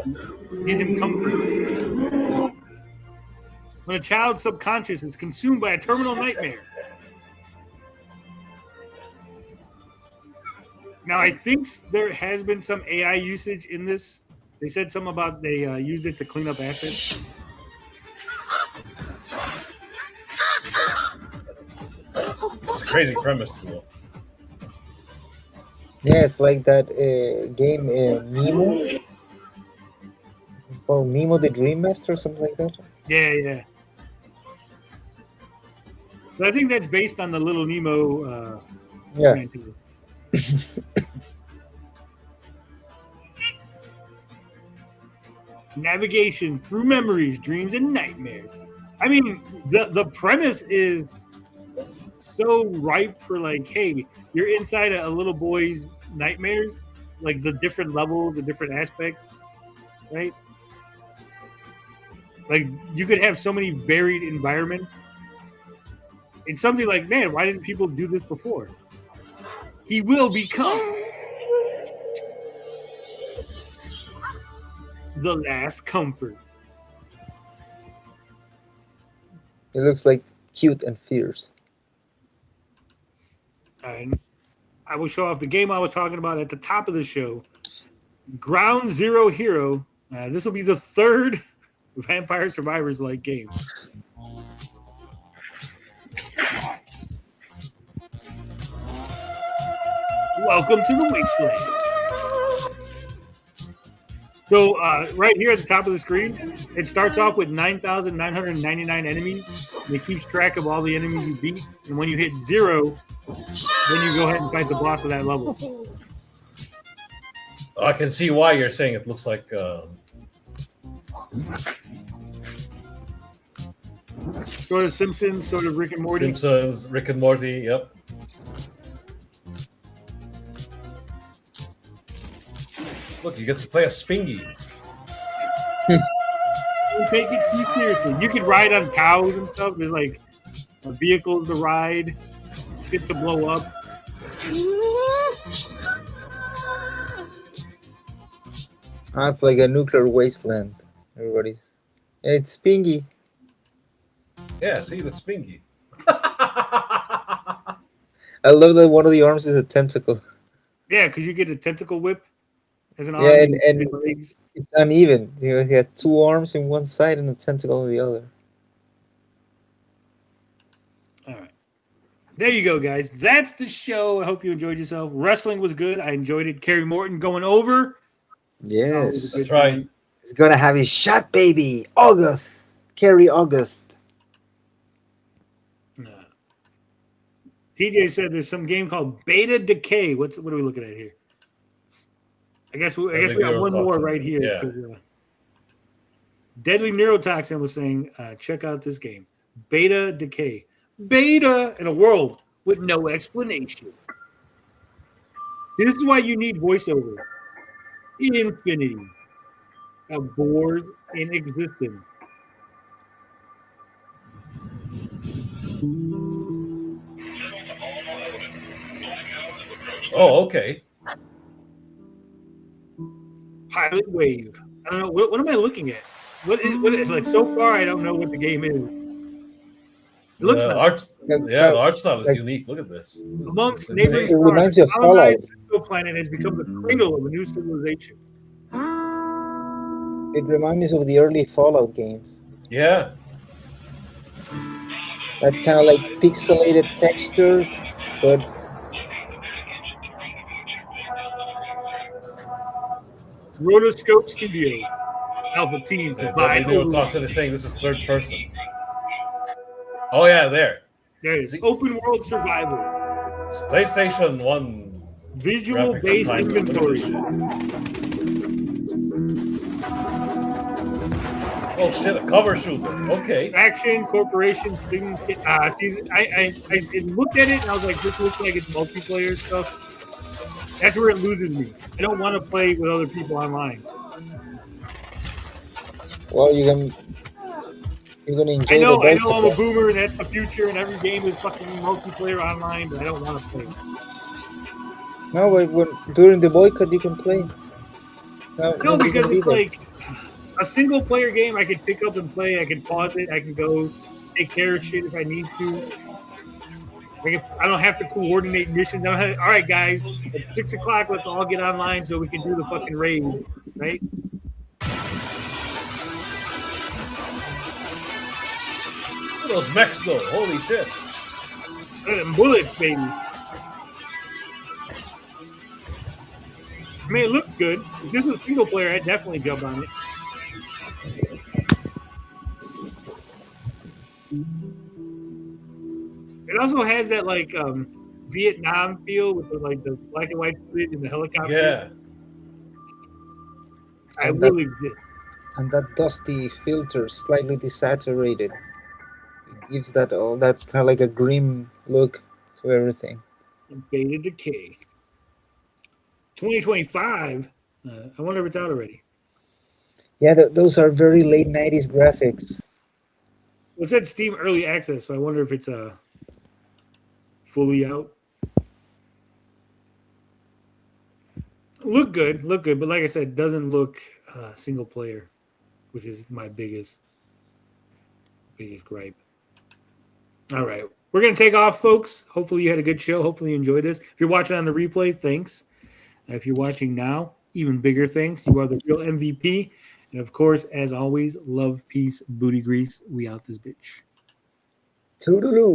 Speaker 2: give him comfort. When a child's subconscious is consumed by a terminal nightmare. Now, I think there has been some AI usage in this. They said something about they used it to clean up assets.
Speaker 3: It's a crazy premise, though.
Speaker 5: Yeah, it's like that game Nemo. Oh, Nemo the Dream Master or something like that.
Speaker 2: Yeah. So I think that's based on the Little Nemo.
Speaker 5: Yeah.
Speaker 2: Navigation through memories, dreams, and nightmares. I mean, the premise is so ripe for like, hey, you're inside a little boy's nightmares, like the different levels, the different aspects, right? Like you could have so many varied environments. It's something like, man, why didn't people do this before? He will become the last comfort.
Speaker 5: It looks like cute and fierce.
Speaker 2: And I will show off the game I was talking about at the top of the show. Ground Zero Hero. This will be the third Vampire Survivors-like game. Welcome to the Wasteland. So right here at the top of the screen, it starts off with 9,999 enemies. And it keeps track of all the enemies you beat. And when you hit 0, then you go ahead and fight the boss of that level.
Speaker 3: I can see why you're saying it looks like
Speaker 2: Sort of Simpsons, sort of Rick and Morty.
Speaker 3: Simpsons, Rick and Morty, yep. Look, you get to play a Spingy.
Speaker 2: Don't take it too seriously. You could ride on cows and stuff. There's like vehicles to ride, shit to blow up.
Speaker 5: It's like a nuclear wasteland. Everybody's. It's Spingy.
Speaker 3: Yeah, see, the Spingy.
Speaker 5: I love that one of the arms is a tentacle.
Speaker 2: Yeah, because you get a tentacle whip as an arm.
Speaker 5: Yeah, and it's uneven. You have two arms in one side and a tentacle on the other.
Speaker 2: All right. There you go, guys. That's the show. I hope you enjoyed yourself. Wrestling was good. I enjoyed it. Kerry Morton going over.
Speaker 5: Yes.
Speaker 3: That's right.
Speaker 5: He's going to have his shot, baby. August. Kerry August.
Speaker 2: TJ said there's some game called Beta Decay. What are we looking at here? I guess we got one more right here.
Speaker 3: Yeah.
Speaker 2: Deadly Neurotoxin was saying, check out this game. Beta Decay. Beta in a world with no explanation. This is why you need voiceover. Infinity of bores in existence.
Speaker 3: Oh, okay.
Speaker 2: Pilot Wave. I don't know. What am I looking at? What is like so far? I don't know what the game is. It looks like
Speaker 3: the art style is unique. Look at this.
Speaker 2: Amongst neighboring
Speaker 5: It reminds
Speaker 2: stars,
Speaker 5: you of Fallout.
Speaker 2: the planet has become the cradle of a new civilization.
Speaker 5: It reminds me of the early Fallout games.
Speaker 3: Yeah.
Speaker 5: That kind of like pixelated texture, but
Speaker 2: Rotoscope Studio. Alpha Team provide
Speaker 3: Neurotoxin is saying this is third person. Oh yeah, there.
Speaker 2: There it is. Open world survival.
Speaker 3: It's PlayStation 1.
Speaker 2: Visual based inventory.
Speaker 3: Oh shit, a cover shooter. Okay.
Speaker 2: Action, corporation, sting. See, I looked at it and I was like, this looks like it's multiplayer stuff. That's where it loses me. I don't want to play with other people online.
Speaker 5: well, you're gonna enjoy.
Speaker 2: I know
Speaker 5: the
Speaker 2: I'm a boomer and that's the future and every game is fucking multiplayer online, but I don't want to play.
Speaker 5: No, during the boycott you can play.
Speaker 2: No, because it's like a single player game I can pick up and play. I can pause it. I can go take care of shit if I need to. I don't have to coordinate missions. All right, guys, at 6 o'clock, let's all get online so we can do the fucking raid, right?
Speaker 3: Look at those mechs, though. Holy shit.
Speaker 2: Look at them bullets, baby. I mean, it looks good. If this was single player, I'd definitely jump on it. It also has that like Vietnam feel with the black and white footage and the helicopter.
Speaker 3: Yeah.
Speaker 2: I will exist.
Speaker 5: And that dusty filter, slightly desaturated, it gives that kind of like a grim look to everything.
Speaker 2: Beta Decay. 2025. I wonder if it's out already.
Speaker 5: Yeah, those are very late 90s graphics.
Speaker 2: Well, it said Steam Early Access, so I wonder if it's fully out. Look good, but like I said, doesn't look single player, which is my biggest gripe. All right, we're gonna take off, folks. Hopefully you had a good show. Hopefully you enjoyed this. If you're watching on the replay, thanks. If you're watching now, even bigger thanks. You are the real MVP. And of course, as always, love, peace, booty grease. We out this bitch.
Speaker 5: Toodaloo.